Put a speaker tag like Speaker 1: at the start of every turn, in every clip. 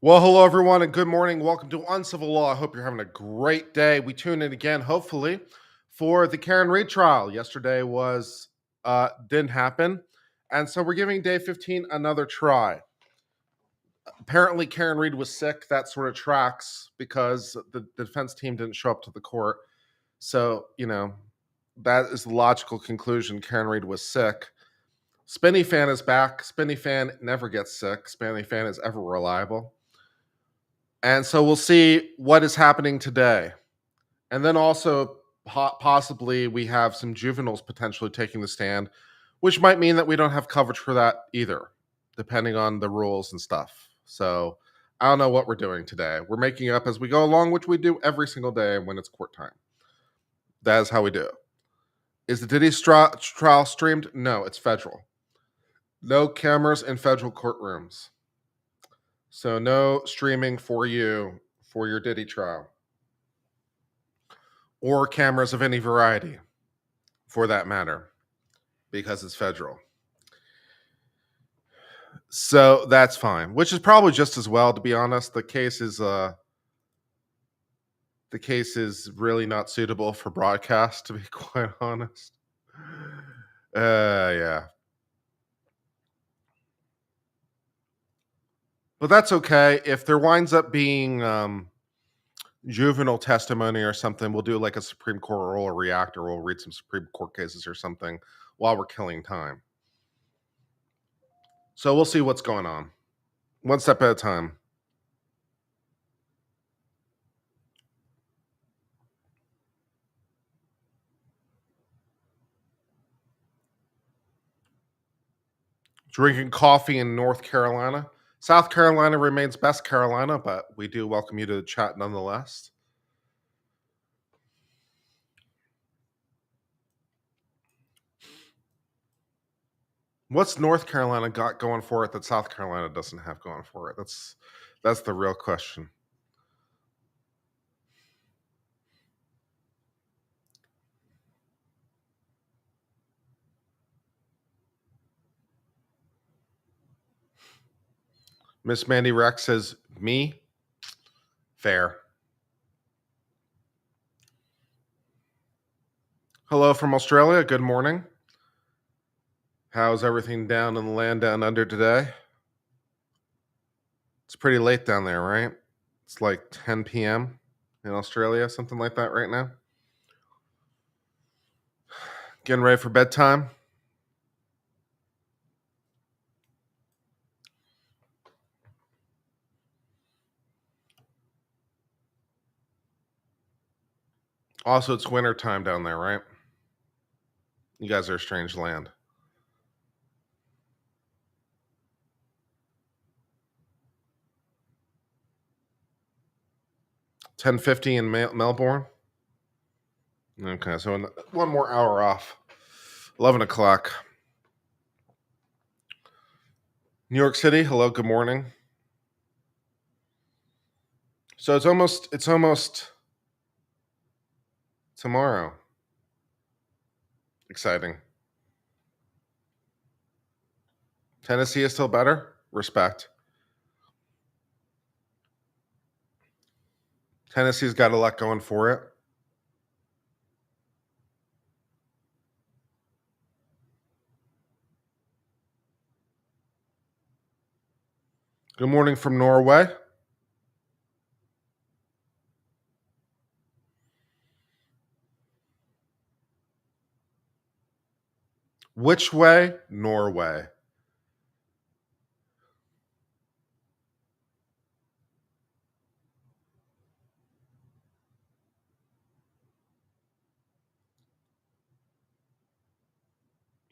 Speaker 1: Well, hello everyone, and good morning. Welcome to Uncivil Law. I hope you're having a great day. We tune in again, hopefully, for the Karen Reed trial. Yesterday was didn't happen, and so we're giving day 15 another try. Apparently, Karen Reed was sick. That sort of tracks because the defense team didn't show up to the court. So that is the logical conclusion. Karen Reed was sick. Spinny Fan is back. Spinny Fan never gets sick. Spinny Fan is ever reliable. And so we'll see what is happening today. And then also, possibly, we have some juveniles potentially taking the stand, which might mean that we don't have coverage for that either, depending on the rules and stuff. So I don't know what we're doing today. We're making up as we go along, which we do every single day when it's court time. That is how we do it. Is the Diddy trial streamed? No, it's federal. No cameras in federal courtrooms. So no streaming for you for your Diddy trial. Or cameras of any variety, for that matter, because it's federal. So that's fine, which is probably just as well, to be honest. The case is really not suitable for broadcast, to be quite honest. Yeah. But that's okay. If there winds up being juvenile testimony or something, we'll do like a Supreme Court oral react, or we'll read some Supreme Court cases or something while we're killing time. So we'll see what's going on. One step at a time. Drinking coffee in North Carolina. South Carolina remains best Carolina, but we do welcome you to the chat nonetheless. What's North Carolina got going for it that South Carolina doesn't have going for it? That's the real question. Miss Mandy Rex says, me? Fair. Hello from Australia. Good morning. How's everything down in the land down under today? It's pretty late down there, right? It's like 10 p.m. in Australia, something like that right now. Getting ready for bedtime. Also, it's winter time down there, right? You guys are a strange land. $10:50 in Melbourne. Okay, so one more hour off. 11 o'clock. New York City. Hello. Good morning. So it's almost tomorrow. Exciting. Tennessee is still better. Respect. Tennessee's got a lot going for it. Good morning from Norway. Which way? Norway.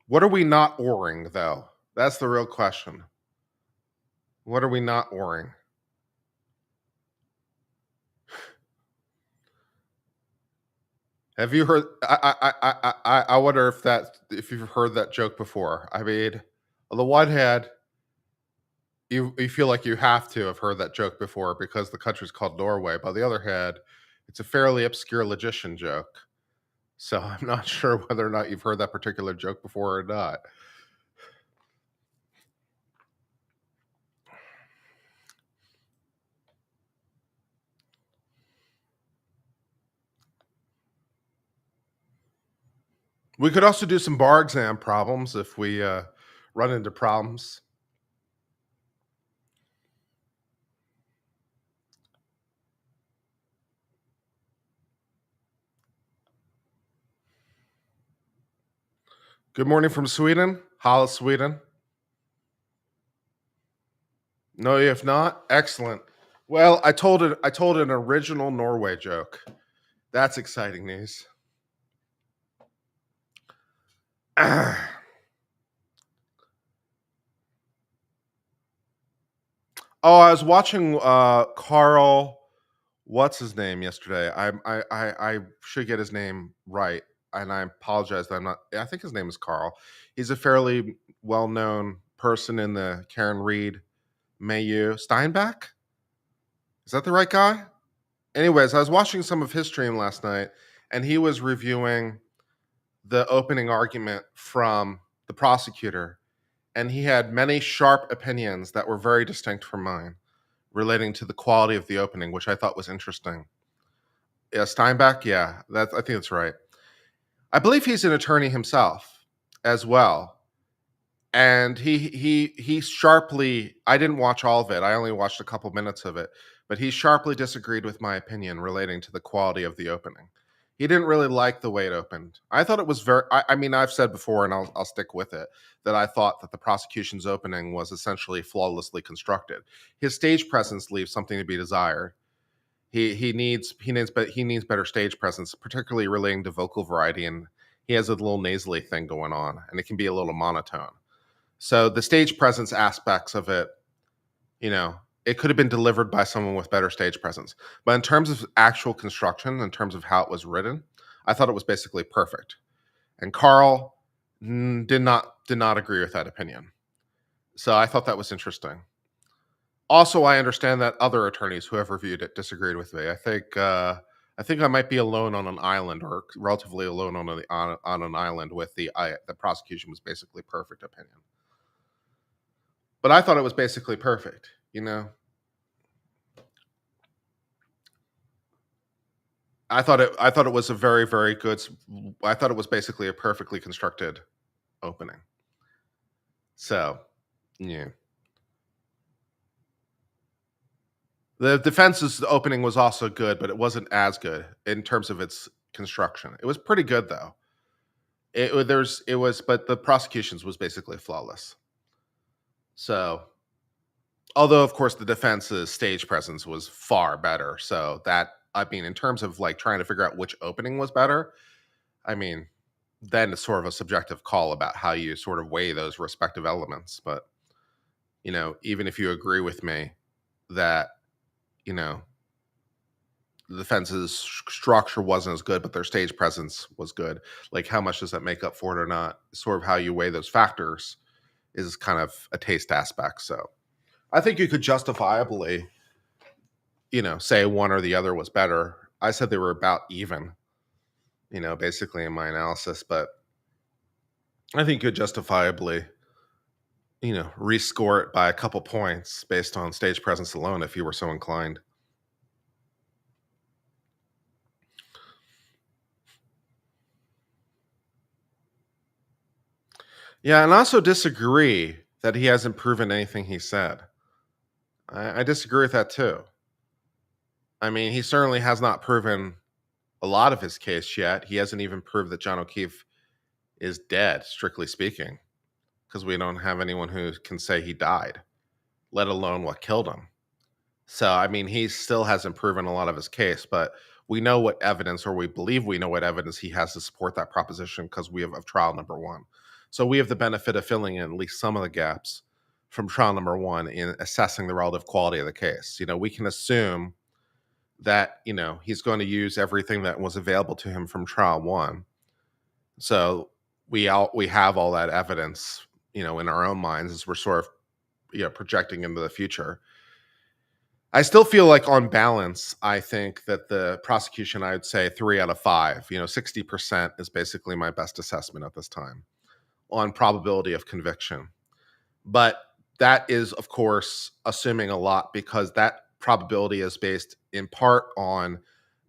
Speaker 1: What are we not oring, though? That's the real question. What are we not oring? Have you heard? I wonder if you've heard that joke before. I mean, on the one hand, you feel like you have to have heard that joke before because the country's called Norway. But on the other hand, it's a fairly obscure logician joke. So I'm not sure whether or not you've heard that particular joke before or not. We could also do some bar exam problems if we run into problems. Good morning from Sweden. Holla, Sweden. No, you have not. Excellent. Well, I told it. I told an original Norway joke. That's exciting news. Oh, I was watching Carl. What's his name yesterday? I should get his name right, and I apologize that I'm not. I think his name is Carl. He's a fairly well known person in the Karen Reed Mayu Steinbeck. Is that the right guy? Anyways, I was watching some of his stream last night, and he was reviewing the opening argument from the prosecutor, and he had many sharp opinions that were very distinct from mine relating to the quality of the opening, which I thought was interesting. Yeah, Steinbeck, yeah, I think that's right. I believe he's an attorney himself as well. And he sharply, I didn't watch all of it. I only watched a couple minutes of it, but he sharply disagreed with my opinion relating to the quality of the opening. He didn't really like the way it opened. I thought it was very I mean, I've said before and I'll stick with it that I thought that the prosecution's opening was essentially flawlessly constructed. His stage presence leaves something to be desired. He needs better stage presence, particularly relating to vocal variety, and he has a little nasally thing going on and it can be a little monotone. So the stage presence aspects of it, you know, it could have been delivered by someone with better stage presence. But in terms of actual construction, in terms of how it was written, I thought it was basically perfect. And Carl did not agree with that opinion. So I thought that was interesting. Also, I understand that other attorneys who have reviewed it disagreed with me. I think I might be alone on an island, or relatively alone on an island with the prosecution was basically perfect opinion. But I thought it was basically perfect. I thought it was a very, very good. I thought it was basically a perfectly constructed opening. So, yeah, the defense's opening was also good, but it wasn't as good in terms of its construction. It was pretty good though. But the prosecution's was basically flawless. So, although of course the defense's stage presence was far better. So that, I mean, in terms of like trying to figure out which opening was better, I mean, then it's sort of a subjective call about how you sort of weigh those respective elements. But, even if you agree with me that, you know, the defense's structure wasn't as good, but their stage presence was good, like how much does that make up for it or not? Sort of how you weigh those factors is kind of a taste aspect. So I think you could justifiably, say one or the other was better. I said they were about even, basically in my analysis, but I think you could justifiably, rescore it by a couple points based on stage presence alone if you were so inclined. Yeah, and I also disagree that he hasn't proven anything he said. I disagree with that too. I mean, he certainly has not proven a lot of his case yet. He hasn't even proved that John O'Keefe is dead, strictly speaking, because we don't have anyone who can say he died, let alone what killed him. So, I mean, he still hasn't proven a lot of his case, but we know what evidence, or we believe we know what evidence he has to support that proposition because we have of trial number one. So we have the benefit of filling in at least some of the gaps from trial number one in assessing the relative quality of the case. We can assume that, he's going to use everything that was available to him from trial one. So we have all that evidence, in our own minds as we're sort of, projecting into the future. I still feel like on balance, I think that the prosecution, I would say 3 out of 5, 60% is basically my best assessment at this time on probability of conviction. But that is, of course, assuming a lot because that probability is based in part on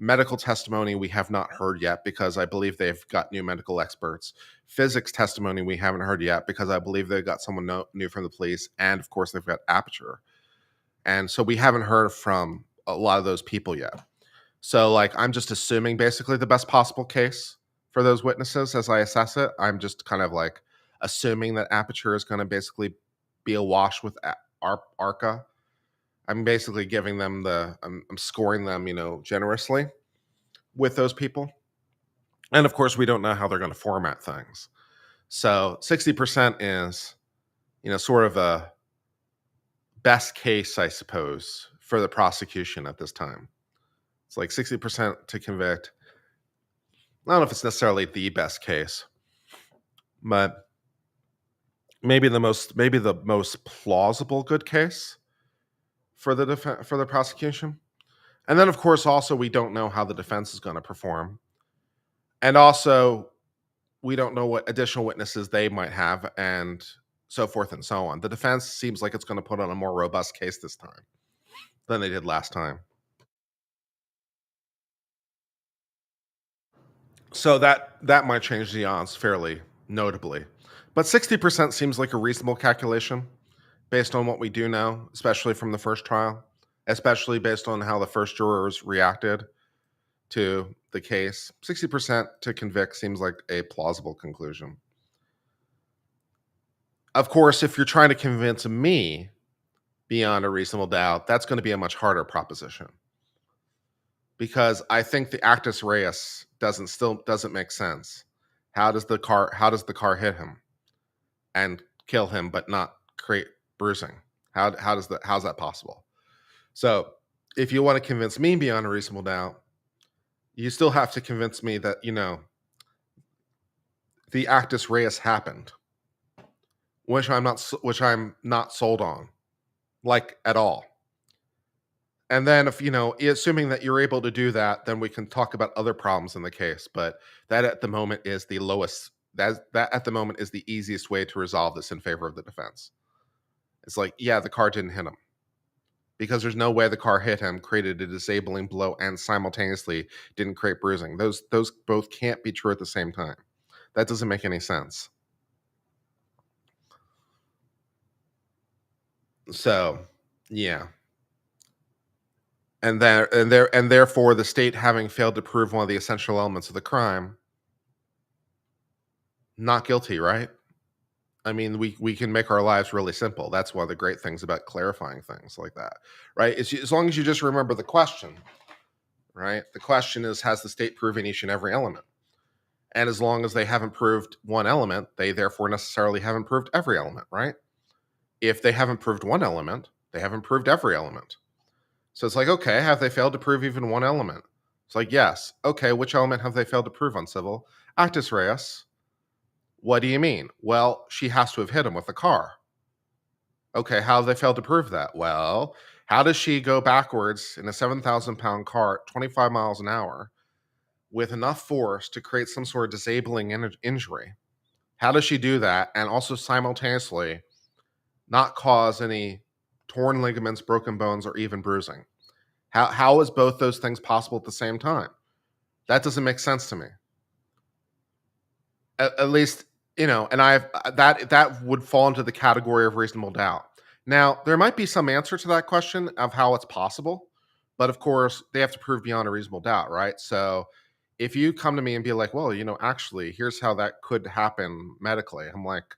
Speaker 1: Medical testimony we have not heard yet because I believe they've got new medical experts. Physics testimony we haven't heard yet because I believe they've got someone new from the police. And of course, they've got Aperture. And so we haven't heard from a lot of those people yet. So, like, I'm just assuming basically the best possible case for those witnesses as I assess it. I'm just kind of like assuming that Aperture is going to basically be awash with ARCA. I'm basically giving them I'm scoring them, generously with those people. And of course, we don't know how they're going to format things. So 60% is, sort of a best case, I suppose, for the prosecution at this time. It's like 60% to convict. I don't know if it's necessarily the best case, but maybe the most plausible good case for the prosecution. And then, of course, also we don't know how the defense is going to perform, and also we don't know what additional witnesses they might have, and so forth and so on. The defense seems like it's going to put on a more robust case this time than they did last time. So that might change the odds fairly notably. But 60% seems like a reasonable calculation based on what we do know, especially from the first trial, especially based on how the first jurors reacted to the case. 60% to convict seems like a plausible conclusion. Of course, if you're trying to convince me beyond a reasonable doubt, that's going to be a much harder proposition. Because I think the actus reus doesn't make sense. How does the car hit him and kill him but not create bruising? How's that possible? So if you want to convince me beyond a reasonable doubt, you still have to convince me that, the actus reus happened, which I'm not sold on, like, at all. And then if, assuming that you're able to do that, then we can talk about other problems in the case. But that at the moment is the lowest, that at the moment is the easiest way to resolve this in favor of the defense. It's like, yeah, the car didn't hit him. Because there's no way the car hit him, created a disabling blow, and simultaneously didn't create bruising. Those both can't be true at the same time. That doesn't make any sense. So, yeah. And therefore the state having failed to prove one of the essential elements of the crime, not guilty, right? I mean, we can make our lives really simple. That's one of the great things about clarifying things like that, right? As long as you just remember the question, right? The question is, has the state proven each and every element? And as long as they haven't proved one element, they therefore necessarily haven't proved every element, right? If they haven't proved one element, they haven't proved every element. So it's like, okay, have they failed to prove even one element? It's like, yes. Okay, which element have they failed to prove on civil? Actus reus. What do you mean? Well, she has to have hit him with the car. Okay, how have they failed to prove that? Well, how does she go backwards in a 7,000-pound car at 25 miles an hour with enough force to create some sort of disabling injury? How does she do that and also simultaneously not cause any torn ligaments, broken bones, or even bruising? How is both those things possible at the same time? That doesn't make sense to me. At least, and that would fall into the category of reasonable doubt. Now, there might be some answer to that question of how it's possible, but of course, they have to prove beyond a reasonable doubt, right? So if you come to me and be like, well, actually, here's how that could happen medically, I'm like,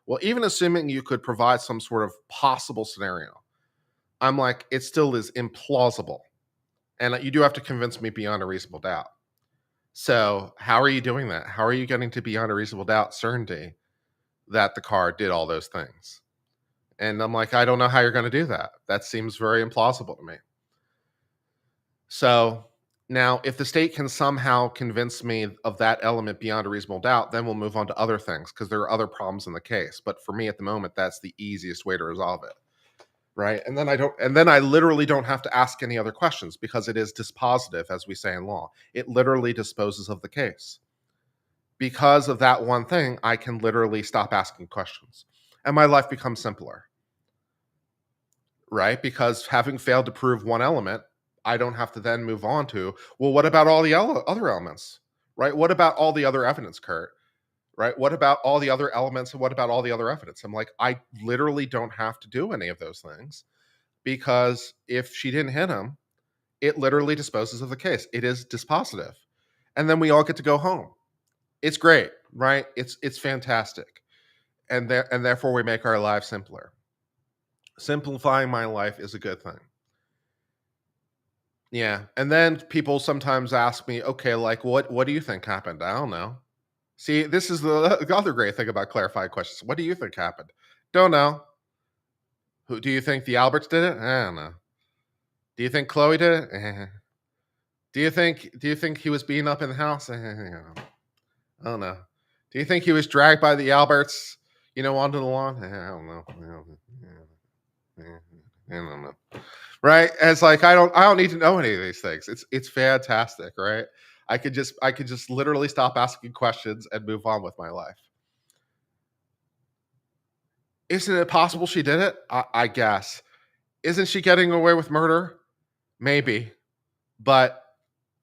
Speaker 1: well, even assuming you could provide some sort of possible scenario, I'm like, it still is implausible. And you do have to convince me beyond a reasonable doubt. So how are you doing that? How are you getting to beyond a reasonable doubt certainty that the car did all those things? And I'm like, I don't know how you're going to do that. That seems very implausible to me. So now, if the state can somehow convince me of that element beyond a reasonable doubt, then we'll move on to other things because there are other problems in the case. But for me at the moment, that's the easiest way to resolve it. Right. And then I literally don't have to ask any other questions because it is dispositive, as we say in law. It literally disposes of the case. Because of that one thing, I can literally stop asking questions and my life becomes simpler. Right? Because having failed to prove one element, I don't have to then move on to, well, what about all the other elements, right? What about all the other evidence, Kurt? Right? What about all the other elements and what about all the other evidence? I'm like, I literally don't have to do any of those things because if she didn't hit him, it literally disposes of the case. It is dispositive. And then we all get to go home. It's great, right? It's fantastic. And therefore we make our lives simpler. Simplifying my life is a good thing. Yeah. And then people sometimes ask me, okay, like what do you think happened? I don't know. See, this is the other great thing about clarifying questions. What do you think happened? Don't know. Who do you think the Alberts did it? I don't know. Do you think Chloe did it? Do you think he was beaten up in the house? I don't know. Do you think he was dragged by the Alberts, onto the lawn? I don't know. I don't know. Right? And it's like I don't need to know any of these things. It's fantastic, right? I could just literally stop asking questions and move on with my life. Isn't it possible she did it? I guess. Isn't she getting away with murder? Maybe. But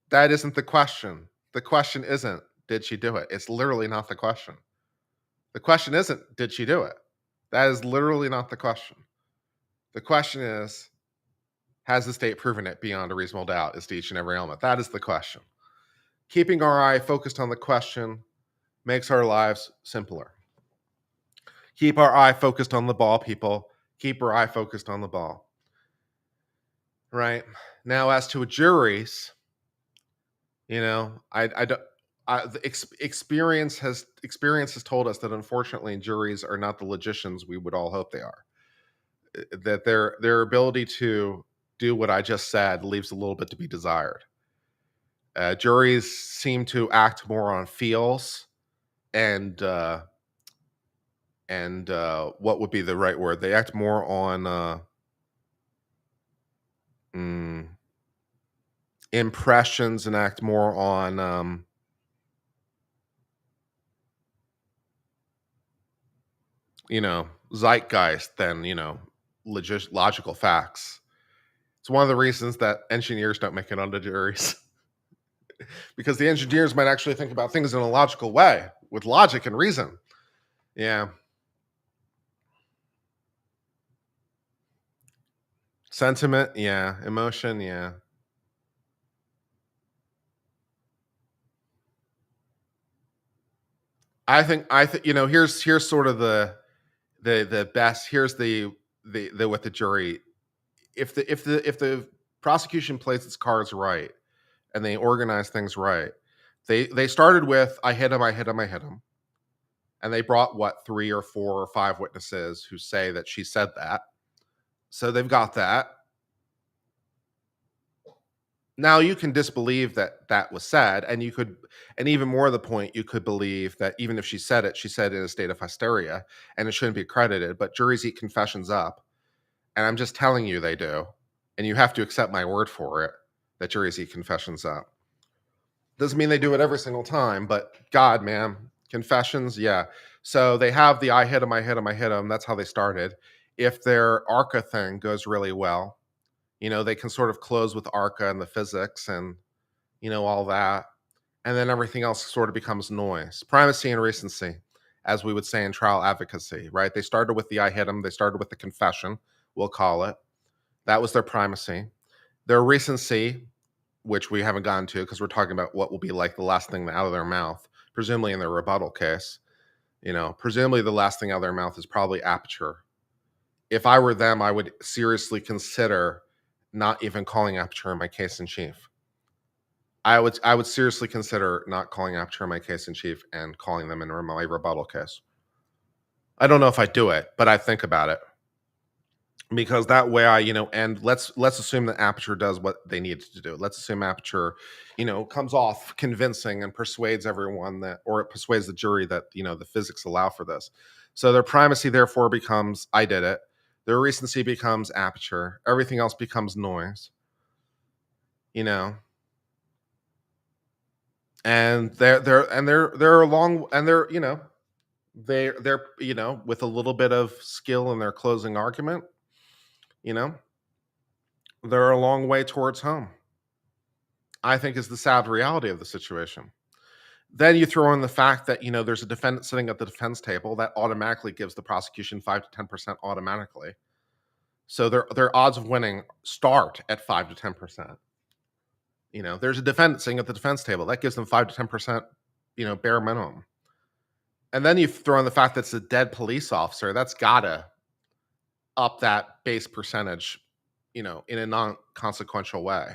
Speaker 1: that isn't the question. The question isn't, did she do it? It's literally not the question. The question isn't, did she do it? That is literally not the question. The question is, has the state proven it beyond a reasonable doubt as to each and every element? That is the question. Keeping our eye focused on the question makes our lives simpler. Keep our eye focused on the ball, people. Keep our eye focused on the ball. Right? Now, as to juries, I don't. Experience has told us that unfortunately juries are not the logicians we would all hope they are. That their ability to do what I just said leaves a little bit to be desired. Juries seem to act more on feels and what would be the right word? They act more on impressions and act more on zeitgeist than logical facts. It's one of the reasons that engineers don't make it onto juries because the engineers might actually think about things in a logical way with logic and reason. Yeah. Sentiment, yeah. Emotion, yeah. I think here's sort of the best. Here's the with the jury. If the prosecution plays its cards right and they organize things right, they started with I hit him, I hit him, I hit him, and they brought what 3 or 4 or 5 witnesses who say that she said that. So they've got that. Now you can disbelieve that that was said, and and even more to the point, you could believe that even if she said it in a state of hysteria, and it shouldn't be credited. But juries eat confessions up, and I'm just telling you they do, and you have to accept my word for it that juries eat confessions up. Doesn't mean they do it every single time, but God, man, confessions, yeah. So they have the I hit him, I hit him, I hit him. That's how they started. If their ARCA thing goes really well, they can sort of close with ARCA and the physics and all that, and then everything else sort of becomes noise. Primacy and recency, as we would say in trial advocacy, right? They started with the I hit him. They started with the confession, we'll call it. That was their primacy. Their recency, which we haven't gotten to because we're talking about what will be like the last thing out of their mouth, presumably in their rebuttal case. Presumably the last thing out of their mouth is probably aperture. If I were them, I would seriously consider not even calling aperture in my case in chief. I would seriously consider not calling aperture in my case in chief and calling them in my rebuttal case. I don't know if I do it, but I think about it because that way and let's assume that aperture does what they need to do. Let's assume aperture, comes off convincing and persuades everyone or it persuades the jury that, the physics allow for this. So their primacy therefore becomes I did it. Their recency becomes aperture. Everything else becomes noise. And they're along and they're with a little bit of skill in their closing argument, you know they're a long way towards home. I think is the sad reality of the situation. Then you throw in the fact that, there's a defendant sitting at the defense table that automatically gives the prosecution 5 to 10% automatically. So their odds of winning start at 5 to 10%. There's a defendant sitting at the defense table that gives them 5 to 10%, bare minimum. And then you throw in the fact that it's a dead police officer. That's gotta up that base percentage, in a non-consequential way.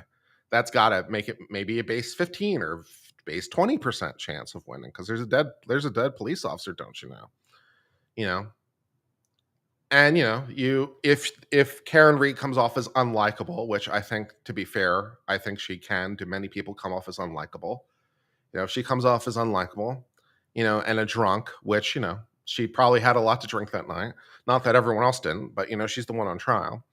Speaker 1: That's gotta make it maybe a base 15 or base 20% chance of winning because there's a dead police officer, don't you know? You know, and if Karen Reed comes off as unlikable, which I think, to be fair, I think she can. To many people, come off as unlikable. If she comes off as unlikable, and a drunk, which she probably had a lot to drink that night. Not that everyone else didn't, but she's the one on trial.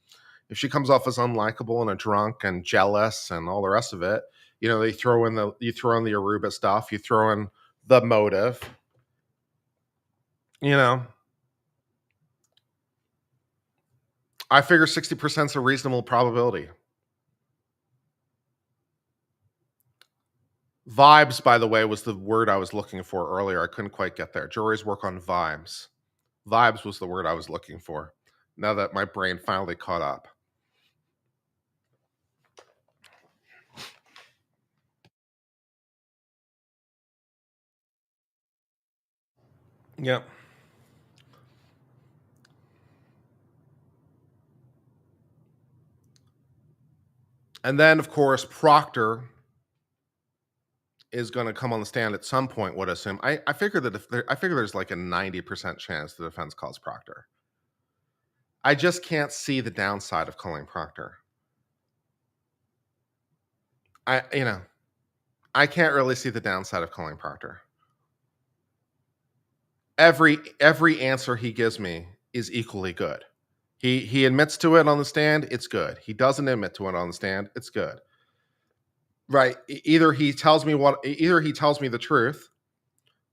Speaker 1: If she comes off as unlikable and a drunk and jealous and all the rest of it, you throw in the Aruba stuff, you throw in the motive, I figure 60% is a reasonable probability. Vibes, by the way, was the word I was looking for earlier. I couldn't quite get there. Juries work on vibes. Vibes was the word I was looking for. Now that my brain finally caught up. Yep. And then, of course, Proctor is going to come on the stand at some point, would assume. I figure that I figure there's like a 90% chance the defense calls Proctor. I just can't see the downside of calling Proctor. I can't really see the downside of calling Proctor. Every answer he gives me is equally good. He admits to it on the stand, it's good. He doesn't admit to it on the stand, it's good. Right. Either he tells me the truth,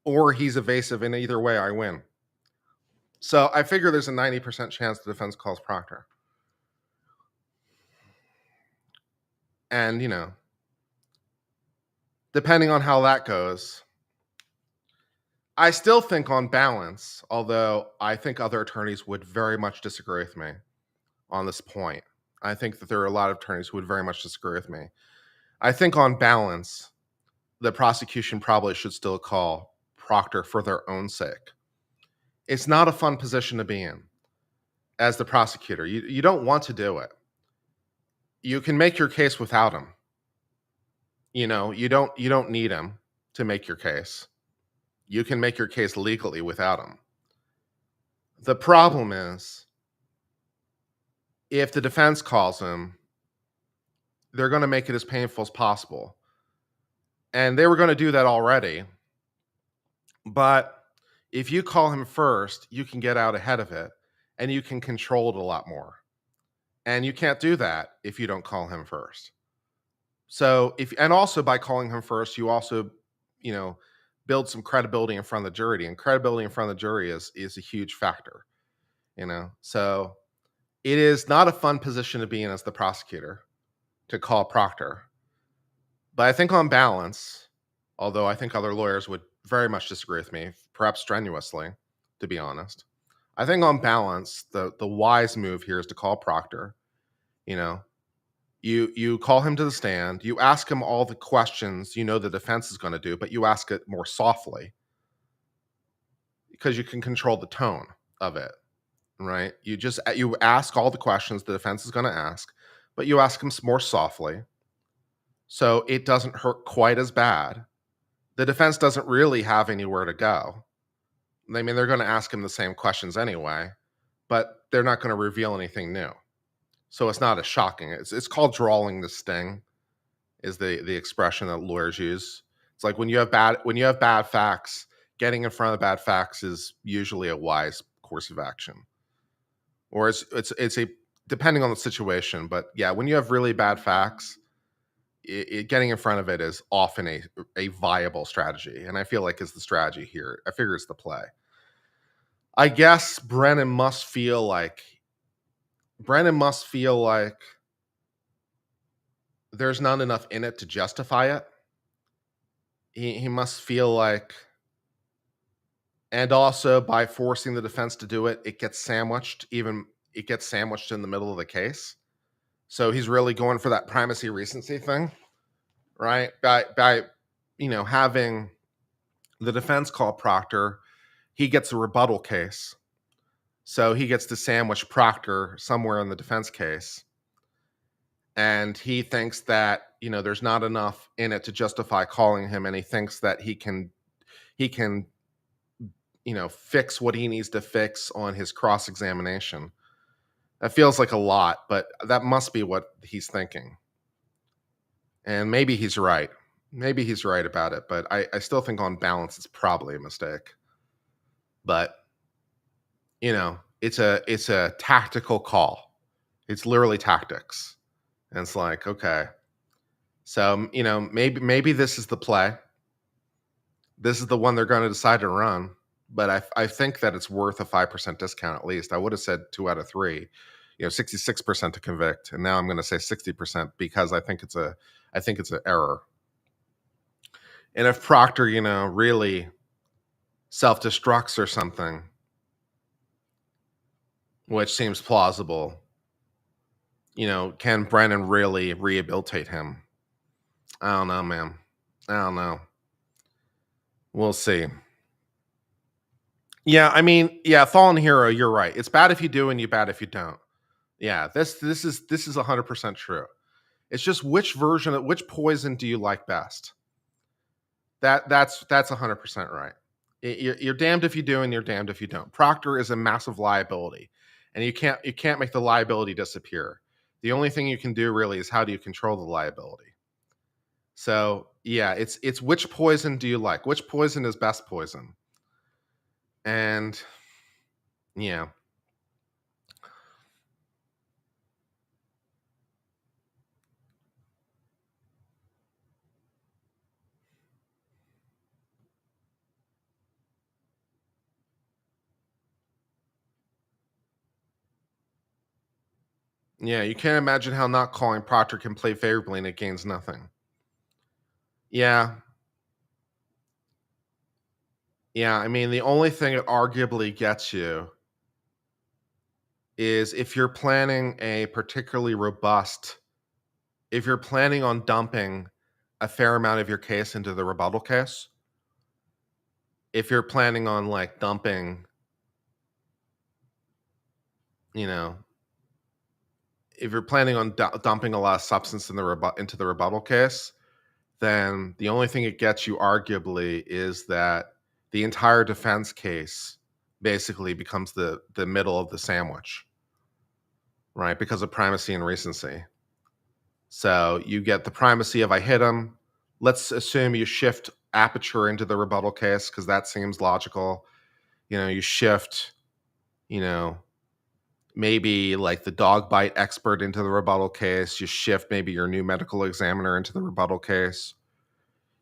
Speaker 1: or he's evasive, and either way I win. So I figure there's a 90% chance the defense calls Proctor. And, depending on how that goes, I still think on balance, although I think other attorneys would very much disagree with me on this point. I think that there are a lot of attorneys who would very much disagree with me. I think on balance, the prosecution probably should still call Proctor for their own sake. It's not a fun position to be in as the prosecutor. You don't want to do it. You can make your case without him. You don't need him to make your case. You can make your case legally without him. The problem is, if the defense calls him, they're going to make it as painful as possible. And they were going to do that already. But if you call him first, you can get out ahead of it and you can control it a lot more. And you can't do that if you don't call him first. So and also by calling him first, you also, build some credibility in front of the jury. And credibility in front of the jury is a huge factor. So it is not a fun position to be in as the prosecutor to call Proctor. But I think on balance, although I think other lawyers would very much disagree with me, perhaps strenuously, to be honest, I think on balance, the wise move here is to call Proctor. You call him to the stand, you ask him all the questions the defense is going to do, but you ask it more softly because you can control the tone of it, right? You ask all the questions the defense is going to ask, but you ask them more softly so it doesn't hurt quite as bad. The defense doesn't really have anywhere to go. I mean, they're going to ask him the same questions anyway, but they're not going to reveal anything new. So it's not as shocking. It's called drawing the sting, is the expression that lawyers use. It's like when you have bad facts, getting in front of bad facts is usually a wise course of action. Or it's a depending on the situation, but yeah, when you have really bad facts, getting in front of it is often a viable strategy, and I feel like it's the strategy here. I figure it's the play. I guess Brennan must feel like there's not enough in it to justify it. He must feel like, and also by forcing the defense to do it, it gets sandwiched in the middle of the case. So he's really going for that primacy recency thing, right? By having the defense call Proctor, he gets a rebuttal case. So he gets to sandwich Proctor somewhere in the defense case. And he thinks that, there's not enough in it to justify calling him, and he thinks that he can fix what he needs to fix on his cross-examination. That feels like a lot, but that must be what he's thinking. And maybe he's right. Maybe he's right about it, but I still think on balance it's probably a mistake. But it's a tactical call. It's literally tactics. And it's like, okay. So, maybe this is the play. This is the one they're going to decide to run. But I think that it's worth a 5% discount at least. I would have said 2 out of 3, 66% to convict, and now I'm going to say 60% because I think it's an error. And if Proctor, really self-destructs or something, which seems plausible, can Brennan really rehabilitate him? I don't know, man. I don't know. We'll see. Yeah, I mean, fallen hero, you're right. It's bad if you do and you bad if you don't. Yeah, this is 100% true. It's just which poison do you like best? That's 100% right. You're damned if you do and you're damned if you don't. Proctor is a massive liability, and you can't make the liability disappear. The only thing you can do really is how do you control the liability. So yeah, it's which poison do you like? Which poison is best poison? And yeah. Yeah, you can't imagine how not calling Proctor can play favorably and it gains nothing. Yeah. Yeah, I mean, the only thing it arguably gets you is if you're planning if you're planning on dumping a fair amount of your case into the rebuttal case, if you're planning on like dumping, you know, if you're planning on dumping a lot of substance into the rebuttal case, then the only thing it gets you arguably is that the entire defense case basically becomes the middle of the sandwich, right? Because of primacy and recency. So you get the primacy of I hit him. Let's assume you shift aperture into the rebuttal case because that seems logical. You shift, you know, maybe like the dog bite expert into the rebuttal case. You shift maybe your new medical examiner into the rebuttal case.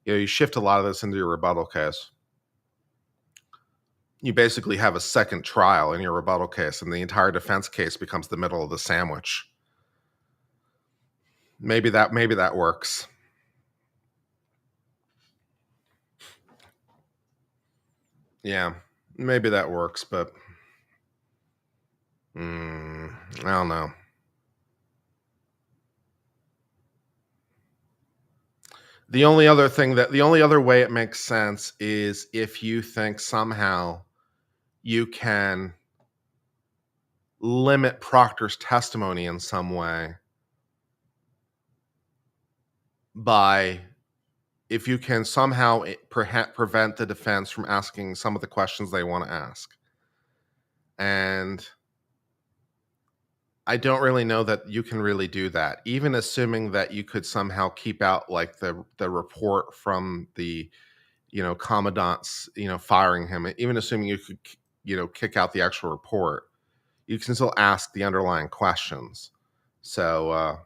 Speaker 1: You shift a lot of this into your rebuttal case. You basically have a second trial in your rebuttal case, and the entire defense case becomes the middle of the sandwich. Maybe that works. Yeah, maybe that works, but I don't know. The only other way it makes sense is if you think somehow you can limit Proctor's testimony in some way by if you can somehow prevent the defense from asking some of the questions they want to ask. And I don't really know that you can really do that, even assuming that you could somehow keep out like the report from the commandant's firing him. Even assuming you could kick out the actual report, you can still ask the underlying questions. So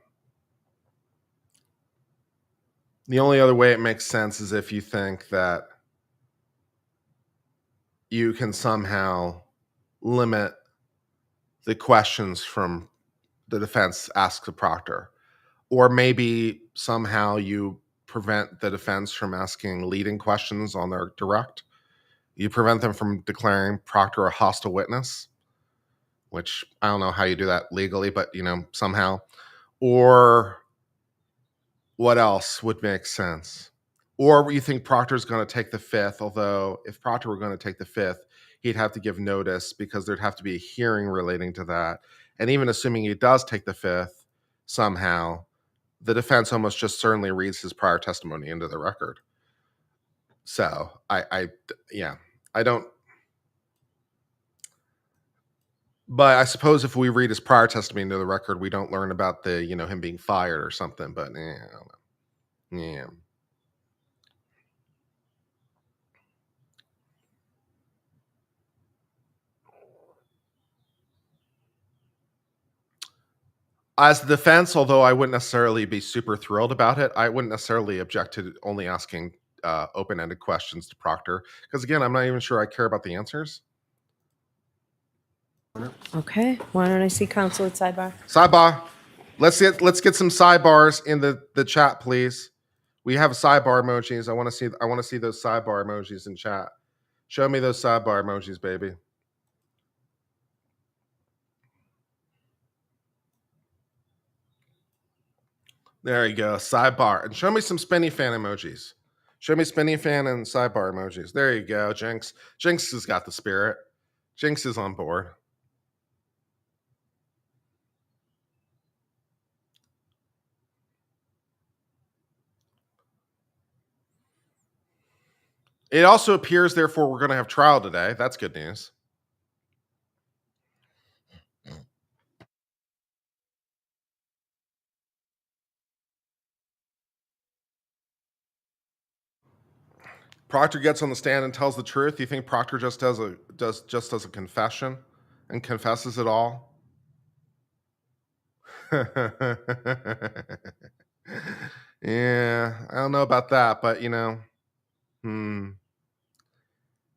Speaker 1: the only other way it makes sense is if you think that you can somehow limit the questions from the defense asked to Proctor. Or maybe somehow you prevent the defense from asking leading questions on their direct. You prevent them from declaring Proctor a hostile witness, which I don't know how you do that legally, but somehow. Or what else would make sense? Or you think Proctor's going to take the fifth, although if Proctor were going to take the fifth, he'd have to give notice because there'd have to be a hearing relating to that. And even assuming he does take the fifth somehow, the defense almost just certainly reads his prior testimony into the record. So I don't. But I suppose if we read his prior testimony into the record, we don't learn about the him being fired or something. But I don't know. Yeah. As the defense, although I wouldn't necessarily be super thrilled about it, I wouldn't necessarily object to only asking open-ended questions to Proctor because again, I'm not even sure I care about the answers.
Speaker 2: Okay, why don't I see counsel at sidebar?
Speaker 1: Sidebar. Let's get some sidebars in the chat, please. We have sidebar emojis. I want to see those sidebar emojis in chat. Show me those sidebar emojis, baby. There you go, sidebar. And show me some spinny fan emojis. Show me spinny fan and sidebar emojis. There you go, Jinx. Jinx has got the spirit. Jinx is on board. It also appears, therefore, we're going to have trial today. That's good news. Proctor gets on the stand and tells the truth. You think Proctor just does a confession and confesses it all? Yeah, I don't know about that, but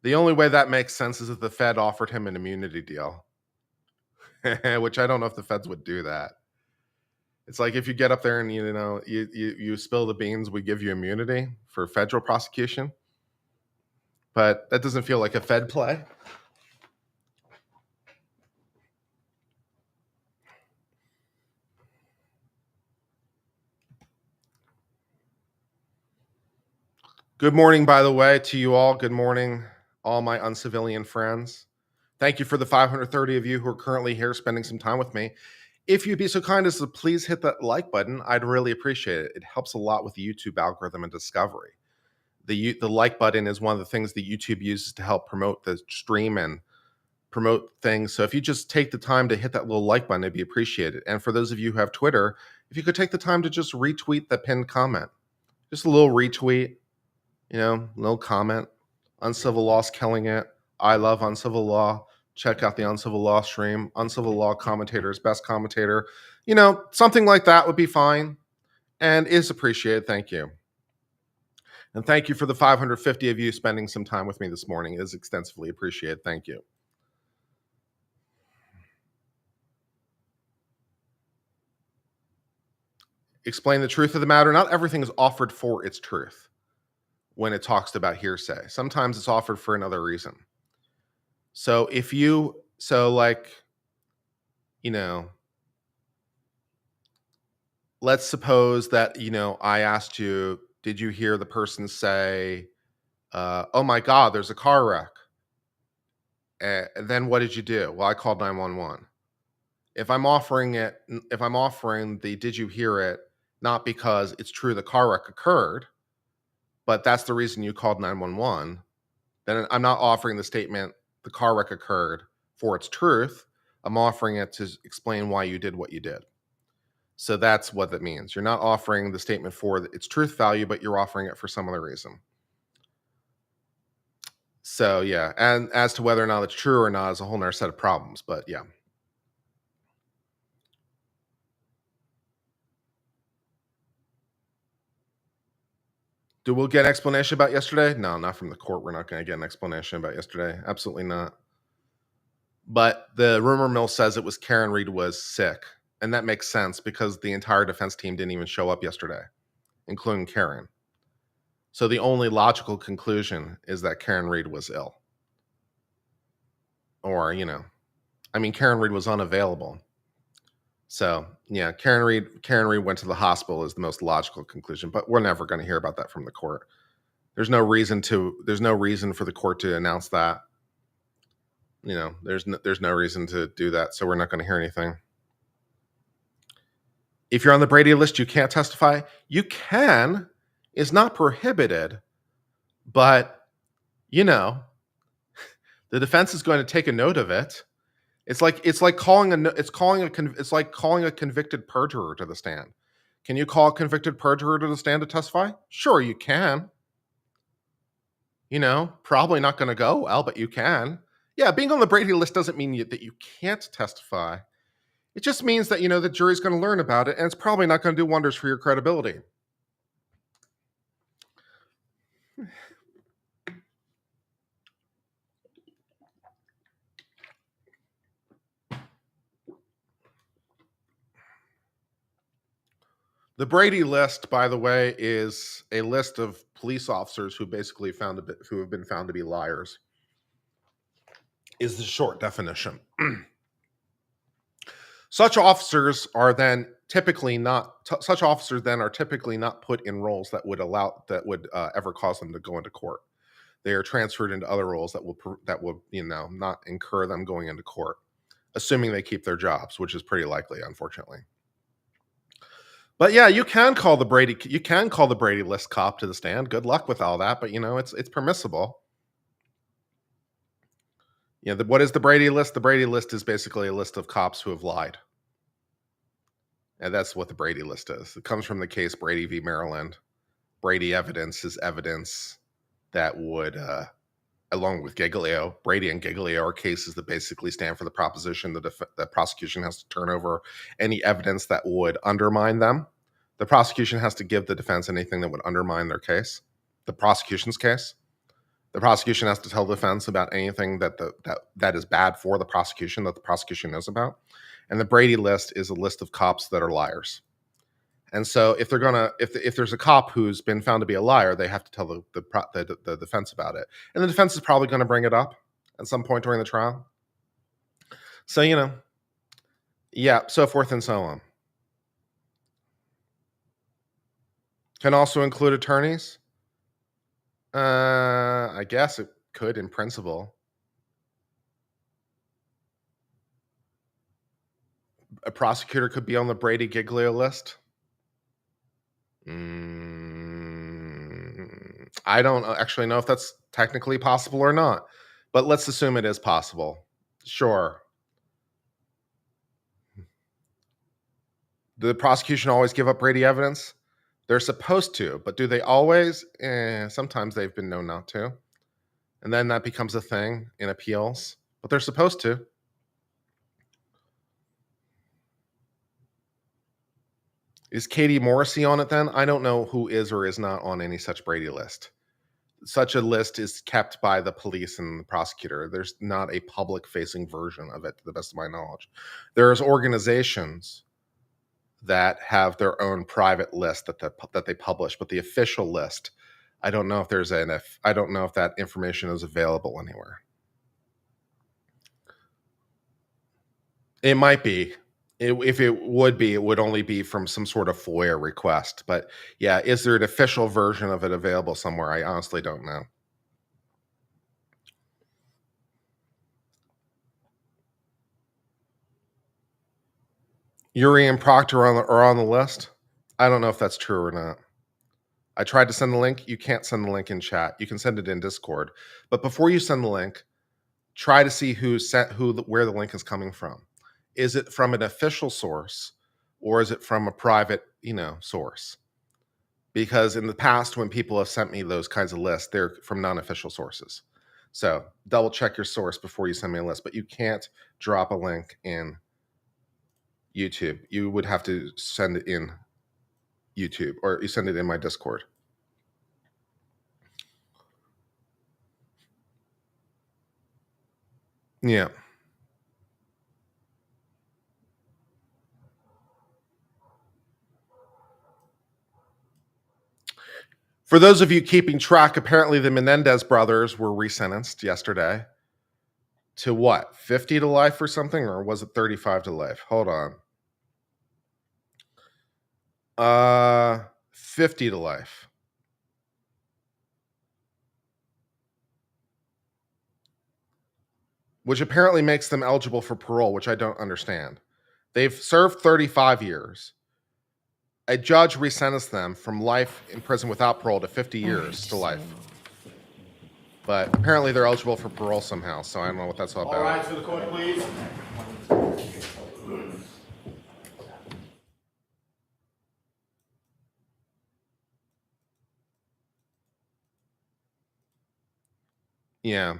Speaker 1: the only way that makes sense is if the Fed offered him an immunity deal, which I don't know if the Feds would do that. It's like if you get up there and you spill the beans, we give you immunity for federal prosecution. But that doesn't feel like a Fed play. Good morning, by the way, to you all. Good morning, all my uncivilian friends. Thank you for the 530 of you who are currently here spending some time with me. If you'd be so kind as to please hit that like button, I'd really appreciate it. It helps a lot with the YouTube algorithm and discovery. The like button is one of the things that YouTube uses to help promote the stream and promote things. So if you just take the time to hit that little like button, it'd be appreciated. And for those of you who have Twitter, if you could take the time to just retweet the pinned comment, just a little retweet, little comment. Uncivil Law's killing it. I love Uncivil Law. Check out the Uncivil Law stream. Uncivil Law commentator is best commentator. Something like that would be fine and is appreciated. Thank you. And thank you for the 550 of you spending some time with me this morning. It is extensively appreciated. Thank you. Explain the truth of the matter. Not everything is offered for its truth when it talks about hearsay. Sometimes it's offered for another reason. So let's suppose that, I asked you, did you hear the person say, oh my God, there's a car wreck? And then what did you do? Well, I called 911. If I'm offering the did you hear it, not because it's true the car wreck occurred, but that's the reason you called 911, then I'm not offering the statement the car wreck occurred for its truth. I'm offering it to explain why you did what you did. So that's what that means. You're not offering the statement for its truth value, but you're offering it for some other reason. So yeah, and as to whether or not it's true or not is a whole nother set of problems, but yeah. Do we'll get an explanation about yesterday? No, not from the court. We're not going to get an explanation about yesterday. Absolutely not. But the rumor mill says it was Karen Reed was sick. And that makes sense because the entire defense team didn't even show up yesterday, including Karen. So the only logical conclusion is that Karen Reed was ill. Or, Karen Reed was unavailable. So yeah, Karen Reed went to the hospital is the most logical conclusion, but we're never going to hear about that from the court. There's no reason for the court to announce that. There's no reason to do that, so we're not going to hear anything. If you're on the Brady list, you can't testify. You can, is not prohibited, but the defense is going to take a note of it. It's like calling a convicted perjurer to the stand. Can you call a convicted perjurer to the stand to testify? Sure, you can. Probably not going to go well, but you can. Yeah, being on the Brady list doesn't mean that you can't testify. It just means that the jury's going to learn about it, and it's probably not going to do wonders for your credibility. The Brady list, by the way, is a list of police officers who basically who have been found to be liars. Is the short definition. Such officers are then typically not put in roles that would ever cause them to go into court. They are transferred into other roles that will not incur them going into court, assuming they keep their jobs, which is pretty likely, unfortunately. But yeah, you can call the Brady list cop to the stand. Good luck with all that, but it's permissible. What is the Brady list? The Brady list is basically a list of cops who have lied. And that's what the Brady list is. It comes from the case Brady v. Maryland. Brady evidence is evidence that would, along with Giglio, Brady and Giglio are cases that basically stand for the proposition that the prosecution has to turn over any evidence that would undermine them. The prosecution has to give the defense anything that would undermine their case, the prosecution's case. The prosecution has to tell the defense about anything that is bad for the prosecution that the prosecution knows about. And the Brady list is a list of cops that are liars. And so if there's a cop who's been found to be a liar, they have to tell the defense about it. And the defense is probably going to bring it up at some point during the trial. So, yeah, so forth and so on. Can also include attorneys. I guess it could in principle. A prosecutor could be on the Brady Giglio list. I don't actually know if that's technically possible or not, but let's assume it is possible. Sure. Do the prosecution always give up Brady evidence? They're supposed to, but do they always? Sometimes they've been known not to. And then that becomes a thing in appeals, but they're supposed to. Is Katie Morrissey on it then? I don't know who is or is not on any such Brady list. Such a list is kept by the police and the prosecutor. There's not a public-facing version of it, to the best of my knowledge. There's organizations that have their own private list that they publish, but the official list, I don't know if that information is available anywhere. It might be. If it would be, it would only be from some sort of FOIA request. But yeah, is there an official version of it available somewhere? I honestly don't know. Uri and Proctor are on the list. I don't know if that's true or not. I tried to send the link. You can't send the link in chat. You can send it in Discord. But before you send the link, try to see where the link is coming from. Is it from an official source or is it from a private, source? Because in the past, when people have sent me those kinds of lists, they're from non-official sources. So double check your source before you send me a list, but you can't drop a link in YouTube. You would have to send it in YouTube or you send it in my Discord. Yeah. For those of you keeping track, apparently the Menendez brothers were resentenced yesterday to what? 50 to life or something? Or was it 35 to life? Hold on. 50 to life. Which apparently makes them eligible for parole, which I don't understand. They've served 35 years. A judge resentenced them from life in prison without parole to 50 years to life. But apparently they're eligible for parole somehow, so I don't know what that's all about.
Speaker 3: All rise for the court, please.
Speaker 1: Yeah.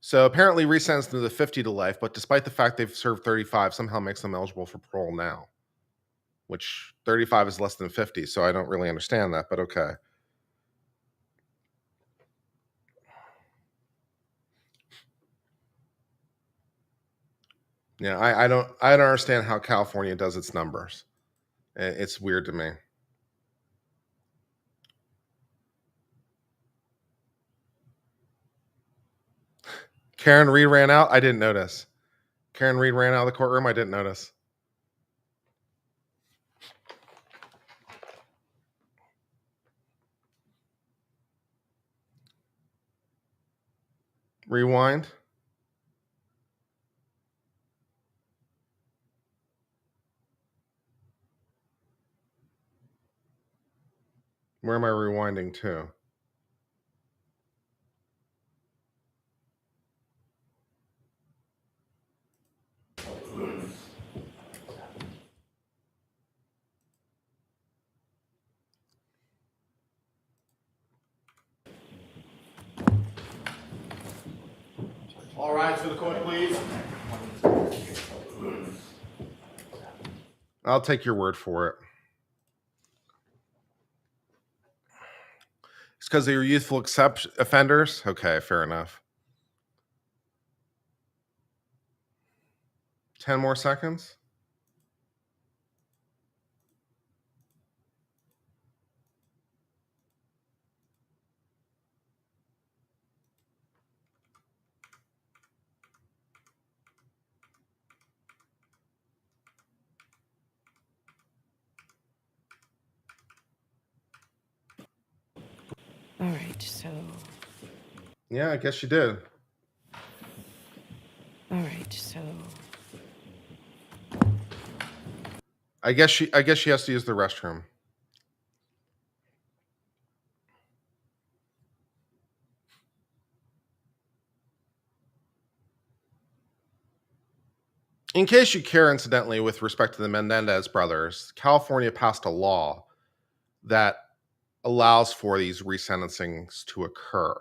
Speaker 1: So apparently resentenced them to 50 to life, but despite the fact they've served 35, somehow makes them eligible for parole now. Which 35 is less than 50, so I don't really understand that, but okay. Yeah, I don't understand how California does its numbers. It's weird to me. Karen Reed ran out. I didn't notice. Karen Reed ran out of the courtroom. I didn't notice. Rewind. Where am I rewinding to?
Speaker 3: All rise for the court, please.
Speaker 1: I'll take your word for it. It's because they were youthful offenders? Okay, fair enough. 10 more seconds?
Speaker 2: All right, so.
Speaker 1: Yeah, I guess you did.
Speaker 2: All right, so.
Speaker 1: I guess she has to use the restroom. In case you care, incidentally, with respect to the Menendez brothers, California passed a law that allows for these resentencings to occur.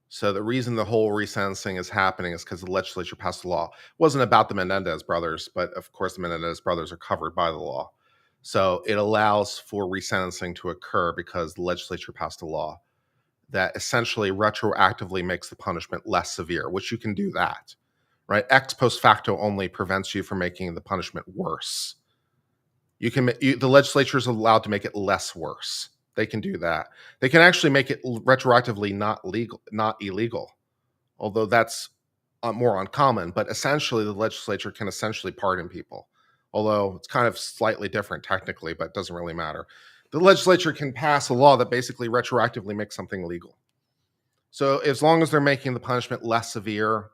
Speaker 1: So the reason the whole resentencing is happening is because the legislature passed a law. It wasn't about the Menendez brothers, but of course the Menendez brothers are covered by the law. So it allows for resentencing to occur because the legislature passed a law that essentially retroactively makes the punishment less severe, which you can do that, right? Ex post facto only prevents you from making the punishment worse. The legislature is allowed to make it less worse. They can do that. They can actually make it retroactively not illegal, although that's more uncommon. But essentially, the legislature can essentially pardon people, although it's kind of slightly different technically, but it doesn't really matter. The legislature can pass a law that basically retroactively makes something legal. So as long as they're making the punishment less severe,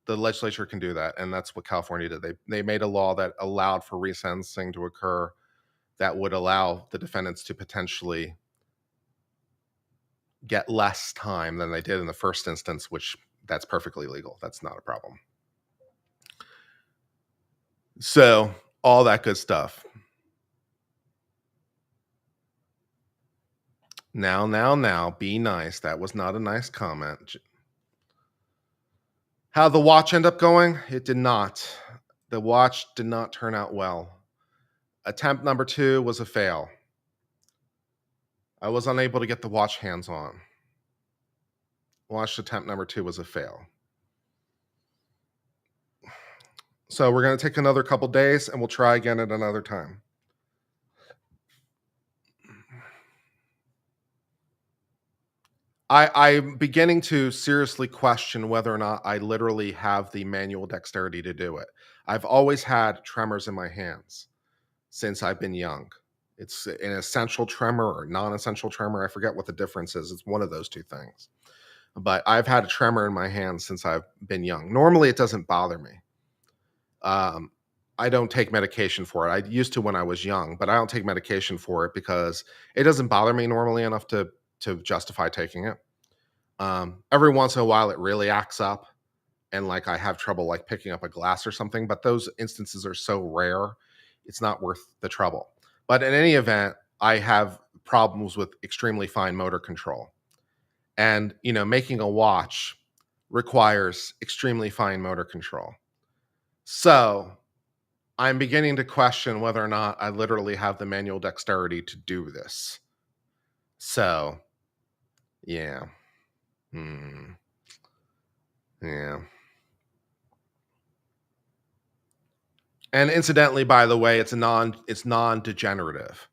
Speaker 1: the legislature can do that, and that's what California did. They made a law that allowed for resentencing to occur that would allow the defendants to potentially get less time than they did in the first instance, which that's perfectly legal. That's not a problem. So all that good stuff. Now, be nice. That was not a nice comment. How'd the watch end up going? It did not. The watch did not turn out well. Attempt number 2 was a fail. I was unable to get the watch hands on. Watch attempt number 2 was a fail. So we're going to take another couple days and we'll try again at another time. I'm beginning to seriously question whether or not I literally have the manual dexterity to do it. I've always had tremors in my hands since I've been young. It's an essential tremor or non-essential tremor. I forget what the difference is. It's one of those two things. But I've had a tremor in my hands since I've been young. Normally, it doesn't bother me. I don't take medication for it. I used to when I was young, but I don't take medication for it because it doesn't bother me normally enough to justify taking it. Every once in a while, it really acts up, and like I have trouble like picking up a glass or something. But those instances are so rare, it's not worth the trouble. But in any event, I have problems with extremely fine motor control, and making a watch requires extremely fine motor control. So I'm beginning to question whether or not I literally have the manual dexterity to do this. So, yeah. Yeah. And incidentally, by the way, it's non-degenerative.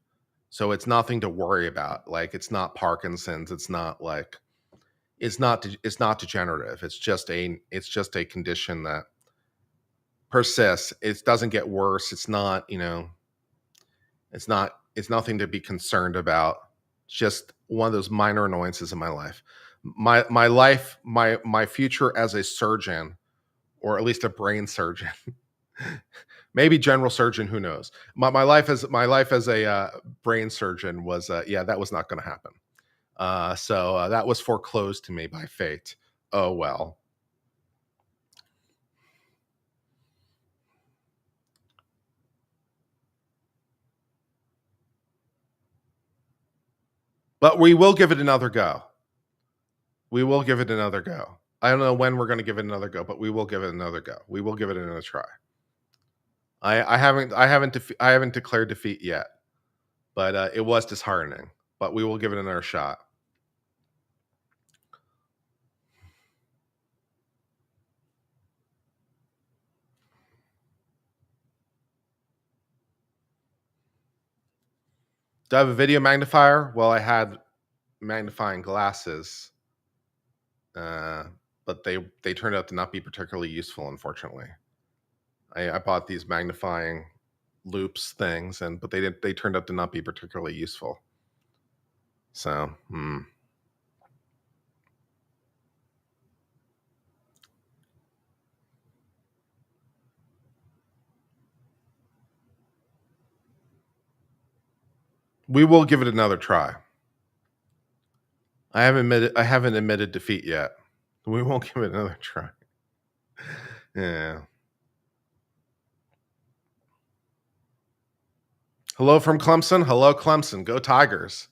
Speaker 1: So it's nothing to worry about. Like it's not Parkinson's, it's not degenerative. It's just a condition that persists. It doesn't get worse. It's nothing to be concerned about. It's just one of those minor annoyances in my life. My future as a surgeon, or at least a brain surgeon, maybe general surgeon, who knows. My life as a brain surgeon was that was not going to happen. So that was foreclosed to me by fate. Oh well. But we will give it another go. We will give it another go. I don't know when we're going to give it another go, but we will give it another go. We will give it another try. I haven't declared defeat yet, but it was disheartening. But we will give it another shot. Do I have a video magnifier? Well, I had magnifying glasses, but they turned out to not be particularly useful, unfortunately. I bought these magnifying loops things, but they turned out to not be particularly useful. So, we will give it another try. I haven't admitted defeat yet. We won't give it another try. Yeah. Hello from Clemson. Hello, Clemson. Go Tigers.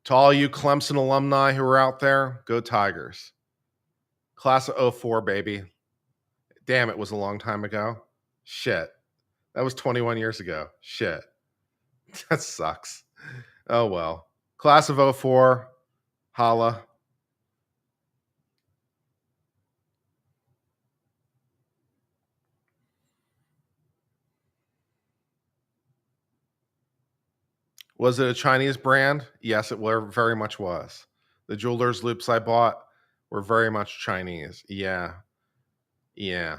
Speaker 1: To all you Clemson alumni who are out there, go Tigers. Class of 04, baby. Damn, it was a long time ago. Shit. That was 21 years ago. Shit. That sucks. Oh well. Class of 04. Holla. Was it a Chinese brand? Yes, it very much was. The jeweler's loops I bought were very much Chinese. Yeah. Yeah.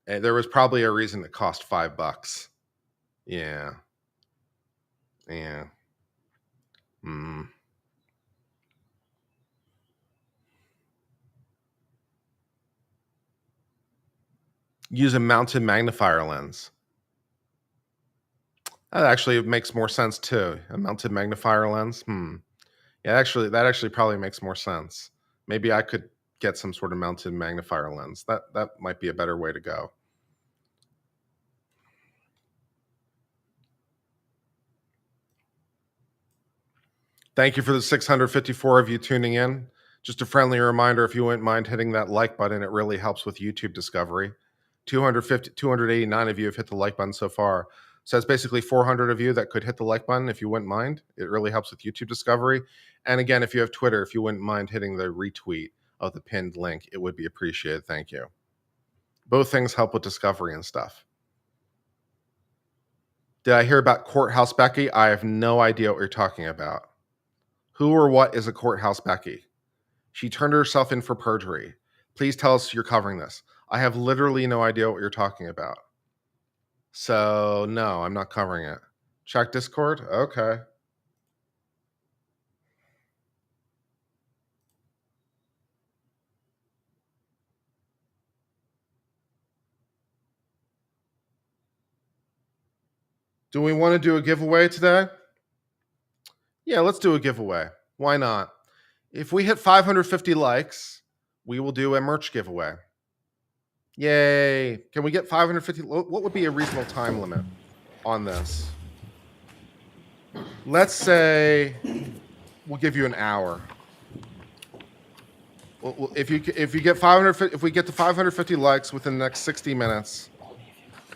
Speaker 1: And there was probably a reason it cost $5. Yeah. Yeah. Use a mounted magnifier lens. That actually makes more sense too. A mounted magnifier lens. Yeah, that actually probably makes more sense. Maybe I could get some sort of mounted magnifier lens. That might be a better way to go. Thank you for the 654 of you tuning in. Just a friendly reminder, if you wouldn't mind hitting that like button, it really helps with YouTube discovery. 289 of you have hit the like button so far. So that's basically 400 of you that could hit the like button if you wouldn't mind. It really helps with YouTube discovery. And again, if you have Twitter, if you wouldn't mind hitting the retweet of the pinned link, it would be appreciated. Thank you. Both things help with discovery and stuff. Did I hear about Courthouse Becky? I have no idea what you're talking about. Who or what is a Courthouse Becky? She turned herself in for perjury. Please tell us you're covering this. I have literally no idea what you're talking about. So, no, I'm not covering it. Check Discord? Okay. Do we want to do a giveaway today? Yeah, let's do a giveaway. Why not? If we hit 550 likes, we will do a merch giveaway. Yay. Can we get 550? What would be a reasonable time limit on this? Let's say we'll give you an hour. If you get 500, if we get to 550 likes within the next 60 minutes,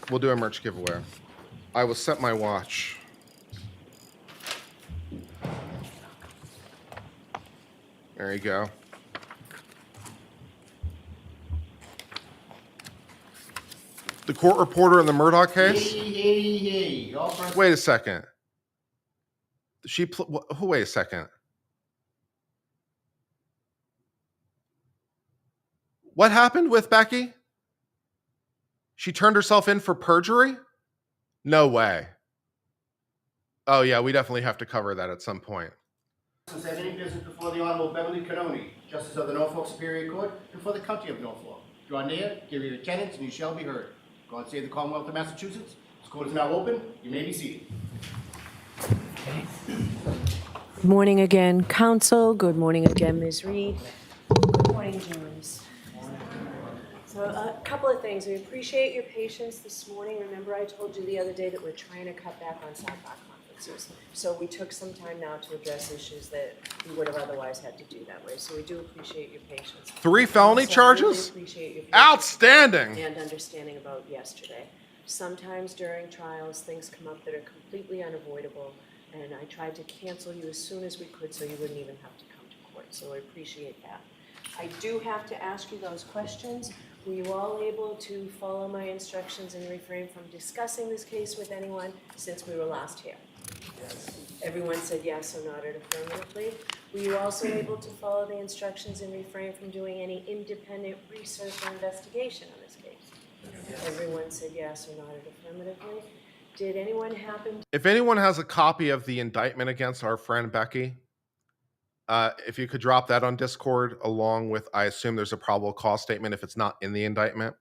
Speaker 1: we'll do a merch giveaway. I will set my watch. There you go. The court reporter in the Murdoch case.
Speaker 3: Hey. All present.
Speaker 1: Wait a second. Wait a second. What happened with Becky? She turned herself in for perjury? No way. Oh yeah, we definitely have to cover that at some point.
Speaker 3: Has any business before the Honorable Beverly Canoni, Justice of the Norfolk Superior Court, and for the County of Norfolk. Draw near, give your attendance, and you shall be heard. God save the Commonwealth of Massachusetts. This court is now open. You may be seated.
Speaker 2: Good morning again, counsel. Good morning again, Ms. Reed. Good morning, jurors. So a couple of things. We appreciate your patience this morning. Remember I told you the other day that we're trying to cut back on sidebar conferences. So we took some time now to address issues that we would have otherwise had to do that way. So we do appreciate your patience.
Speaker 1: 3 felony
Speaker 2: Also,
Speaker 1: charges?
Speaker 2: Really appreciate your patience
Speaker 1: Outstanding.
Speaker 2: and understanding about yesterday. Sometimes during trials, things come up that are completely unavoidable, and I tried to cancel you as soon as we could so you wouldn't even have to come to court. So I appreciate that. I do have to ask you those questions. Were you all able to follow my instructions and refrain from discussing this case with anyone since we were last here? Yes. Everyone said yes or nodded affirmatively. Were you also able to follow the instructions and refrain from doing any independent research or investigation on this case? Yes. Everyone said yes or nodded affirmatively. Did anyone happen?
Speaker 1: If anyone has a copy of the indictment against our friend Becky, if you could drop that on Discord along with, I assume there's a probable cause statement if it's not in the indictment.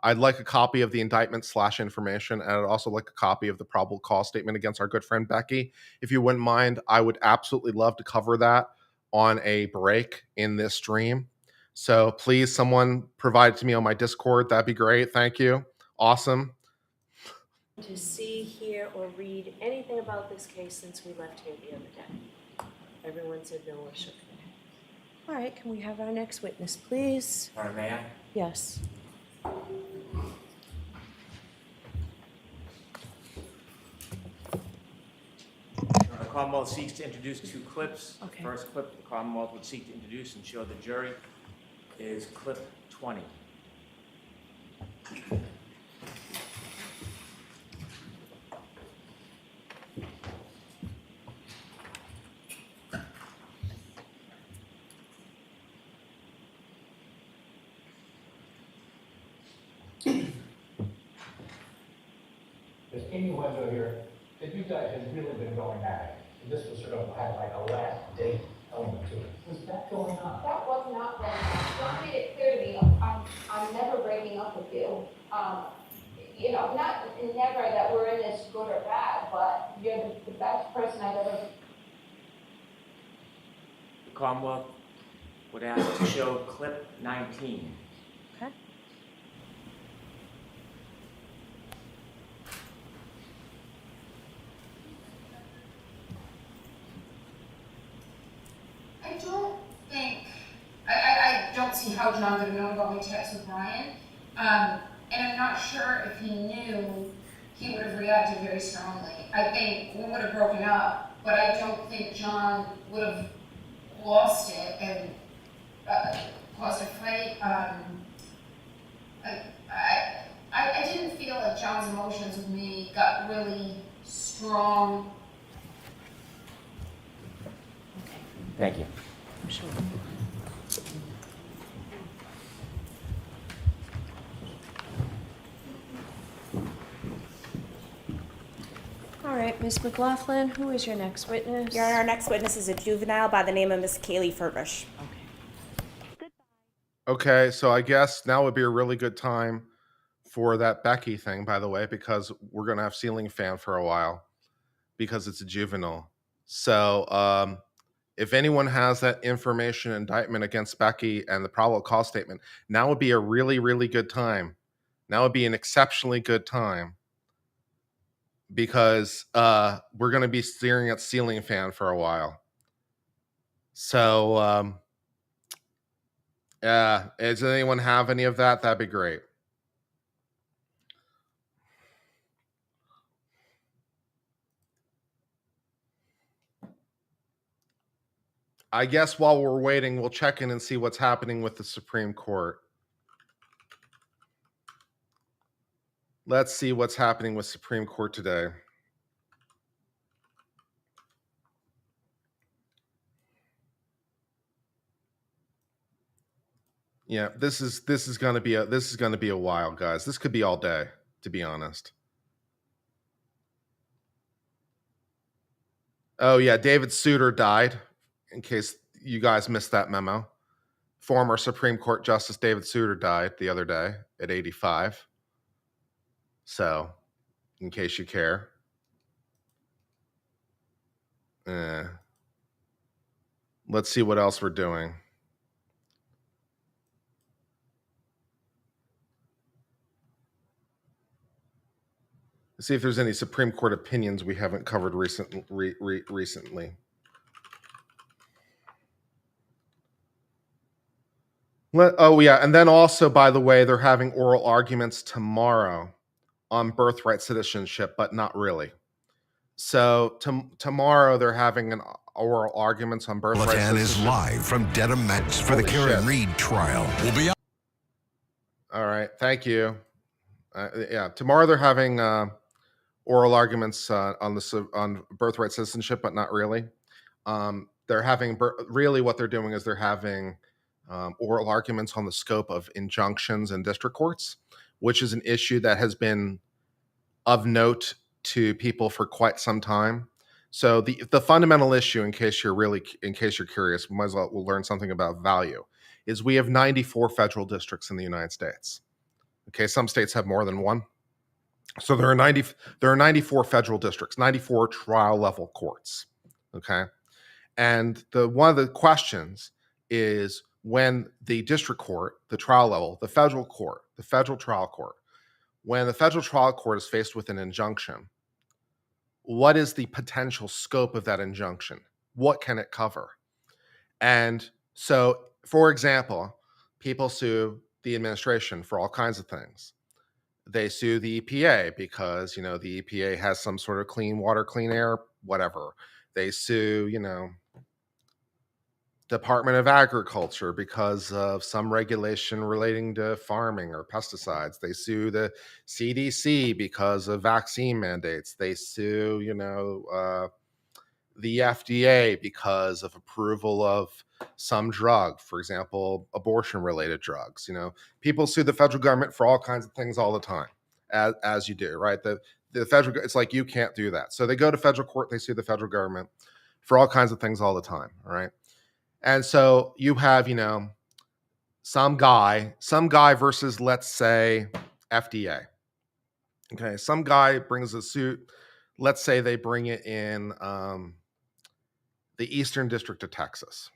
Speaker 1: I'd like a copy of the indictment / information, and I'd also like a copy of the probable cause statement against our good friend Becky. If you wouldn't mind, I would absolutely love to cover that on a break in this stream. So please, someone provide it to me on my Discord. That'd be great. Thank you. Awesome.
Speaker 2: To see, hear, or read anything about this case since we left here the other day? Everyone said no or shook their head. All right, can we have our next witness, please?
Speaker 4: All right, may I?
Speaker 2: Yes.
Speaker 4: The Commonwealth seeks to introduce 2 clips.
Speaker 2: Okay.
Speaker 4: The first clip the Commonwealth would seek to introduce and show the jury is clip 20.
Speaker 5: There's Amy Wendell here, that you guys have really been going at it. This was sort of had like a last date element to it. Was that going on?
Speaker 6: That was not going on. John made it clear to me, I'm never breaking up with you. You know, not never that we're in this good or bad, but you're the best person I've ever.
Speaker 4: The Commonwealth would ask to show clip 19.
Speaker 2: Okay.
Speaker 6: I don't think, I don't see how John would have known about my text with Brian. And I'm not sure if he knew he would have reacted very strongly. I think we would have broken up, but I don't think John would have lost it and caused a fight. I didn't feel like John's emotions with me got really strong.
Speaker 4: Thank you.
Speaker 2: Sure. right, Ms. McLaughlin, who is your next witness?
Speaker 7: Your Honor, our next witness is a juvenile by the name of Miss Kaylee Furbush.
Speaker 1: Okay, so I guess now would be a really good time for that Becky thing, by the way, because we're going to have ceiling fan for a while because it's a juvenile. So if anyone has that information indictment against Becky and the probable cause statement, now would be a really, really good time. Now would be an exceptionally good time because we're going to be staring at ceiling fan for a while. So does anyone have any of that? That'd be great. I guess while we're waiting, we'll check in and see what's happening with the Supreme Court. Let's see what's happening with Supreme Court today. Yeah, this is going to be a while, guys. This could be all day, to be honest. Oh yeah, David Souter died, in case you guys missed that memo. Former Supreme Court Justice David Souter died the other day at 85. So, in case you care. Let's see what else we're doing. Let's see if there's any Supreme Court opinions we haven't covered recently. Oh yeah, and then also, by the way, they're having oral arguments tomorrow on birthright citizenship, but not really. So tomorrow they're having an oral arguments on birthright
Speaker 8: Canton is
Speaker 1: citizenship.
Speaker 8: live from Dedham, Mass for the
Speaker 1: Holy
Speaker 8: Karen
Speaker 1: shit.
Speaker 8: Reed trial. We'll be up.
Speaker 1: All right, thank you. Yeah, tomorrow they're having oral arguments on birthright citizenship, but not really. They're having really what they're doing is they're having oral arguments on the scope of injunctions in district courts, which is an issue that has been of note to people for quite some time. So the fundamental issue, in case you're curious, we might as well we'll learn something about value, is we have 94 federal districts in the United States. Okay, some states have more than one. So there are 94 federal districts, 94 trial level courts. Okay. And one of the questions is when the district court, the trial level, the federal trial court, when the federal trial court is faced with an injunction, what is the potential scope of that injunction? What can it cover? And so, for example, people sue the administration for all kinds of things. They sue the EPA because, the EPA has some sort of clean water, clean air, whatever. They sue, Department of Agriculture because of some regulation relating to farming or pesticides. They sue the CDC because of vaccine mandates. They sue, the FDA because of approval of some drug, for example, abortion-related drugs. People sue the federal government for all kinds of things all the time, as you do, right? The federal, it's like you can't do that. So they go to federal court, they sue the federal government for all kinds of things all the time, all right? And so you have, some guy versus, let's say, FDA. Okay, some guy brings a suit. Let's say they bring it in the Eastern District of Texas,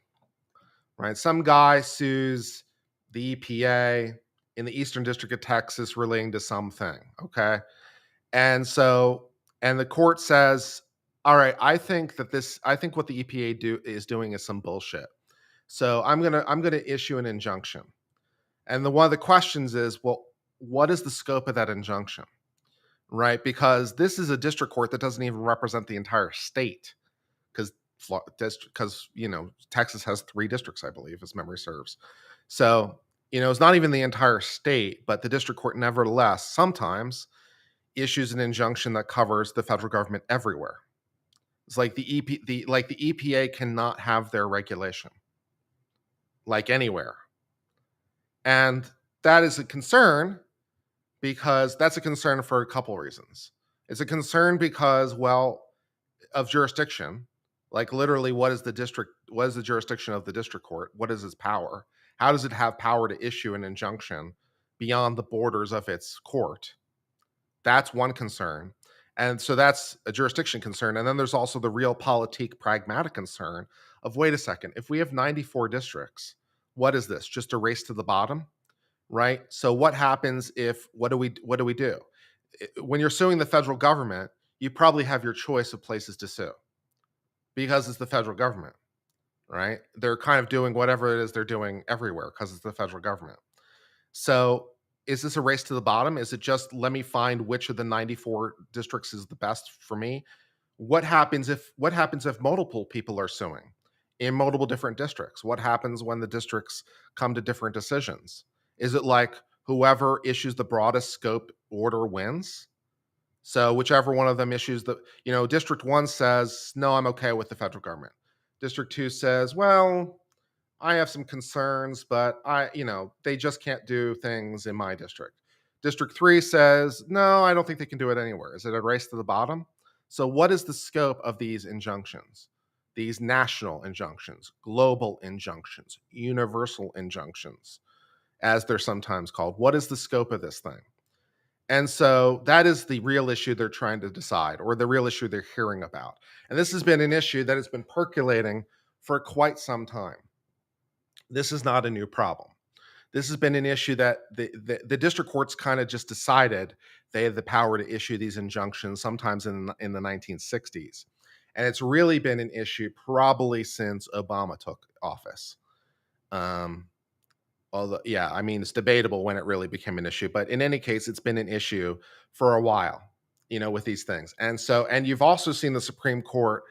Speaker 1: right? Some guy sues the EPA in the Eastern District of Texas relating to something, okay? And the court says, all right, I think what the EPA is doing is some bullshit. So I'm gonna issue an injunction. And one of the questions is, well, what is the scope of that injunction? Right? Because this is a district court that doesn't even represent the entire state. Because Texas has 3 districts, I believe, as memory serves. So, it's not even the entire state, but the district court nevertheless sometimes issues an injunction that covers the federal government everywhere. It's like the EPA cannot have their regulation like anywhere. And that is a concern because that's a concern for a couple reasons. It's a concern because, well, of jurisdiction. Like literally, what is the jurisdiction of the district court? What is its power? How does it have power to issue an injunction beyond the borders of its court? That's one concern. And so that's a jurisdiction concern. And then there's also the realpolitik pragmatic concern of, wait a second, if we have 94 districts, what is this? Just a race to the bottom, right? So what happens if what do we do? When you're suing the federal government, you probably have your choice of places to sue because it's the federal government, right? They're kind of doing whatever it is they're doing everywhere because it's the federal government. So is this a race to the bottom? Is it just let me find which of the 94 districts is the best for me? What happens if multiple people are suing in multiple different districts? What happens when the districts come to different decisions? Is it like whoever issues the broadest scope order wins? So whichever one of them issues District 1 says, no, I'm okay with the federal government. District 2 says, well, I have some concerns, but they just can't do things in my district. District 3 says, no, I don't think they can do it anywhere. Is it a race to the bottom? So what is the scope of these injunctions? These national injunctions, global injunctions, universal injunctions, as they're sometimes called. What is the scope of this thing? And so that is the real issue they're trying to decide, or the real issue they're hearing about. And this has been an issue that has been percolating for quite some time. This is not a new problem. This has been an issue that the district courts kind of just decided they had the power to issue these injunctions sometimes in the 1960s. And it's really been an issue probably since Obama took office. Although, yeah, I mean, it's debatable when it really became an issue, but in any case, it's been an issue for a while, with these things. And you've also seen the Supreme Court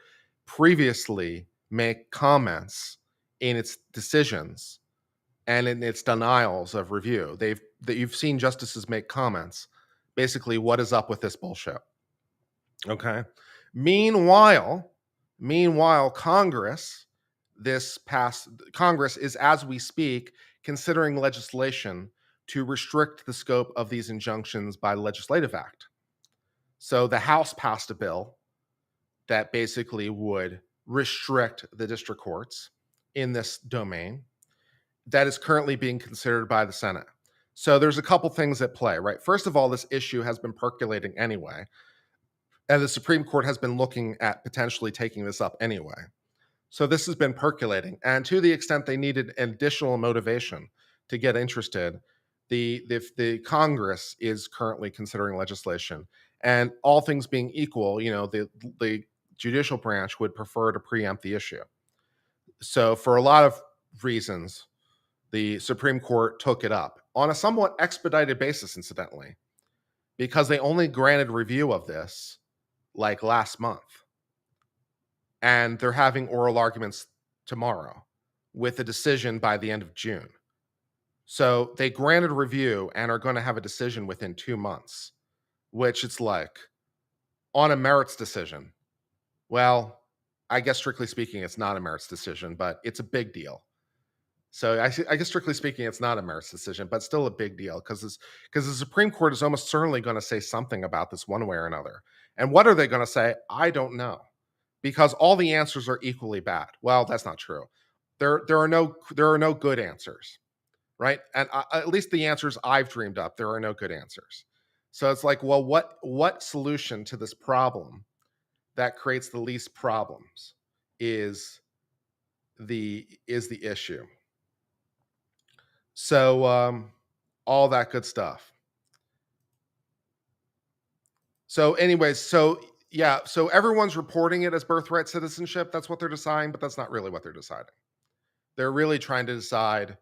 Speaker 1: previously make comments in its decisions and in its denials of review. You've seen justices make comments, basically, what is up with this bullshit? Okay. Meanwhile, Congress is, as we speak, considering legislation to restrict the scope of these injunctions by legislative act. So the House passed a bill that basically would restrict the district courts in this domain that is currently being considered by the Senate. So there's a couple things at play, right? First of all, this issue has been percolating anyway, and the Supreme Court has been looking at potentially taking this up anyway. So this has been percolating, and to the extent they needed additional motivation to get interested, the Congress is currently considering legislation, and all things being equal, the judicial branch would prefer to preempt the issue. So for a lot of reasons, the Supreme Court took it up on a somewhat expedited basis, incidentally, because they only granted review of this like last month. And they're having oral arguments tomorrow with a decision by the end of June. So they granted review and are going to have a decision within 2 months, which it's like on a merits decision. Well, I guess strictly speaking, it's not a merits decision, but it's a big deal. So I guess strictly speaking, it's not a merits decision, but still a big deal because the Supreme Court is almost certainly going to say something about this one way or another. And what are they going to say? I don't know, because all the answers are equally bad. Well, that's not true. There are no good answers, right? And at least the answers I've dreamed up, there are no good answers. So it's like, well, what solution to this problem that creates the least problems is the issue. So all that good stuff. So anyways, so everyone's reporting it as birthright citizenship. That's what they're deciding, but that's not really what they're deciding. They're really trying to decide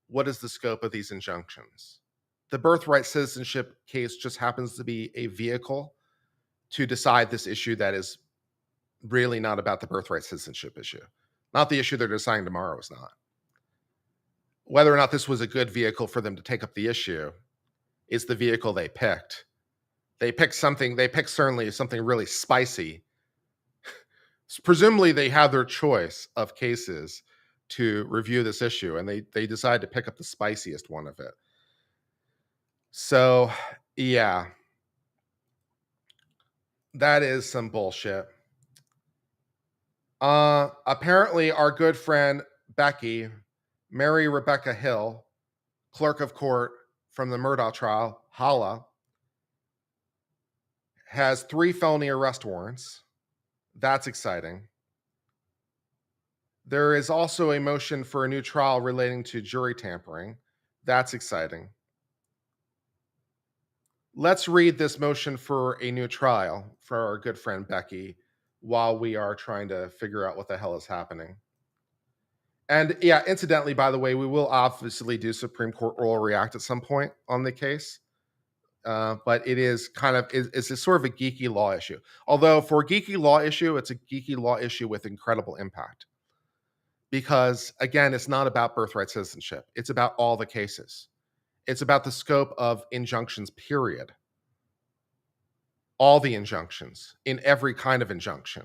Speaker 1: what is the scope of these injunctions. The birthright citizenship case just happens to be a vehicle to decide this issue that is really not about the birthright citizenship issue. Not the issue they're deciding tomorrow is not. Whether or not this was a good vehicle for them to take up the issue is the vehicle they picked. They picked certainly something really spicy. Presumably they have their choice of cases to review this issue, and they decide to pick up the spiciest one of it. So, yeah. That is some bullshit. Apparently, our good friend Becky, Mary Rebecca Hill, clerk of court from the Murdaugh trial, Hala, has 3 felony arrest warrants. That's exciting. There is also a motion for a new trial relating to jury tampering. That's exciting. Let's read this motion for a new trial for our good friend Becky while we are trying to figure out what the hell is happening. And yeah, incidentally, by the way, we will obviously do Supreme Court oral react at some point on the case. But it is kind of, it's a sort of a geeky law issue. Although for a geeky law issue, it's a geeky law issue with incredible impact. Because again, it's not about birthright citizenship. It's about all the cases. It's about the scope of injunctions, period. All the injunctions in every kind of injunction.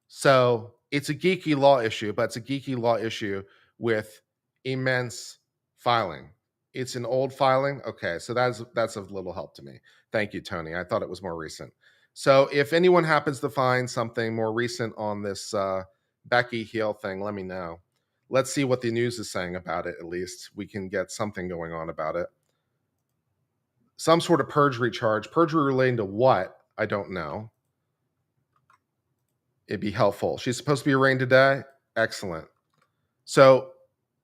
Speaker 1: So it's a geeky law issue, but it's a geeky law issue with immense filing. It's an old filing. Okay, so that's of little help to me. Thank you, Tony. I thought it was more recent. So if anyone happens to find something more recent on this Becky Hill thing, let me know. Let's see what the news is saying about it. At least we can get something going on about it. Some sort of perjury charge. Perjury relating to what? I don't know. It'd be helpful. She's supposed to be arraigned today. Excellent. So,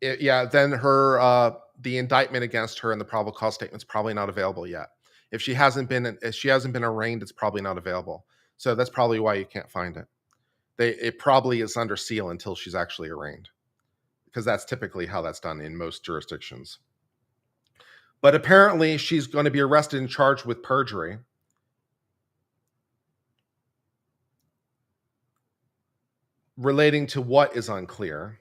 Speaker 1: then her the indictment against her and the probable cause statement is probably not available yet. If she hasn't been arraigned, it's probably not available. So that's probably why you can't find it. It probably is under seal until she's actually arraigned, because that's typically how that's done in most jurisdictions. But apparently, she's going to be arrested and charged with perjury. Relating to what is unclear.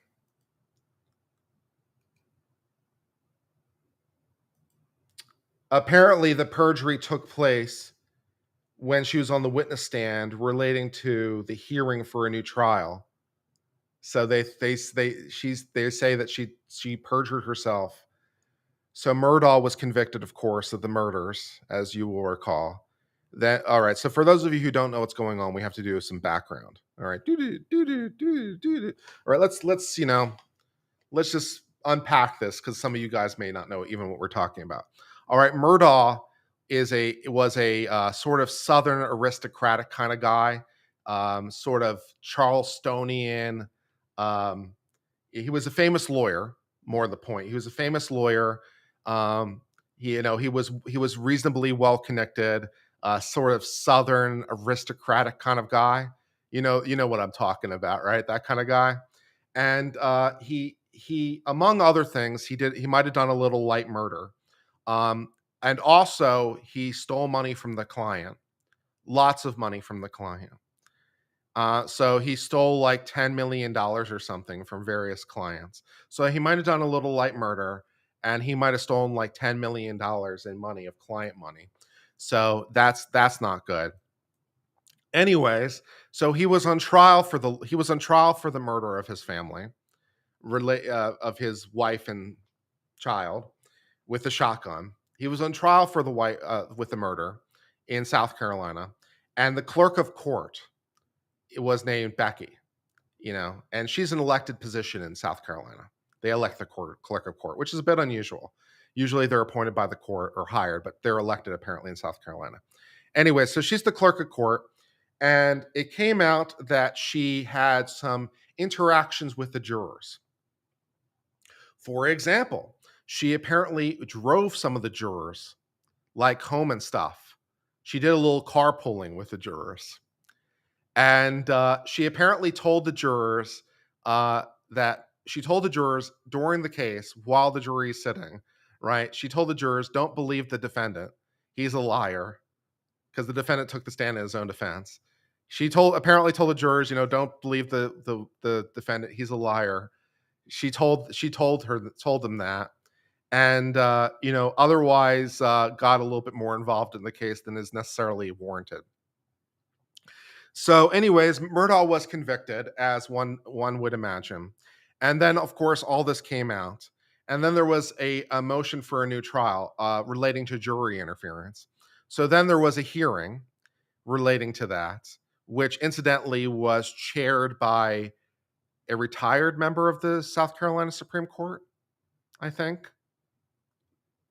Speaker 1: Apparently, the perjury took place when she was on the witness stand relating to the hearing for a new trial. So they say that she perjured herself. So Murdaugh was convicted, of course, of the murders, as you will recall. All right. So for those of you who don't know what's going on, we have to do some background. All right. All right. Let's just unpack this, because some of you guys may not know even what we're talking about. All right. Murdaugh was a sort of Southern aristocratic kind of guy, sort of Charlestonian. He was a famous lawyer. More to the point, he was a famous lawyer. He was reasonably well connected, sort of Southern aristocratic kind of guy. You know what I'm talking about, right? That kind of guy. And he among other things, he might have done a little light murder. And also he stole money from the client, lots of money from the client. So he stole like $10 million or something from various clients. So he might have done a little light murder, and he might have stolen like $10 million in money, of client money. So that's not good. Anyways, so he was on trial for the murder of his family, of his wife and child, with a shotgun. He was on trial for with the murder in South Carolina, and the clerk of court, it was named Becky, and she's an elected position in South Carolina. They elect the clerk of court, which is a bit unusual. Usually they're appointed by the court or hired, but they're elected apparently in South Carolina. Anyway, so she's the clerk of court, and it came out that she had some interactions with the jurors. For example, she apparently drove some of the jurors, like home and stuff. She did a little carpooling with the jurors. And she apparently told the jurors during the case, while the jury is sitting, right? She told the jurors, don't believe the defendant. He's a liar, because the defendant took the stand in his own defense. She apparently told the jurors, don't believe the defendant. He's a liar. She told them that. And, otherwise got a little bit more involved in the case than is necessarily warranted. So anyways, Murdaugh was convicted, as one would imagine. And then, of course, all this came out. And then there was a motion for a new trial relating to jury interference. So then there was a hearing relating to that, which incidentally was chaired by a retired member of the South Carolina Supreme Court, I think.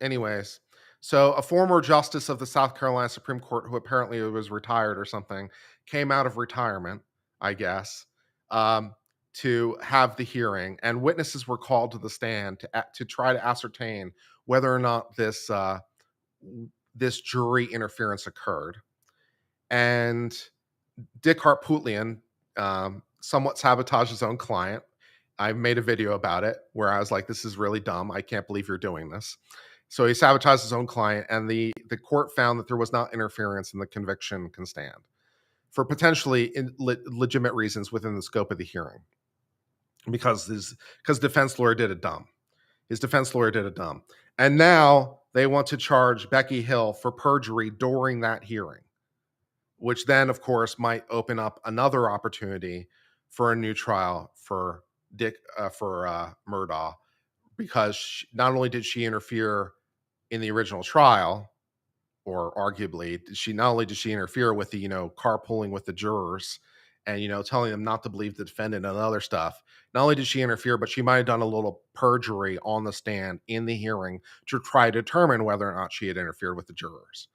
Speaker 1: Anyways, so a former justice of the South Carolina Supreme Court, who apparently was retired or something, came out of retirement, I guess, um, to have the hearing, and witnesses were called to the stand to try to ascertain whether or not this jury interference occurred. And Dick Harpootlian somewhat sabotaged his own client. I made a video about it where I was like, this is really dumb. I can't believe you're doing this. So he sabotaged his own client, and the court found that there was not interference and the conviction can stand for potentially legitimate reasons within the scope of the hearing. Because defense lawyer did it dumb. His defense lawyer did it dumb. And now they want to charge Becky Hill for perjury during that hearing, which then, of course, might open up another opportunity for a new trial for Murdaugh, because not only did she interfere in the original trial, or arguably, not only did she interfere with the carpooling with the jurors and telling them not to believe the defendant and other stuff. Not only did she interfere, but she might have done a little perjury on the stand in the hearing to try to determine whether or not she had interfered with the jurors.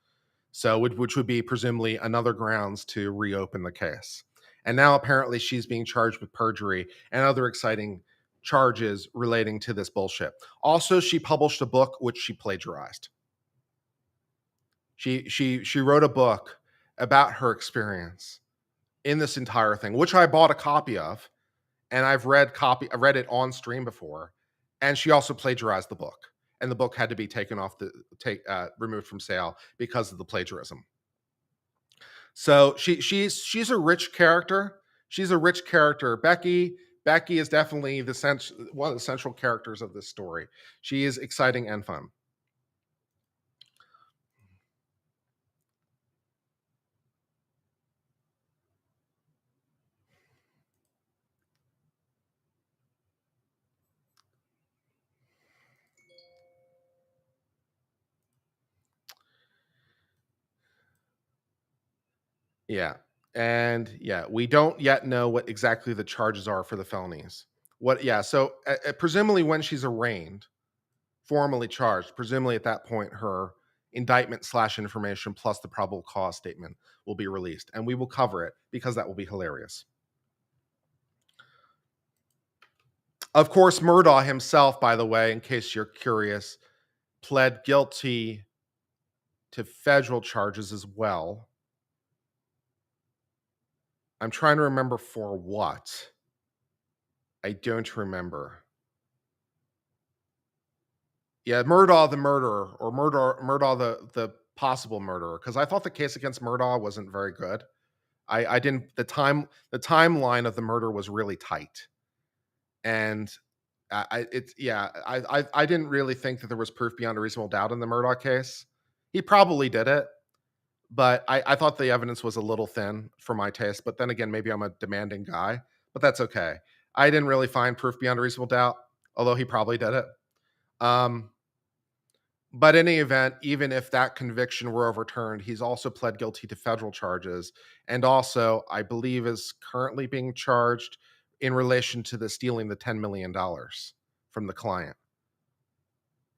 Speaker 1: So, which would be presumably another grounds to reopen the case. And now apparently she's being charged with perjury and other exciting charges relating to this bullshit. Also, she published a book which she plagiarized. She wrote a book about her experience in this entire thing, which I bought a copy of, and I read it on stream before. And she also plagiarized the book, and the book had to be removed from sale because of the plagiarism. So she's a rich character. She's a rich character. Becky is definitely one of the central characters of this story. She is exciting and fun. Yeah. And yeah, we don't yet know what exactly the charges are for the felonies. So presumably when she's arraigned, formally charged, presumably at that point, her indictment / information plus the probable cause statement will be released. And we will cover it because that will be hilarious. Of course, Murdaugh himself, by the way, in case you're curious, pled guilty to federal charges as well. I'm trying to remember for what. I don't remember. Yeah, Murdaugh the murderer, or Murdaugh the possible murderer, because I thought the case against Murdaugh wasn't very good. I didn't the timeline of the murder was really tight, and I didn't really think that there was proof beyond a reasonable doubt in the Murdaugh case. He probably did it, but I thought the evidence was a little thin for my taste. But then again, maybe I'm a demanding guy, but that's okay. I didn't really find proof beyond a reasonable doubt, although he probably did it. But in any event, even if that conviction were overturned, he's also pled guilty to federal charges, and also, I believe, is currently being charged in relation to the stealing the $10 million from the client.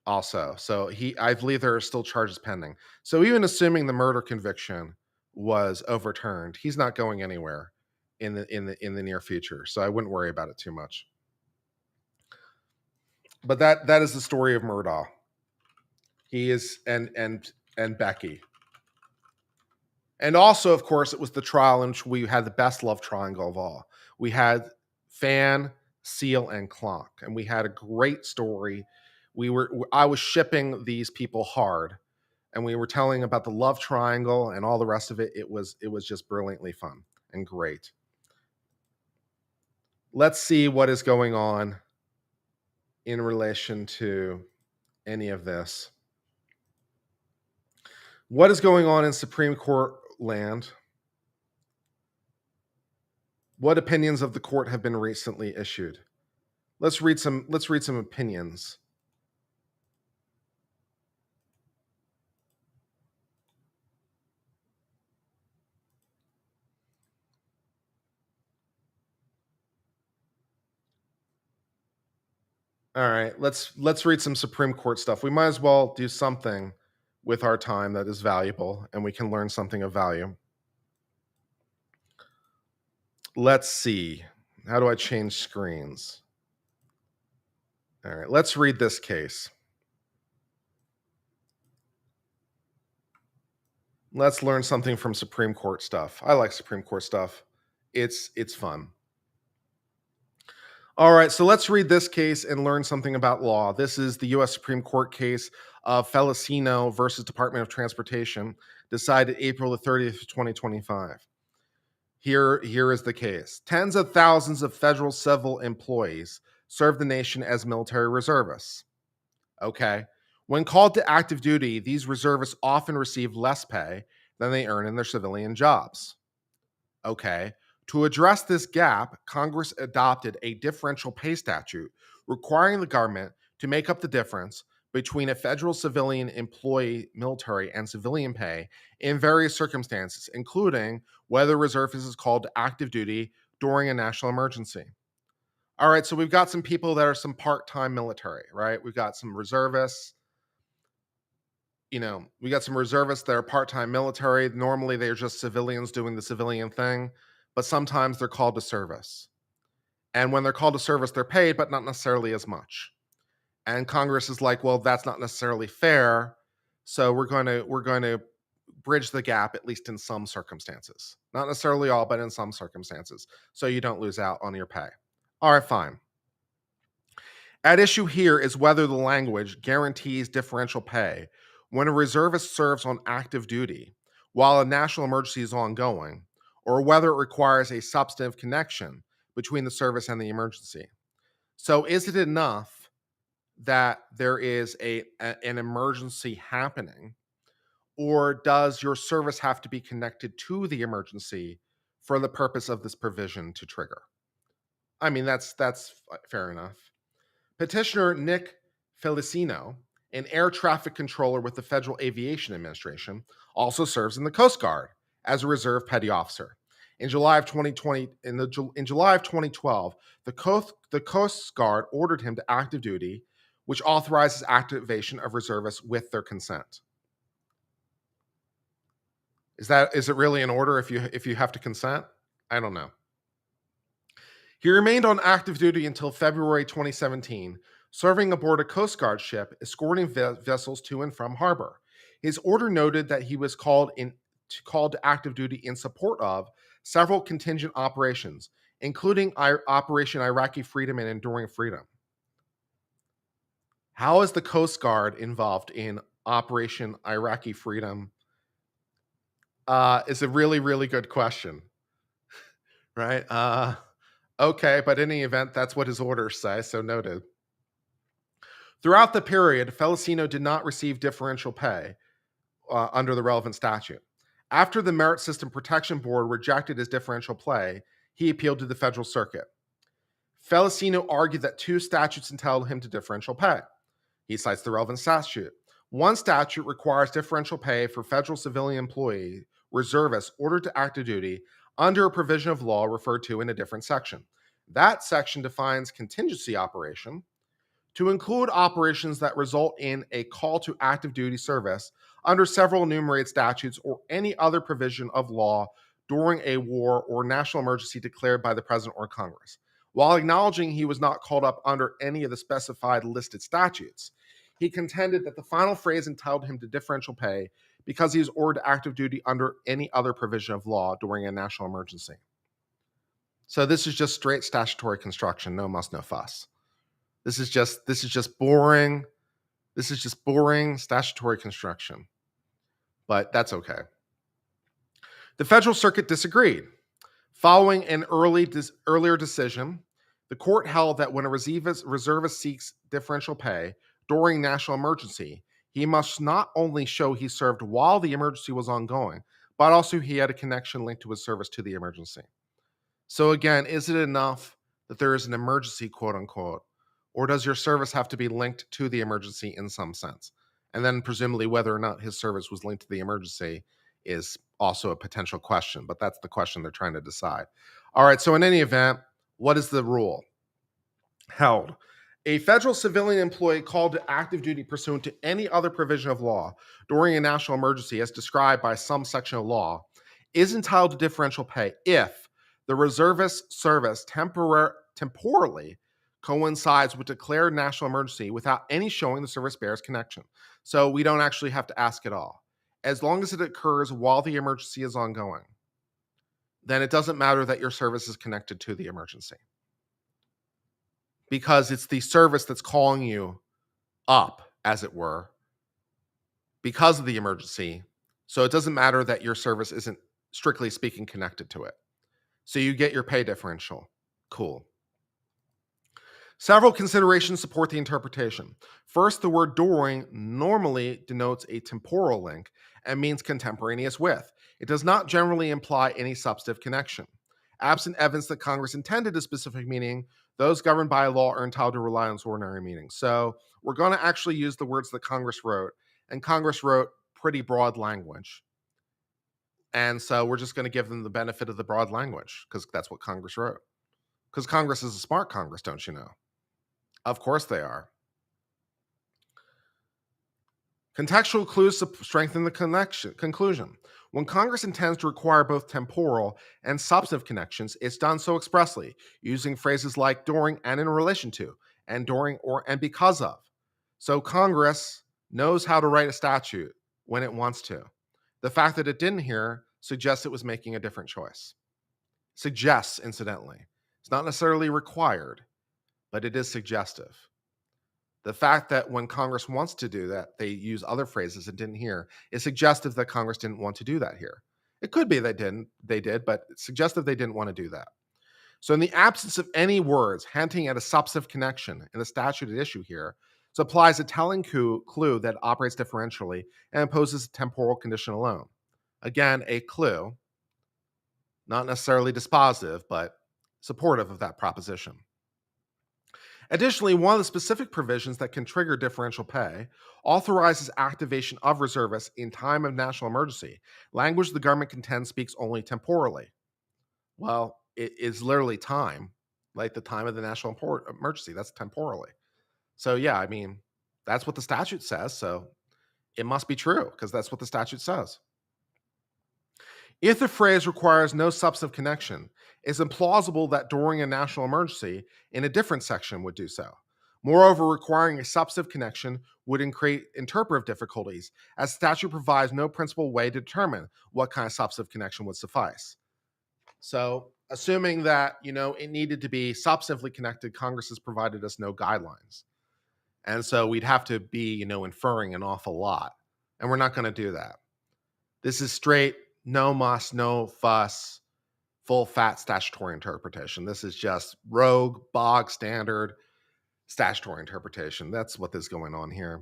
Speaker 1: Also, so I believe there are still charges pending. So even assuming the murder conviction was overturned, he's not going anywhere in the near future. So I wouldn't worry about it too much. But that is the story of Murdaugh. He is and Becky. And also, of course, it was the trial in which we had the best love triangle of all. We had Fan, Seal, and Clock, and we had a great story. I was shipping these people hard, and we were telling about the love triangle and all the rest of it. It was just brilliantly fun and great. Let's see what is going on in relation to any of this. What is going on in Supreme Court land? What opinions of the court have been recently issued? Let's read some opinions. All right, let's read some Supreme Court stuff. We might as well do something with our time that is valuable and we can learn something of value. Let's see. How do I change screens? All right, let's read this case. Let's learn something from Supreme Court stuff. I like Supreme Court stuff. It's fun. All right, so let's read this case and learn something about law. This is the U.S. Supreme Court case of Felicino versus Department of Transportation, decided April the 30th, 2025. Here is the case. Tens of thousands of federal civil employees serve the nation as military reservists. Okay. When called to active duty, these reservists often receive less pay than they earn in their civilian jobs. Okay. To address this gap, Congress adopted a differential pay statute requiring the government to make up the difference between a federal civilian employee military and civilian pay in various circumstances, including whether a reservist is called to active duty during a national emergency. All right, so we've got some people that are some part-time military, right? We've got some reservists. We got some reservists that are part-time military. Normally, they're just civilians doing the civilian thing, but sometimes they're called to service. And when they're called to service, they're paid, but not necessarily as much. And Congress is like, well, that's not necessarily fair. So we're going to bridge the gap, at least in some circumstances. Not necessarily all, but in some circumstances. So you don't lose out on your pay. All right, fine. At issue here is whether the language guarantees differential pay when a reservist serves on active duty while a national emergency is ongoing, or whether it requires a substantive connection between the service and the emergency. So is it enough that there is an emergency happening, or does your service have to be connected to the emergency for the purpose of this provision to trigger? I mean, that's fair enough. Petitioner Nick Felicino, an air traffic controller with the Federal Aviation Administration, also serves in the Coast Guard as a reserve petty officer. In July of 2012, the Coast Guard ordered him to active duty, which authorizes activation of reservists with their consent. Is it really in order if you have to consent? I don't know. He remained on active duty until February 2017, serving aboard a Coast Guard ship escorting vessels to and from harbor. His order noted that he was called to active duty in support of several contingent operations, including Operation Iraqi Freedom and Enduring Freedom. How is the Coast Guard involved in Operation Iraqi Freedom? Is a really, really good question, right? Okay, but in any event, that's what his orders say, so noted. Throughout the period, Felicino did not receive differential pay under the relevant statute. After the Merit System Protection Board rejected his differential pay, he appealed to the Federal Circuit. Felicino argued that two statutes entitled him to differential pay. He cites the relevant statute. One statute requires differential pay for federal civilian employee reservists ordered to active duty under a provision of law referred to in a different section. That section defines contingency operation to include operations that result in a call to active duty service under several enumerated statutes or any other provision of law during a war or national emergency declared by the President or Congress. While acknowledging he was not called up under any of the specified listed statutes, he contended that the final phrase entitled him to differential pay because he was ordered to active duty under any other provision of law during a national emergency. So this is just straight statutory construction, no muss, no fuss. This is just boring. This is just boring statutory construction. But that's okay. The Federal Circuit disagreed. Following an earlier decision, the court held that when a reservist seeks differential pay during national emergency, he must not only show he served while the emergency was ongoing, but also he had a connection linked to his service to the emergency. So again, is it enough that there is an emergency, quote unquote, or does your service have to be linked to the emergency in some sense? And then presumably whether or not his service was linked to the emergency is also a potential question, but that's the question they're trying to decide. All right, so in any event, what is the rule? Held. A federal civilian employee called to active duty pursuant to any other provision of law during a national emergency as described by some section of law is entitled to differential pay if the reservist service temporally coincides with declared national emergency without any showing the service bears connection. So we don't actually have to ask at all. As long as it occurs while the emergency is ongoing, then it doesn't matter that your service is connected to the emergency, because it's the service that's calling you up, as it were, because of the emergency. So it doesn't matter that your service isn't, strictly speaking, connected to it. So you get your pay differential. Cool. Several considerations support the interpretation. First, the word during normally denotes a temporal link and means contemporaneous with. It does not generally imply any substantive connection. Absent evidence that Congress intended a specific meaning, those governed by a law are entitled to rely on its ordinary meaning. So we're going to actually use the words that Congress wrote, and Congress wrote pretty broad language. And so we're just going to give them the benefit of the broad language because that's what Congress wrote. Because Congress is a smart Congress, don't you know? Of course they are. Contextual clues strengthen the conclusion. When Congress intends to require both temporal and substantive connections, it's done so expressly, using phrases like during and in relation to, and during or and because of. So Congress knows how to write a statute when it wants to. The fact that it didn't here suggests it was making a different choice. Suggests, incidentally. It's not necessarily required, but it is suggestive. The fact that when Congress wants to do that, they use other phrases it didn't hear is suggestive that Congress didn't want to do that here. It could be they did, but it's suggestive they didn't want to do that. So in the absence of any words hinting at a substantive connection in the statute at issue here, supplies a telling clue that operates differentially and imposes a temporal condition alone. Again, a clue, not necessarily dispositive, but supportive of that proposition. Additionally, one of the specific provisions that can trigger differential pay authorizes activation of reservists in time of national emergency, language the government contends speaks only temporally. Well, it is literally time, like the time of the national emergency. That's temporally. So yeah, I mean, that's what the statute says, so it must be true because that's what the statute says. If the phrase requires no substantive connection, it's implausible that during a national emergency, in a different section would do so. Moreover, requiring a substantive connection would create interpretive difficulties, as statute provides no principal way to determine what kind of substantive connection would suffice. So, assuming that, it needed to be substantively connected, Congress has provided us no guidelines. And so we'd have to be, inferring an awful lot. And we're not going to do that. This is straight, no muss, no fuss, full fat statutory interpretation. This is just rogue, bog standard statutory interpretation. That's what is going on here.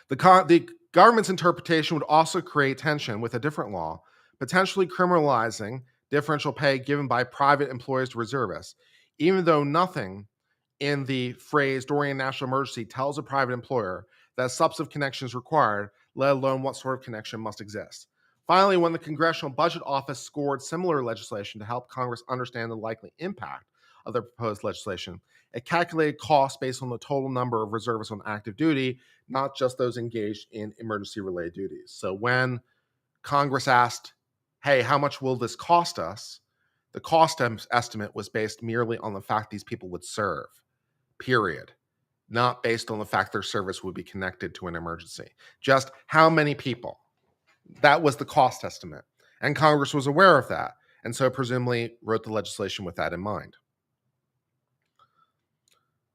Speaker 1: The government's interpretation would also create tension with a different law, potentially criminalizing differential pay given by private employers to reservists, even though nothing in the phrase during a national emergency tells a private employer that substantive connection is required, let alone what sort of connection must exist. Finally, when the Congressional Budget Office scored similar legislation to help Congress understand the likely impact of the proposed legislation, it calculated costs based on the total number of reservists on active duty, not just those engaged in emergency-related duties. So when Congress asked, hey, how much will this cost us? The cost estimate was based merely on the fact these people would serve, period. Not based on the fact their service would be connected to an emergency. Just how many people. That was the cost estimate. And Congress was aware of that, and so presumably wrote the legislation with that in mind.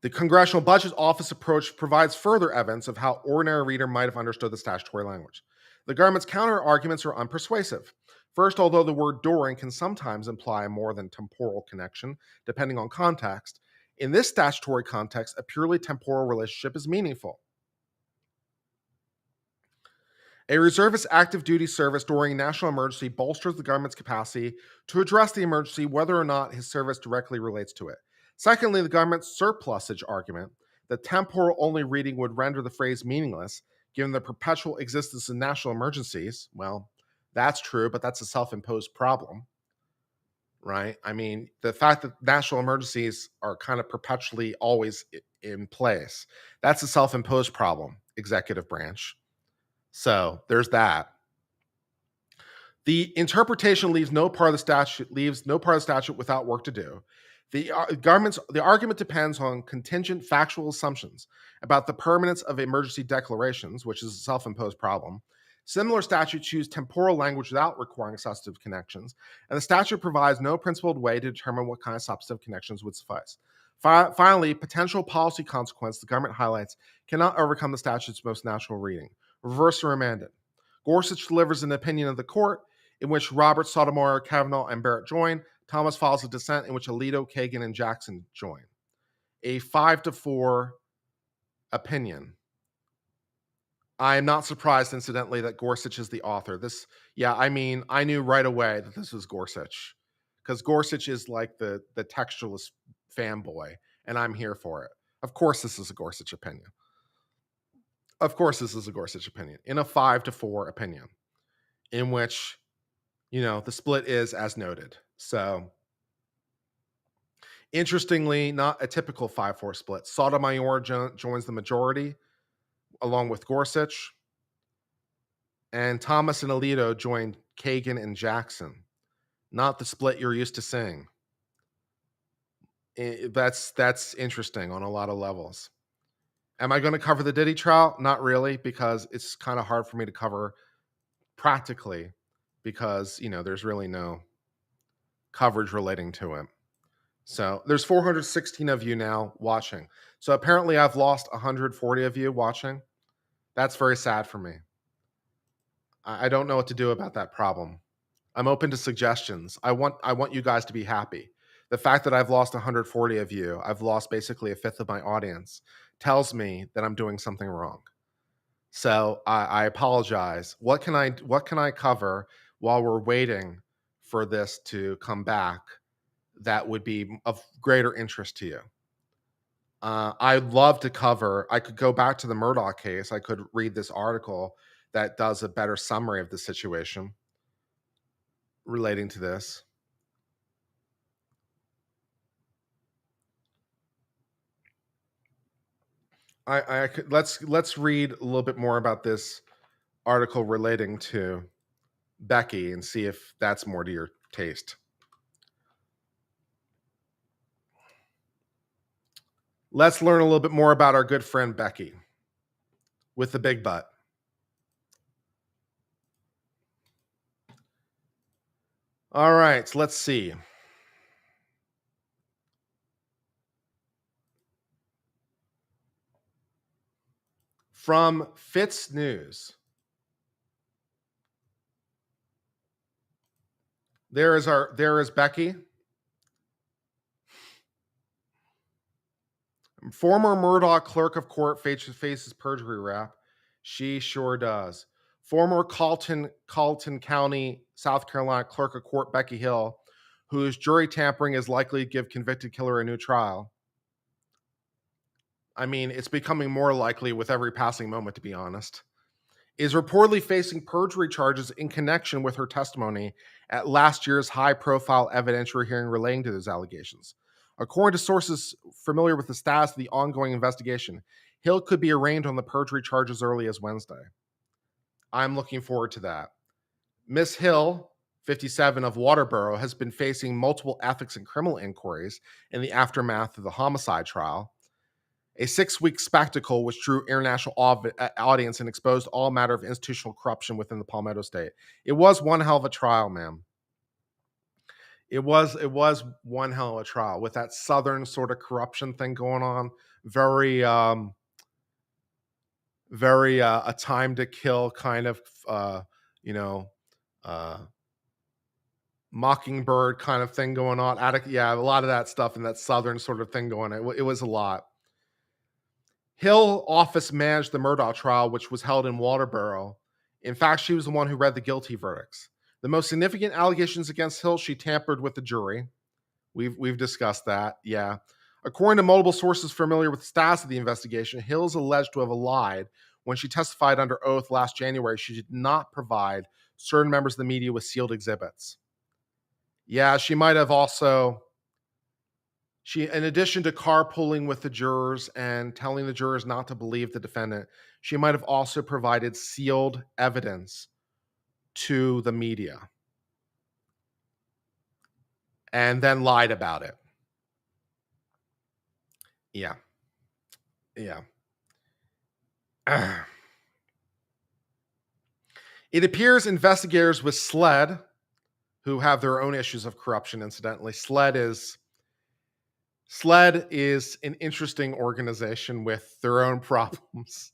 Speaker 1: The Congressional Budget Office approach provides further evidence of how ordinary reader might have understood the statutory language. The government's counter-arguments are unpersuasive. First, although the word during can sometimes imply more than temporal connection, depending on context, in this statutory context, a purely temporal relationship is meaningful. A reservist's active duty service during a national emergency bolsters the government's capacity to address the emergency whether or not his service directly relates to it. Secondly, the government's surplusage argument that temporal only reading would render the phrase meaningless given the perpetual existence of national emergencies, well, that's true, but that's a self-imposed problem. right? I mean, the fact that national emergencies are kind of perpetually always in place, that's a self-imposed problem, executive branch. So there's that. The interpretation leaves no part of the statute without work to do. The argument depends on contingent factual assumptions about the permanence of emergency declarations, which is a self-imposed problem. Similar statutes use temporal language without requiring substantive connections, and the statute provides no principled way to determine what kind of substantive connections would suffice. Finally, potential policy consequence the government highlights cannot overcome the statute's most natural reading. Reverse or remand it. Gorsuch delivers an opinion of the court in which Robert, Sotomayor, Kavanaugh, and Barrett join. Thomas files a dissent in which Alito, Kagan, and Jackson join. A 5-4 opinion. I am not surprised, incidentally, that Gorsuch is the author. I knew right away that this was Gorsuch, because Gorsuch is like the textualist fanboy, and I'm here for it. Of course, this is a Gorsuch opinion. In a 5-4 opinion, in which, the split is as noted. So, interestingly, not a typical 5-4 split. Sotomayor joins the majority, along with Gorsuch, and Thomas and Alito joined Kagan and Jackson. Not the split you're used to seeing. That's interesting on a lot of levels. Am I going to cover the Diddy trial? Not really, because it's kind of hard for me to cover practically, because there's really no coverage relating to it. So there's 416 of you now watching. So apparently I've lost 140 of you watching. That's very sad for me. I don't know what to do about that problem. I'm open to suggestions. I want you guys to be happy. The fact that I've lost 140 of you, I've lost basically a fifth of my audience, tells me that I'm doing something wrong. So I apologize. What can I cover while we're waiting for this to come back that would be of greater interest to you? I'd love to cover. I could go back to the Murdaugh case. I could read this article that does a better summary of the situation relating to this. I could let's read a little bit more about this article relating to Becky and see if that's more to your taste. Let's learn a little bit more about our good friend Becky with the big butt. All right, let's see. From Fitz News. There is Becky. Former Murdaugh clerk of court faces perjury rap. She sure does. Former Canton County, South Carolina clerk of court Becky Hill, whose jury tampering is likely to give convicted killer a new trial. I mean, it's becoming more likely with every passing moment, to be honest. Is reportedly facing perjury charges in connection with her testimony at last year's high-profile evidentiary hearing relating to those allegations. According to sources familiar with the status of the ongoing investigation, Hill could be arraigned on the perjury charges early as Wednesday. I'm looking forward to that. Miss Hill, 57, of Waterboro, has been facing multiple ethics and criminal inquiries in the aftermath of the homicide trial, a 6-week spectacle which drew international audience and exposed all matter of institutional corruption within the Palmetto State. It was one hell of a trial, ma'am. It was one hell of a trial with that Southern sort of corruption thing going on. Very a time to kill kind of, Mockingbird kind of thing going on. A lot of that stuff and that Southern sort of thing going on. It was a lot. Hill office managed the Murdaugh trial, which was held in Waterboro. In fact, she was the one who read the guilty verdicts. The most significant allegations against Hill, she tampered with the jury. We've discussed that, yeah. According to multiple sources familiar with the status of the investigation, Hill is alleged to have lied when she testified under oath last January. She did not provide certain members of the media with sealed exhibits. Yeah, she might have also, in addition to carpooling with the jurors and telling the jurors not to believe the defendant, she might have also provided sealed evidence to the media and then lied about it. Yeah. Yeah. It appears investigators with SLED, who have their own issues of corruption, incidentally. SLED is an interesting organization with their own problems.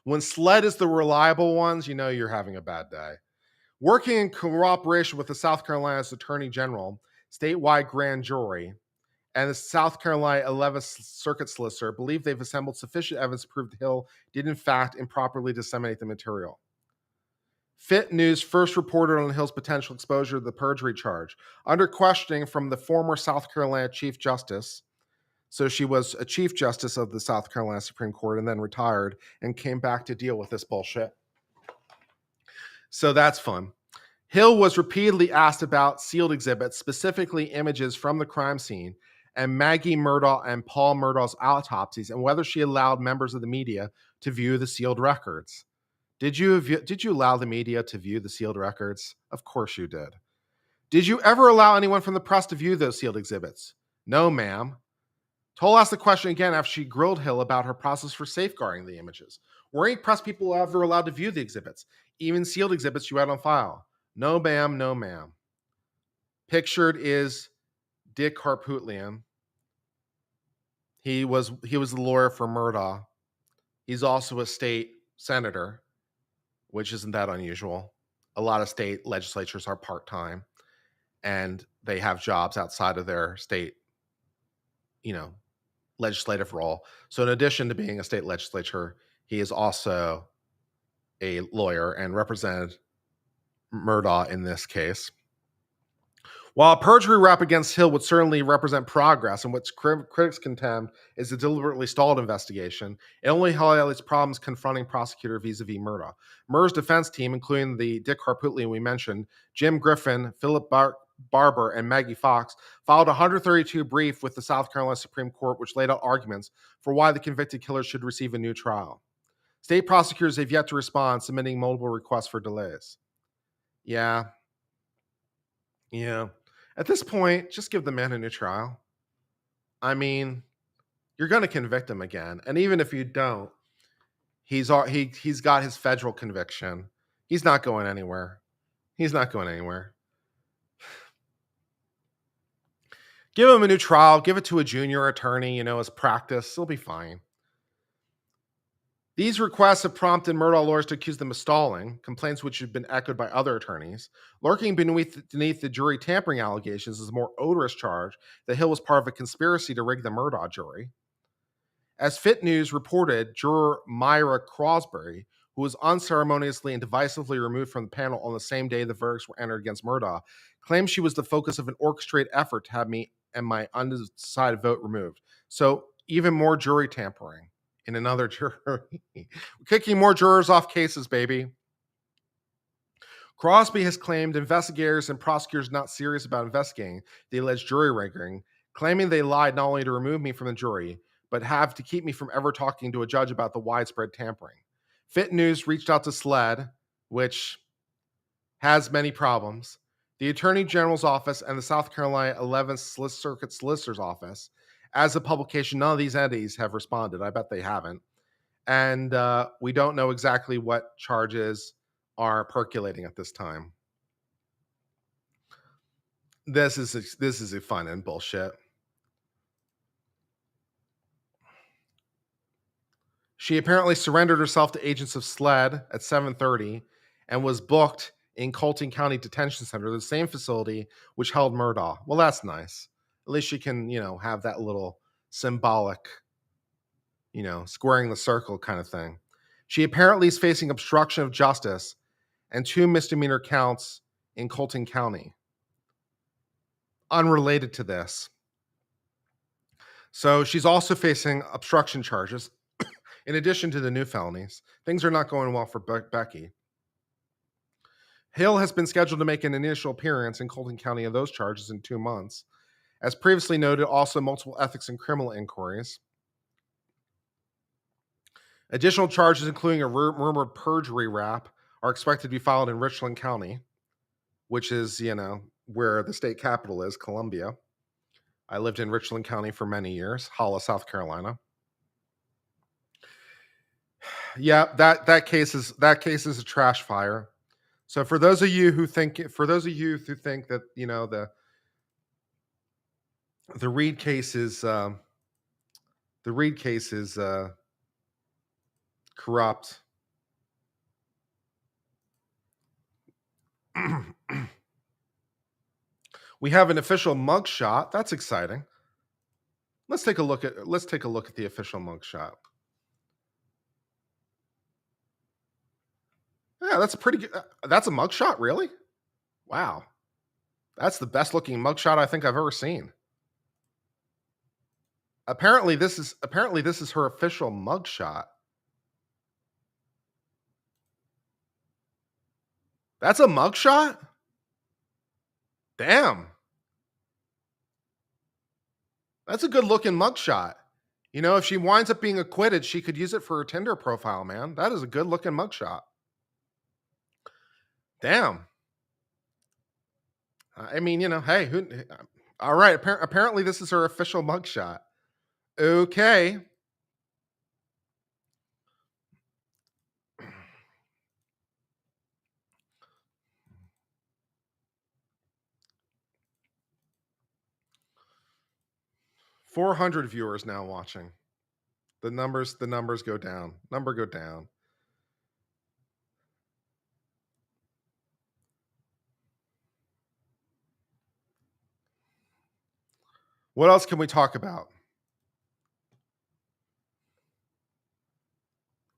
Speaker 1: When SLED is the reliable ones, you know you're having a bad day. Working in cooperation with the South Carolina's Attorney General, statewide grand jury, and the South Carolina 11th Circuit Solicitor believe they've assembled sufficient evidence to prove Hill did in fact improperly disseminate the material. Fit News first reported on Hill's potential exposure to the perjury charge. Under questioning from the former South Carolina Chief Justice, so she was a Chief Justice of the South Carolina Supreme Court and then retired and came back to deal with this bullshit. So that's fun. Hill was repeatedly asked about sealed exhibits, specifically images from the crime scene, and Maggie Murdaugh and Paul Murdaugh's autopsies, and whether she allowed members of the media to view the sealed records. Did you allow the media to view the sealed records? Of course you did. Did you ever allow anyone from the press to view those sealed exhibits? No, ma'am. Toll asked the question again after she grilled Hill about her process for safeguarding the images. Were any press people ever allowed to view the exhibits, even sealed exhibits you had on file? No, ma'am, no, ma'am. Pictured is Dick Harpootlian. He was the lawyer for Murdaugh. He's also a state senator, which isn't that unusual. A lot of state legislatures are part-time, and they have jobs outside of their state, legislative role. So in addition to being a state legislature, he is also a lawyer and represented Murdaugh in this case. While a perjury rap against Hill would certainly represent progress and what critics contend is a deliberately stalled investigation, it only highlights problems confronting prosecutor vis-a-vis Murdaugh. Murr's defense team, including the Dick Harpootlian we mentioned, Jim Griffin, Philip Barber, and Maggie Fox, filed a 132 brief with the South Carolina Supreme Court, which laid out arguments for why the convicted killer should receive a new trial. State prosecutors have yet to respond, submitting multiple requests for delays. Yeah. At this point, just give the man a new trial. I mean, you're going to convict him again, and even if you don't, he's got his federal conviction. He's not going anywhere. Give him a new trial. Give it to a junior attorney, as practice. He'll be fine. These requests have prompted Murdaugh lawyers to accuse them of stalling, complaints which have been echoed by other attorneys. Lurking beneath the jury tampering allegations is a more odorous charge that Hill was part of a conspiracy to rig the Murdaugh jury. As Fit News reported, juror Myra Crosby, who was unceremoniously and divisively removed from the panel on the same day the verdicts were entered against Murdaugh, claimed she was the focus of an orchestrated effort to have me and my undecided vote removed. So even more jury tampering in another jury. Kicking more jurors off cases, baby. Crosby has claimed investigators and prosecutors not serious about investigating the alleged jury rigging, claiming they lied not only to remove me from the jury, but have to keep me from ever talking to a judge about the widespread tampering. Fit News reached out to SLED, which has many problems, the Attorney General's office, and the South Carolina 11th Circuit Solicitor's office. As a publication, none of these entities have responded. I bet they haven't. And we don't know exactly what charges are percolating at this time. This is a fun and bullshit. She apparently surrendered herself to agents of SLED at 7:30 and was booked in Canton County Detention Center, the same facility which held Murdaugh. Well, that's nice. At least she can, have that little symbolic, squaring the circle kind of thing. She apparently is facing obstruction of justice and 2 misdemeanor counts in Canton County. Unrelated to this. So she's also facing obstruction charges in addition to the new felonies. Things are not going well for Becky. Hill has been scheduled to make an initial appearance in Colton County on those charges in 2 months. As previously noted, also multiple ethics and criminal inquiries. Additional charges, including a rumored perjury rap, are expected to be filed in Richland County, which is, where the state capital is, Columbia. I lived in Richland County for many years, Hollis, South Carolina. Yeah, that case is a trash fire. So for those of you who think that the Reed case is corrupt. We have an official mugshot. That's exciting. Let's take a look at the official mugshot. Yeah, that's a pretty good. That's a mugshot, really? Wow, that's the best looking mugshot I think I've ever seen. Apparently, this is her official mugshot. That's a mugshot? Damn. That's a good looking mugshot. If she winds up being acquitted, she could use it for her Tinder profile, man. That is a good looking mugshot. Damn. I mean, hey, all right. Apparently, this is her official mugshot. Okay. $400 viewers now watching. The numbers go down. Number go down. What else can we talk about?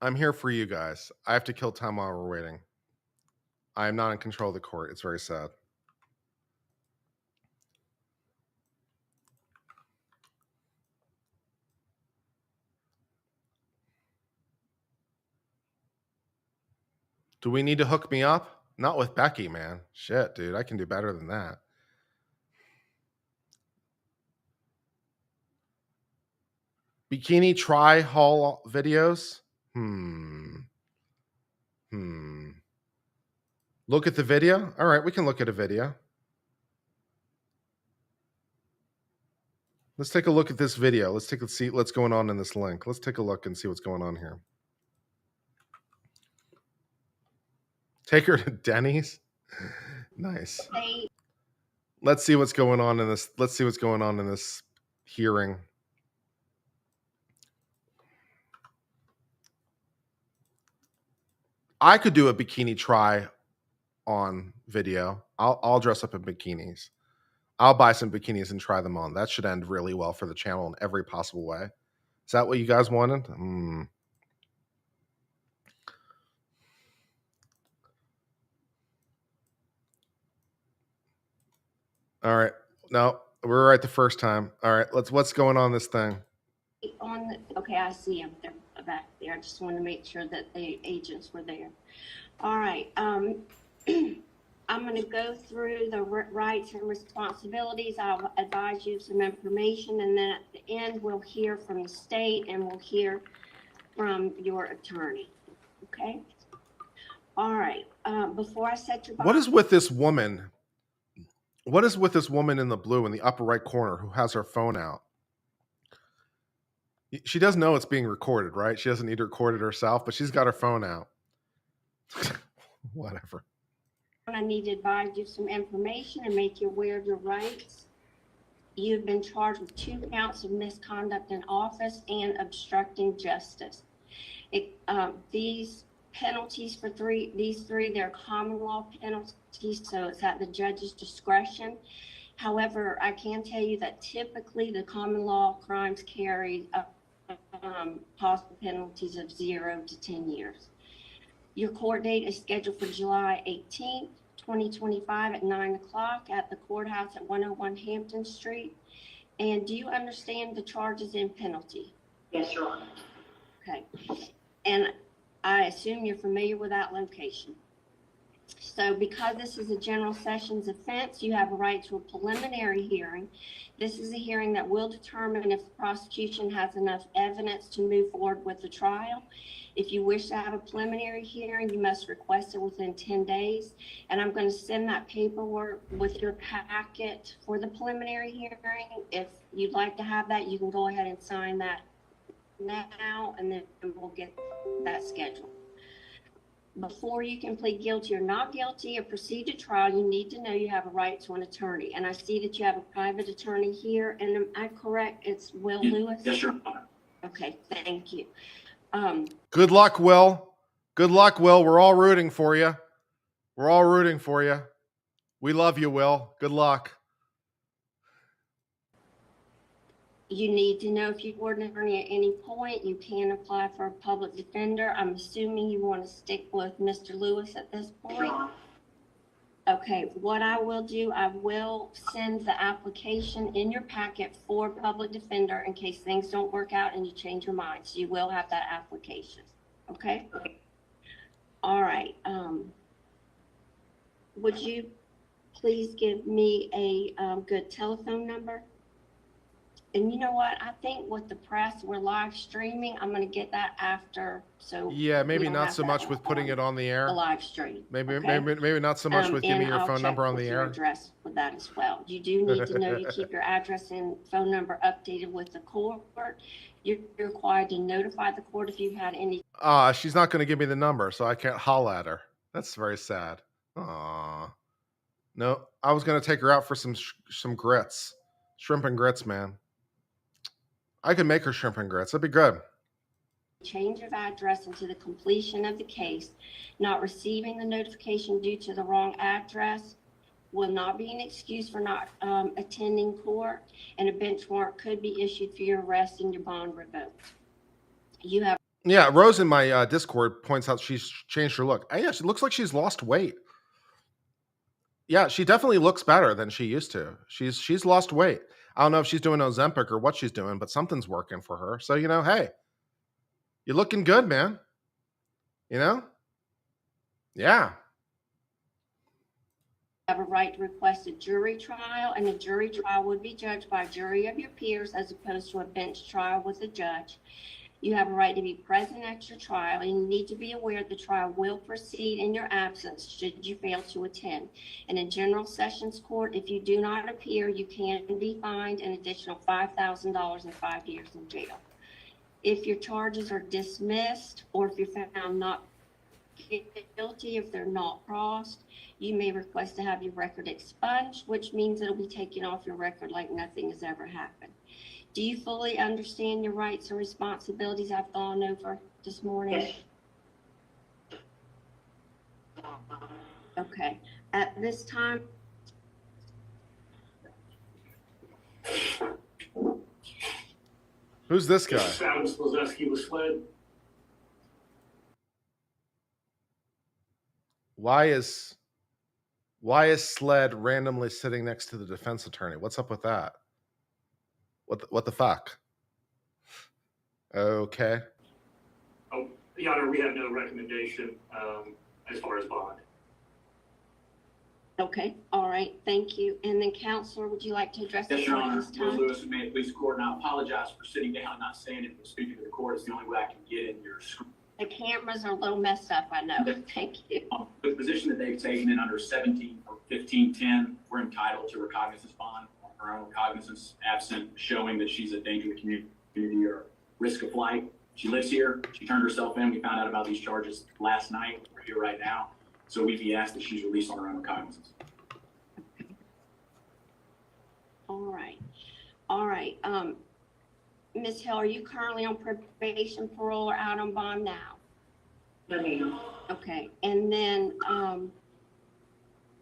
Speaker 1: I'm here for you guys. I have to kill time while we're waiting. I am not in control of the court. It's very sad. Do we need to hook me up? Not with Becky, man. Shit, dude. I can do better than that. Bikini try haul videos? Look at the video? All right, we can look at a video. Let's take a look at this video. Let's see what's going on in this link. Let's take a look and see what's going on here. Take her to Denny's. Nice. Let's see what's going on in this. Let's see what's going on in this hearing. I could do a bikini try on video. I'll dress up in bikinis. I'll buy some bikinis and try them on. That should end really well for the channel in every possible way. Is that what you guys wanted? All right. No, we're right the first time. All right. What's going on this thing?
Speaker 9: Okay, I see them. They're back there. I just want to make sure that the agents were there. All right. I'm going to go through the rights and responsibilities. I'll advise you some information, and then at the end, we'll hear from the state and we'll hear from your attorney. Okay? All right. Before I set your
Speaker 1: What is with this woman? What is with this woman in the blue in the upper right corner who has her phone out? She doesn't know it's being recorded, right? She doesn't need to record it herself, but she's got her phone out. Whatever.
Speaker 9: I need to advise you some information and make you aware of your rights. You've been charged with 2 counts of misconduct in office and obstructing justice. These penalties for these three, they're common law penalties, so it's at the judge's discretion. However, I can tell you that typically the common law crimes carry possible penalties of 0 to 10 years. Your court date is scheduled for July 18th, 2025 at 9 o'clock at the courthouse at 101 Hampton Street. And do you understand the charges and penalty?
Speaker 10: Yes, Your Honor.
Speaker 9: Okay. And I assume you're familiar with that location. So because this is a general sessions offense, you have a right to a preliminary hearing. This is a hearing that will determine if the prosecution has enough evidence to move forward with the trial. If you wish to have a preliminary hearing, you must request it within 10 days. And I'm going to send that paperwork with your packet for the preliminary hearing. If you'd like to have that, you can go ahead and sign that now, and then we'll get that scheduled. Before you can plead guilty or not guilty or proceed to trial, you need to know you have a right to an attorney. And I see that you have a private attorney here, and am I correct? It's Will Lewis?
Speaker 10: Yes, sir.
Speaker 9: Okay, thank you.
Speaker 1: Good luck, Will. Good luck, Will. We're all rooting for you. We're all rooting for you. We love you, Will. Good luck.
Speaker 9: You need to know if you were an attorney at any point, you can apply for a public defender. I'm assuming you want to stick with Mr. Lewis at this point. Okay, what I will do, I will send the application in your packet for public defender in case things don't work out and you change your mind. So you will have that application, okay? All right, would you please give me a good telephone number? And you know what? I think with the press, we're live streaming. I'm going to get that after. So
Speaker 1: Yeah, maybe
Speaker 9: we don't
Speaker 1: not
Speaker 9: have
Speaker 1: so
Speaker 9: that
Speaker 1: much with putting it on the air.
Speaker 9: the live stream.
Speaker 1: Maybe,
Speaker 9: okay?
Speaker 1: maybe not so much with giving
Speaker 9: And
Speaker 1: your
Speaker 9: I'll
Speaker 1: phone
Speaker 9: check
Speaker 1: number on
Speaker 9: with
Speaker 1: the
Speaker 9: your
Speaker 1: air.
Speaker 9: address with that as well. You do need to know you keep your address and phone number updated with the court. You're required to notify the court if you've had any.
Speaker 1: She's not going to give me the number, so I can't holler at her. That's very sad. Aw. No, I was going to take her out for some grits. Shrimp and grits, man. I could make her shrimp and grits. That'd be good.
Speaker 9: Change of address until the completion of the case. Not receiving the notification due to the wrong address will not be an excuse for not attending court, and a bench warrant could be issued for your arrest and your bond revoked. You have.
Speaker 1: Yeah, Rose in my Discord points out she's changed her look. Yeah, she looks like she's lost weight. Yeah, she definitely looks better than she used to. She's lost weight. I don't know if she's doing Ozempic or what she's doing, but something's working for her. So, hey, you're looking good, man. Yeah.
Speaker 9: Have a right to request a jury trial, and a jury trial would be judged by a jury of your peers as opposed to a bench trial with a judge. You have a right to be present at your trial, and you need to be aware the trial will proceed in your absence should you fail to attend. In a general sessions court, if you do not appear, you can be fined an additional $5,000 and 5 years in jail. If your charges are dismissed, or if you're found not guilty, if they're not crossed, you may request to have your record expunged, which means it'll be taken off your record like nothing has ever happened. Do you fully understand your rights and responsibilities I've gone over this morning? Yes. Okay. At this time,
Speaker 1: Who's this guy?
Speaker 10: Adam Slazeski was fled.
Speaker 1: Why is Sled randomly sitting next to the defense attorney? What's up with that? What the fuck? Okay.
Speaker 10: Oh, Your Honor, we have no recommendation as far as bond.
Speaker 9: okay, all right, thank you. And then, Counselor, would you like to address the
Speaker 11: Yes, Your
Speaker 9: court
Speaker 11: Honor.
Speaker 9: this
Speaker 11: Will
Speaker 9: time?
Speaker 11: Lewis, may it please the court, and I apologize for sitting down and not standing, but speaking to the court is the only way I can get in your screen.
Speaker 9: The cameras are a little messed up, I know. Thank you.
Speaker 11: The position that they've taken in under 17 or 1510, we're entitled to recognizance bond on her own recognizance, absent showing that she's a danger to the community or risk of flight. She lives here. She turned herself in. We found out about these charges last night. We're here right now. So we'd be asked that she's released on her own recognizance.
Speaker 9: All right. All right. Ms. Hill, are you currently on probation, parole, or out on bond now?
Speaker 6: No, ma'am.
Speaker 9: Okay. And then,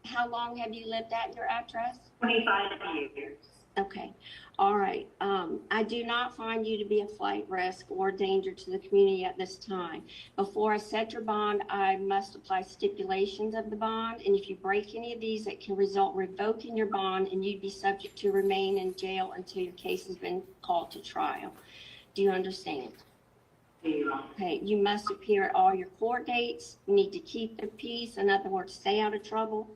Speaker 9: how long have you lived at your address?
Speaker 6: 25 years.
Speaker 9: Okay. All right. I do not find you to be a flight risk or danger to the community at this time. Before I set your bond, I must apply stipulations of the bond. And if you break any of these, it can result in revoking your bond, and you'd be subject to remain in jail until your case has been called to trial. Do you understand? Okay, you must appear at all your court dates. You need to keep the peace. In other words, stay out of trouble.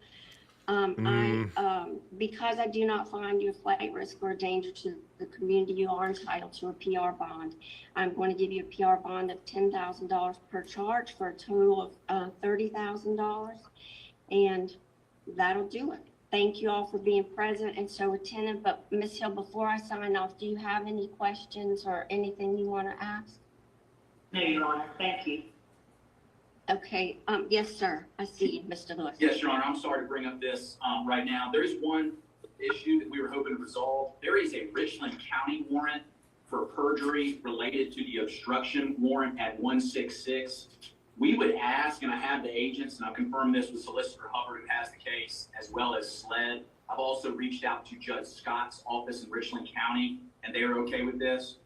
Speaker 9: Because I do not find you a flight risk or a danger to the community, you are entitled to a PR bond. I'm going to give you a PR bond of $10,000 per charge for a total of $30,000, and that'll do it. Thank you all for being present and so attentive. But Ms. Hill, before I sign off, do you have any questions or anything you want to ask?
Speaker 12: No, Your Honor. Thank you.
Speaker 9: Okay, yes, sir. I see you, Mr. Lewis.
Speaker 11: Yes, Your Honor, I'm sorry to bring up this right now. There's one issue that we were hoping to resolve. There is a Richland County warrant for perjury related to the obstruction warrant at 166. We would ask, and I have the agents, and I'll confirm this with Solicitor Hubbard, who has the case, as well as SLED. I've also reached out to Judge Scott's office in Richland County, and they are okay with this.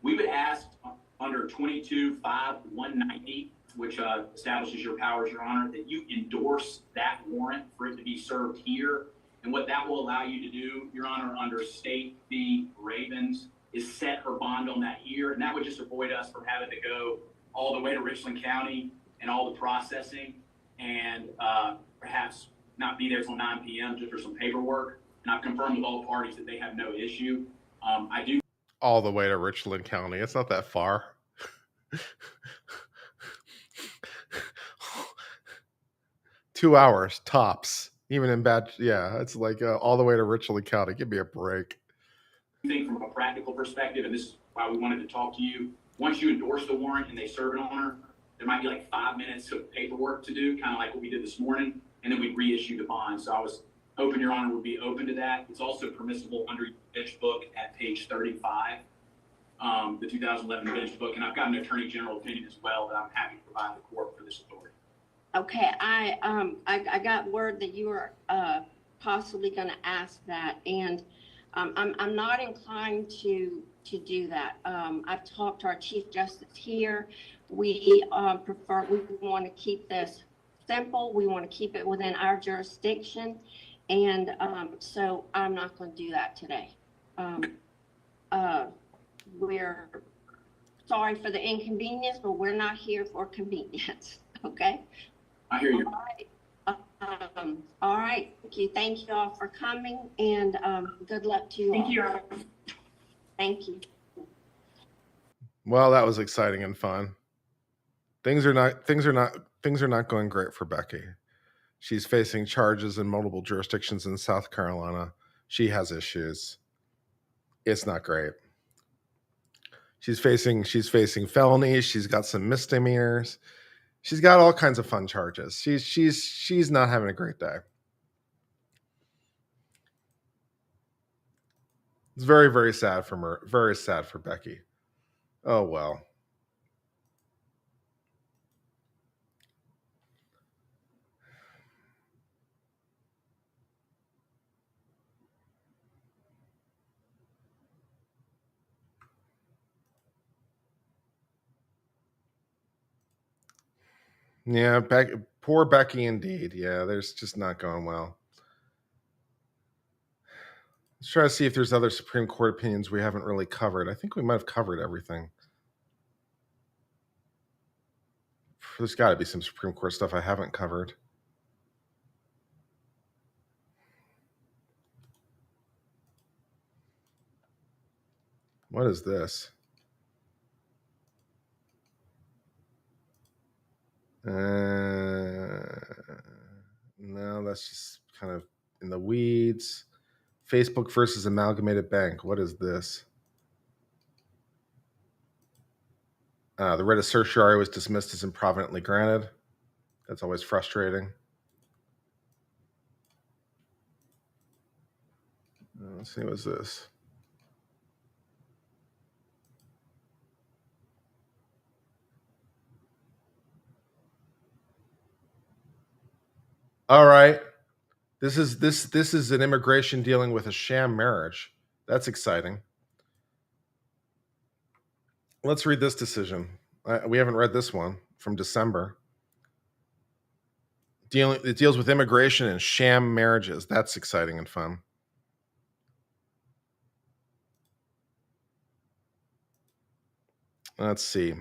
Speaker 11: We would ask under 22-5-190, which establishes your powers, Your Honor, that you endorse that warrant for it to be served here. And what that will allow you to do, Your Honor, under State v. Ravens, is set her bond on that here. And that would just avoid us from having to go all the way to Richland County and all the processing and perhaps not be there till 9 p.m. just for some paperwork. And I've confirmed with all parties that they have no issue. I do.
Speaker 1: All the way to Richland County. It's not that far. 2 hours tops, even in bad. Yeah, it's like all the way to Richland County. Give me a break.
Speaker 11: I think from a practical perspective, and this is why we wanted to talk to you, once you endorse the warrant and they serve it on her, there might be like 5 minutes of paperwork to do, kind of like what we did this morning, and then we'd reissue the bond. So I was hoping Your Honor would be open to that. It's also permissible under your bench book at page 35, the 2011 bench book, and I've got an Attorney General opinion as well that I'm happy to provide the court for this authority.
Speaker 9: Okay, I got word that you were possibly going to ask that, and I'm not inclined to do that. I've talked to our Chief Justice here. We want to keep this simple. We want to keep it within our jurisdiction, and so I'm not going to do that today. We're sorry for the inconvenience, but we're not here for convenience. Okay.
Speaker 11: I hear you.
Speaker 9: All right. Thank you all for coming, and good luck to you all.
Speaker 12: Thank you, Your Honor.
Speaker 9: Thank you.
Speaker 1: Well, that was exciting and fun. Things are not going great for Becky. She's facing charges in multiple jurisdictions in South Carolina. She has issues. It's not great. She's facing felonies. She's got some misdemeanors. She's got all kinds of fun charges. She's not having a great day. It's very, very sad for her. Very sad for Becky. Oh well. Yeah, poor Becky indeed. Yeah, there's just not going well. Let's try to see if there's other Supreme Court opinions we haven't really covered. I think we might have covered everything. There's got to be some Supreme Court stuff I haven't covered. What is this? No, that's just kind of in the weeds. Facebook versus Amalgamated Bank. What is this? The writ of certiorari was dismissed as improvidently granted. That's always frustrating. Let's see, what's this? All right. This is an immigration dealing with a sham marriage. That's exciting. Let's read this decision. We haven't read this one from December. It deals with immigration and sham marriages. That's exciting and fun. Let's see.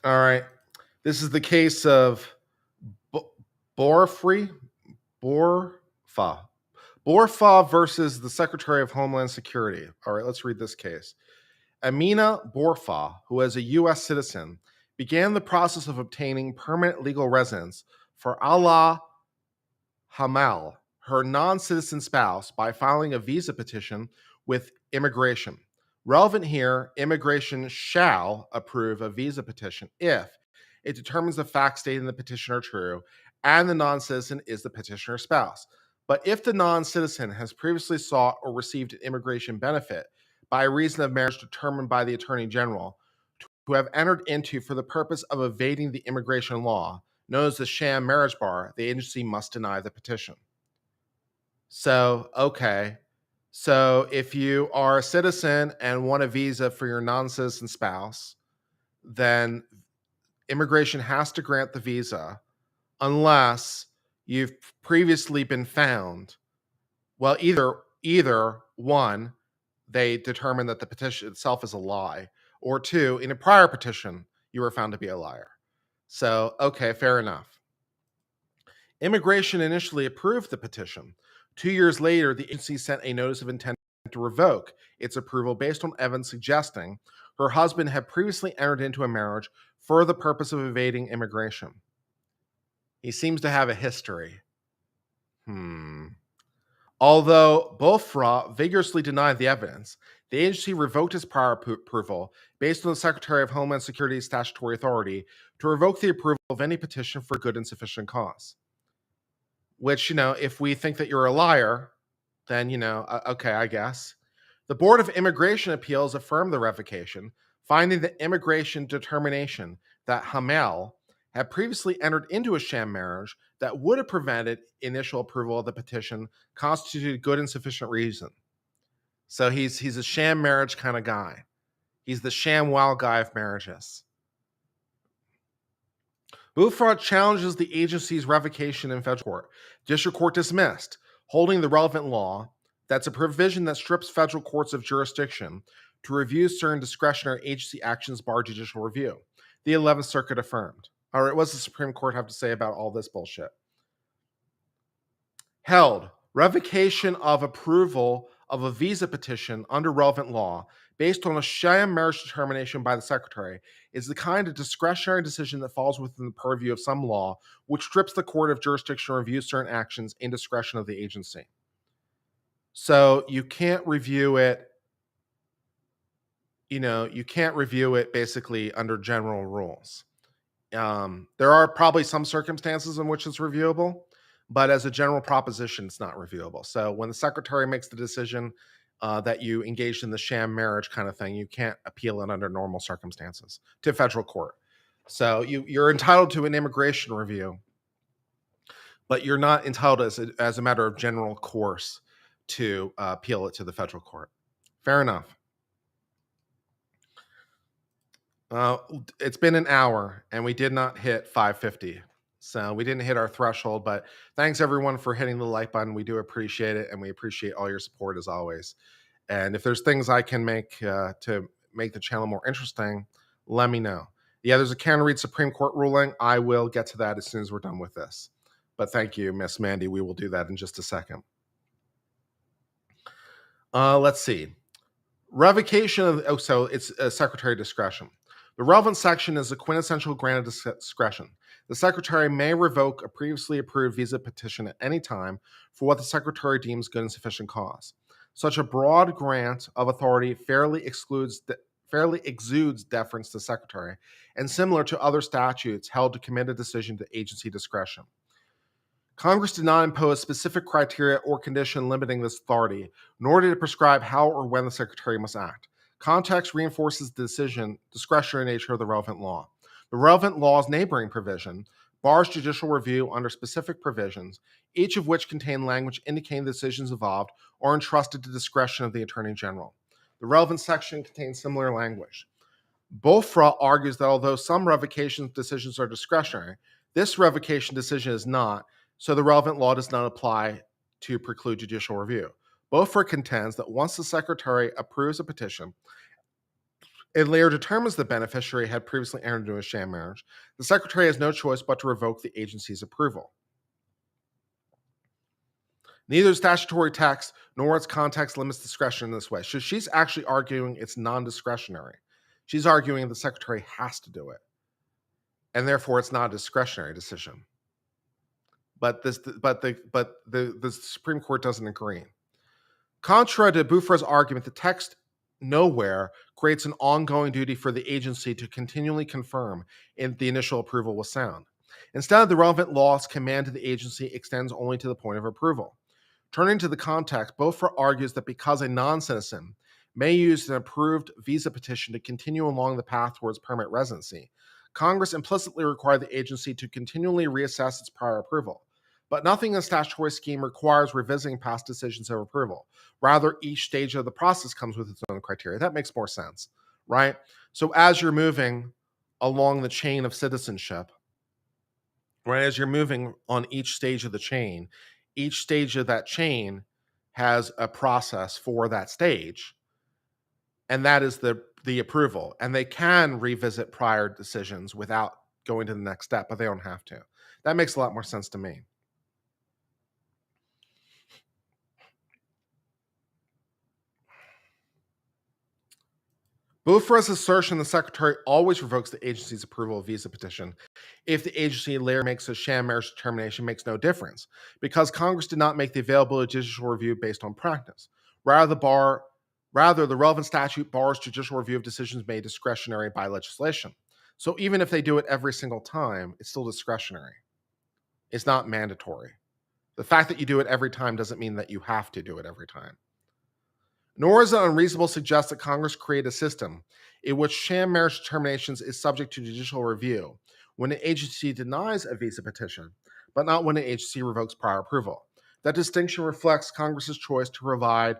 Speaker 1: All right. This is the case of Borfa. Borfa versus the Secretary of Homeland Security. All right, let's read this case. Amina Borfa, who is a U.S. citizen, began the process of obtaining permanent legal residence for Allah Hamal, her non-citizen spouse, by filing a visa petition with immigration. Relevant here, immigration shall approve a visa petition if it determines the facts stated in the petition are true and the non-citizen is the petitioner's spouse. But if the non-citizen has previously sought or received an immigration benefit by reason of marriage determined by the Attorney General to have entered into for the purpose of evading the immigration law, known as the sham marriage bar, the agency must deny the petition. So, okay. So if you are a citizen and want a visa for your non-citizen spouse, then immigration has to grant the visa unless you've previously been found. Well, either one, they determine that the petition itself is a lie, or two, in a prior petition, you were found to be a liar. So, okay, fair enough. Immigration initially approved the petition. 2 years later, the agency sent a notice of intent to revoke its approval based on evidence suggesting her husband had previously entered into a marriage for the purpose of evading immigration. He seems to have a history. Although Bofra vigorously denied the evidence, the agency revoked his prior approval based on the Secretary of Homeland Security's statutory authority to revoke the approval of any petition for good and sufficient cause. Which, if we think that you're a liar, then, okay, I guess. The Board of Immigration Appeals affirmed the revocation, finding the immigration determination that Hamel had previously entered into a sham marriage that would have prevented initial approval of the petition constituted good and sufficient reason. So he's a sham marriage kind of guy. He's the sham wow guy of marriages. Bufra challenges the agency's revocation in federal court. District court dismissed, holding the relevant law that's a provision that strips federal courts of jurisdiction to review certain discretionary agency actions bar judicial review. The 11th Circuit affirmed. All right, what does the Supreme Court have to say about all this bullshit? Held, revocation of approval of a visa petition under relevant law based on a sham marriage determination by the Secretary is the kind of discretionary decision that falls within the purview of some law, which strips the court of jurisdiction to review certain actions in discretion of the agency. So you can't review it, you can't review it basically under general rules. There are probably some circumstances in which it's reviewable, but as a general proposition, it's not reviewable. So when the Secretary makes the decision that you engaged in the sham marriage kind of thing, you can't appeal it under normal circumstances to federal court. So you're entitled to an immigration review, but you're not entitled as a matter of general course to appeal it to the federal court. Fair enough. It's been an hour and we did not hit 550. So we didn't hit our threshold, but thanks everyone for hitting the like button. We do appreciate it, and we appreciate all your support as always. And if there's things I can make to make the channel more interesting, let me know. Yeah, there's a Canton Reed Supreme Court ruling. I will get to that as soon as we're done with this. But thank you, Miss Mandy. We will do that in just a second. Let's see. Revocation of, so it's Secretary discretion. The relevant section is a quintessential grant of discretion. The Secretary may revoke a previously approved visa petition at any time for what the Secretary deems good and sufficient cause. Such a broad grant of authority fairly exudes deference to the Secretary, and similar to other statutes held to commit a decision to agency discretion. Congress did not impose specific criteria or condition limiting this authority, nor did it prescribe how or when the Secretary must act. Context reinforces the discretionary nature of the relevant law. The relevant law's neighboring provision bars judicial review under specific provisions, each of which contain language indicating the decisions involved or entrusted to discretion of the Attorney General. The relevant section contains similar language. Bofra argues that although some revocation decisions are discretionary, this revocation decision is not, so the relevant law does not apply to preclude judicial review. Bofra contends that once the Secretary approves a petition it later determines the beneficiary had previously entered into a sham marriage, the Secretary has no choice but to revoke the agency's approval. Neither statutory text nor its context limits discretion in this way. So she's actually arguing it's non-discretionary. She's arguing the Secretary has to do it, and therefore it's not a discretionary decision. But the Supreme Court doesn't agree. Contrary to Bouffra's argument, the text nowhere creates an ongoing duty for the agency to continually confirm if the initial approval was sound. Instead, the relevant law's command to the agency extends only to the point of approval. Turning to the context, Bouffra argues that because a non-citizen may use an approved visa petition to continue along the path towards permanent residency, Congress implicitly required the agency to continually reassess its prior approval. But nothing in the statutory scheme requires revisiting past decisions of approval. Rather, each stage of the process comes with its own criteria. That makes more sense, right? So as you're moving along the chain of citizenship, right, as you're moving on each stage of the chain, each stage of that chain has a process for that stage, and that is the approval. And they can revisit prior decisions without going to the next step, but they don't have to. That makes a lot more sense to me. Bouffra's assertion the Secretary always revokes the agency's approval of visa petition if the agency later makes a sham marriage determination makes no difference, because Congress did not make the available judicial review based on practice. Rather, the relevant statute bars judicial review of decisions made discretionary by legislation. So even if they do it every single time, it's still discretionary. It's not mandatory. The fact that you do it every time doesn't mean that you have to do it every time. Nor is it unreasonable to suggest that Congress create a system in which sham marriage determinations is subject to judicial review when an agency denies a visa petition, but not when an agency revokes prior approval. That distinction reflects Congress's choice to provide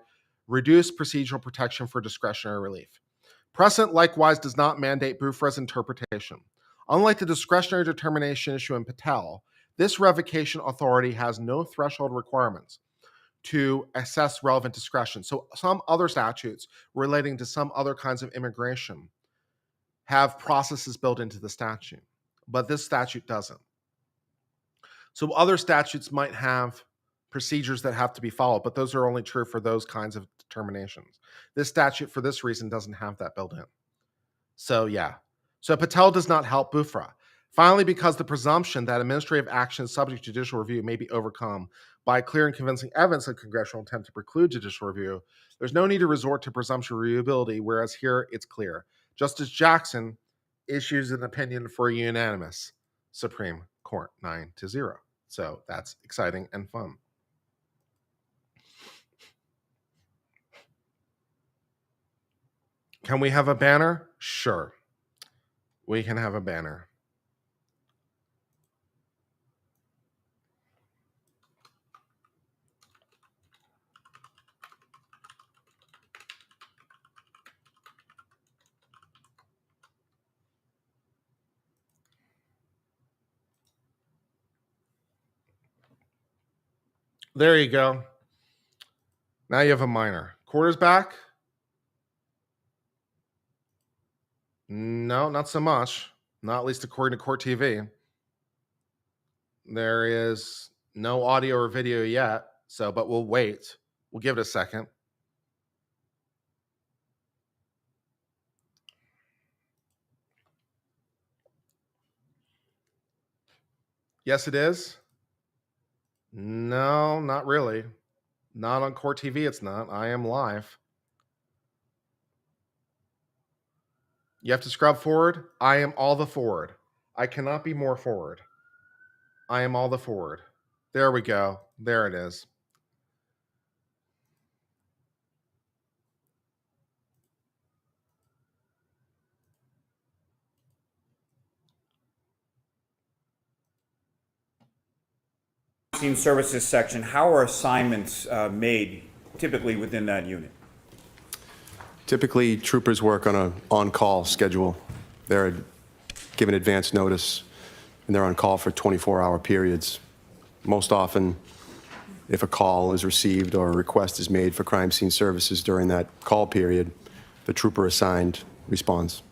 Speaker 1: reduced procedural protection for discretionary relief. Precedent likewise does not mandate Bouffra's interpretation. Unlike the discretionary determination issue in Patel, this revocation authority has no threshold requirements to assess relevant discretion. So some other statutes relating to some other kinds of immigration have processes built into the statute, but this statute doesn't. So other statutes might have procedures that have to be followed, but those are only true for those kinds of determinations. This statute, for this reason, doesn't have that built in. So yeah. So Patel does not help Bouffra. Finally, because the presumption that administrative action subject to judicial review may be overcome by clear and convincing evidence of congressional intent to preclude judicial review, there's no need to resort to presumption of reviewability, whereas here it's clear. Justice Jackson issues an opinion for a unanimous Supreme Court 9-0. So that's exciting and fun. Can we have a banner? Sure. We can have a banner. There you go. Now you have a minor. Quarters back? No, not so much. Not at least according to Court TV. There is no audio or video yet, but we'll wait. We'll give it a second. Yes, it is. No, not really. Not on Court TV, it's not. I am live. You have to scrub forward. I am all the forward. I cannot be more forward. I am all the forward. There we go. There it is.
Speaker 13: Services section, how are assignments made typically within that unit?
Speaker 14: Typically, troopers work on an on-call schedule. They're given advance notice, and they're on call for 24-hour periods. Most often, if a call is received or a request is made for crime scene services during that call period, the trooper assigned responds.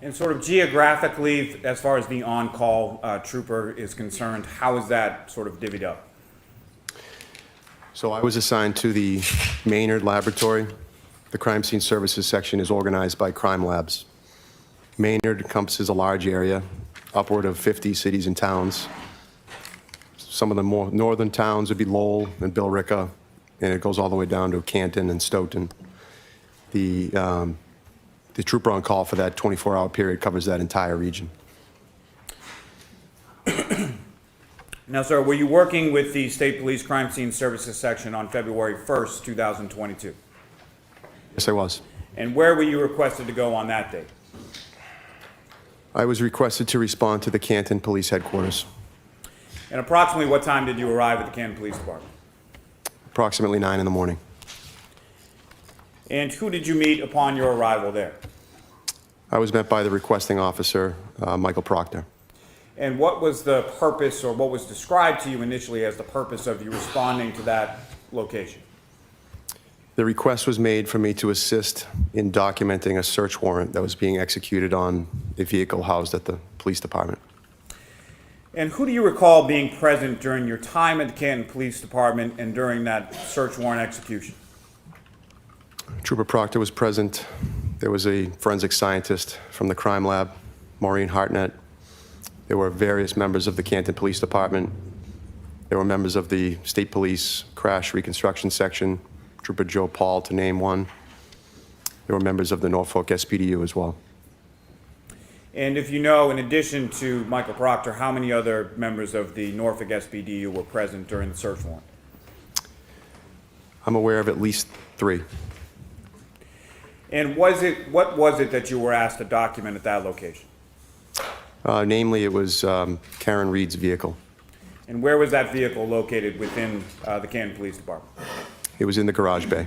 Speaker 13: And sort of geographically, as far as the on-call trooper is concerned, how is that sort of divvied up?
Speaker 14: So I was assigned to the Maynard Laboratory. The crime scene services section is organized by crime labs. Maynard encompasses a large area, upward of 50 cities and towns. Some of the more northern towns would be Lowell and Billerica, and it goes all the way down to Canton and Stoughton. The trooper on call for that 24-hour period covers that entire region.
Speaker 13: Now, sir, were you working with the State Police Crime Scene Services section on February 1st, 2022?
Speaker 14: Yes, I was.
Speaker 13: And where were you requested to go on that date?
Speaker 14: I was requested to respond to the Canton Police Headquarters.
Speaker 13: And approximately what time did you arrive at the Canton Police Department?
Speaker 14: Approximately 9 in the morning.
Speaker 13: And who did you meet upon your arrival there?
Speaker 14: I was met by the requesting officer, Michael Proctor.
Speaker 13: And what was the purpose, or what was described to you initially as the purpose of you responding to that location?
Speaker 14: The request was made for me to assist in documenting a search warrant that was being executed on a vehicle housed at the police department.
Speaker 13: And who do you recall being present during your time at the Canton Police Department and during that search warrant execution?
Speaker 14: Trooper Proctor was present. There was a forensic scientist from the crime lab, Maureen Hartnett. There were various members of the Canton Police Department. There were members of the State Police Crash Reconstruction Section, Trooper Joe Paul, to name one. There were members of the Norfolk SPDU as well.
Speaker 13: And if you know, in addition to Michael Proctor, how many other members of the Norfolk SPDU were present during the search warrant?
Speaker 14: I'm aware of at least 3.
Speaker 13: And what was it that you were asked to document at that location?
Speaker 14: Namely, it was Karen Reed's vehicle.
Speaker 13: And where was that vehicle located within the Canton Police Department?
Speaker 14: It was in the garage bay.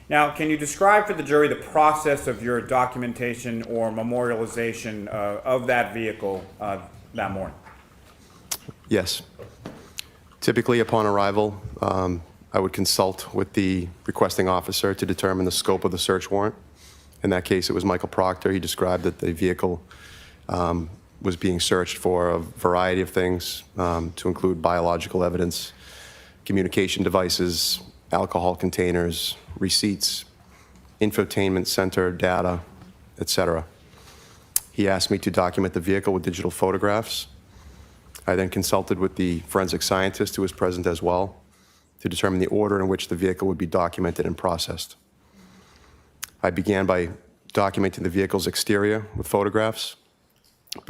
Speaker 13: Now, can you describe for the jury the process of your documentation or memorialization of that vehicle that morning?
Speaker 14: Yes. Typically, upon arrival, I would consult with the requesting officer to determine the scope of the search warrant. In that case, it was Michael Proctor. He described that the vehicle was being searched for a variety of things, to include biological evidence, communication devices, alcohol containers, receipts, infotainment center data, etc. He asked me to document the vehicle with digital photographs. I then consulted with the forensic scientist who was present as well to determine the order in which the vehicle would be documented and processed. I began by documenting the vehicle's exterior with photographs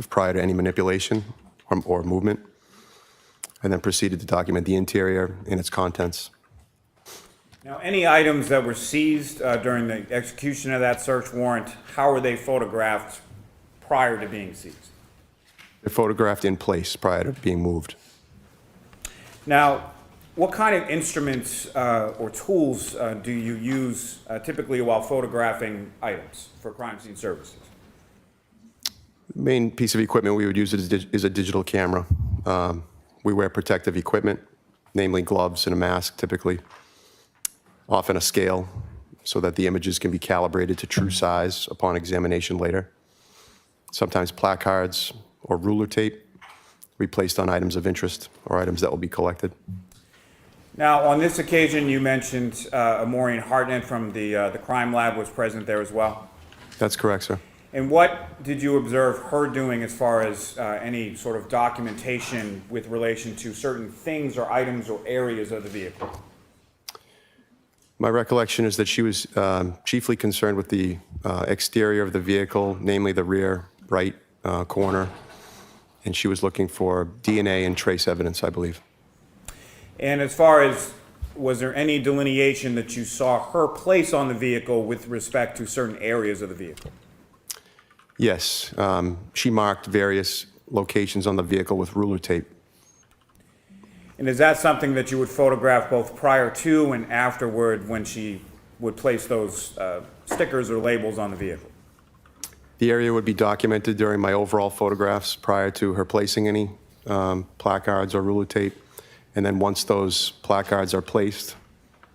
Speaker 14: prior to any manipulation or movement, and then proceeded to document the interior and its contents.
Speaker 13: Now, any items that were seized during the execution of that search warrant, how were they photographed prior to being seized?
Speaker 14: They're photographed in place prior to being moved.
Speaker 13: Now, what kind of instruments or tools do you use typically while photographing items for crime scene services?
Speaker 14: The main piece of equipment we would use is a digital camera. We wear protective equipment, namely gloves and a mask typically, often a scale so that the images can be calibrated to true size upon examination later. Sometimes placards or ruler tape we placed on items of interest or items that will be collected.
Speaker 13: Now, on this occasion, you mentioned Maureen Hartnett from the crime lab was present there as well.
Speaker 14: That's correct, sir.
Speaker 13: And what did you observe her doing as far as any sort of documentation with relation to certain things or items or areas of the vehicle?
Speaker 14: My recollection is that she was chiefly concerned with the exterior of the vehicle, namely the rear right corner, and she was looking for DNA and trace evidence, I believe.
Speaker 13: And as far as, was there any delineation that you saw her place on the vehicle with respect to certain areas of the vehicle?
Speaker 14: Yes, she marked various locations on the vehicle with ruler tape.
Speaker 13: And is that something that you would photograph both prior to and afterward when she would place those stickers or labels on the vehicle?
Speaker 14: The area would be documented during my overall photographs prior to her placing any placards or ruler tape. And then once those placards are placed,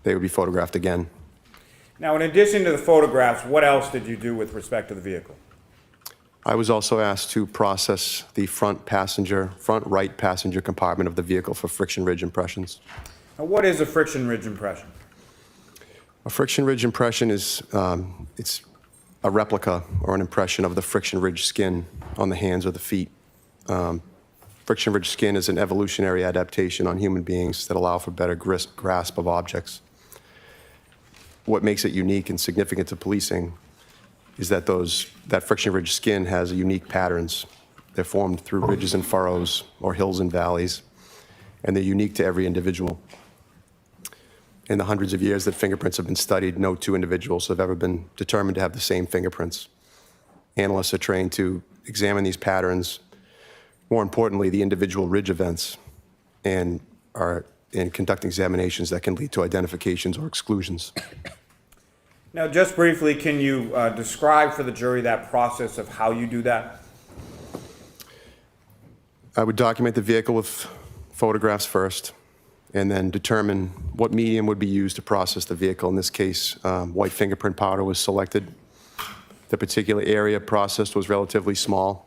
Speaker 14: they would be photographed again.
Speaker 13: Now, in addition to the photographs, what else did you do with respect to the vehicle?
Speaker 14: I was also asked to process the front right passenger compartment of the vehicle for friction ridge impressions.
Speaker 13: Now, what is a friction ridge impression?
Speaker 14: A friction ridge impression is it's a replica or an impression of the friction ridge skin on the hands or the feet. Friction ridge skin is an evolutionary adaptation on human beings that allow for better grasp of objects. What makes it unique and significant to policing is that that friction ridge skin has unique patterns. They're formed through ridges and furrows or hills and valleys, and they're unique to every individual. In the hundreds of years that fingerprints have been studied, no two individuals have ever been determined to have the same fingerprints. Analysts are trained to examine these patterns, more importantly, the individual ridge events, and conduct examinations that can lead to identifications or exclusions.
Speaker 13: Now, just briefly, can you describe for the jury that process of how you do that?
Speaker 14: I would document the vehicle with photographs first, and then determine what medium would be used to process the vehicle. In this case, white fingerprint powder was selected. The particular area processed was relatively small.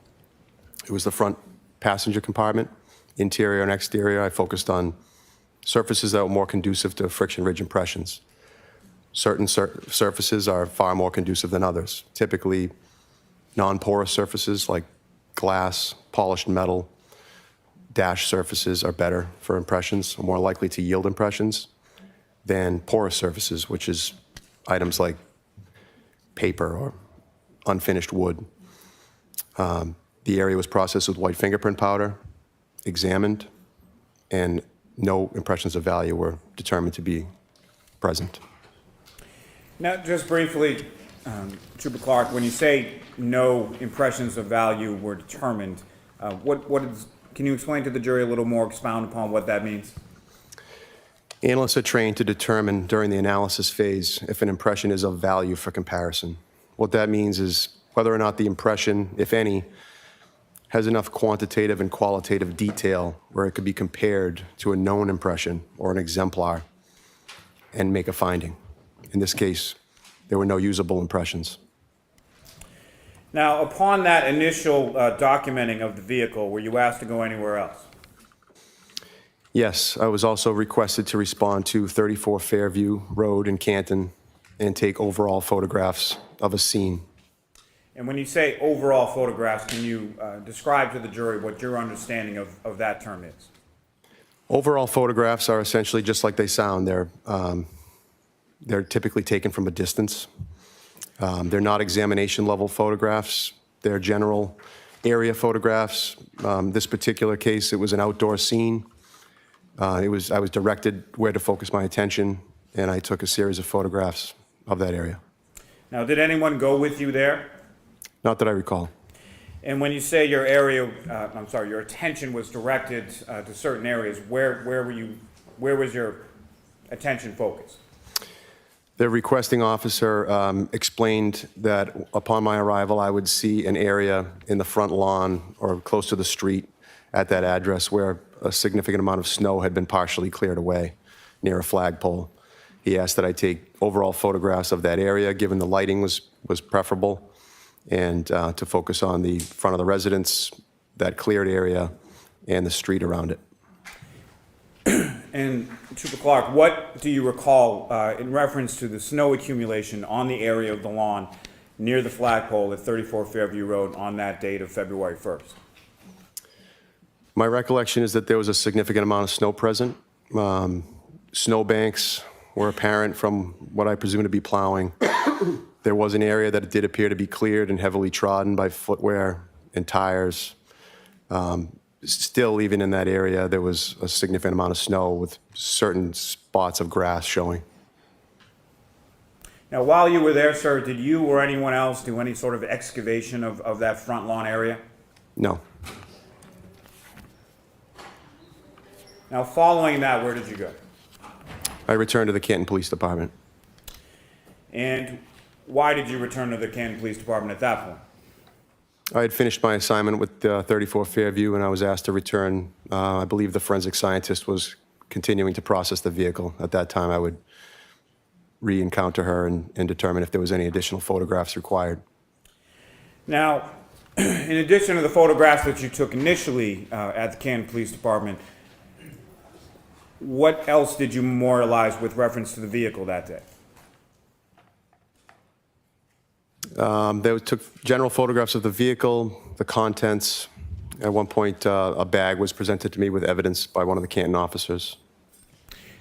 Speaker 14: It was the front passenger compartment, interior and exterior. I focused on surfaces that were more conducive to friction ridge impressions. Certain surfaces are far more conducive than others. Typically, non-porous surfaces like glass, polished metal, dash surfaces are better for impressions, are more likely to yield impressions than porous surfaces, which is items like paper or unfinished wood. The area was processed with white fingerprint powder, examined, and no impressions of value were determined to be present.
Speaker 13: Now, just briefly, Trooper Clark, when you say no impressions of value were determined, can you explain to the jury a little more, expound upon what that means?
Speaker 14: Analysts are trained to determine during the analysis phase if an impression is of value for comparison. What that means is whether or not the impression, if any, has enough quantitative and qualitative detail where it could be compared to a known impression or an exemplar and make a finding. In this case, there were no usable impressions.
Speaker 13: Now, upon that initial documenting of the vehicle, were you asked to go anywhere else?
Speaker 14: Yes, I was also requested to respond to 34 Fairview Road in Canton and take overall photographs of a scene.
Speaker 13: And when you say overall photographs, can you describe to the jury what your understanding of that term is?
Speaker 14: Overall photographs are essentially just like they sound. They're typically taken from a distance. They're not examination level photographs. They're general area photographs. This particular case, it was an outdoor scene. I was directed where to focus my attention, and I took a series of photographs of that area.
Speaker 13: Now, did anyone go with you there?
Speaker 14: Not that I recall.
Speaker 13: And when you say your your attention was directed to certain areas, where was your attention focused?
Speaker 14: The requesting officer explained that upon my arrival, I would see an area in the front lawn or close to the street at that address where a significant amount of snow had been partially cleared away near a flagpole. He asked that I take overall photographs of that area, given the lighting was preferable, and to focus on the front of the residence, that cleared area, and the street around it.
Speaker 13: And Trooper Clark, what do you recall in reference to the snow accumulation on the area of the lawn near the flagpole at 34 Fairview Road on that date of February 1st?
Speaker 14: My recollection is that there was a significant amount of snow present. Snowbanks were apparent from what I presume to be plowing. There was an area that did appear to be cleared and heavily trodden by footwear and tires. Still, even in that area, there was a significant amount of snow with certain spots of grass showing.
Speaker 13: Now, while you were there, sir, did you or anyone else do any sort of excavation of that front lawn area?
Speaker 14: No.
Speaker 13: Now, following that, where did you go?
Speaker 14: I returned to the Canton Police Department.
Speaker 13: And why did you return to the Canton Police Department at that point?
Speaker 14: I had finished my assignment with 34 Fairview, and I was asked to return. I believe the forensic scientist was continuing to process the vehicle. At that time, I would re-encounter her and determine if there was any additional photographs required.
Speaker 13: Now, in addition to the photographs that you took initially at the Canton Police Department, what else did you memorialize with reference to the vehicle that day?
Speaker 14: They took general photographs of the vehicle, the contents. At one point, a bag was presented to me with evidence by one of the Canton officers.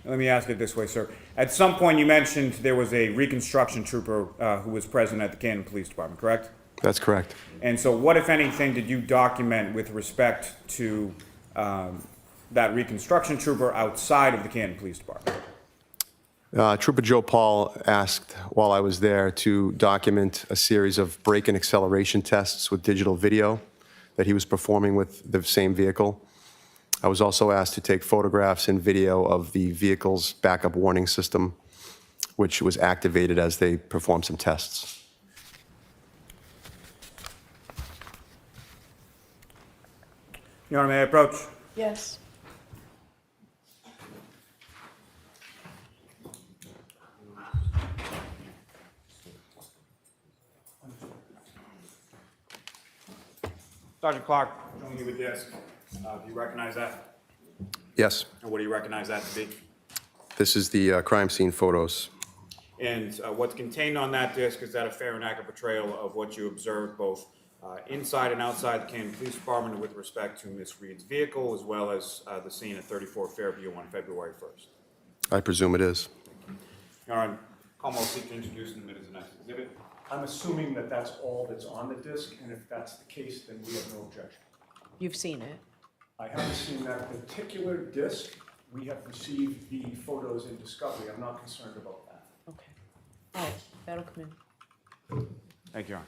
Speaker 13: Let me ask it this way, sir. At some point, you mentioned there was a reconstruction trooper who was present at the Canton Police Department, correct?
Speaker 14: That's correct.
Speaker 13: And so what, if anything, did you document with respect to that reconstruction trooper outside of the Canton Police Department?
Speaker 14: Trooper Joe Paul asked while I was there to document a series of brake and acceleration tests with digital video that he was performing with the same vehicle. I was also asked to take photographs and video of the vehicle's backup warning system, which was activated as they performed some tests.
Speaker 13: Your Honor, may I approach?
Speaker 2: Yes.
Speaker 13: Sergeant Clark, showing you a disc. Do you recognize that?
Speaker 14: Yes,
Speaker 13: Or what do you recognize that to be?
Speaker 14: this is the crime scene photos.
Speaker 13: And what's contained on that disc, is that a fair and accurate portrayal of what you observed both inside and outside the Canton Police Department with respect to Miss Reed's vehicle, as well as the scene at 34 Fairview on February 1st?
Speaker 14: I presume it is.
Speaker 13: Your Honor, call will seek to introduce in the minutes of the next exhibit.
Speaker 5: I'm assuming that that's all that's on the disc, and if that's the case, then we have no objection.
Speaker 2: You've seen it.
Speaker 5: I haven't seen that particular disc. We have received the photos in discovery. I'm not concerned about that.
Speaker 2: Okay. All right, that'll come in.
Speaker 13: Thank you, Your Honor.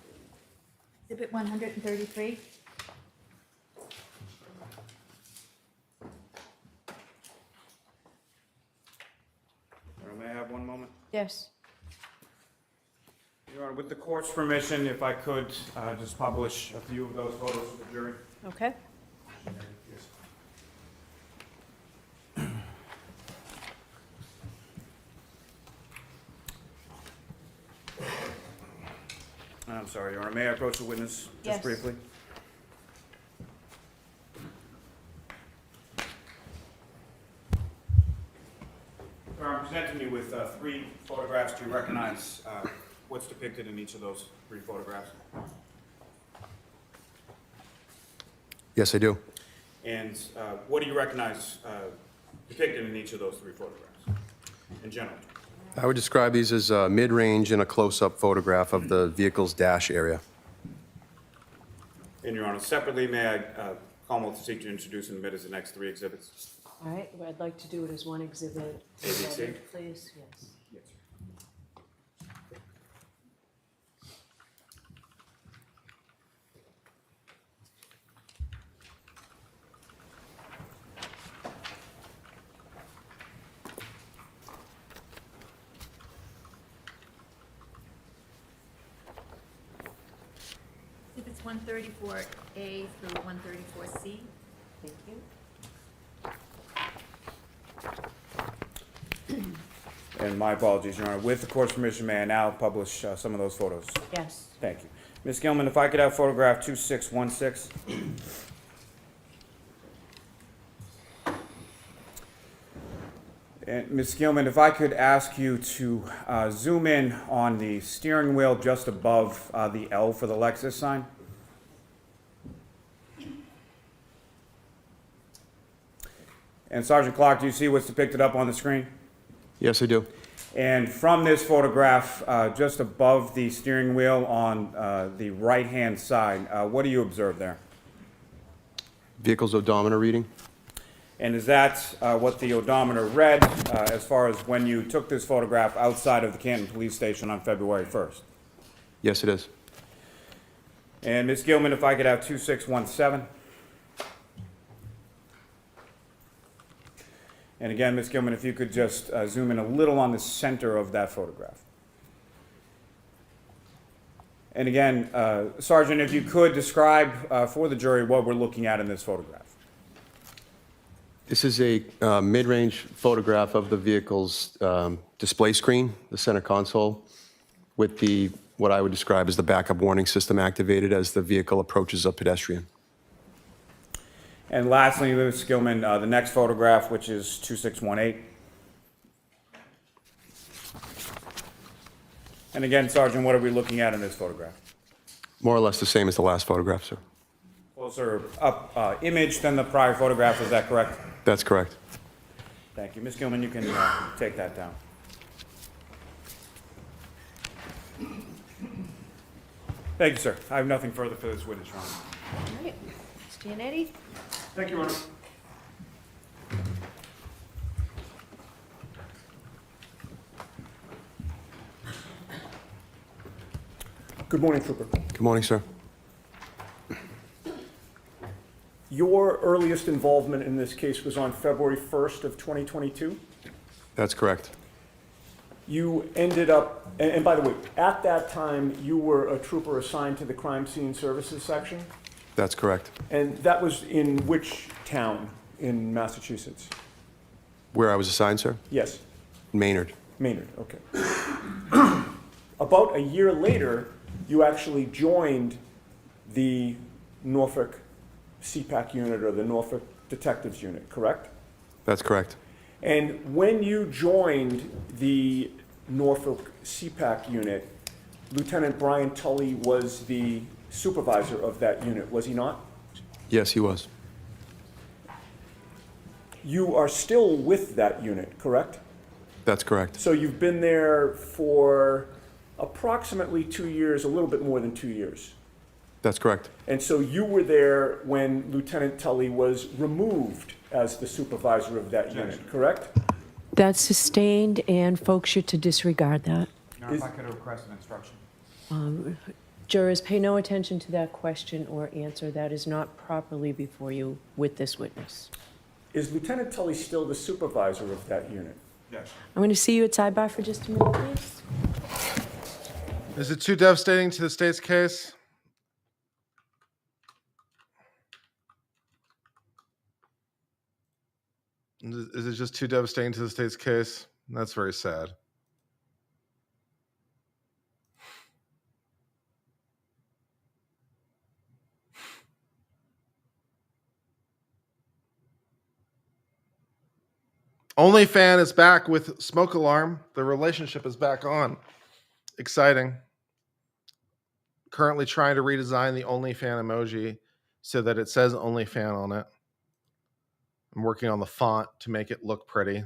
Speaker 15: Exhibit 133.
Speaker 13: Your Honor, may I have one moment?
Speaker 2: Yes.
Speaker 13: Your Honor, with the court's permission, if I could just publish a few of those photos for the jury.
Speaker 2: Okay.
Speaker 13: I'm sorry, Your Honor. May I approach the witness just
Speaker 2: Yes.
Speaker 13: briefly? Your Honor, I'm presenting you with three photographs. Do you recognize what's depicted in each of those three photographs?
Speaker 14: Yes, I do.
Speaker 13: And what do you recognize depicted in each of those three photographs, in general?
Speaker 14: I would describe these as mid-range and a close-up photograph of the vehicle's dash area.
Speaker 13: And Your Honor, separately, may I call to seek to introduce and admit as the next three exhibits?
Speaker 2: All right, well, I'd like to do it as one exhibit.
Speaker 13: ABC?
Speaker 2: Please, yes.
Speaker 13: Yes.
Speaker 15: Exhibits 134A through 134C.
Speaker 2: Thank you.
Speaker 13: And my apologies, Your Honor. With the court's permission, may I now publish some of those photos?
Speaker 2: Yes.
Speaker 13: Thank you. Ms. Gilman, if I could have photograph 2616. And Ms. Gilman, if I could ask you to zoom in on the steering wheel just above the L for the Lexus sign. And Sergeant Clark, do you see what's depicted up on the screen?
Speaker 14: Yes, I do.
Speaker 13: And from this photograph, just above the steering wheel on the right-hand side, what do you observe there?
Speaker 14: Vehicle's odometer reading?
Speaker 13: And is that what the odometer read as far as when you took this photograph outside of the Canton Police Station on February 1st?
Speaker 14: Yes, it is.
Speaker 13: And Ms. Gilman, if I could have 2617. And again, Ms. Gilman, if you could just zoom in a little on the center of that photograph. And again, Sergeant, if you could describe for the jury what we're looking at in this photograph.
Speaker 14: This is a mid-range photograph of the vehicle's display screen, the center console, with the what I would describe as the backup warning system activated as the vehicle approaches a pedestrian.
Speaker 13: And lastly, Ms. Gilman, the next photograph, which is 2618. And again, Sergeant, what are we looking at in this photograph?
Speaker 14: More or less the same as the last photograph, sir.
Speaker 13: Closer up image than the prior photograph, is that correct?
Speaker 14: That's correct.
Speaker 13: Thank you. Ms. Gilman, you can take that down. Thank you, sir. I have nothing further for this witness, Your Honor.
Speaker 2: All right, Mr. Giannetti?
Speaker 13: Thank you, Your Honor.
Speaker 16: Good morning, Trooper.
Speaker 14: Good morning, sir.
Speaker 16: Your earliest involvement in this case was on February 1st of 2022.
Speaker 14: That's correct.
Speaker 16: You ended up, and by the way, at that time, you were a trooper assigned to the Crime Scene Services section,
Speaker 14: That's correct.
Speaker 16: and that was in which town in Massachusetts?
Speaker 14: Where I was assigned, sir?
Speaker 16: Yes,
Speaker 14: Maynard.
Speaker 16: Maynard, okay. About a year later, you actually joined the Norfolk CPAC unit or the Norfolk Detectives Unit, correct?
Speaker 14: That's correct.
Speaker 16: And when you joined the Norfolk CPAC unit, Lieutenant Brian Tully was the supervisor of that unit, was he not?
Speaker 14: Yes, he was.
Speaker 16: You are still with that unit, correct?
Speaker 14: That's correct.
Speaker 16: So you've been there for approximately 2 years, a little bit more than 2 years.
Speaker 14: That's correct.
Speaker 16: And so you were there when Lieutenant Tully was removed as the supervisor of that unit, correct?
Speaker 2: That's sustained, and folks should to disregard that.
Speaker 13: Now, if I could request an instruction.
Speaker 2: Jurors, pay no attention to that question or answer. That is not properly before you with this witness.
Speaker 16: Is Lieutenant Tully still the supervisor of that unit?
Speaker 13: Yes.
Speaker 2: I'm going to see you at sidebar for just a minute, please.
Speaker 1: Is it too devastating to the state's case? Is it just too devastating to the state's case? That's very sad. OnlyFan is back with Smoke Alarm. The relationship is back on. Exciting. Currently trying to redesign the OnlyFan emoji so that it says OnlyFan on it. I'm working on the font to make it look pretty.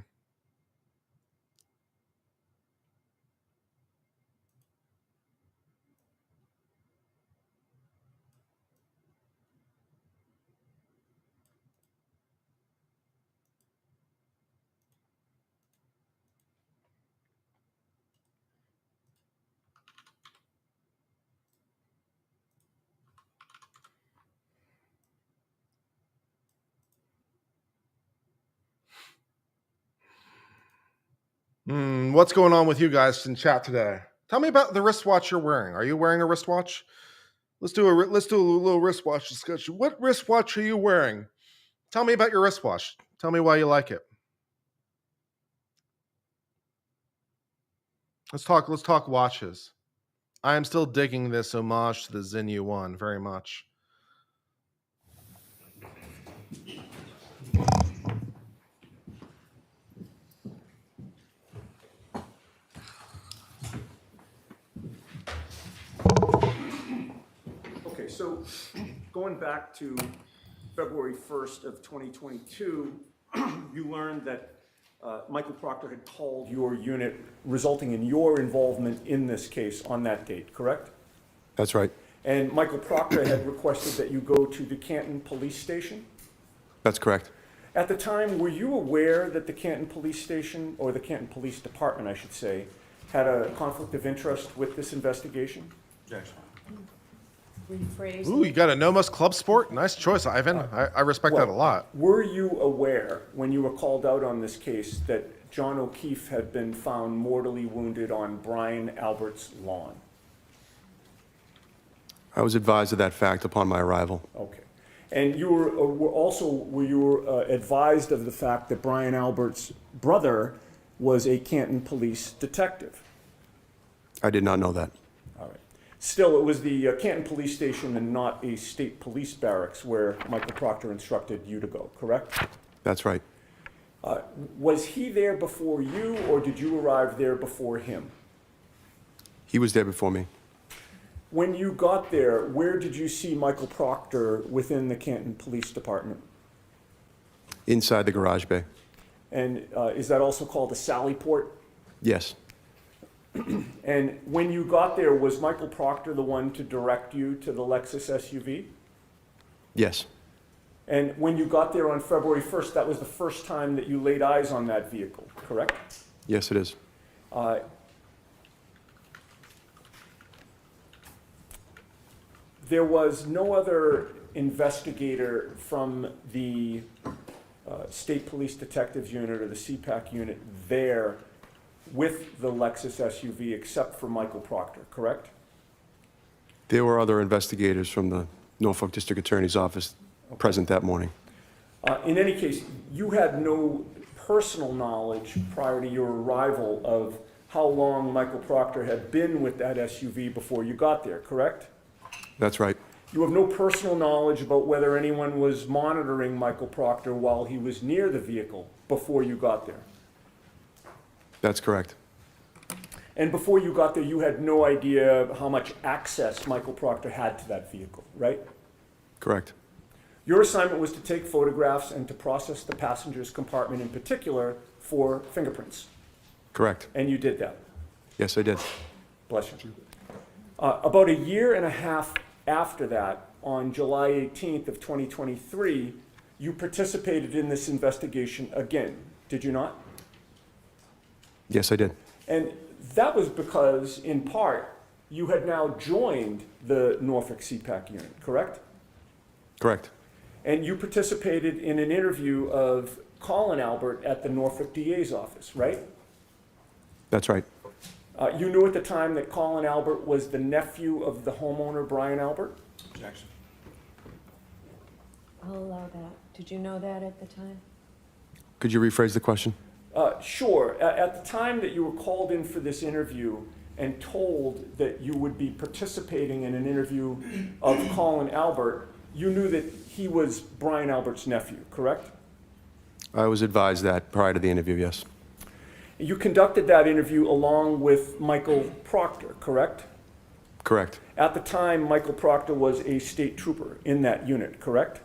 Speaker 1: What's going on with you guys in chat today? Tell me about the wristwatch you're wearing. Are you wearing a wristwatch? Let's do a little wristwatch discussion. What wristwatch are you wearing? Tell me about your wristwatch. Tell me why you like it. Let's talk watches. I am still digging this homage to the Zen U1 very much.
Speaker 16: Okay, so going back to February 1st of 2022, you learned that Michael Proctor had called your unit, resulting in your involvement in this case on that date, correct?
Speaker 14: That's right.
Speaker 16: And Michael Proctor had requested that you go to the Canton Police Station?
Speaker 14: That's correct.
Speaker 16: At the time, were you aware that the Canton Police Station, or the Canton Police Department, I should say, had a conflict of interest with this investigation?
Speaker 13: Yes.
Speaker 2: Rephrase.
Speaker 1: Ooh, you got a No Muss Club Sport? Nice choice, Ivan. I respect that a lot.
Speaker 16: Were you aware, when you were called out on this case, that John O'Keefe had been found mortally wounded on Brian Albert's lawn?
Speaker 14: I was advised of that fact upon my arrival.
Speaker 16: Okay. And you were advised of the fact that Brian Albert's brother was a Canton police detective.
Speaker 14: I did not know that.
Speaker 16: All right. Still, it was the Canton police station and not a state police barracks where Michael Proctor instructed you to go, correct?
Speaker 14: That's right.
Speaker 16: Was he there before you, or did you arrive there before him?
Speaker 14: He was there before me.
Speaker 16: When you got there, where did you see Michael Proctor within the Canton Police Department?
Speaker 14: Inside the garage bay.
Speaker 16: And is that also called a sally port?
Speaker 14: Yes.
Speaker 16: And when you got there, was Michael Proctor the one to direct you to the Lexus SUV?
Speaker 14: Yes.
Speaker 16: And when you got there on February 1st, that was the first time that you laid eyes on that vehicle, correct?
Speaker 14: Yes, it is.
Speaker 16: There was no other investigator from the State Police Detectives Unit or the CPAC unit there with the Lexus SUV except for Michael Proctor, correct?
Speaker 14: There were other investigators from the Norfolk District Attorney's Office present that morning.
Speaker 16: In any case, you had no personal knowledge prior to your arrival of how long Michael Proctor had been with that SUV before you got there, correct?
Speaker 14: That's right.
Speaker 16: You have no personal knowledge about whether anyone was monitoring Michael Proctor while he was near the vehicle before you got there.
Speaker 14: That's correct.
Speaker 16: And before you got there, you had no idea how much access Michael Proctor had to that vehicle, right?
Speaker 14: Correct.
Speaker 16: Your assignment was to take photographs and to process the passenger's compartment in particular for fingerprints.
Speaker 14: Correct.
Speaker 16: And you did that.
Speaker 14: Yes, I did.
Speaker 16: Bless you. About a year and a half after that, on July 18th of 2023, you participated in this investigation again, did you not?
Speaker 14: Yes, I did.
Speaker 16: And that was because, in part, you had now joined the Norfolk CPAC unit, correct?
Speaker 14: Correct.
Speaker 16: And you participated in an interview of Colin Albert at the Norfolk DA's office, right?
Speaker 14: That's right.
Speaker 16: You knew at the time that Colin Albert was the nephew of the homeowner, Brian Albert?
Speaker 13: Objection.
Speaker 2: I'll allow that. Did you know that at the time?
Speaker 14: Could you rephrase the question?
Speaker 16: Sure. At the time that you were called in for this interview and told that you would be participating in an interview of Colin Albert, you knew that he was Brian Albert's nephew, correct?
Speaker 14: I was advised that prior to the interview, yes.
Speaker 16: You conducted that interview along with Michael Proctor, correct?
Speaker 14: Correct.
Speaker 16: At the time, Michael Proctor was a state trooper in that unit, correct?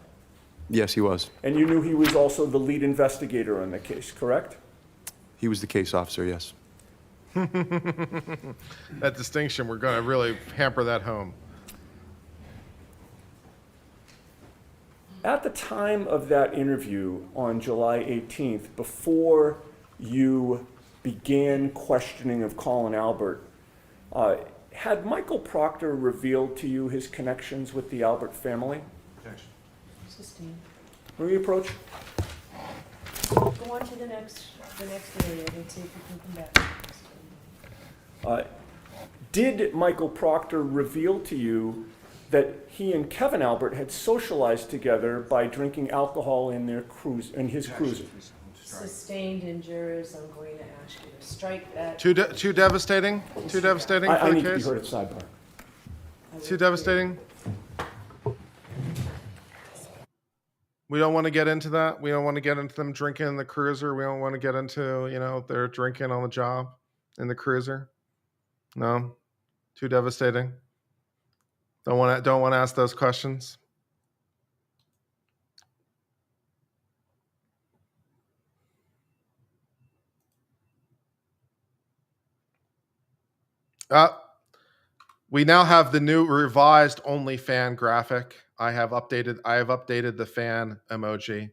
Speaker 14: Yes, he was.
Speaker 16: And you knew he was also the lead investigator on the case, correct?
Speaker 14: He was the case officer, yes.
Speaker 1: That distinction, we're going to really hamper that home.
Speaker 16: At the time of that interview on July 18th, before you began questioning of Colin Albert, had Michael Proctor revealed to you his connections with the Albert family?
Speaker 13: Objection.
Speaker 2: Sustained.
Speaker 16: Will you approach?
Speaker 2: Go on to the next area and see if you can come back.
Speaker 16: Did Michael Proctor reveal to you that he and Kevin Albert had socialized together by drinking alcohol in his cruiser?
Speaker 2: Sustained in jurors, I'm going to ask you to strike that.
Speaker 1: Too devastating? Too devastating
Speaker 16: I
Speaker 1: for the
Speaker 16: need to be
Speaker 1: case?
Speaker 16: heard at sidebar.
Speaker 1: Too devastating? We don't want to get into that. We don't want to get into them drinking in the cruiser. We don't want to get into, they're drinking on the job in the cruiser. No? Too devastating? Don't want to ask those questions? We now have the new revised only fan graphic. I have updated the fan emoji.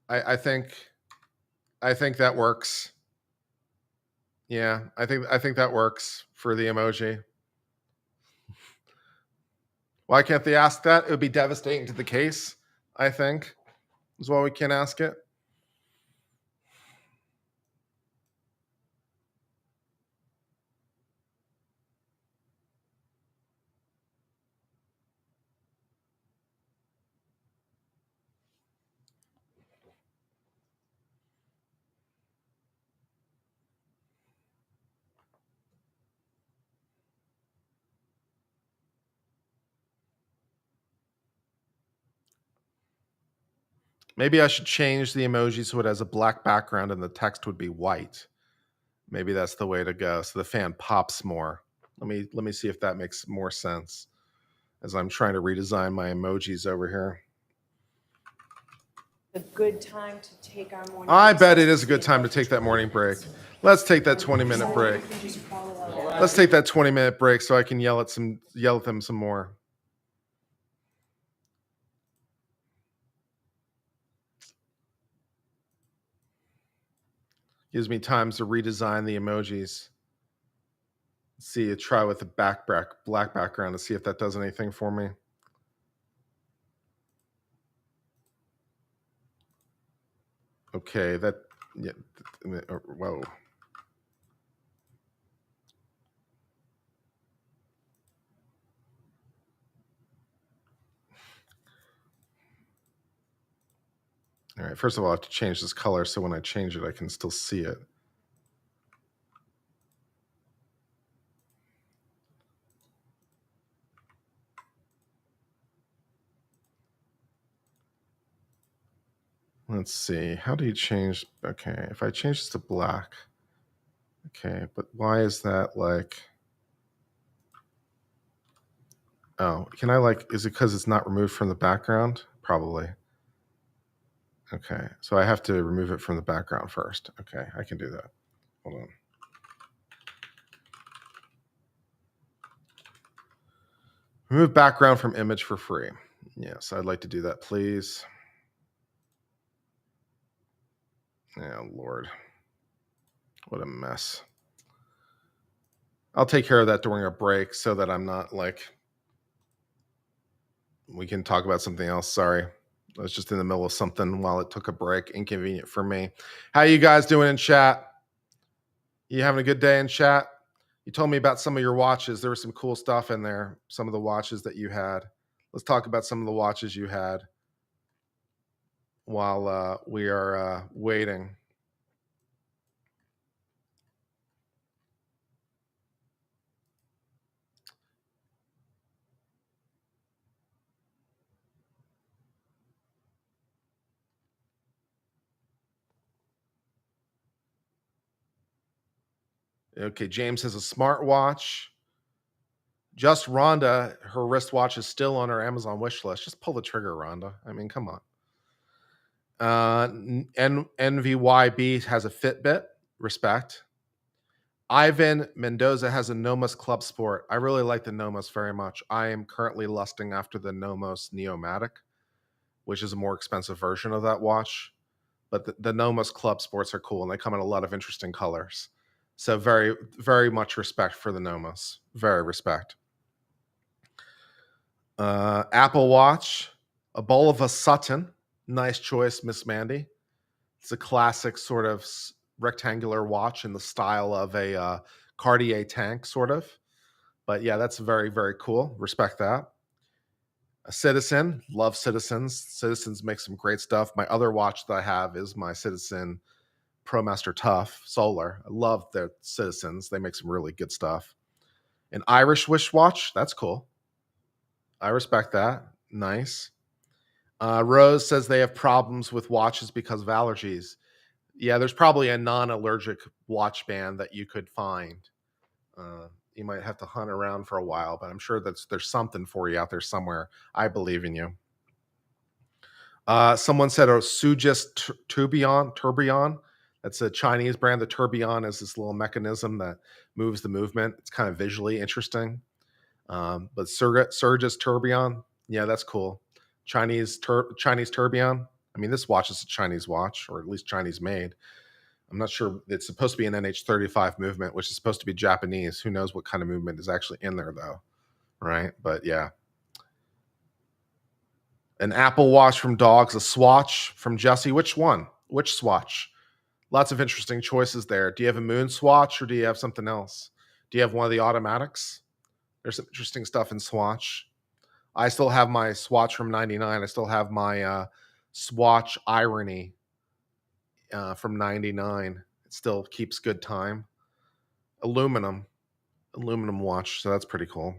Speaker 1: I think that works. Yeah, I think that works for the emoji. Why can't they ask that? It would be devastating to the case, I think, is why we can't ask it. Maybe I should change the emoji so it has a black background and the text would be white. Maybe that's the way to go. So the fan pops more. Let me see if that makes more sense as I'm trying to redesign my emojis over here.
Speaker 2: A good time to take our morning.
Speaker 1: I bet it
Speaker 2: recess
Speaker 1: is a good time to take that
Speaker 2: 20
Speaker 1: morning break.
Speaker 2: minutes.
Speaker 1: Let's take that 20-minute break.
Speaker 2: You can just follow up.
Speaker 1: Let's take that 20-minute break so I can yell at them some more. Gives me time to redesign the emojis. Let's see, try with the black background to see if that does anything for me. Okay, yeah, whoa. All right, first of all, I have to change this color so when I change it, I can still see it. Let's see, how do you change? Okay, if I change this to black. Okay, but why is that like... Oh, can I is it because it's not removed from the background? Probably. Okay, so I have to remove it from the background first. Okay, I can do that. Hold on. Remove background from image for free. Yes, I'd like to do that, please. Oh, Lord. What a mess. I'll take care of that during a break so that I'm not we can talk about something else. Sorry. I was just in the middle of something while it took a break. Inconvenient for me. How you guys doing in chat? You having a good day in chat? You told me about some of your watches. There was some cool stuff in there. Some of the watches that you had. Let's talk about some of the watches you had while we are waiting. Okay, James has a smartwatch. Just Rhonda, her wristwatch is still on her Amazon wish list. Just pull the trigger, Rhonda. I mean, come on. NVYB has a Fitbit. Respect. Ivan Mendoza has a Nomos Club Sport. I really like the Nomos very much. I am currently lusting after the Nomos Neomatic, which is a more expensive version of that watch. But the Nomos Club Sports are cool, and they come in a lot of interesting colors. So very, very much respect for the Nomos. Very respect. Apple Watch, a Bulova Sutton. Nice choice, Miss Mandy. It's a classic sort of rectangular watch in the style of a Cartier tank, sort of. But yeah, that's very, very cool. Respect that. A Citizen, love Citizens. Citizens make some great stuff. My other watch that I have is my Citizen ProMaster Tough Solar. I love their Citizens. They make some really good stuff. An Irish Wish watch, that's cool. I respect that. Nice. Rose says they have problems with watches because of allergies. Yeah, there's probably a non-allergic watch band that you could find. You might have to hunt around for a while, but I'm sure there's something for you out there somewhere. I believe in you. Someone said a Sugis Tourbillon. That's a Chinese brand. The tourbillon is this little mechanism that moves the movement. It's kind of visually interesting. But Sugis Tourbillon, yeah, that's cool. Chinese tourbillon. I mean, this watch is a Chinese watch, or at least Chinese made. I'm not sure. It's supposed to be an NH35 movement, which is supposed to be Japanese. Who knows what kind of movement is actually in there, though, right? But yeah. An Apple Watch from Dogs, a Swatch from Jesse. Which one? Which Swatch? Lots of interesting choices there. Do you have a Moon Swatch or do you have something else? Do you have one of the automatics? There's some interesting stuff in Swatch. I still have my Swatch from 99. I still have my Swatch Irony from 99. It still keeps good time. Aluminum watch, so that's pretty cool.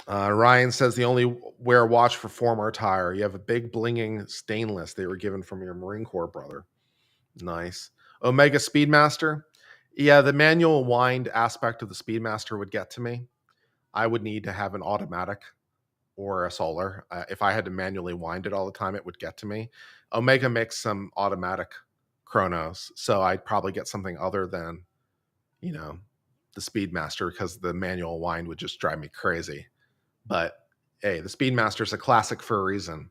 Speaker 1: Ryan says the only wear watch for former attire. You have a big blinging stainless they were given from your Marine Corps brother. Nice. Omega Speedmaster. Yeah, the manual wind aspect of the Speedmaster would get to me. I would need to have an automatic or a solar. If I had to manually wind it all the time, it would get to me. Omega makes some automatic chronos, so I'd probably get something other than, the Speedmaster, because the manual wind would just drive me crazy. But hey, the Speedmaster is a classic for a reason.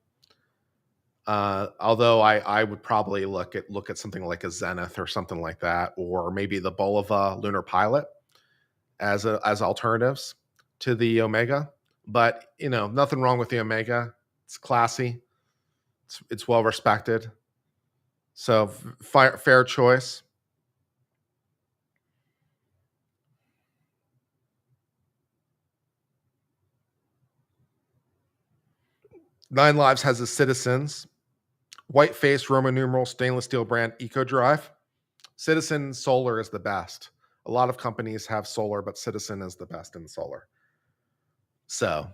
Speaker 1: Although I would probably look at something like a Zenith or something like that, or maybe the Bulova Lunar Pilot as alternatives to the Omega. But nothing wrong with the Omega. It's classy. It's well respected. So fair choice. Nine Lives has a Citizens white face Roman numeral stainless steel brand Eco Drive. Citizen solar is the best. A lot of companies have solar, but Citizen is the best in solar. So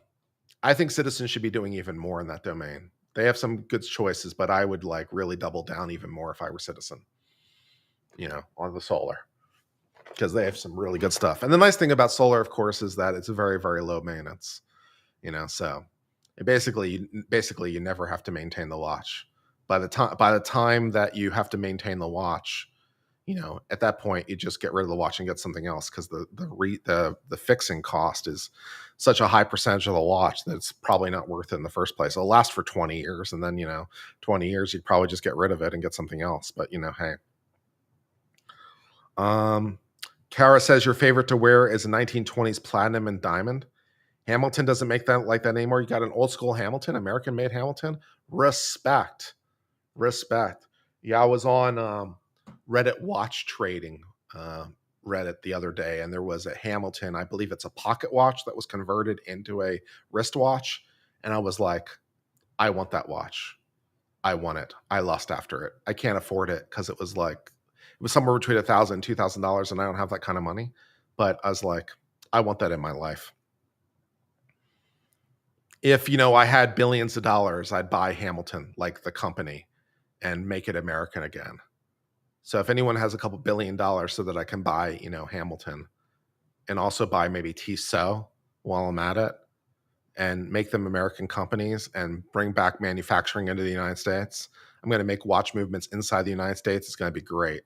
Speaker 1: I think Citizen should be doing even more in that domain. They have some good choices, but I would really double down even more if I were Citizen, on the solar, because they have some really good stuff. And the nice thing about solar, of course, is that it's a very, very low maintenance, so it basically you never have to maintain the watch. By the time that you have to maintain the watch, at that point you just get rid of the watch and get something else, because the fixing cost is such a high percentage of the watch that it's probably not worth it in the first place. It'll last for 20 years, and then 20 years you'd probably just get rid of it and get something else. But hey. Kara says your favorite to wear is a 1920s platinum and diamond. Hamilton doesn't make that like that anymore. You got an old school Hamilton, American made Hamilton. Respect. Yeah, I was on Reddit watch trading Reddit the other day, and there was a Hamilton, I believe it's a pocket watch that was converted into a wristwatch, and I was like, I want that watch. I want it. I lust after it. I can't afford it because it was somewhere between $1,000 and $2,000, and I don't have that kind of money. But I was like, I want that in my life. If I had billions of dollars, I'd buy Hamilton, like the company, and make it American again. So if anyone has a couple $1 billion so that I can buy, Hamilton, and also buy maybe Tissot while I'm at it, and make them American companies and bring back manufacturing into the United States, I'm going to make watch movements inside the United States. It's going to be great.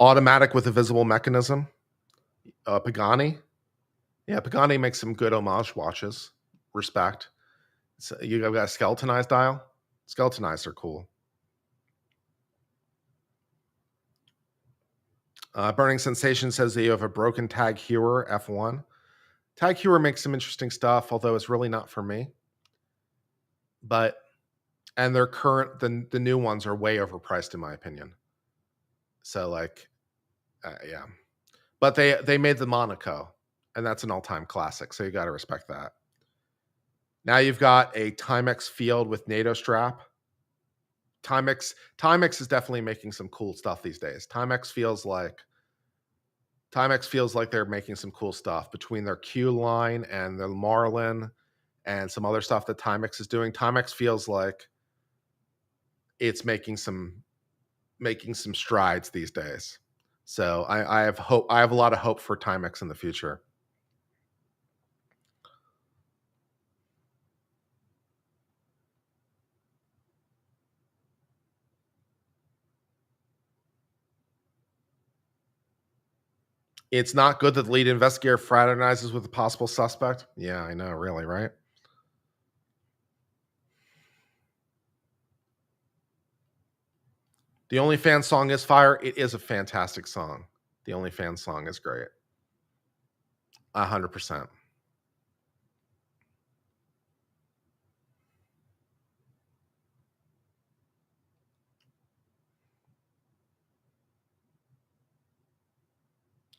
Speaker 1: Automatic with a visible mechanism. Pagani. Yeah, Pagani makes some good homage watches. Respect. So you got a skeletonized dial. Skeletonized are cool. Burning Sensation says that you have a broken Tag Heuer F1. Tag Heuer makes some interesting stuff, although it's really not for me. And their current, the new ones are way overpriced in my opinion. So yeah. But they made the Monaco, and that's an all-time classic, so you got to respect that. Now you've got a Timex Field with NATO strap. Timex is definitely making some cool stuff these days. Timex feels like they're making some cool stuff between their Q line and the Marlin and some other stuff that Timex is doing. Timex feels like it's making some strides these days. So I have hope. I have a lot of hope for Timex in the future. It's not good that the lead investigator fraternizes with a possible suspect. Yeah, I know, really, right? The OnlyFans song is fire. It is a fantastic song. The OnlyFans song is great. 100%.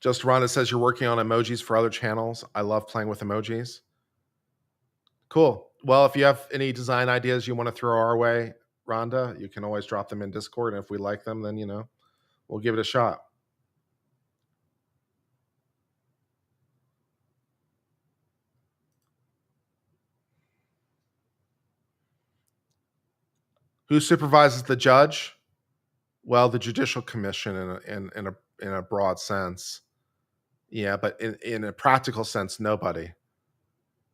Speaker 1: Just Rhonda says you're working on emojis for other channels. I love playing with emojis. Cool. Well, if you have any design ideas you want to throw our way, Rhonda, you can always drop them in Discord. And if we like them, then, we'll give it a shot. Who supervises the judge? Well, the Judicial Commission in a broad sense. Yeah, but in a practical sense, nobody.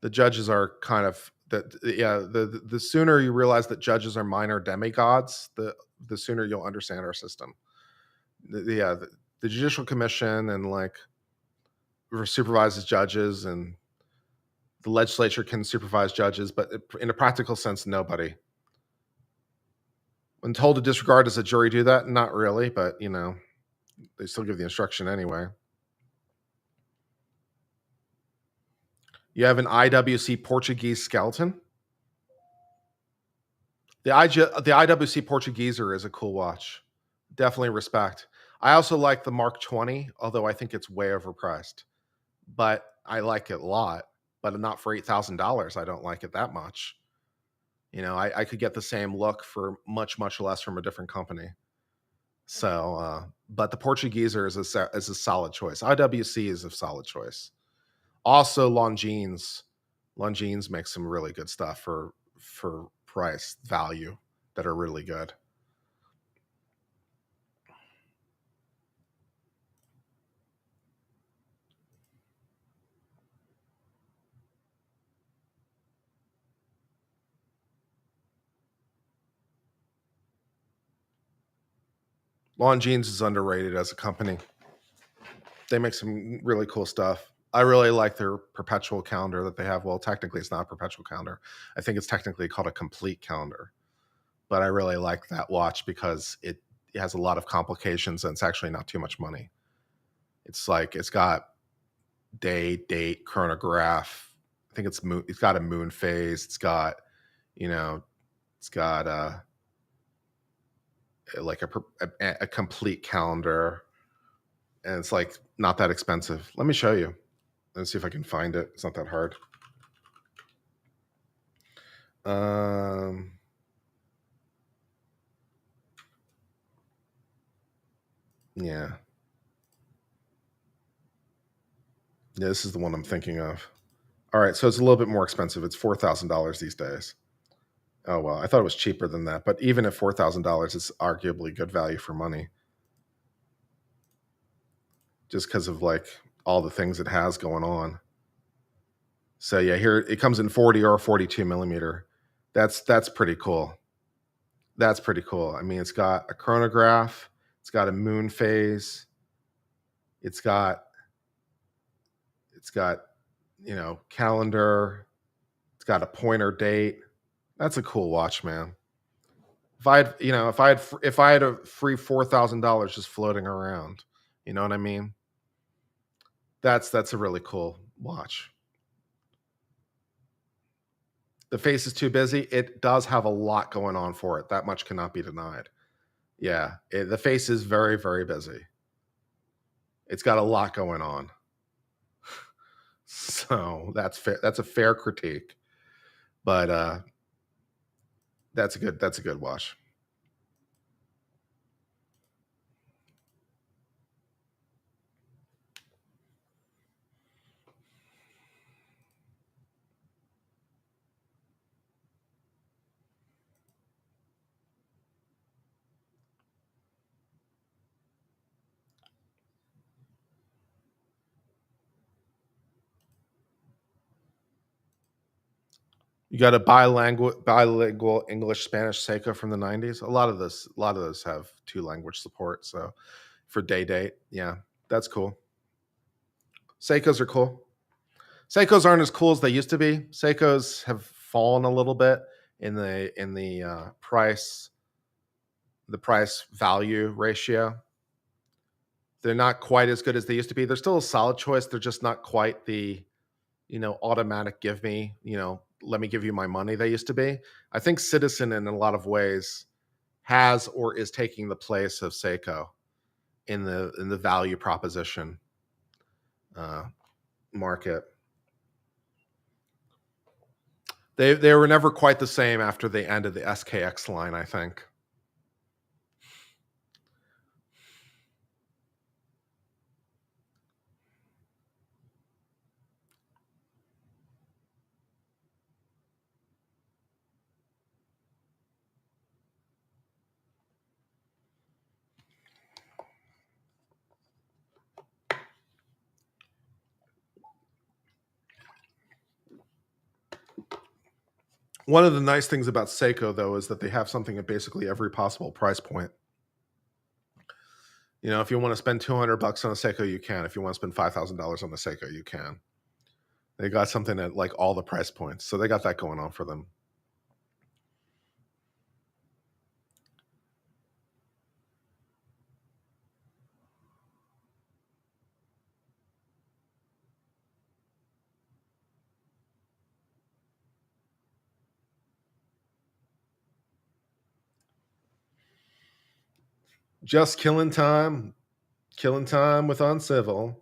Speaker 1: The judges are kind of the sooner you realize that judges are minor demigods, the sooner you'll understand our system. The Judicial Commission and like supervises judges, and the legislature can supervise judges, but in a practical sense, nobody. When told to disregard, does a jury do that? Not really, but they still give the instruction anyway. You have an IWC Portuguese skeleton. The IWC Portugueser is a cool watch. Definitely respect. I also like the Mark 20, although I think it's way overpriced. But I like it a lot, but not for $8,000. I don't like it that much. I could get the same look for much, much less from a different company. So, but the Portugueser is a solid choice. IWC is a solid choice. Also, Longines. Longines makes some really good stuff for price value that are really good. Longines is underrated as a company. They make some really cool stuff. I really like their perpetual calendar that they have. Well, technically, it's not a perpetual calendar. I think it's technically called a complete calendar. But I really like that watch because it has a lot of complications and it's actually not too much money. It's like it's got day, date, chronograph. I think it's got a moon phase. It's got, it's got like a complete calendar, and it's like not that expensive. Let me show you. Let's see if I can find it. It's not that hard. Yeah. Yeah, this is the one I'm thinking of. All right, so it's a little bit more expensive. It's $4,000 these days. Oh well, I thought it was cheaper than that, but even at $4,000, it's arguably good value for money. Just because of like all the things it has going on. So yeah, here it comes in 40 or 42 millimeter. That's pretty cool. That's pretty cool. I mean, it's got a chronograph, it's got a moon phase, it's got calendar, it's got a pointer date. That's a cool watch, man. If I had a free $4,000 just floating around, you know what I mean? That's a really cool watch. The face is too busy. It does have a lot going on for it. That much cannot be denied. Yeah, the face is very, very busy. It's got a lot going on. So that's fair. That's a fair critique, but that's a good watch. You got a bilingual English Spanish Seiko from the 90s. A lot of those have two language support. So for date, yeah, that's cool. Seikos are cool. Seikos aren't as cool as they used to be. Seikos have fallen a little bit in the price value ratio. They're not quite as good as they used to be. They're still a solid choice. They're just not quite the automatic give me, let me give you my money they used to be. I think Citizen in a lot of ways has or is taking the place of Seiko in the value proposition market. They were never quite the same after they ended the SKX line, I think. One of the nice things about Seiko, though, is that they have something at basically every possible price point. You know, if you want to spend $200 on a Seiko, you can. If you want to spend $5,000 on a Seiko, you can. They got something at like all the price points. So they got that going on for them. Just killing time with uncivil.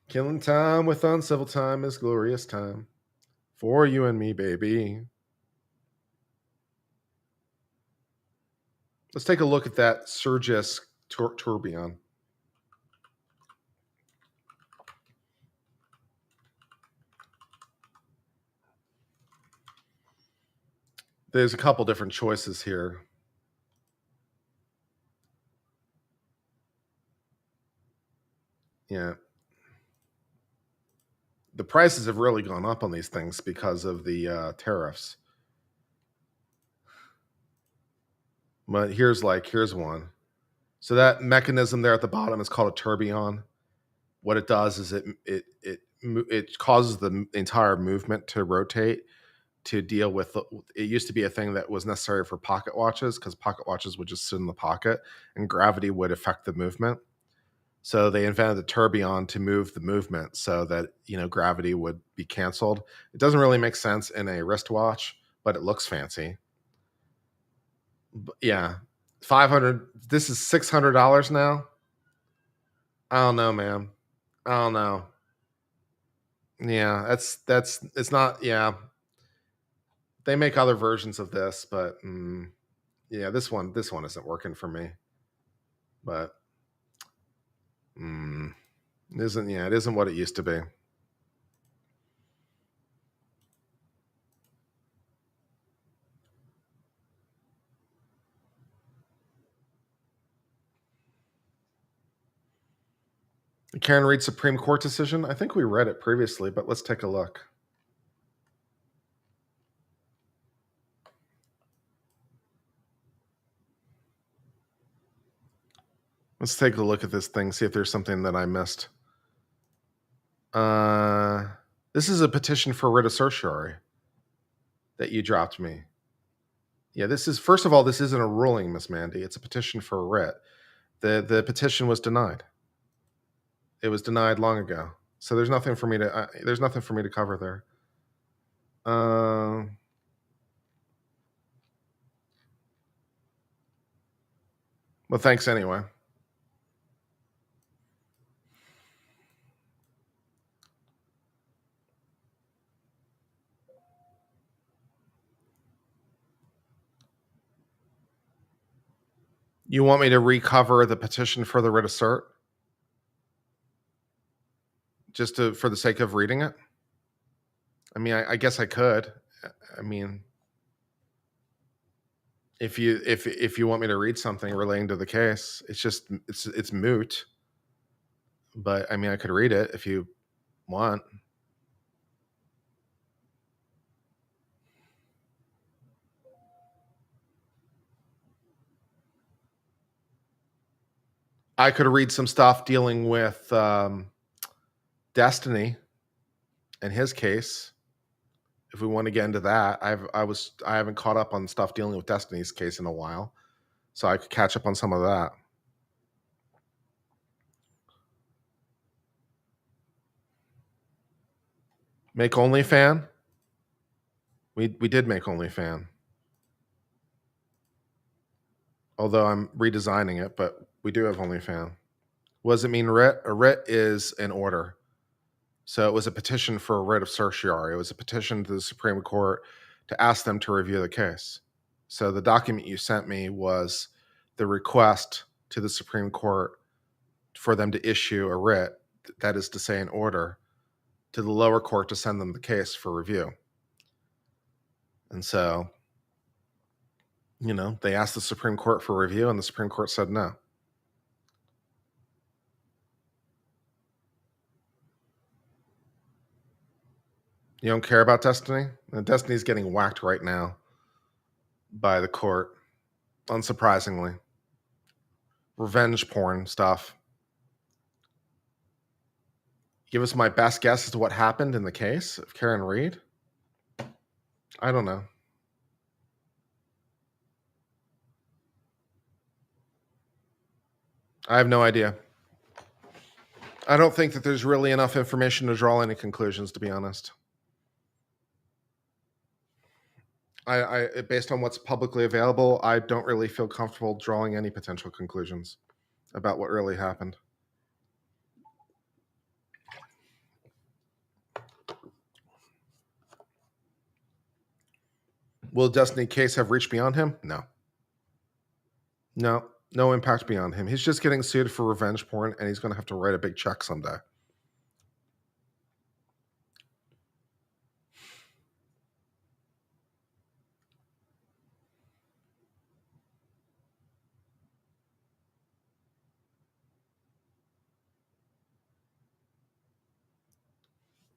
Speaker 1: Killing time with uncivil time is glorious time for you and me, baby. Let's take a look at that Surgis tourbillon. There's a couple different choices here. Yeah. The prices have really gone up on these things because of the tariffs. But here's one. So that mechanism there at the bottom is called a tourbillon. What it does is it causes the entire movement to rotate to deal with. It used to be a thing that was necessary for pocket watches because pocket watches would just sit in the pocket and gravity would affect the movement. So they invented the tourbillon to move the movement so that, you know, gravity would be canceled. It doesn't really make sense in a wristwatch, but it looks fancy. But yeah, 500. This is $600 now. I don't know, man. I don't know. Yeah, that's it's not. Yeah, they make other versions of this, but yeah, this one isn't working for me. But it isn't. Yeah, it isn't what it used to be. The Karen Reed Supreme Court decision. I think we read it previously, but let's take a look. Let's take a look at this thing, see if there's something that I missed. This is a petition for writ of certiorari that you dropped me. Yeah, this is, first of all, this isn't a ruling, Miss Mandy. It's a petition for a writ. The petition was denied. It was denied long ago. So there's nothing for me to cover there. Well, thanks anyway. You want me to recover the petition for the writ of cert? Just for the sake of reading it? I mean, I guess I could. I mean, if you want me to read something relating to the case, it's moot. But I mean, I could read it if you want. I could read some stuff dealing with Destiny and his case. If we want to get into that, I haven't caught up on stuff dealing with Destiny's case in a while, so I could catch up on some of that. Make OnlyFan? We did make OnlyFan. Although I'm redesigning it, but we do have OnlyFan. What does it mean, writ? A writ is an order. So it was a petition for a writ of certiorari. It was a petition to the Supreme Court to ask them to review the case. So the document you sent me was the request to the Supreme Court for them to issue a writ, that is to say an order, to the lower court to send them the case for review. And so, you know, they asked the Supreme Court for review and the Supreme Court said no. You don't care about Destiny? Destiny's getting whacked right now by the court, unsurprisingly. Revenge porn stuff. Give us my best guess as to what happened in the case of Karen Reed? I don't know. I have no idea. I don't think that there's really enough information to draw any conclusions, to be honest. I based on what's publicly available, I don't really feel comfortable drawing any potential conclusions about what really happened. Will Destiny case have reached beyond him? No. No impact beyond him. He's just getting sued for revenge porn, and he's going to have to write a big check someday.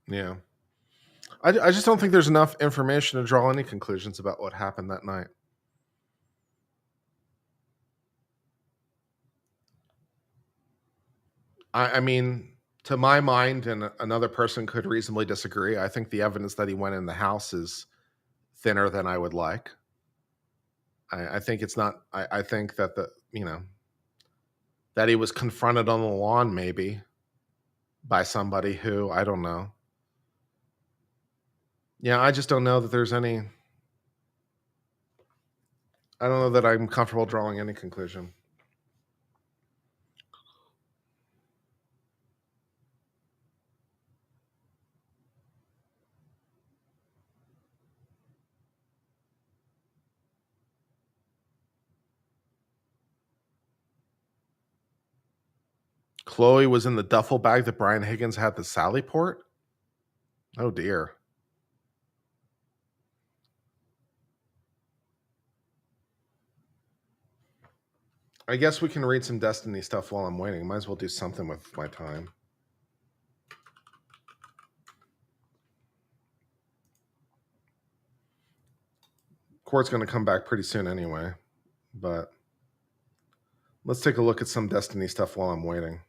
Speaker 1: Yeah. I just don't think there's enough information to draw any conclusions about what happened that night. I mean, to my mind, and another person could reasonably disagree, I think the evidence that he went in the house is thinner than I would like. I think it's not. I think that that he was confronted on the lawn maybe by somebody who, I don't know. Yeah, I just don't know that there's any. I don't know that I'm comfortable drawing any conclusion. Chloe was in the duffel bag that Brian Higgins had the Sally Port? Oh dear. I guess we can read some Destiny stuff while I'm waiting. Might as well do something with my time. Court's going to come back pretty soon anyway, but let's take a look at some Destiny stuff while I'm waiting.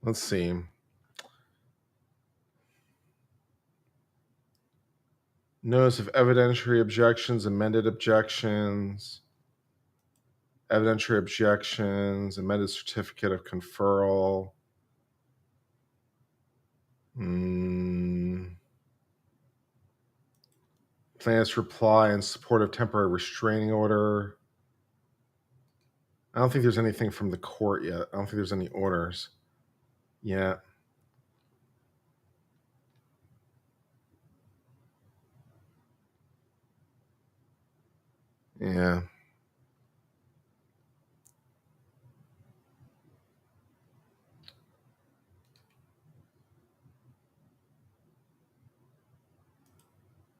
Speaker 1: Let's see. Notice of evidentiary objections, amended objections, evidentiary objections, amended certificate of conferral. Plaintiff's reply in support of temporary restraining order. I don't think there's anything from the court yet. I don't think there's any orders yet. Yeah.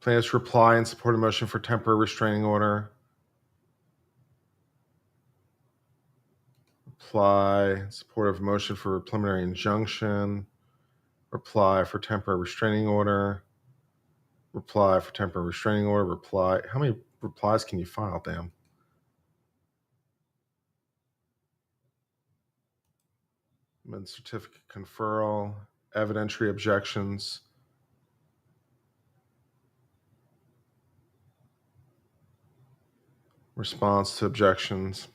Speaker 1: Plaintiff's reply in support of motion for temporary restraining order. Reply in support of motion for preliminary injunction. Reply for temporary restraining order. Reply for temporary restraining order. Reply. How many replies can you file, damn? Amended certificate conferral. Evidentiary objections. Response to objections.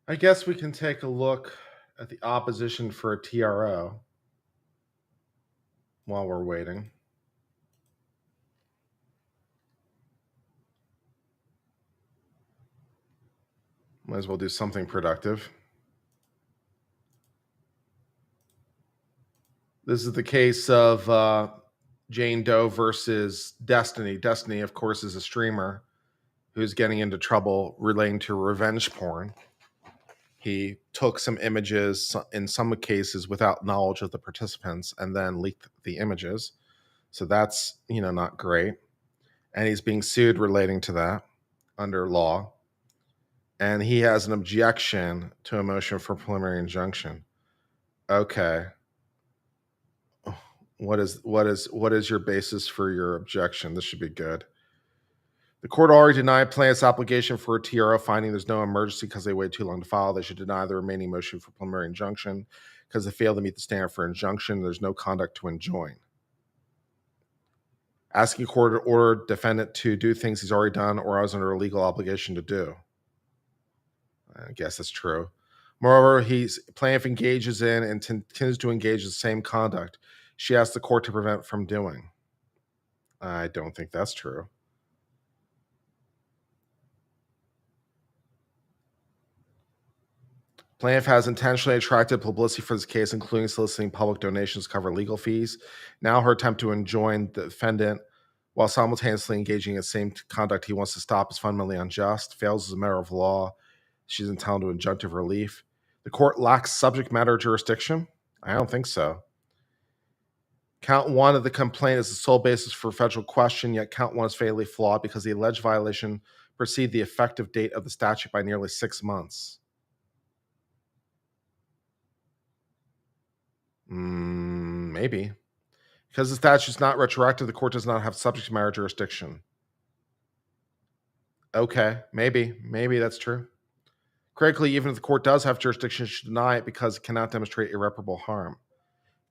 Speaker 1: I guess we can take a look at the opposition for a TRO. while we're waiting. Might as well do something productive. This is the case of Jane Doe versus Destiny. Destiny, of course, is a streamer who's getting into trouble relating to revenge porn. He took some images in some cases without knowledge of the participants and then leaked the images. So that's, not great. And he's being sued relating to that under law. And he has an objection to a motion for preliminary injunction. Okay. What is your basis for your objection? This should be good. The court already denied plaintiff's application for a TRO, finding there's no emergency because they waited too long to file. They should deny the remaining motion for preliminary injunction because they failed to meet the standard for injunction. There's no conduct to enjoin. Asking court to order defendant to do things he's already done or is under a legal obligation to do. I guess that's true. Moreover, plaintiff engages in and continues to engage in the same conduct she asked the court to prevent from doing. I don't think that's true. Plaintiff has intentionally attracted publicity for this case, including soliciting public donations to cover legal fees. Now her attempt to enjoin the defendant while simultaneously engaging in the same conduct he wants to stop is fundamentally unjust, fails as a matter of law. She's entitled to injunctive relief. The court lacks subject matter jurisdiction? I don't think so. Count 1 of the complaint is the sole basis for a federal question, yet count 1 is fatally flawed because the alleged violation preceded the effective date of the statute by nearly 6 months. Maybe. Because the statute is not retroactive, the court does not have subject matter jurisdiction. Okay, maybe that's true. Critically, even if the court does have jurisdiction, it should deny it because it cannot demonstrate irreparable harm.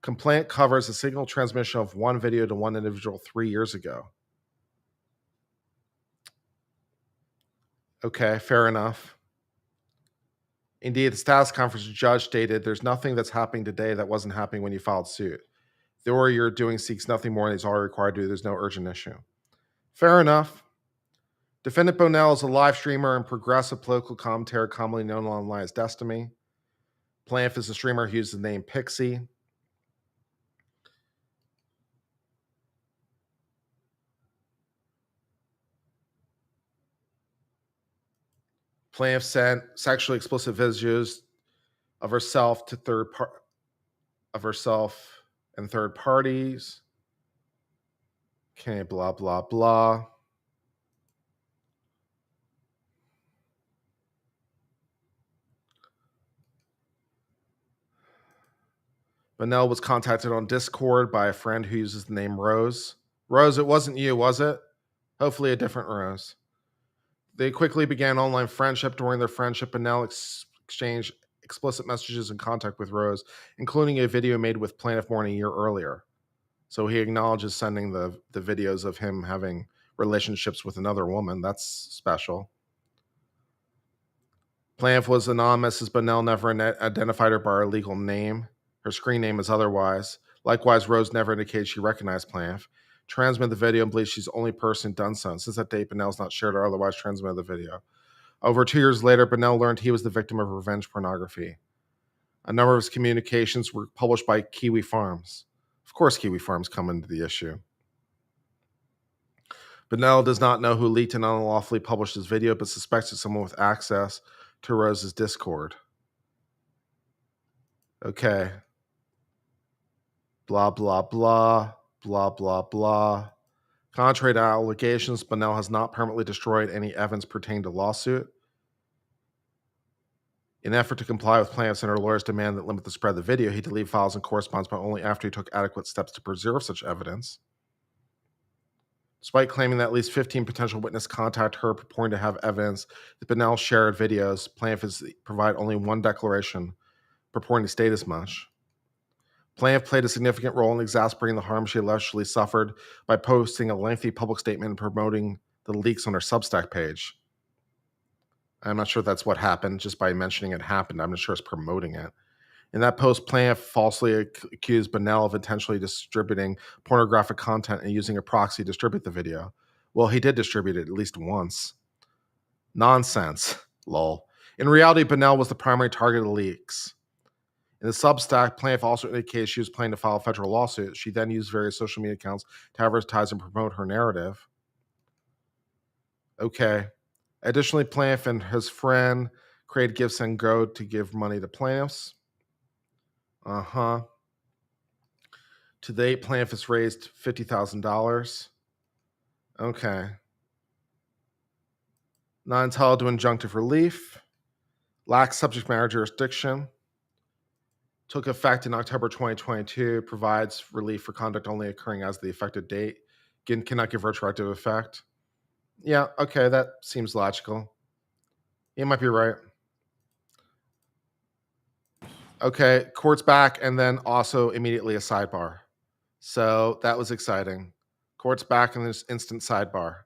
Speaker 1: Complaint covers a single transmission of one video to one individual 3 years ago. Okay, fair enough. Indeed, the status conference judge stated, there's nothing that's happening today that wasn't happening when you filed suit. The order you're doing seeks nothing more than he's already required to do. There's no urgent issue. Fair enough. Defendant Bonnell is a live streamer and progressive political commentator commonly known online as Destiny. Plaintiff is a streamer who uses the name Pixie. Plaintiff sent sexually explicit videos of herself and third parties. Okay, blah, blah, blah. Bonnell was contacted on Discord by a friend who uses the name Rose. Rose, it wasn't you, was it? Hopefully a different Rose. They quickly began online friendship. During their friendship, Bonnell exchanged explicit messages in contact with Rose, including a video made with plaintiff more than a year earlier. So he acknowledges sending the videos of him having relationships with another woman. That's special. Plaintiff was anonymous as Bonnell never identified her by her legal name. Her screen name is otherwise. Likewise, Rose never indicated she recognized plaintiff. Transmitted the video and believes she's the only person done so. And since that date, Bonnell's not shared or otherwise transmitted the video. Over 2 years later, Bonnell learned he was the victim of revenge pornography. A number of his communications were published by Kiwi Farms. Of course, Kiwi Farms come into the issue. Bonnell does not know who leaked and unlawfully published his video, but suspects it's someone with access to Rose's Discord. Okay. Blah, blah, blah. Blah, blah, blah. Contrary to allegations, Bonnell has not permanently destroyed any evidence pertaining to lawsuit. In an effort to comply with plaintiffs and her lawyers' demand that limit the spread of the video, he deleted files and correspondence, but only after he took adequate steps to preserve such evidence. Despite claiming that at least 15 potential witnesses contacted her purporting to have evidence that Bonnell shared videos, plaintiff has provided only one declaration purporting to state as much. Plaintiff played a significant role in exasperating the harm she allegedly suffered by posting a lengthy public statement and promoting the leaks on her Substack page. I'm not sure that's what happened. Just by mentioning it happened, I'm not sure it's promoting it. In that post, plaintiff falsely accused Bunnell of intentionally distributing pornographic content and using a proxy to distribute the video. Well, he did distribute it at least once. Nonsense. Lol. In reality, Bunnell was the primary target of the leaks. In the Substack, plaintiff also indicated she was planning to file a federal lawsuit. She then used various social media accounts to advertise and promote her narrative. Okay. Additionally, plaintiff and his friend created Give, Send, Go to give money to plaintiffs. To date, plaintiff has raised $50,000. Okay. Not entitled to injunctive relief. Lacks subject matter jurisdiction. Took effect in October 2022. Provides relief for conduct only occurring as the effective date. Again, cannot give retroactive effect. Yeah, okay, that seems logical. You might be right. Okay, court's back, and then also immediately a sidebar. So that was exciting. Court's back in this instant sidebar.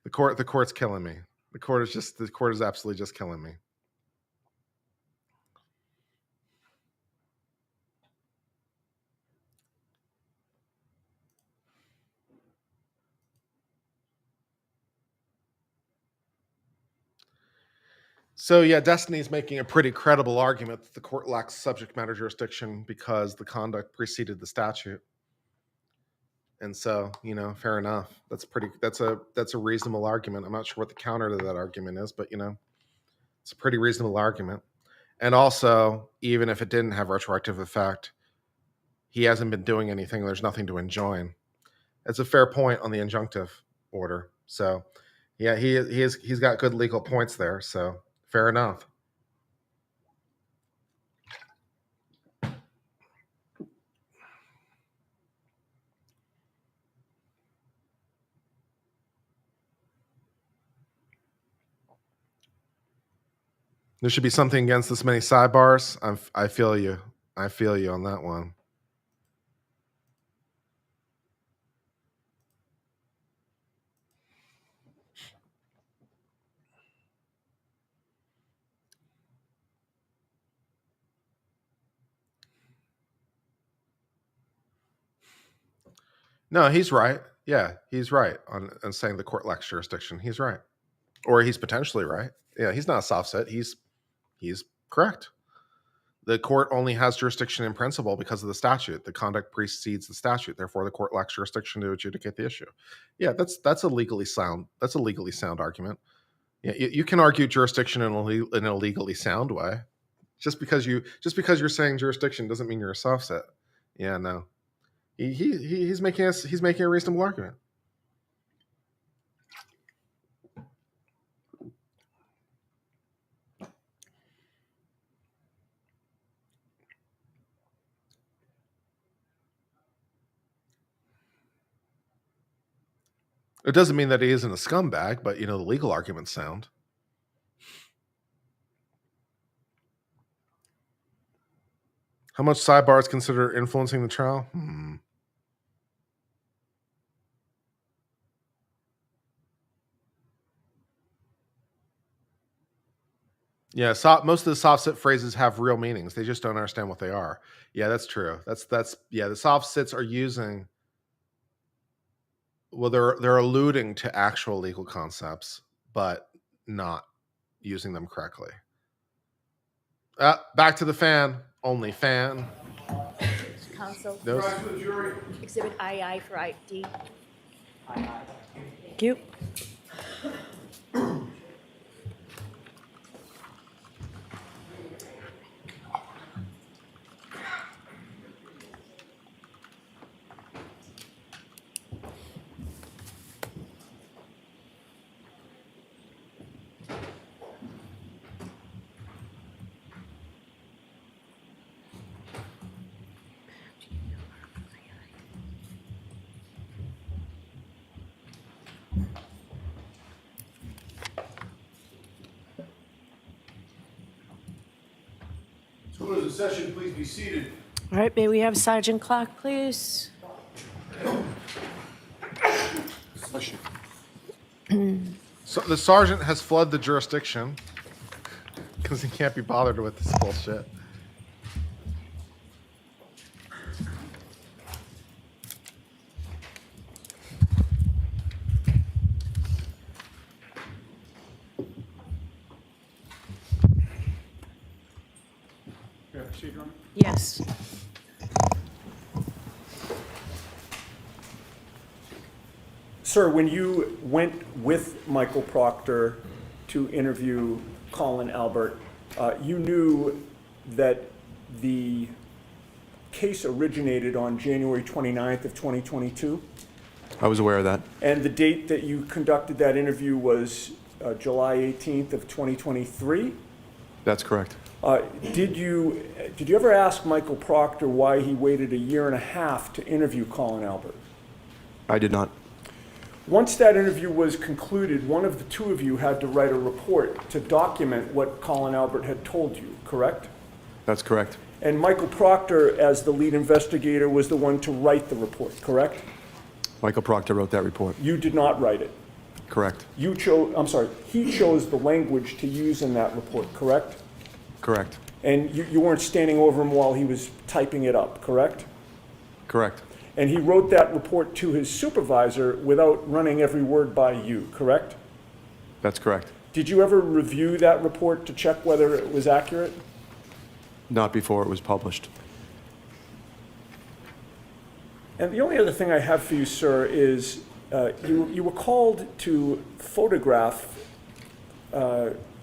Speaker 1: The court's killing me. The court is absolutely just killing me. So yeah, Destiny's making a pretty credible argument that the court lacks subject matter jurisdiction because the conduct preceded the statute. And so, fair enough. That's a reasonable argument. I'm not sure what the counter to that argument is, but it's a pretty reasonable argument. And also, even if it didn't have retroactive effect, he hasn't been doing anything. There's nothing to enjoin. It's a fair point on the injunctive order. So yeah, he's got good legal points there. So fair enough. There should be something against this many sidebars. I feel you. I feel you on that one. No, he's right. Yeah, he's right on saying the court lacks jurisdiction. He's right. Or he's potentially right. Yeah, he's not a soft set. He's correct. The court only has jurisdiction in principle because of the statute. The conduct precedes the statute. Therefore, the court lacks jurisdiction to adjudicate the issue. Yeah, that's a legally sound argument. Yeah, you can argue jurisdiction in a legally sound way. Just because you're saying jurisdiction doesn't mean you're a soft set. Yeah, no. He's making a reasonable argument. It doesn't mean that he isn't a scumbag, but the legal argument's sound. How much sidebars consider influencing the trial? Yeah, most of the soft sit phrases have real meanings. They just don't understand what they are. Yeah, that's true. That's the soft sits are using. Well, they're alluding to actual legal concepts, but not using them correctly. Back to the fan. Only fan.
Speaker 2: Counsel.
Speaker 1: Those.
Speaker 2: Exhibit II for ID. Thank you.
Speaker 17: Session, please be seated.
Speaker 2: All right, may we have Sergeant Clark, please?
Speaker 1: So the sergeant has fled the jurisdiction. Because he can't be bothered with this bullshit.
Speaker 16: Yeah, proceed, Your Honor.
Speaker 2: Yes.
Speaker 16: Sir, when you went with Michael Proctor to interview Colin Albert, you knew that the case originated on January 29th of 2022?
Speaker 14: I was aware of that.
Speaker 16: And the date that you conducted that interview was July 18th of 2023?
Speaker 14: That's correct.
Speaker 16: Did you ever ask Michael Proctor why he waited a year and a half to interview Colin Albert?
Speaker 14: I did not.
Speaker 16: Once that interview was concluded, one of the two of you had to write a report to document what Colin Albert had told you, correct?
Speaker 14: That's correct.
Speaker 16: And Michael Proctor, as the lead investigator, was the one to write the report, correct?
Speaker 14: Michael Proctor wrote that report.
Speaker 16: You did not write it.
Speaker 14: Correct.
Speaker 16: He chose the language to use in that report, correct?
Speaker 14: Correct.
Speaker 16: And you weren't standing over him while he was typing it up, correct?
Speaker 14: Correct.
Speaker 16: And he wrote that report to his supervisor without running every word by you, correct?
Speaker 14: That's correct.
Speaker 16: Did you ever review that report to check whether it was accurate?
Speaker 14: Not before it was published.
Speaker 16: And the only other thing I have for you, sir, is you were called to photograph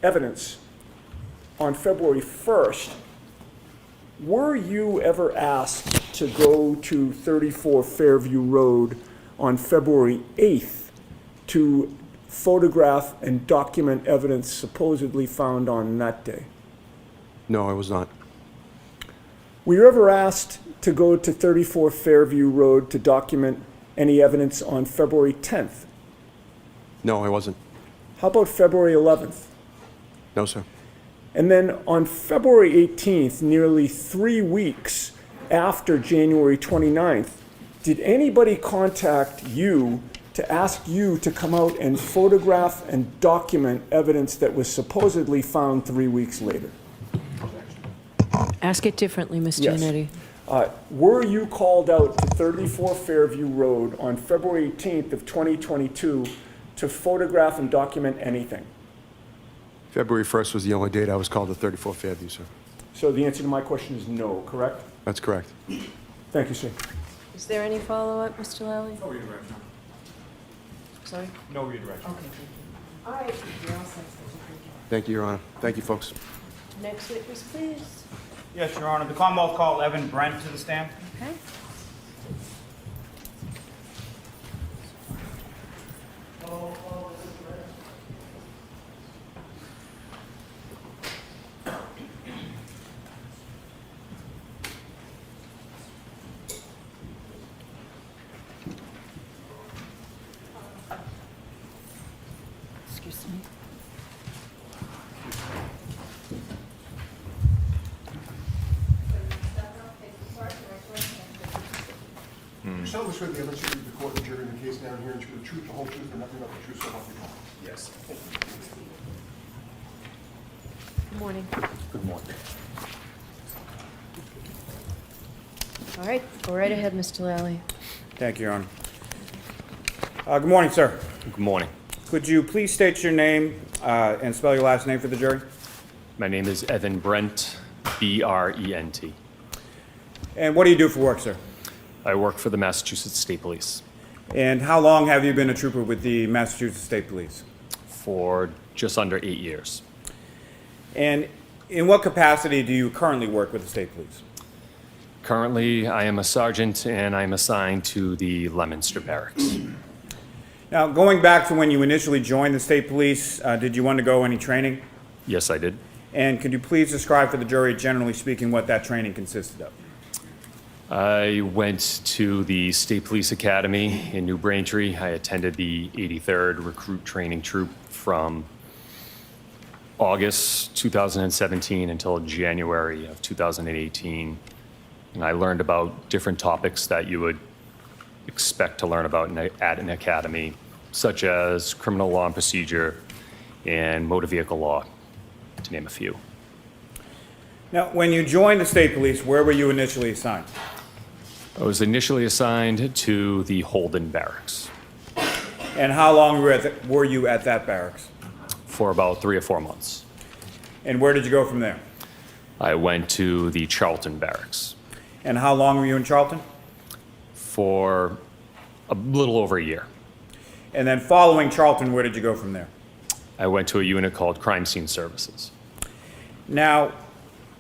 Speaker 16: evidence on February 1st. Were you ever asked to go to 34 Fairview Road on February 8th to photograph and document evidence supposedly found on that day?
Speaker 14: No, I was not.
Speaker 16: Were you ever asked to go to 34 Fairview Road to document any evidence on February 10th?
Speaker 14: No, I wasn't.
Speaker 16: How about February 11th?
Speaker 14: No, sir.
Speaker 16: And then on February 18th, nearly 3 weeks after January 29th, did anybody contact you to ask you to come out and photograph and document evidence that was supposedly found 3 weeks later?
Speaker 2: Ask it differently, Ms.
Speaker 16: Yes.
Speaker 2: Giannetti.
Speaker 16: Were you called out to 34 Fairview Road on February 18th of 2022 to photograph and document anything?
Speaker 14: February 1st was the only date I was called to 34 Fairview, sir.
Speaker 16: So the answer to my question is no, correct?
Speaker 14: That's correct.
Speaker 16: Thank you, sir.
Speaker 2: Is there any follow-up, Mr. Lally?
Speaker 13: No redirection.
Speaker 2: Sorry?
Speaker 13: No redirection.
Speaker 2: Okay, thank you. All right, you're all set. Thank you.
Speaker 14: Thank you, Your Honor. Thank you, folks.
Speaker 2: Next witness, please.
Speaker 13: Yes, Your Honor. The Commonwealth called Evan Brent to the stand.
Speaker 2: Okay. Excuse me.
Speaker 17: You solemnly swear the evidence you read the court and jury in the case now and here and the truth, the whole truth, and nothing but the truth, so help you God.
Speaker 4: Yes.
Speaker 2: Good morning.
Speaker 4: Good morning.
Speaker 2: All right, go right ahead, Mr. Lally.
Speaker 13: Thank you, Your Honor. Good morning, sir.
Speaker 18: Good morning.
Speaker 13: Could you please state your name and spell your last name for the jury?
Speaker 18: My name is Evan Brent, B-R-E-N-T.
Speaker 13: And what do you do for work, sir?
Speaker 18: I work for the Massachusetts State Police.
Speaker 13: And how long have you been a trooper with the Massachusetts State Police?
Speaker 18: For just under 8 years.
Speaker 13: And in what capacity do you currently work with the State Police?
Speaker 18: Currently, I am a sergeant and I'm assigned to the Leominster Barracks.
Speaker 13: Now, going back to when you initially joined the State Police, did you undergo any training?
Speaker 18: Yes, I did.
Speaker 13: And could you please describe for the jury, generally speaking, what that training consisted of?
Speaker 18: I went to the State Police Academy in New Braintree. I attended the 83rd Recruit Training Troop from August 2017 until January of 2018. And I learned about different topics that you would expect to learn about at an academy, such as criminal law and procedure and motor vehicle law, to name a few.
Speaker 13: Now, when you joined the state police, where were you initially assigned?
Speaker 18: I was initially assigned to the Holden Barracks
Speaker 13: And how long were you at that barracks?
Speaker 18: for about 3 or 4 months.
Speaker 13: And where did you go from there?
Speaker 18: I went to the Charlton Barracks
Speaker 13: And how long were you in Charlton?
Speaker 18: for a little over a year.
Speaker 13: And then following Charlton, where did you go from there?
Speaker 18: I went to a unit called Crime Scene Services.
Speaker 13: Now,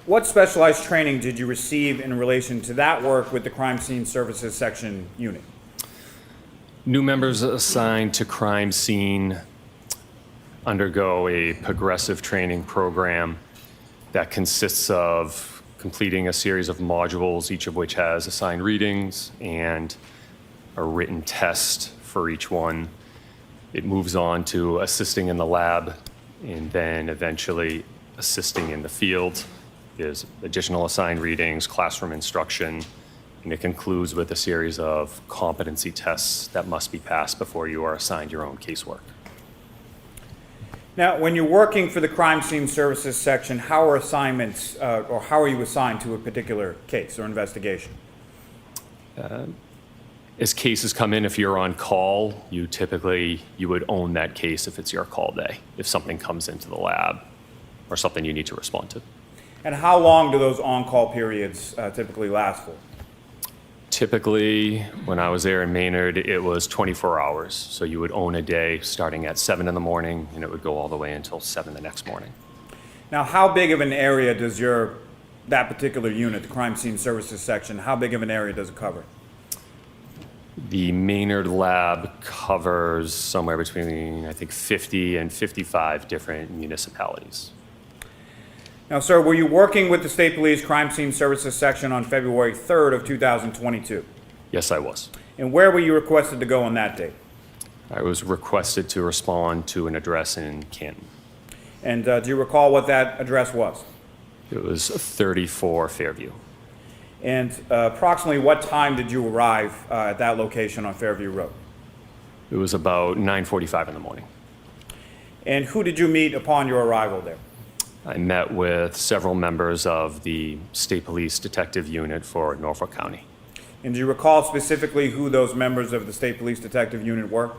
Speaker 13: what specialized training did you receive in relation to that work with the Crime Scene Services Section unit?
Speaker 18: New members assigned to crime scene undergo a progressive training program that consists of completing a series of modules, each of which has assigned readings and a written test for each one. It moves on to assisting in the lab and then eventually assisting in the field. There's additional assigned readings, classroom instruction, and it concludes with a series of competency tests that must be passed before you are assigned your own casework.
Speaker 13: Now, when you're working for the Crime Scene Services Section, how are assignments, or how are you assigned to a particular case or investigation?
Speaker 18: As cases come in, if you're on call, you would own that case if it's your call day, if something comes into the lab or something you need to respond to.
Speaker 13: And how long do those on-call periods typically last for?
Speaker 18: Typically, when I was there in Maynard, it was 24 hours. So you would own a day starting at 7 in the morning, and it would go all the way until 7 the next morning.
Speaker 13: Now, how big of an area does that particular unit, the Crime Scene Services Section, how big of an area does it cover?
Speaker 18: The Maynard lab covers somewhere between, I think, 50 and 55 different municipalities.
Speaker 13: Now, sir, were you working with the State Police Crime Scene Services Section on February 3rd of 2022?
Speaker 18: Yes, I was.
Speaker 13: And where were you requested to go on that date?
Speaker 18: I was requested to respond to an address in Canton.
Speaker 13: And do you recall what that address was?
Speaker 18: It was 34 Fairview.
Speaker 13: And approximately what time did you arrive at that location on Fairview Road?
Speaker 18: It was about 9:45 in the morning.
Speaker 13: And who did you meet upon your arrival there?
Speaker 18: I met with several members of the State Police Detective Unit for Norfolk County.
Speaker 13: And do you recall specifically who those members of the State Police Detective Unit were?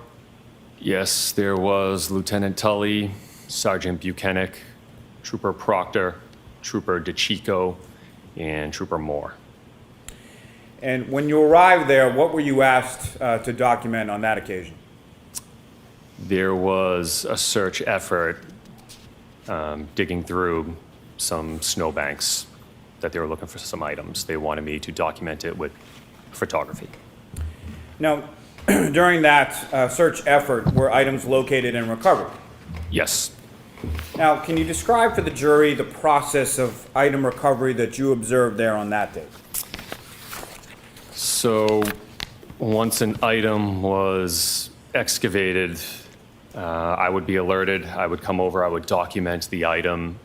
Speaker 18: Yes, there was Lieutenant Tully, Sergeant Buchanan, Trooper Proctor, Trooper DeChico, and Trooper Moore.
Speaker 13: And when you arrived there, what were you asked to document on that occasion?
Speaker 18: There was a search effort digging through some snowbanks that they were looking for some items. They wanted me to document it with photography.
Speaker 13: Now, during that search effort, were items located and recovered?
Speaker 18: Yes.
Speaker 13: Now, can you describe for the jury the process of item recovery that you observed there on that date?
Speaker 18: So once an item was excavated, I would be alerted. I would come over, I would document the item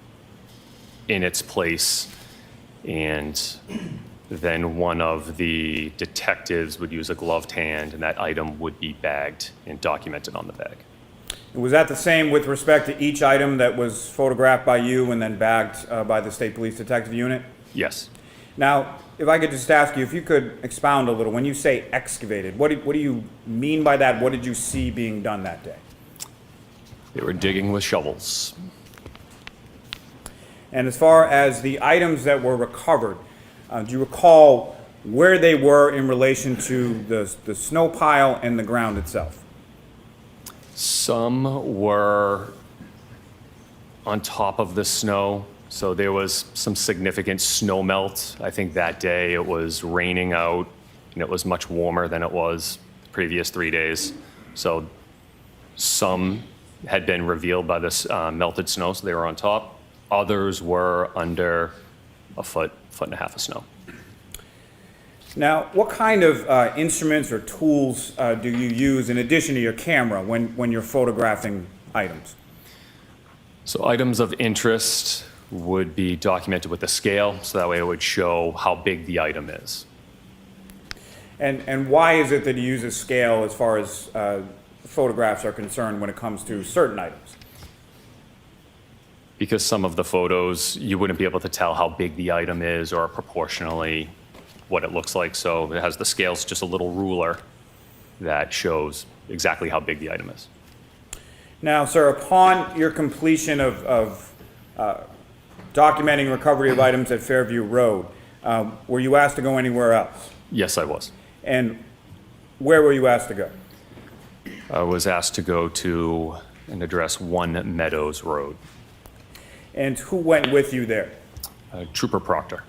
Speaker 18: in its place, and then one of the detectives would use a gloved hand, and that item would be bagged and documented on the bag.
Speaker 13: Was that the same with respect to each item that was photographed by you and then bagged by the State Police Detective Unit?
Speaker 18: Yes.
Speaker 13: Now, if I could just ask you, if you could expound a little, when you say excavated, what do you mean by that? What did you see being done that day?
Speaker 18: They were digging with shovels.
Speaker 13: And as far as the items that were recovered, do you recall where they were in relation to the snow pile and the ground itself?
Speaker 18: Some were on top of the snow, so there was some significant snow melt. I think that day it was raining out, and it was much warmer than it was the previous 3 days. So some had been revealed by this melted snow, so they were on top. Others were under a foot and a half of snow.
Speaker 13: Now, what kind of instruments or tools do you use in addition to your camera when you're photographing items?
Speaker 18: So items of interest would be documented with a scale, so that way it would show how big the item is.
Speaker 13: And why is it that you use a scale as far as photographs are concerned when it comes to certain items?
Speaker 18: Because some of the photos, you wouldn't be able to tell how big the item is or proportionally what it looks like. So it has the scales, just a little ruler that shows exactly how big the item is.
Speaker 13: Now, sir, upon your completion of documenting recovery of items at Fairview Road, were you asked to go anywhere else?
Speaker 18: Yes, I was.
Speaker 13: And where were you asked to go?
Speaker 18: I was asked to go to and address 1 Meadows Road.
Speaker 13: And who went with you there?
Speaker 18: Trooper Proctor.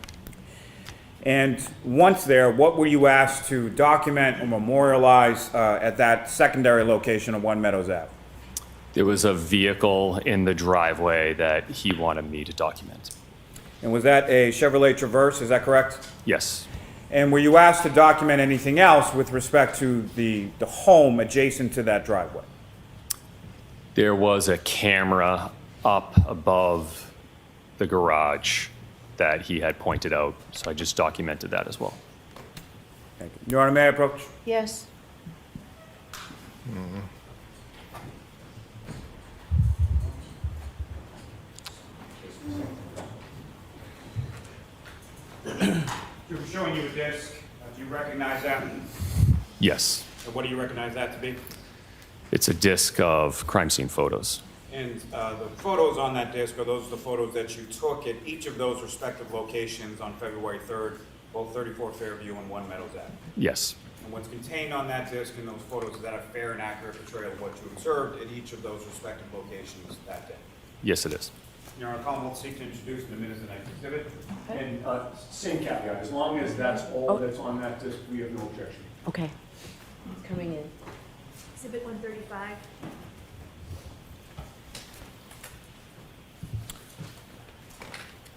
Speaker 13: And once there, what were you asked to document or memorialize at that secondary location of 1 Meadows Ave?
Speaker 18: There was a vehicle in the driveway that he wanted me to document.
Speaker 13: And was that a Chevrolet Traverse, is that correct?
Speaker 18: Yes.
Speaker 13: And were you asked to document anything else with respect to the home adjacent to that driveway?
Speaker 18: There was a camera up above the garage that he had pointed out, so I just documented that as well.
Speaker 13: Thank you. Your Honor, may I approach?
Speaker 2: Yes.
Speaker 13: You're showing you a disc. Do you recognize that?
Speaker 18: Yes.
Speaker 13: And what do you recognize that to be?
Speaker 18: It's a disc of crime scene photos.
Speaker 13: And the photos on that disc, are those the photos that you took at each of those respective locations on February 3rd, both 34 Fairview and 1 Meadows Ave?
Speaker 18: Yes.
Speaker 13: And what's contained on that disc in those photos, is that a fair and accurate portrayal of what you observed at each of those respective locations that day?
Speaker 18: Yes, it is.
Speaker 13: Your Honor, Commonwealth seek to introduce in the minutes the next exhibit.
Speaker 16: And same caveat, as long as that's all that's on that disc, we have no objection.
Speaker 2: Okay. Coming in.
Speaker 15: Exhibit 135.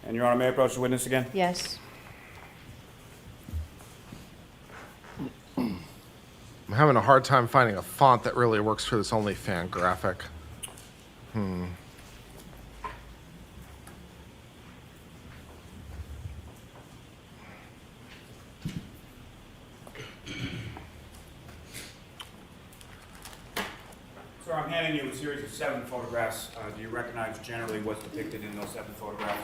Speaker 13: And Your Honor, may I approach the witness again?
Speaker 2: Yes.
Speaker 1: I'm having a hard time finding a font that really works for this OnlyFans graphic.
Speaker 13: Sir, I'm handing you a series of 7 photographs. Do you recognize generally what's depicted in those 7 photographs?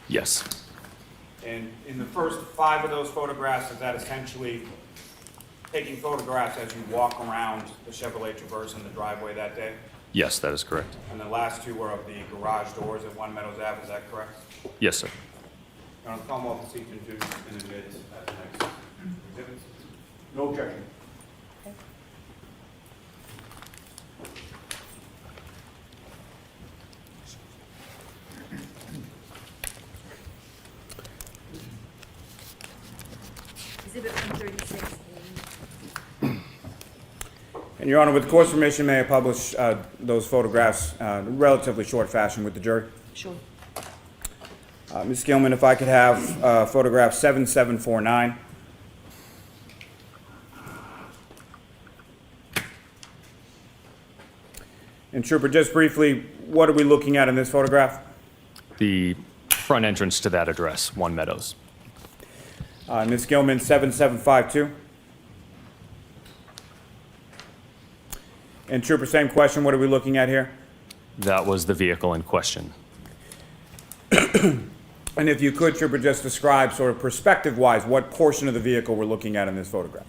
Speaker 18: Yes.
Speaker 13: And in the first 5 of those photographs, is that essentially taking photographs as you walk around the Chevrolet Traverse in the driveway that day?
Speaker 18: Yes, that is correct.
Speaker 13: And the last 2 are of the garage doors at 1 Meadows Ave, is that correct?
Speaker 18: Yes, sir.
Speaker 13: Your Honor, the Commonwealth will seek to introduce and admit the next exhibits.
Speaker 16: No objection.
Speaker 15: Exhibit 136.
Speaker 13: And Your Honor, with the court's permission, may I publish those photographs in relatively short fashion with the jury?
Speaker 2: Sure.
Speaker 13: Ms. Gilman, if I could have photograph 7749. And Trooper, just briefly, what are we looking at in this photograph?
Speaker 18: The front entrance to that address, 1 Meadows.
Speaker 13: Ms. Gilman, 7752. And Trooper, same question, what are we looking at here?
Speaker 18: That was the vehicle in question.
Speaker 13: And if you could, Trooper, just describe sort of perspective-wise what portion of the vehicle we're looking at in this photograph.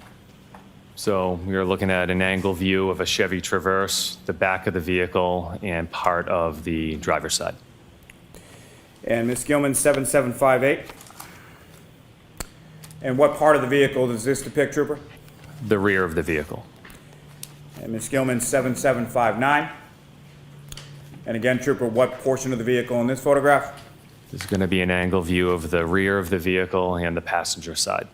Speaker 18: So we are looking at an angle view of a Chevy Traverse, the back of the vehicle, and part of the driver's side.
Speaker 13: And Ms. Gilman, 7758. And what part of the vehicle does this depict, Trooper?
Speaker 18: The rear of the vehicle.
Speaker 13: And Ms. Gilman, 7759. And again, Trooper, what portion of the vehicle in this photograph?
Speaker 18: This is going to be an angle view of the rear of the vehicle and the passenger side.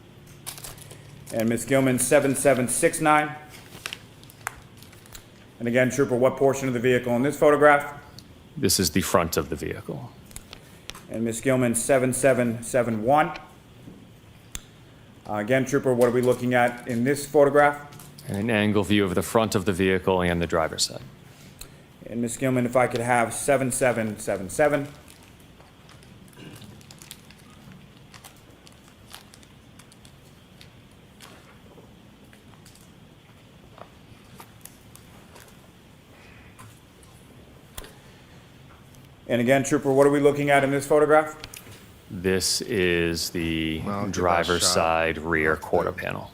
Speaker 13: And Ms. Gilman, 7769. And again, Trooper, what portion of the vehicle in this photograph?
Speaker 18: This is the front of the vehicle.
Speaker 13: And Ms. Gilman, 7771. Again, Trooper, what are we looking at in this photograph?
Speaker 18: And an angle view of the front of the vehicle and the driver's side.
Speaker 13: And Ms. Gilman, if I could have 7777. And again, Trooper, what are we looking at in this photograph?
Speaker 18: This is the
Speaker 1: Well, give that a
Speaker 18: driver's
Speaker 1: shot.
Speaker 18: side rear quarter panel.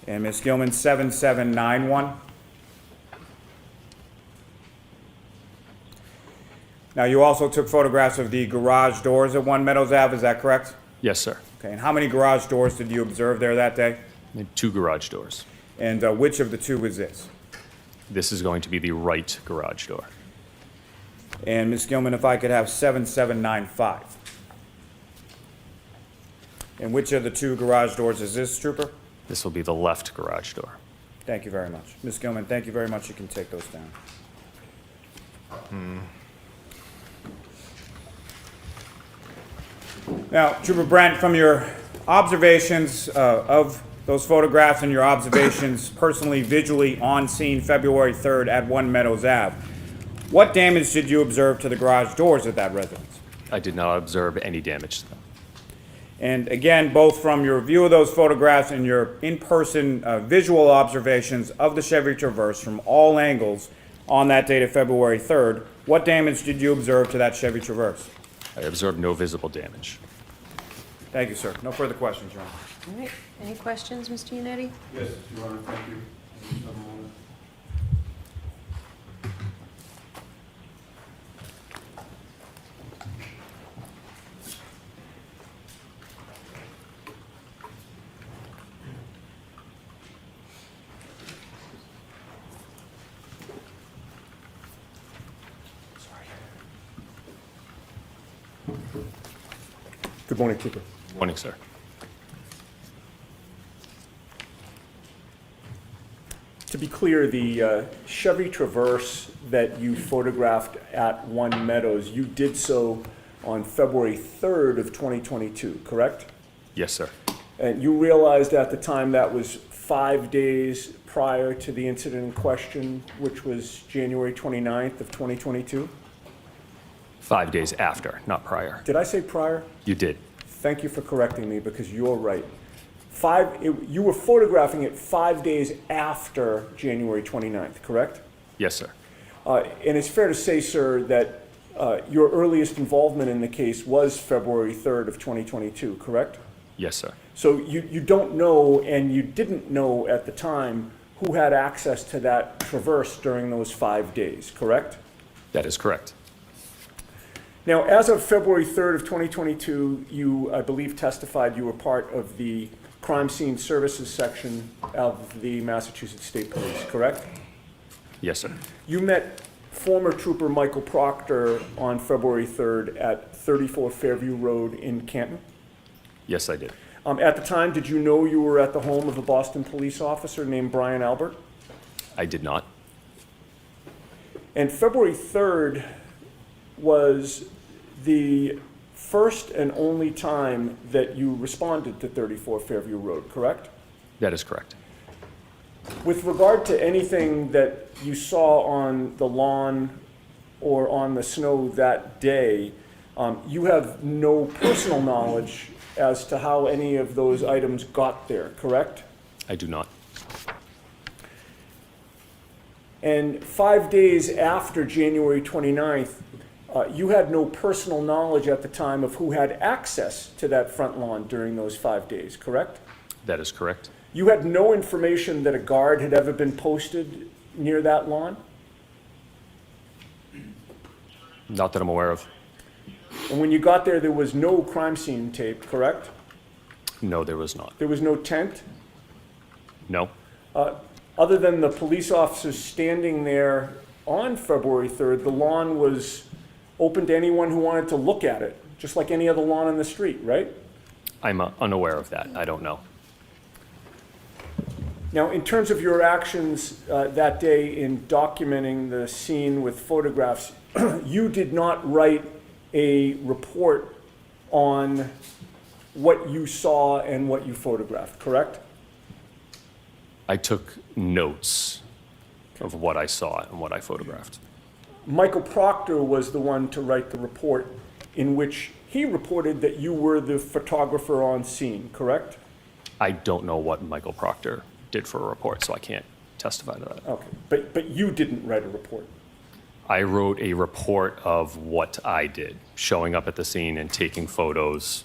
Speaker 13: And Ms. Gilman, 7791. Now, you also took photographs of the garage doors at 1 Meadows Ave, is that correct?
Speaker 18: Yes, sir.
Speaker 13: Okay, and how many garage doors did you observe there that day?
Speaker 18: And 2 garage doors.
Speaker 13: And which of the 2 is this?
Speaker 18: This is going to be the right garage door.
Speaker 13: And Ms. Gilman, if I could have 7795. And which of the 2 garage doors is this, Trooper?
Speaker 18: This will be the left garage door.
Speaker 13: Thank you very much. Ms. Gilman, thank you very much. You can take those down. Now, Trooper Brent, from your observations of those photographs and your observations personally, visually on scene February 3rd at 1 Meadows Ave, what damage did you observe to the garage doors at that residence?
Speaker 18: I did not observe any damage to them.
Speaker 13: And again, both from your view of those photographs and your in-person visual observations of the Chevy Traverse from all angles on that date of February 3rd, what damage did you observe to that Chevy Traverse?
Speaker 18: I observed no visible damage.
Speaker 13: Thank you, sir. No further questions, Your Honor.
Speaker 2: All right, any questions, Mr. Yannetti?
Speaker 17: Yes, Your Honor, thank you. Good morning, Trooper.
Speaker 18: Morning, sir.
Speaker 16: To be clear, the Chevy Traverse that you photographed at 1 Meadows, you did so on February 3rd of 2022, correct?
Speaker 18: Yes, sir.
Speaker 16: And you realized at the time that was 5 days prior to the incident in question, which was January 29th of 2022?
Speaker 18: 5 days after, not prior.
Speaker 16: Did I say prior?
Speaker 18: You did.
Speaker 16: Thank you for correcting me, because you're right. You were photographing it 5 days after January 29th, correct?
Speaker 18: Yes, sir.
Speaker 16: And it's fair to say, sir, that your earliest involvement in the case was February 3rd of 2022, correct?
Speaker 18: Yes, sir.
Speaker 16: So you don't know, and you didn't know at the time, who had access to that Traverse during those 5 days, correct?
Speaker 18: That is correct.
Speaker 16: Now, as of February 3rd of 2022, you, I believe, testified you were part of the Crime Scene Services section of the Massachusetts State Police, correct?
Speaker 18: Yes, sir.
Speaker 16: You met former Trooper Michael Proctor on February 3rd at 34 Fairview Road in Canton?
Speaker 18: Yes, I did.
Speaker 16: At the time, did you know you were at the home of a Boston police officer named Brian Albert?
Speaker 18: I did not.
Speaker 16: And February 3rd was the first and only time that you responded to 34 Fairview Road, correct?
Speaker 18: That is correct.
Speaker 16: With regard to anything that you saw on the lawn or on the snow that day, you have no personal knowledge as to how any of those items got there, correct?
Speaker 18: I do not.
Speaker 16: And 5 days after January 29th, you had no personal knowledge at the time of who had access to that front lawn during those 5 days, correct?
Speaker 18: That is correct.
Speaker 16: You had no information that a guard had ever been posted near that lawn?
Speaker 18: Not that I'm aware of.
Speaker 16: And when you got there, there was no crime scene tape, correct?
Speaker 18: No, there was not.
Speaker 16: There was no tent?
Speaker 18: No.
Speaker 16: Other than the police officers standing there on February 3rd, the lawn was open to anyone who wanted to look at it, just like any other lawn on the street, right?
Speaker 18: I'm unaware of that. I don't know.
Speaker 16: Now, in terms of your actions that day in documenting the scene with photographs, you did not write a report on what you saw and what you photographed, correct?
Speaker 18: I took notes of what I saw and what I photographed.
Speaker 16: Michael Proctor was the one to write the report in which he reported that you were the photographer on scene, correct?
Speaker 18: I don't know what Michael Proctor did for a report, so I can't testify to that.
Speaker 16: Okay, but you didn't write a report?
Speaker 18: I wrote a report of what I did, showing up at the scene and taking photos,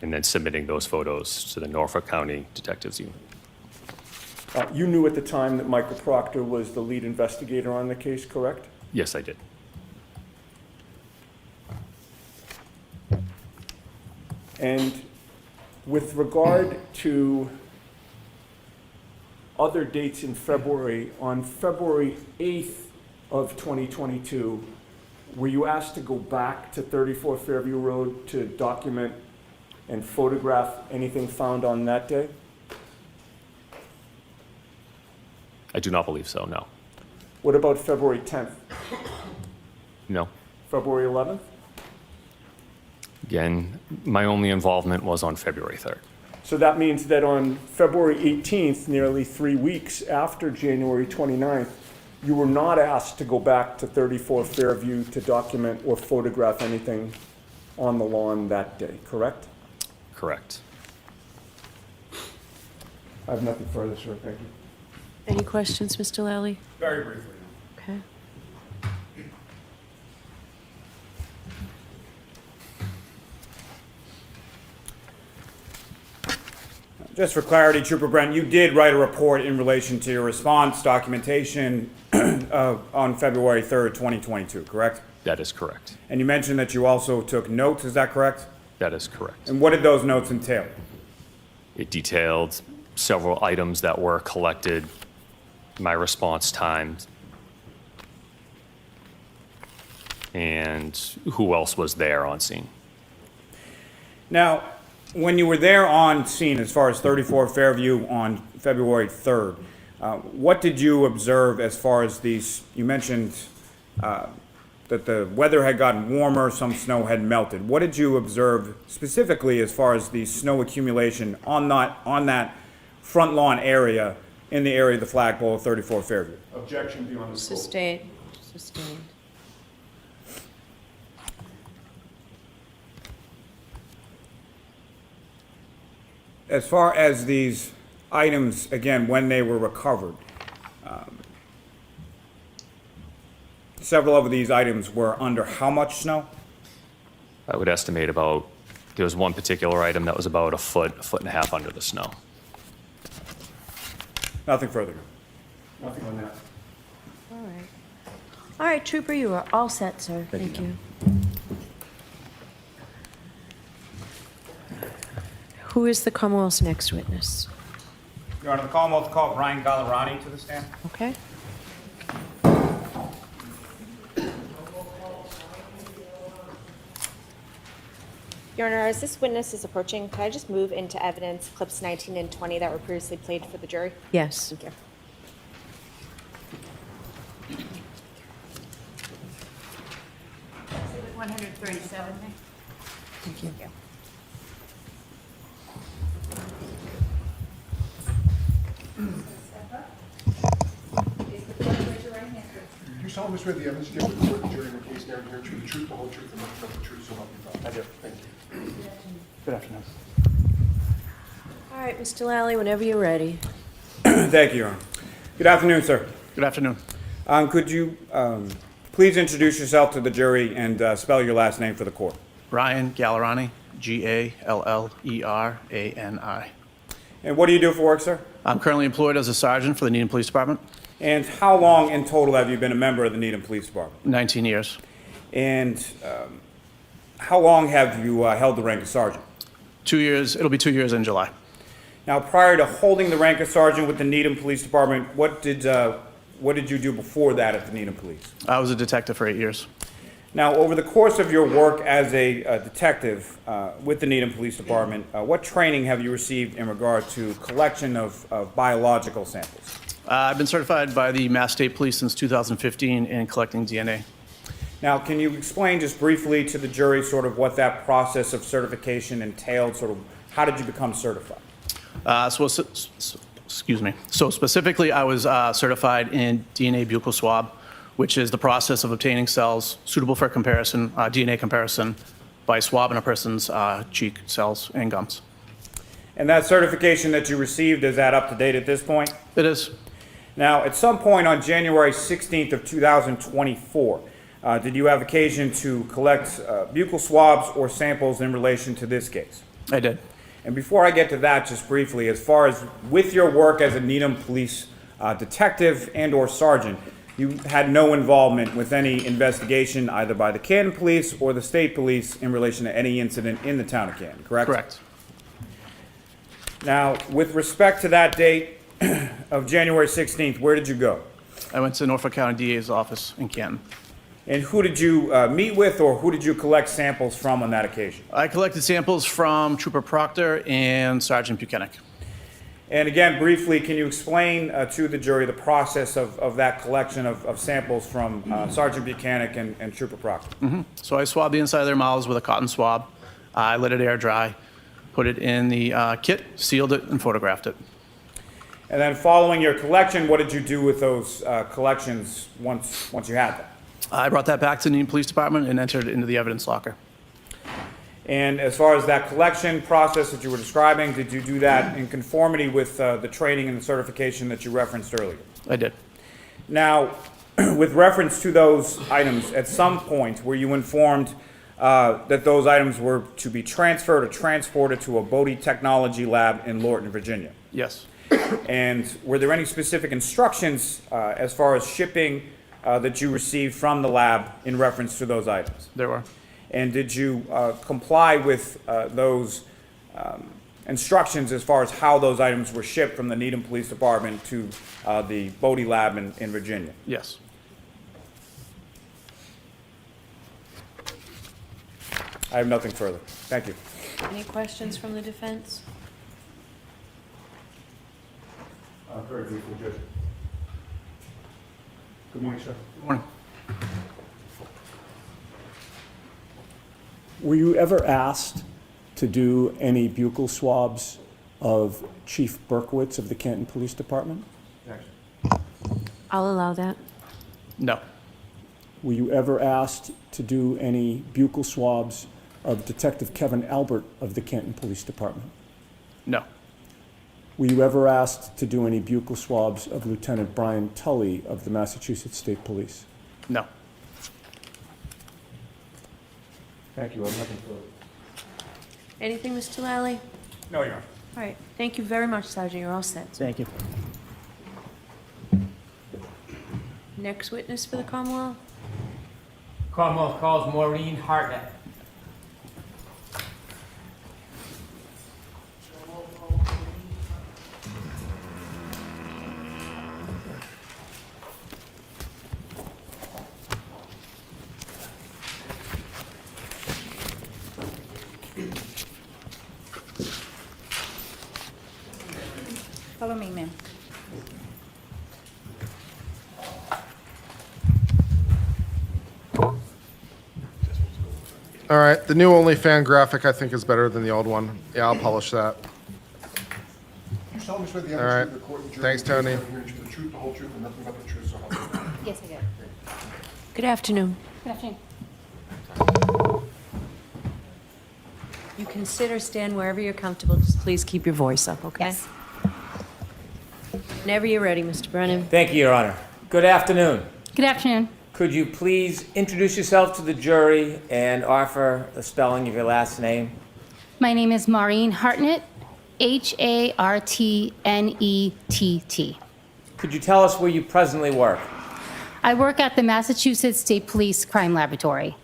Speaker 18: and then submitting those photos to the Norfolk County Detectives Unit.
Speaker 16: You knew at the time that Michael Proctor was the lead investigator on the case, correct?
Speaker 18: Yes, I did.
Speaker 16: And with regard to other dates in February, on February 8th of 2022, were you asked to go back to 34 Fairview Road to document and photograph anything found on that day?
Speaker 18: I do not believe so, no.
Speaker 16: What about February 10th?
Speaker 18: No.
Speaker 16: February 11th?
Speaker 18: Again, my only involvement was on February 3rd.
Speaker 16: So that means that on February 18th, nearly 3 weeks after January 29th, you were not asked to go back to 34 Fairview to document or photograph anything on the lawn that day, correct?
Speaker 18: Correct.
Speaker 16: I have nothing further, sir. Thank you.
Speaker 2: Any questions, Mr. Lally?
Speaker 13: Very briefly.
Speaker 2: Okay.
Speaker 13: Just for clarity, Trooper Brent, you did write a report in relation to your response documentation on February 3rd, 2022, correct?
Speaker 18: That is correct.
Speaker 13: And you mentioned that you also took notes, is that correct?
Speaker 18: That is correct.
Speaker 13: And what did those notes entail?
Speaker 18: It detailed several items that were collected, my response times, and who else was there on scene.
Speaker 13: Now, when you were there on scene, as far as 34 Fairview on February 3rd, what did you observe as far as these, you mentioned that the weather had gotten warmer, some snow had melted. What did you observe specifically as far as the snow accumulation on that front lawn area in the area of the flagpole of 34 Fairview?
Speaker 16: Objection beyond the scope.
Speaker 2: Sustained. Sustained.
Speaker 13: As far as these items, again, when they were recovered, several of these items were under how much snow?
Speaker 18: I would estimate about, there was one particular item that was about a foot and a half under the snow.
Speaker 13: Nothing further.
Speaker 16: Nothing on that.
Speaker 2: All right. All right, Trooper, you are all set, sir. Thank you. Who is the Commonwealth's next witness?
Speaker 13: Your Honor, the Commonwealth called Brian Gallerani to the stand.
Speaker 2: Okay.
Speaker 7: Your Honor, as this witness is approaching, could I just move into evidence clips 19 and 20 that were previously played for the jury?
Speaker 2: Yes.
Speaker 7: Thank you.
Speaker 15: Exhibit 137.
Speaker 2: Thank you.
Speaker 17: You solemnly swear the evidence you give before the jury in the case now and here true, the truth, the whole truth, and nothing but the truth, so help you God. I do. Thank you.
Speaker 16: Good afternoon.
Speaker 2: All right, Mr. Lally, whenever you're ready.
Speaker 13: Thank you, Your Honor. Good afternoon, sir.
Speaker 19: Good afternoon.
Speaker 13: Could you please introduce yourself to the jury and spell your last name for the court?
Speaker 19: Brian Gallerani, Gallerani.
Speaker 13: And what do you do for work, sir?
Speaker 19: I'm currently employed as a sergeant for the Needham Police Department.
Speaker 13: And how long in total have you been a member of the Needham Police Department?
Speaker 19: 19 years.
Speaker 13: And how long have you held the rank of sergeant?
Speaker 19: 2 years. It'll be 2 years in July.
Speaker 13: Now, prior to holding the rank of sergeant with the Needham Police Department, what did you do before that at the Needham Police?
Speaker 19: I was a detective for 8 years.
Speaker 13: Now, over the course of your work as a detective with the Needham Police Department, what training have you received in regard to collection of biological samples?
Speaker 19: I've been certified by the Mass State Police since 2015 in collecting DNA.
Speaker 13: Now, can you explain just briefly to the jury sort of what that process of certification entailed? Sort of how did you become certified?
Speaker 19: Excuse me. So specifically, I was certified in DNA buccal swab, which is the process of obtaining cells suitable for comparison, DNA comparison, by swabbing a person's cheek cells and gums.
Speaker 13: And that certification that you received, is that up to date at this point?
Speaker 19: It is.
Speaker 13: Now, at some point on January 16th of 2024, did you have occasion to collect buccal swabs or samples in relation to this case?
Speaker 19: I did.
Speaker 13: And before I get to that, just briefly, as far as with your work as a Needham police detective and or sergeant, you had no involvement with any investigation either by the Canton police or the state police in relation to any incident in the town of Canton, correct?
Speaker 19: Correct.
Speaker 13: Now, with respect to that date of January 16th, where did you go?
Speaker 19: I went to Norfolk County DA's office in Canton.
Speaker 13: And who did you meet with, or who did you collect samples from on that occasion?
Speaker 19: I collected samples from Trooper Proctor and Sergeant Buchanan.
Speaker 13: And again, briefly, can you explain to the jury the process of that collection of samples from Sergeant Buchanan and Trooper Proctor?
Speaker 19: So I swabbed the inside of their mouths with a cotton swab. I let it air dry, put it in the kit, sealed it, and photographed it.
Speaker 13: And then following your collection, what did you do with those collections once you had them?
Speaker 19: I brought that back to the Needham Police Department and entered it into the evidence locker.
Speaker 13: And as far as that collection process that you were describing, did you do that in conformity with the training and the certification that you referenced earlier?
Speaker 19: I did.
Speaker 13: Now, with reference to those items, at some point were you informed that those items were to be transferred or transported to a Bodie Technology Lab in Lorton, Virginia?
Speaker 19: Yes.
Speaker 13: And were there any specific instructions as far as shipping that you received from the lab in reference to those items?
Speaker 19: There were.
Speaker 13: And did you comply with those instructions as far as how those items were shipped from the Needham Police Department to the Bodie Lab in Virginia?
Speaker 19: Yes.
Speaker 13: I have nothing further. Thank you.
Speaker 2: Any questions from the defense?
Speaker 17: Very briefly, Judge. Good morning, sir.
Speaker 19: Good morning.
Speaker 16: Were you ever asked to do any buccal swabs of Chief Berkowitz of the Canton Police Department?
Speaker 2: I'll allow that.
Speaker 19: No.
Speaker 16: Were you ever asked to do any buccal swabs of Detective Kevin Albert of the Canton Police Department?
Speaker 19: No.
Speaker 16: Were you ever asked to do any buccal swabs of Lieutenant Brian Tully of the Massachusetts State Police?
Speaker 19: No.
Speaker 16: Thank you. I have nothing further.
Speaker 2: Anything, Mr. Lally?
Speaker 13: No, Your Honor.
Speaker 2: All right. Thank you very much, Sergeant. You're all set.
Speaker 19: Thank you.
Speaker 2: Next witness for the Commonwealth?
Speaker 20: Commonwealth calls Maureen Hartnett.
Speaker 15: Follow me, ma'am.
Speaker 1: All right, the new OnlyFan graphic I think is better than the old one. Yeah, I'll polish that.
Speaker 17: You solemnly swear the
Speaker 1: All right.
Speaker 17: evidence before the court and jury
Speaker 1: Thanks,
Speaker 17: will be
Speaker 1: Tony.
Speaker 17: the truth, the whole truth, and nothing but the truth, so help you God.
Speaker 15: Yes, I do.
Speaker 2: Good afternoon.
Speaker 15: Good afternoon.
Speaker 2: You can sit or stand wherever you're comfortable. Just please keep your voice up, okay?
Speaker 15: Yes.
Speaker 2: Whenever you're ready, Mr. Brennan.
Speaker 20: Thank you, Your Honor. Good afternoon.
Speaker 15: Good afternoon.
Speaker 20: Could you please introduce yourself to the jury and offer the spelling of your last name?
Speaker 15: My name is Maureen Hartnett, Hartnett.
Speaker 20: Could you tell us where you presently work?
Speaker 15: I work at the Massachusetts State Police Crime Laboratory.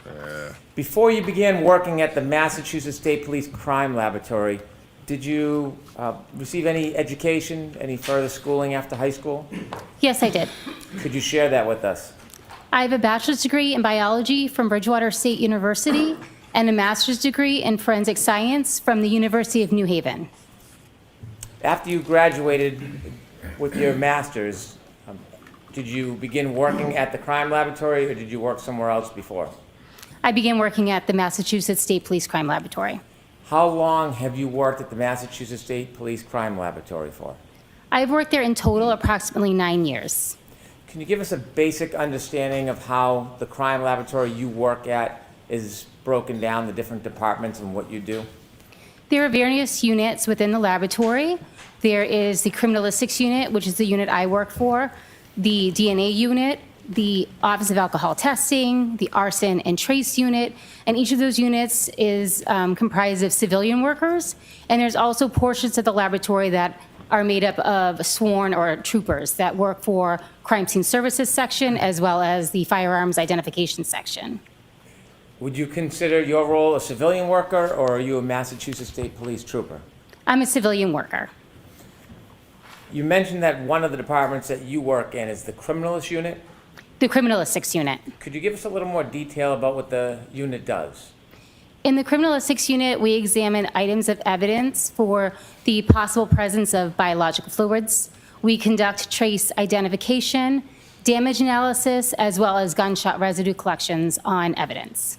Speaker 20: Before you began working at the Massachusetts State Police Crime Laboratory, did you receive any education, any further schooling after high school?
Speaker 15: Yes, I did.
Speaker 20: Could you share that with us?
Speaker 15: I have a bachelor's degree in biology from Bridgewater State University and a master's degree in forensic science from the University of New Haven.
Speaker 20: After you graduated with your master's, did you begin working at the crime laboratory or did you work somewhere else before?
Speaker 15: I began working at the Massachusetts State Police Crime Laboratory.
Speaker 20: How long have you worked at the Massachusetts State Police Crime Laboratory for?
Speaker 15: I've worked there in total approximately 9 years.
Speaker 20: Can you give us a basic understanding of how the crime laboratory you work at is broken down, the different departments and what you do?
Speaker 15: There are various units within the laboratory. There is the criminalistics unit, which is the unit I work for, the DNA unit, the Office of Alcohol Testing, the Arson and Trace unit, and each of those units is comprised of civilian workers. And there's also portions of the laboratory that are made up of sworn or troopers that work for Crime Scene Services section as well as the Firearms Identification section.
Speaker 20: Would you consider your role a civilian worker, or are you a Massachusetts State Police trooper?
Speaker 15: I'm a civilian worker.
Speaker 20: You mentioned that one of the departments that you work in is the criminalist unit.
Speaker 15: The criminalistics unit.
Speaker 20: Could you give us a little more detail about what the unit does?
Speaker 15: In the criminalistics unit, we examine items of evidence for the possible presence of biological fluids. We conduct trace identification, damage analysis, as well as gunshot residue collections on evidence.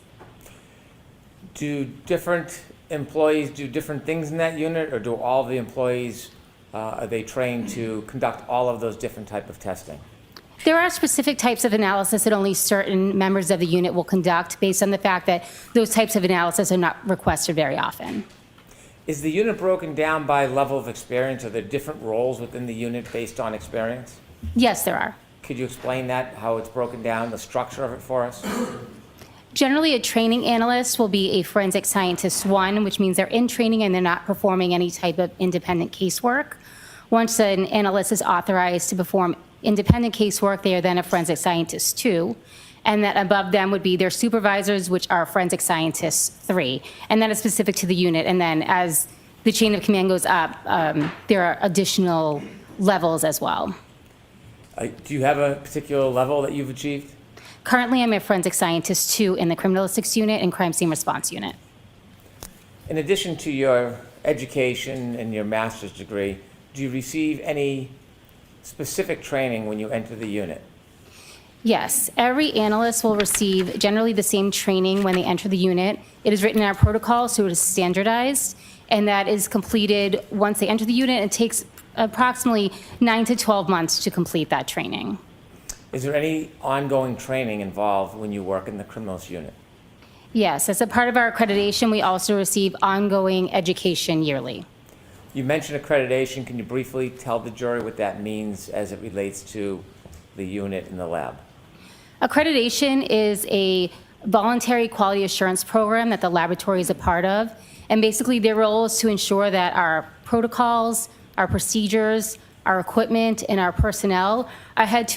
Speaker 20: Do different employees do different things in that unit, or do all the employees, are they trained to conduct all of those different type of testing?
Speaker 15: There are specific types of analysis that only certain members of the unit will conduct based on the fact that those types of analysis are not requested very often.
Speaker 20: Is the unit broken down by level of experience? Are there different roles within the unit based on experience?
Speaker 15: Yes, there are.
Speaker 20: Could you explain that, how it's broken down, the structure of it for us?
Speaker 15: Generally, a training analyst will be a forensic scientist 1, which means they're in training and they're not performing any type of independent casework. Once an analyst is authorized to perform independent casework, they are then a forensic scientist 2. And that above them would be their supervisors, which are forensic scientists 3. And that is specific to the unit. And then as the chain of command goes up, there are additional levels as well.
Speaker 20: Do you have a particular level that you've achieved?
Speaker 15: Currently, I'm a forensic scientist 2 in the criminalistics unit and crime scene response unit.
Speaker 20: In addition to your education and your master's degree, do you receive any specific training when you enter the unit?
Speaker 15: Yes, every analyst will receive generally the same training when they enter the unit. It is written in our protocol, so it is standardized, and that is completed once they enter the unit. It takes approximately 9 to 12 months to complete that training.
Speaker 20: Is there any ongoing training involved when you work in the criminals unit?
Speaker 15: Yes, as a part of our accreditation, we also receive ongoing education yearly.
Speaker 20: You mentioned accreditation. Can you briefly tell the jury what that means as it relates to the unit in the lab?
Speaker 15: Accreditation is a voluntary quality assurance program that the laboratory is a part of. And basically their role is to ensure that our protocols, our procedures, our equipment, and our personnel are held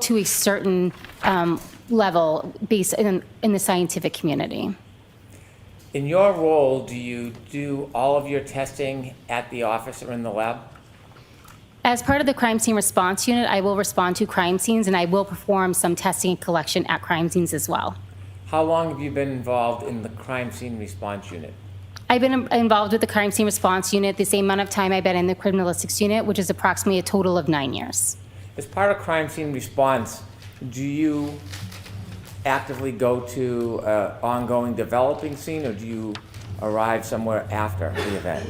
Speaker 15: to a certain level based in the scientific community.
Speaker 20: In your role, do you do all of your testing at the office or in the lab?
Speaker 15: As part of the crime scene response unit, I will respond to crime scenes and I will perform some testing and collection at crime scenes as well.
Speaker 20: How long have you been involved in the crime scene response unit?
Speaker 15: I've been involved with the crime scene response unit the same amount of time I've been in the criminalistics unit, which is approximately a total of 9 years.
Speaker 20: As part of crime scene response, do you actively go to an ongoing developing scene, or do you arrive somewhere after the event?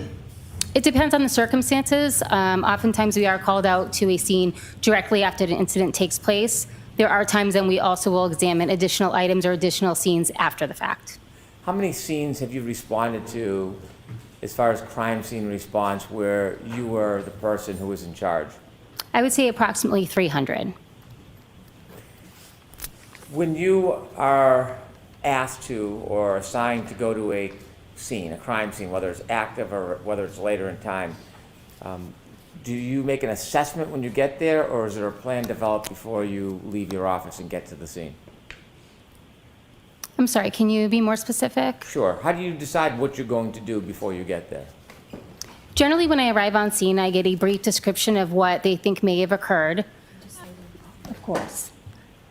Speaker 15: It depends on the circumstances. Oftentimes we are called out to a scene directly after the incident takes place. There are times when we also will examine additional items or additional scenes after the fact.
Speaker 20: How many scenes have you responded to as far as crime scene response where you were the person who was in charge?
Speaker 15: I would say approximately 300.
Speaker 20: When you are asked to or assigned to go to a scene, a crime scene, whether it's active or whether it's later in time, do you make an assessment when you get there, or is there a plan developed before you leave your office and get to the scene?
Speaker 15: I'm sorry, can you be more specific?
Speaker 20: Sure. How do you decide what you're going to do before you get there?
Speaker 15: Generally, when I arrive on scene, I get a brief description of what they think may have occurred. Of course.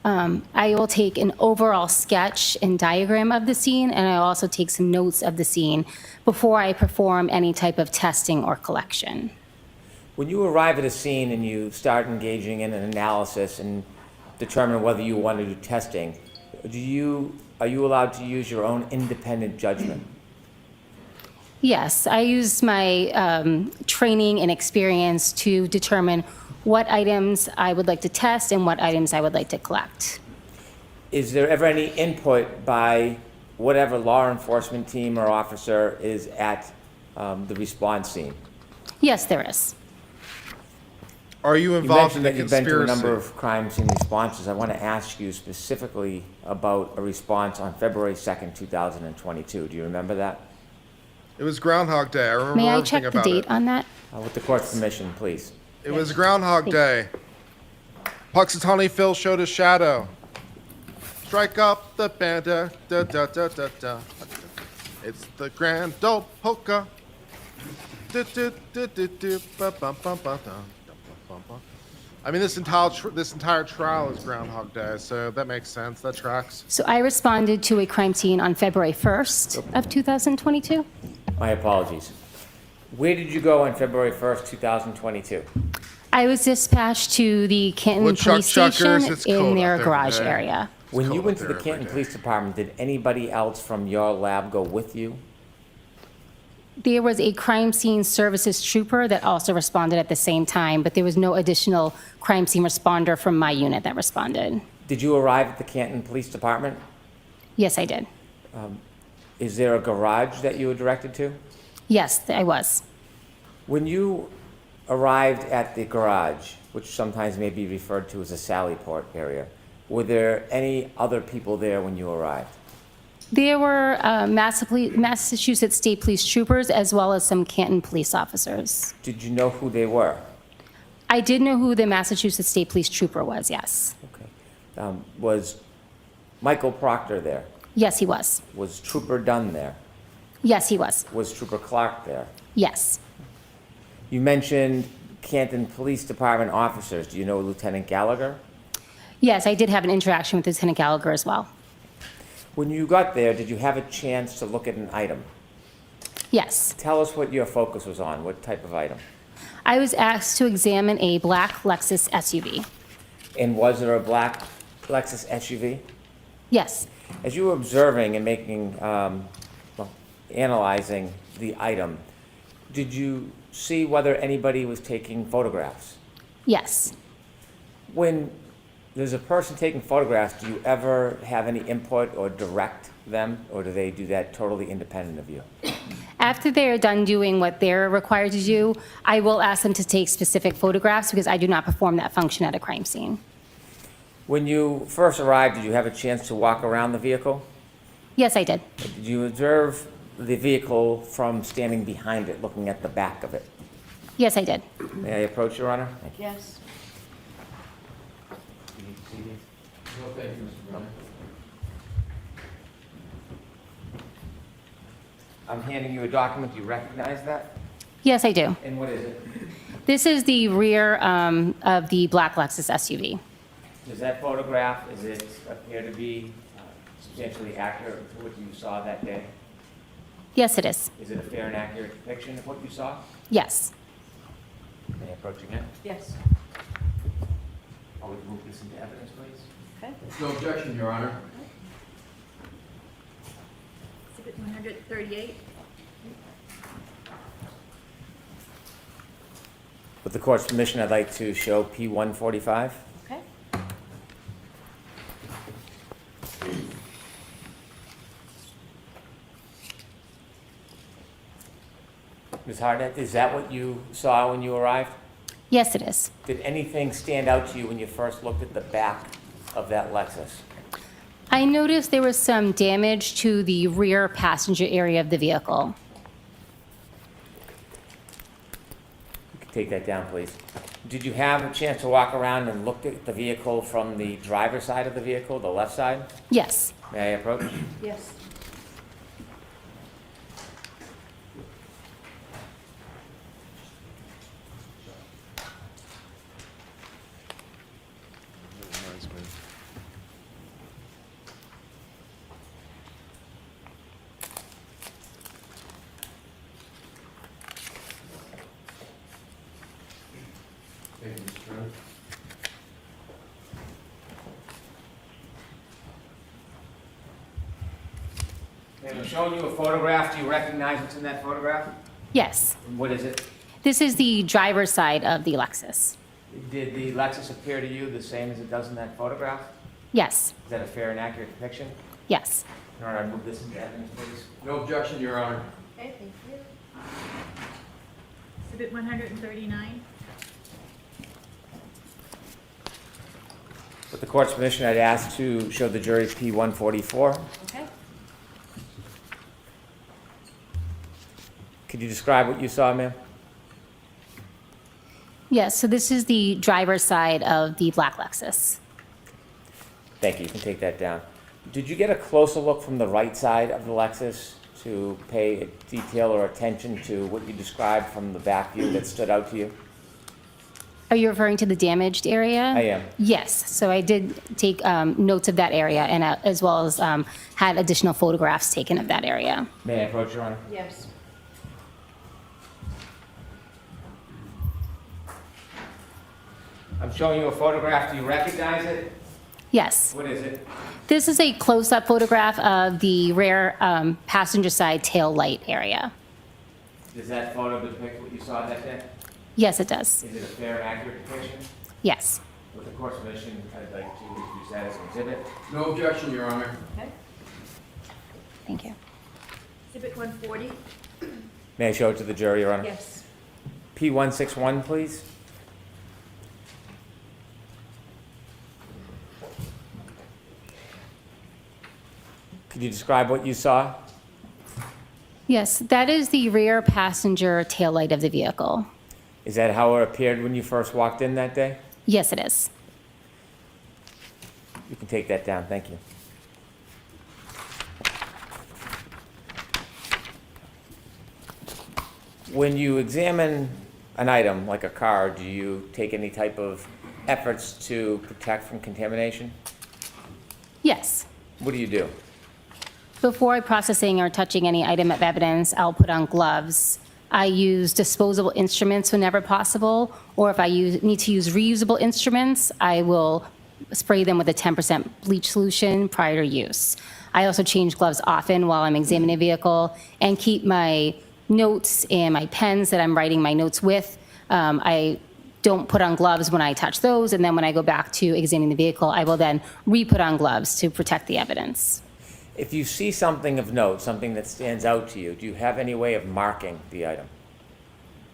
Speaker 15: I will take an overall sketch and diagram of the scene, and I also take some notes of the scene before I perform any type of testing or collection.
Speaker 20: When you arrive at a scene and you start engaging in an analysis and determine whether you want to do testing, are you allowed to use your own independent judgment?
Speaker 15: Yes, I use my training and experience to determine what items I would like to test and what items I would like to collect.
Speaker 20: Is there ever any input by whatever law enforcement team or officer is at the response scene?
Speaker 15: Yes, there is.
Speaker 1: Are you
Speaker 20: You
Speaker 1: involved in
Speaker 20: mentioned
Speaker 1: a
Speaker 20: that you've been to a
Speaker 1: conspiracy?
Speaker 20: number of crime scene responses. I want to ask you specifically about a response on February 2nd, 2022. Do you remember that?
Speaker 1: It was Groundhog Day. I remember
Speaker 15: May I
Speaker 1: everything
Speaker 15: check the
Speaker 1: about
Speaker 15: date
Speaker 1: it.
Speaker 15: on that?
Speaker 20: With the court's permission, please.
Speaker 1: It was Groundhog Day. Puxatawny Phil showed his shadow. Strike up the band, da da da da da da. It's the grand old polka. Do, do, do, do, do, ba, bum, bum, ba, dum, dum, bum, bum. I mean, this entire trial is Groundhog Day, so that makes sense. That tracks.
Speaker 15: So I responded to a crime scene on February 1st of 2022.
Speaker 20: My apologies. Where did you go on February 1st, 2022?
Speaker 15: I was dispatched to the Canton
Speaker 1: Woodchuck
Speaker 15: Police Station
Speaker 1: chuckers, it's cold
Speaker 15: in their
Speaker 1: out there
Speaker 15: garage
Speaker 1: today.
Speaker 15: area.
Speaker 20: When you
Speaker 1: cold
Speaker 20: went
Speaker 1: out
Speaker 20: to the
Speaker 1: there
Speaker 20: Canton
Speaker 1: every
Speaker 20: Police Department, did anybody else from your lab go with you?
Speaker 15: There was a crime scene services trooper that also responded at the same time, but there was no additional crime scene responder from my unit that responded.
Speaker 20: Did you arrive at the Canton Police Department?
Speaker 15: Yes, I did.
Speaker 20: Is there a garage that you were directed to?
Speaker 15: Yes, I was.
Speaker 20: When you arrived at the garage, which sometimes may be referred to as a Sally Port area, were there any other people there when you arrived?
Speaker 15: There were Massachusetts State Police troopers as well as some Canton police officers.
Speaker 20: Did you know who they were?
Speaker 15: I did know who the Massachusetts State Police trooper was, yes.
Speaker 20: Okay. Was Michael Proctor there?
Speaker 15: Yes, he was.
Speaker 20: Was Trooper Dunn there?
Speaker 15: Yes, he was.
Speaker 20: Was Trooper Clark there?
Speaker 15: Yes.
Speaker 20: You mentioned Canton Police Department officers. Do you know Lieutenant Gallagher?
Speaker 15: Yes, I did have an interaction with Lieutenant Gallagher as well.
Speaker 20: When you got there, did you have a chance to look at an item?
Speaker 15: Yes.
Speaker 20: Tell us what your focus was on. What type of item?
Speaker 15: I was asked to examine a black Lexus SUV.
Speaker 20: And was there a black Lexus SUV?
Speaker 15: Yes.
Speaker 20: As you were observing and analyzing the item, did you see whether anybody was taking photographs?
Speaker 15: Yes.
Speaker 20: When there's a person taking photographs, do you ever have any input or direct them, or do they do that totally independent of you?
Speaker 15: After they're done doing what they're required to do, I will ask them to take specific photographs because I do not perform that function at a crime scene.
Speaker 20: When you first arrived, did you have a chance to walk around the vehicle?
Speaker 15: Yes, I did.
Speaker 20: Did you observe the vehicle from standing behind it, looking at the back of it?
Speaker 15: Yes, I did.
Speaker 20: May I approach, Your Honor?
Speaker 2: Yes.
Speaker 20: No, thank you, Mr. Brown. I'm handing you a document. Do you recognize that?
Speaker 15: Yes, I do.
Speaker 20: And what is it?
Speaker 15: This is the rear of the black Lexus SUV.
Speaker 20: Does that photograph, does it appear to be substantially accurate to what you saw that day?
Speaker 15: Yes, it is.
Speaker 20: Is it a fair and accurate depiction of what you saw?
Speaker 15: Yes.
Speaker 20: May I approach again?
Speaker 2: Yes.
Speaker 20: I'll move this into evidence, please.
Speaker 2: Okay.
Speaker 21: No objection, Your Honor.
Speaker 22: Exhibit 138.
Speaker 20: With the court's permission, I'd like to show P-145.
Speaker 2: Okay.
Speaker 20: Ms. Harnett, is that what you saw when you arrived?
Speaker 15: Yes, it is.
Speaker 20: Did anything stand out to you when you first looked at the back of that Lexus?
Speaker 15: I noticed there was some damage to the rear passenger area of the vehicle.
Speaker 20: You can take that down, please. Did you have a chance to walk around and look at the vehicle from the driver's side of the vehicle, the left side?
Speaker 15: Yes.
Speaker 20: May I approach?
Speaker 2: Yes.
Speaker 21: Thank you, Mr. Chairman.
Speaker 20: I'm showing you a photograph. Do you recognize what's in that photograph?
Speaker 15: Yes.
Speaker 20: What is it?
Speaker 15: This is the driver's side of the Lexus.
Speaker 20: Did the Lexus appear to you the same as it does in that photograph?
Speaker 15: Yes.
Speaker 20: Is that a fair and accurate depiction?
Speaker 15: Yes.
Speaker 20: Your Honor, I move this into evidence, please.
Speaker 21: No objection, Your Honor.
Speaker 22: Okay, thank you. Exhibit 139.
Speaker 20: With the court's permission, I'd ask to show the jury P-144.
Speaker 22: Okay.
Speaker 20: Could you describe what you saw, ma'am?
Speaker 15: Yes, so this is the driver's side of the black Lexus.
Speaker 20: Thank you, you can take that down. Did you get a closer look from the right side of the Lexus to pay detail or attention to what you described from the back view that stood out to you?
Speaker 15: Are you referring to the damaged area?
Speaker 20: I am.
Speaker 15: Yes, so I did take notes of that area and as well as had additional photographs taken of that area.
Speaker 20: May I approach, Your Honor?
Speaker 2: Yes.
Speaker 20: I'm showing you a photograph. Do you recognize it?
Speaker 15: Yes.
Speaker 20: What is it?
Speaker 15: This is a close-up photograph of the rear passenger side tail light area.
Speaker 20: Does that photo depict what you saw that day?
Speaker 15: Yes, it does.
Speaker 20: Is it a fair and accurate depiction?
Speaker 15: Yes.
Speaker 20: With the court's permission, I'd like to use that as an exhibit.
Speaker 21: No objection, Your Honor.
Speaker 22: Okay.
Speaker 15: Thank you.
Speaker 22: Exhibit 140.
Speaker 20: May I show it to the jury, Your Honor?
Speaker 22: Yes.
Speaker 20: P-161, please. Could you describe what you saw?
Speaker 15: Yes, that is the rear passenger tail light of the vehicle.
Speaker 20: Is that how it appeared when you first walked in that day?
Speaker 15: Yes, it is.
Speaker 20: You can take that down, thank you. When you examine an item like a car, do you take any type of efforts to protect from contamination?
Speaker 15: Yes.
Speaker 20: What do you do?
Speaker 15: Before processing or touching any item of evidence, I'll put on gloves. I use disposable instruments whenever possible, or if I need to use reusable instruments, I will spray them with a 10% bleach solution prior to use. I also change gloves often while I'm examining a vehicle and keep my notes and my pens that I'm writing my notes with. I don't put on gloves when I touch those, and then when I go back to examining the vehicle, I will then re-put on gloves to protect the evidence.
Speaker 20: If you see something of note, something that stands out to you, do you have any way of marking the item?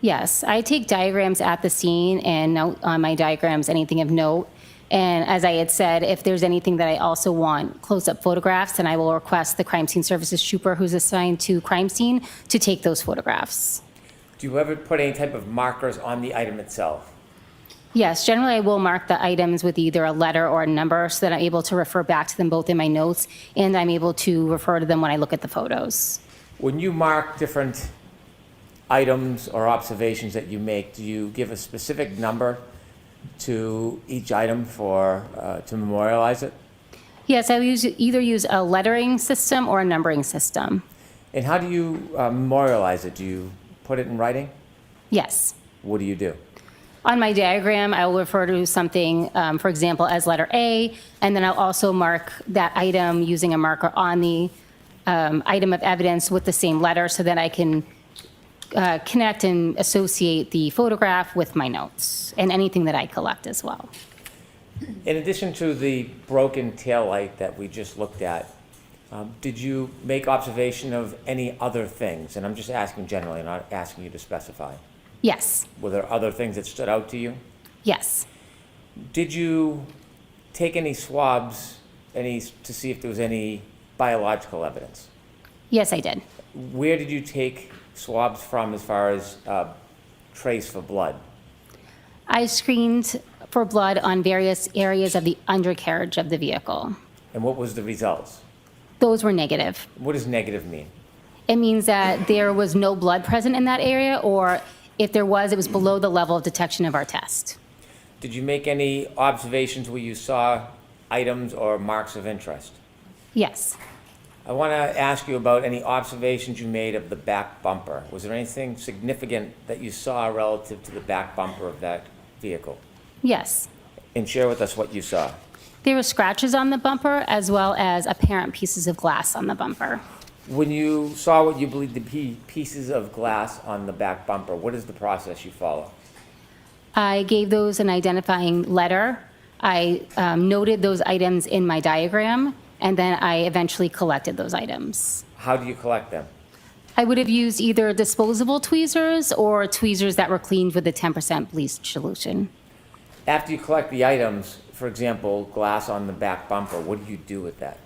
Speaker 15: Yes, I take diagrams at the scene and note on my diagrams anything of note. And as I had said, if there's anything that I also want close-up photographs, then I will request the crime scene services trooper who's assigned to crime scene to take those photographs.
Speaker 20: Do you ever put any type of markers on the item itself?
Speaker 15: Yes, generally I will mark the items with either a letter or a number so that I'm able to refer back to them both in my notes and I'm able to refer to them when I look at the photos.
Speaker 20: When you mark different items or observations that you make, do you give a specific number to each item for to memorialize it?
Speaker 15: Yes, I either use a lettering system or a numbering system.
Speaker 20: And how do you memorialize it? Do you put it in writing?
Speaker 15: Yes.
Speaker 20: What do you do?
Speaker 15: On my diagram, I will refer to something, for example, as letter A, and then I'll also mark that item using a marker on the item of evidence with the same letter so that I can connect and associate the photograph with my notes and anything that I collect as well.
Speaker 20: In addition to the broken taillight that we just looked at, did you make observation of any other things? And I'm just asking generally, not asking you to specify.
Speaker 15: Yes.
Speaker 20: Were there other things that stood out to you?
Speaker 15: Yes.
Speaker 20: Did you take any swabs to see if there was any biological evidence?
Speaker 15: Yes, I did.
Speaker 20: Where did you take swabs from as far as trace for blood?
Speaker 15: I screened for blood on various areas of the undercarriage of the vehicle.
Speaker 20: And what was the results?
Speaker 15: Those were negative.
Speaker 20: What does negative mean?
Speaker 15: It means that there was no blood present in that area, or if there was, it was below the level of detection of our test.
Speaker 20: Did you make any observations where you saw items or marks of interest?
Speaker 15: Yes.
Speaker 20: I want to ask you about any observations you made of the back bumper. Was there anything significant that you saw relative to the back bumper of that vehicle?
Speaker 15: Yes.
Speaker 20: And share with us what you saw.
Speaker 15: There were scratches on the bumper as well as apparent pieces of glass on the bumper.
Speaker 20: When you saw what you believe to be pieces of glass on the back bumper, what is the process you follow?
Speaker 15: I gave those an identifying letter. I noted those items in my diagram, and then I eventually collected those items.
Speaker 20: How do you collect them?
Speaker 15: I would have used either disposable tweezers or tweezers that were cleaned with a 10% bleach solution.
Speaker 20: After you collect the items, for example, glass on the back bumper, what do you do with that?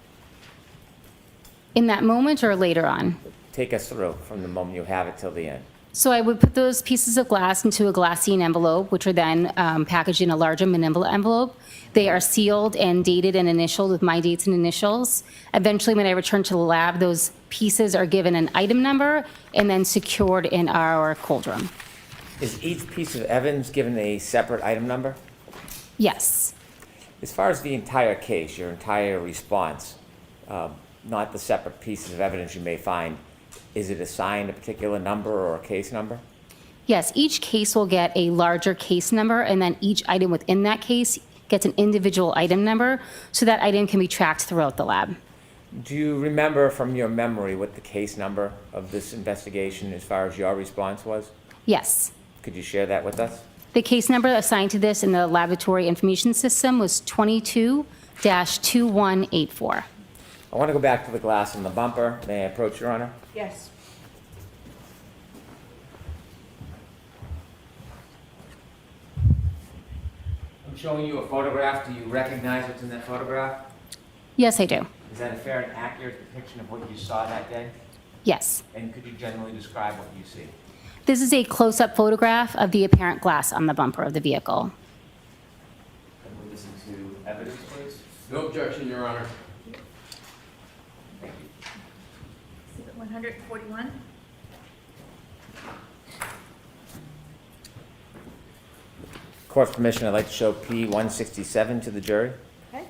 Speaker 15: In that moment or later on?
Speaker 20: Take us through from the moment you have it till the end.
Speaker 15: So I would put those pieces of glass into a glassine envelope, which are then packaged in a larger manila envelope. They are sealed and dated and initialed with my dates and initials. Eventually, when I return to the lab, those pieces are given an item number and then secured in our cold room.
Speaker 20: Is each piece of evidence given a separate item number?
Speaker 15: Yes.
Speaker 20: As far as the entire case, your entire response, not the separate pieces of evidence you may find, is it assigned a particular number or a case number?
Speaker 15: Yes, each case will get a larger case number, and then each item within that case gets an individual item number, so that item can be tracked throughout the lab.
Speaker 20: Do you remember from your memory what the case number of this investigation as far as your response was?
Speaker 15: Yes.
Speaker 20: Could you share that with us?
Speaker 15: The case number assigned to this in the laboratory information system was 22-2184.
Speaker 20: I want to go back to the glass in the bumper. May I approach, Your Honor?
Speaker 2: Yes.
Speaker 20: I'm showing you a photograph. Do you recognize what's in that photograph?
Speaker 15: Yes, I do.
Speaker 20: Is that a fair and accurate depiction of what you saw that day?
Speaker 15: Yes.
Speaker 20: And could you generally describe what you see?
Speaker 15: This is a close-up photograph of the apparent glass on the bumper of the vehicle.
Speaker 20: Can we listen to evidence, please?
Speaker 21: No objection, Your Honor.
Speaker 22: Exhibit 141.
Speaker 20: Court's permission, I'd like to show P-167 to the jury.
Speaker 2: Okay.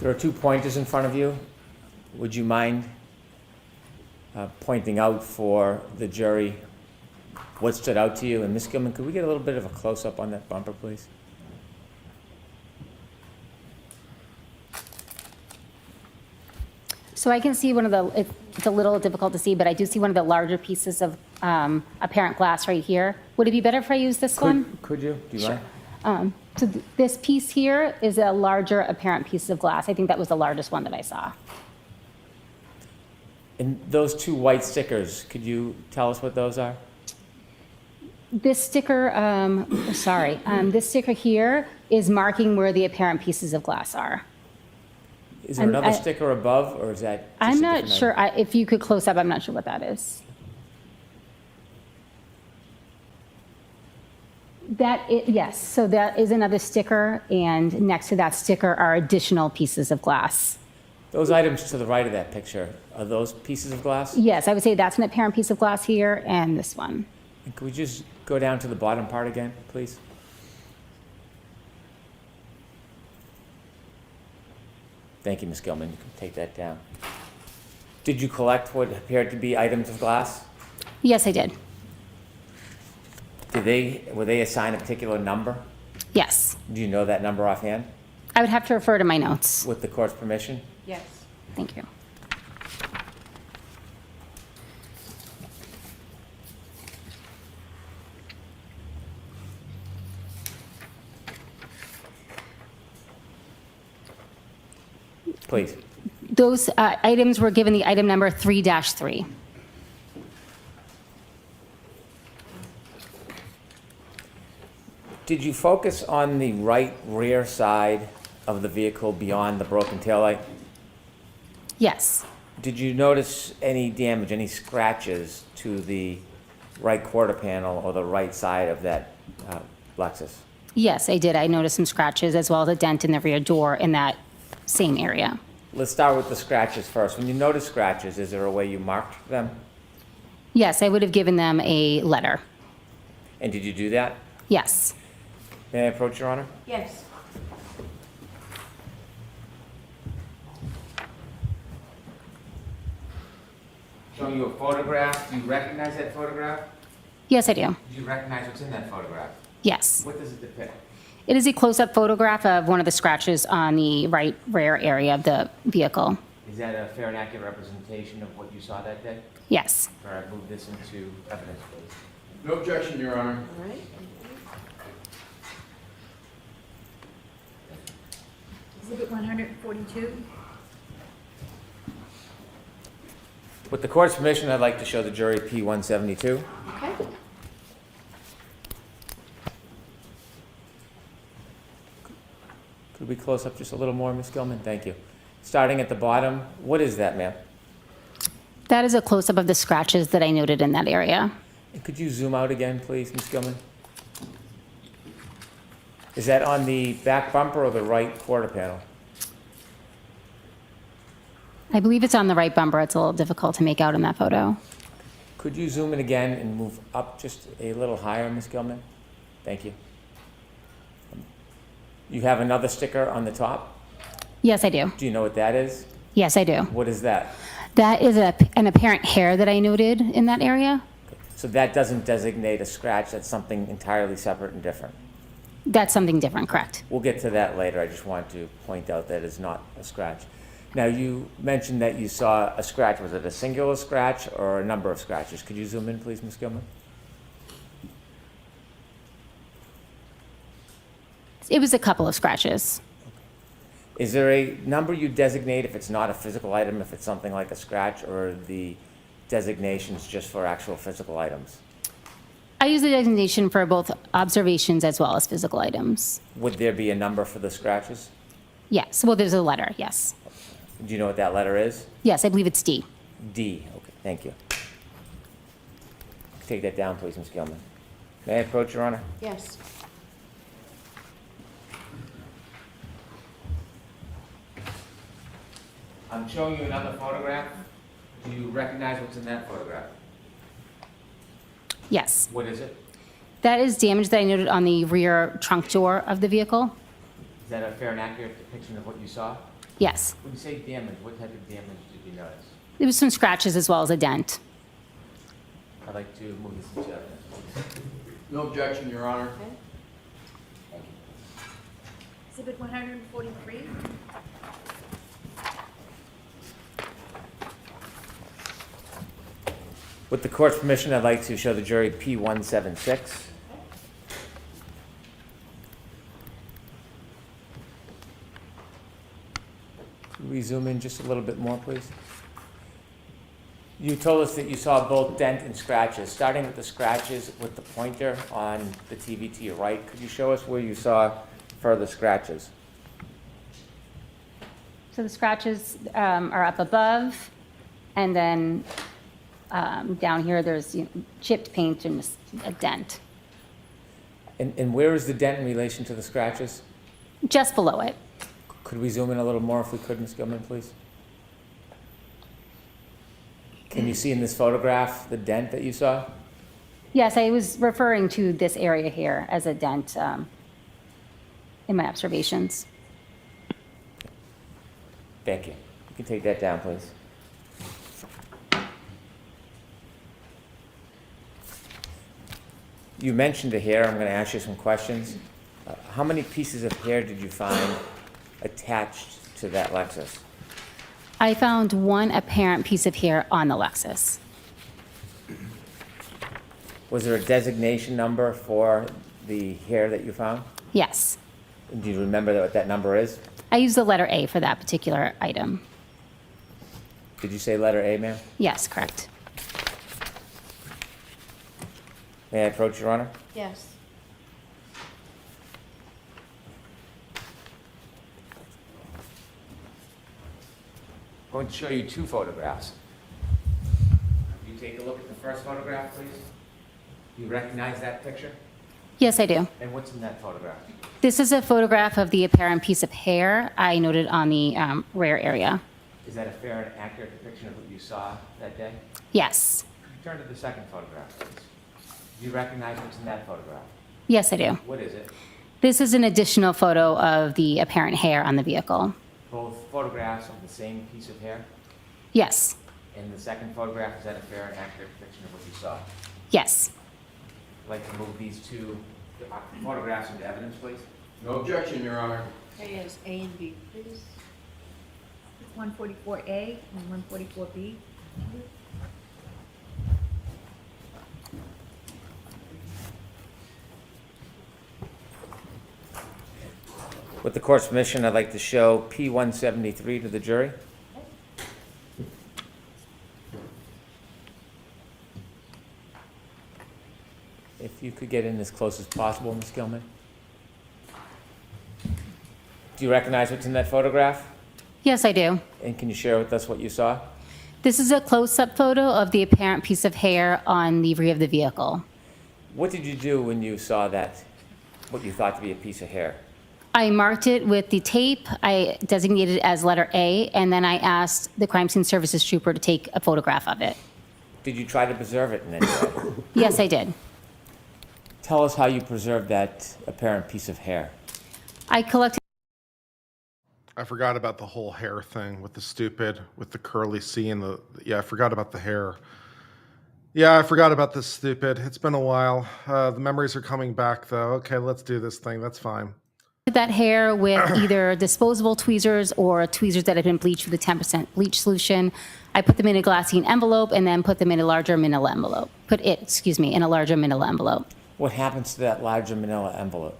Speaker 20: There are 2 pointers in front of you. Would you mind pointing out for the jury what stood out to you? And Ms. Gilman, could we get a little bit of a close-up on that bumper, please?
Speaker 15: So I can see one of the, it's a little difficult to see, but I do see one of the larger pieces of apparent glass right here. Would it be better if I use this one?
Speaker 20: Could you? Do you mind?
Speaker 15: So this piece here is a larger apparent piece of glass. I think that was the largest one that I saw.
Speaker 20: And those 2 white stickers, could you tell us what those are?
Speaker 15: This sticker, this sticker here is marking where the apparent pieces of glass are.
Speaker 20: Is there another sticker above, or is that just
Speaker 15: I'm
Speaker 20: a
Speaker 15: not
Speaker 20: different
Speaker 15: sure.
Speaker 20: item?
Speaker 15: If you could close up, I'm not sure what that is. Yes, so that is another sticker, and next to that sticker are additional pieces of glass.
Speaker 20: Those items to the right of that picture, are those pieces of glass?
Speaker 15: Yes, I would say that's an apparent piece of glass here, and this one.
Speaker 20: And could we just go down to the bottom part again, please? Thank you, Ms. Gilman. You can take that down. Did you collect what appeared to be items of glass?
Speaker 15: Yes, I did.
Speaker 20: Were they assigned a particular number?
Speaker 15: Yes.
Speaker 20: Do you know that number offhand?
Speaker 15: I would have to refer to my notes.
Speaker 20: With the court's permission?
Speaker 2: Yes.
Speaker 15: Thank you.
Speaker 20: Please.
Speaker 15: Those items were given the item number 3-3.
Speaker 20: Did you focus on the right rear side of the vehicle beyond the broken taillight?
Speaker 15: Yes.
Speaker 20: Did you notice any damage, any scratches to the right quarter panel or the right side of that Lexus?
Speaker 15: Yes, I did. I noticed some scratches as well as a dent in the rear door in that same area.
Speaker 20: Let's start with the scratches first. When you notice scratches, is there a way you marked them?
Speaker 15: Yes, I would have given them a letter.
Speaker 20: And did you do that?
Speaker 15: Yes.
Speaker 20: May I approach, Your Honor?
Speaker 2: Yes.
Speaker 20: Showing you a photograph. Do you recognize that photograph?
Speaker 15: Yes, I do.
Speaker 20: Do you recognize what's in that photograph?
Speaker 15: Yes.
Speaker 20: What does it depict?
Speaker 15: It is a close-up photograph of one of the scratches on the right rear area of the vehicle.
Speaker 20: Is that a fair and accurate representation of what you saw that day?
Speaker 15: Yes.
Speaker 20: All right, move this into evidence, please.
Speaker 21: No objection, Your Honor.
Speaker 2: All right.
Speaker 22: Exhibit 142.
Speaker 20: With the court's permission, I'd like to show the jury P172.
Speaker 2: Okay.
Speaker 20: Could we close up just a little more, Ms. Gilman? Thank you. Starting at the bottom, what is that, ma'am?
Speaker 15: That is a close-up of the scratches that I noted in that area.
Speaker 20: And could you zoom out again, please, Ms. Gilman? Is that on the back bumper or the right quarter panel?
Speaker 15: I believe it's on the right bumper. It's a little difficult to make out in that photo.
Speaker 20: Could you zoom in again and move up just a little higher, Ms. Gilman? Thank you. You have another sticker on the top?
Speaker 15: Yes, I do.
Speaker 20: Do you know what that is?
Speaker 15: Yes, I do.
Speaker 20: What is that?
Speaker 15: That is an apparent hair that I noted in that area.
Speaker 20: So that doesn't designate a scratch, that's something entirely separate and different.
Speaker 15: That's something different, correct?
Speaker 20: We'll get to that later. I just want to point out that it's not a scratch. Now, you mentioned that you saw a scratch. Was it a singular scratch or a number of scratches? Could you zoom in, please, Ms. Gilman?
Speaker 15: It was a couple of scratches.
Speaker 20: Is there a number you designate if it's not a physical item, if it's something like a scratch, or the designations just for actual physical items?
Speaker 15: I use the designation for both observations as well as physical items.
Speaker 20: Would there be a number for the scratches?
Speaker 15: Yes, well, there's a letter, yes.
Speaker 20: Do you know what that letter is?
Speaker 15: Yes, I believe it's D.
Speaker 20: D. Okay, thank you. Take that down, please, Ms. Gilman. May I approach, Your Honor?
Speaker 2: Yes.
Speaker 20: I'm showing you another photograph. Do you recognize what's in that photograph?
Speaker 15: Yes.
Speaker 20: What is it?
Speaker 15: That is damage that I noted on the rear trunk door of the vehicle.
Speaker 20: Is that a fair and accurate depiction of what you saw?
Speaker 15: Yes.
Speaker 20: When you say damage, what type of damage did you notice?
Speaker 15: There was some scratches as well as a dent.
Speaker 20: I'd like to move this into evidence.
Speaker 21: No objection, Your Honor.
Speaker 2: Okay.
Speaker 20: Thank you.
Speaker 22: Exhibit 143.
Speaker 20: With the court's permission, I'd like to show the jury P176. Could we zoom in just a little bit more, please? You told us that you saw both dent and scratches. Starting with the scratches with the pointer on the TV to your right, could you show us where you saw further scratches?
Speaker 15: So the scratches are up above, and then down here there's chipped paint and a dent.
Speaker 20: And where is the dent in relation to the scratches?
Speaker 15: Just below it.
Speaker 20: Could we zoom in a little more if we could, Ms. Gilman, please? Can you see in this photograph the dent that you saw?
Speaker 15: Yes, I was referring to this area here as a dent in my observations.
Speaker 20: Thank you. You can take that down, please. You mentioned the hair. I'm going to ask you some questions. How many pieces of hair did you find attached to that Lexus?
Speaker 15: I found one apparent piece of hair on the Lexus.
Speaker 20: Was there a designation number for the hair that you found?
Speaker 15: Yes.
Speaker 20: Do you remember what that number is?
Speaker 15: I used the letter A for that particular item.
Speaker 20: Did you say letter A, ma'am?
Speaker 15: Yes, correct.
Speaker 20: May I approach, Your Honor?
Speaker 2: Yes.
Speaker 20: I'm going to show you two photographs. You take a look at the first photograph, please. Do you recognize that picture?
Speaker 15: Yes, I do.
Speaker 20: And what's in that photograph?
Speaker 15: This is a photograph of the apparent piece of hair I noted on the rear area.
Speaker 20: Is that a fair and accurate depiction of what you saw that day?
Speaker 15: Yes.
Speaker 20: Turn to the second photograph, please. Do you recognize what's in that photograph?
Speaker 15: Yes, I do.
Speaker 20: What is it?
Speaker 15: This is an additional photo of the apparent hair on the vehicle.
Speaker 20: Both photographs of the same piece of hair?
Speaker 15: Yes.
Speaker 20: And the second photograph, is that a fair and accurate depiction of what you saw?
Speaker 15: Yes.
Speaker 20: I'd like to move these two photographs into evidence, please.
Speaker 21: No objection, Your Honor.
Speaker 2: Okay, is A and B, please.
Speaker 22: 144A and 144B.
Speaker 20: With the court's permission, I'd like to show P-173 to the jury. If you could get in as close as possible, Ms. Gilman. Do you recognize what's in that photograph?
Speaker 15: Yes, I do.
Speaker 20: And can you share with us what you saw?
Speaker 15: This is a close-up photo of the apparent piece of hair on the rear of the vehicle.
Speaker 20: What did you do when you saw that, what you thought to be a piece of hair?
Speaker 15: I marked it with the tape. I designated it as letter A, and then I asked the crime scene services trooper to take a photograph of it.
Speaker 20: Did you try to preserve it in any way?
Speaker 15: Yes, I did.
Speaker 20: Tell us how you preserved that apparent piece of hair.
Speaker 15: I collected.
Speaker 1: I forgot about the whole hair thing with the curly C and yeah, I forgot about the hair. Yeah, I forgot about this stupid. It's been a while. The memories are coming back though. Okay, let's do this thing. That's fine.
Speaker 15: That hair with either disposable tweezers or tweezers that had been bleached with a 10% bleach solution. I put them in a glassine envelope and then put them in a larger manila envelope. In a larger manila envelope.
Speaker 20: What happens to that larger manila envelope?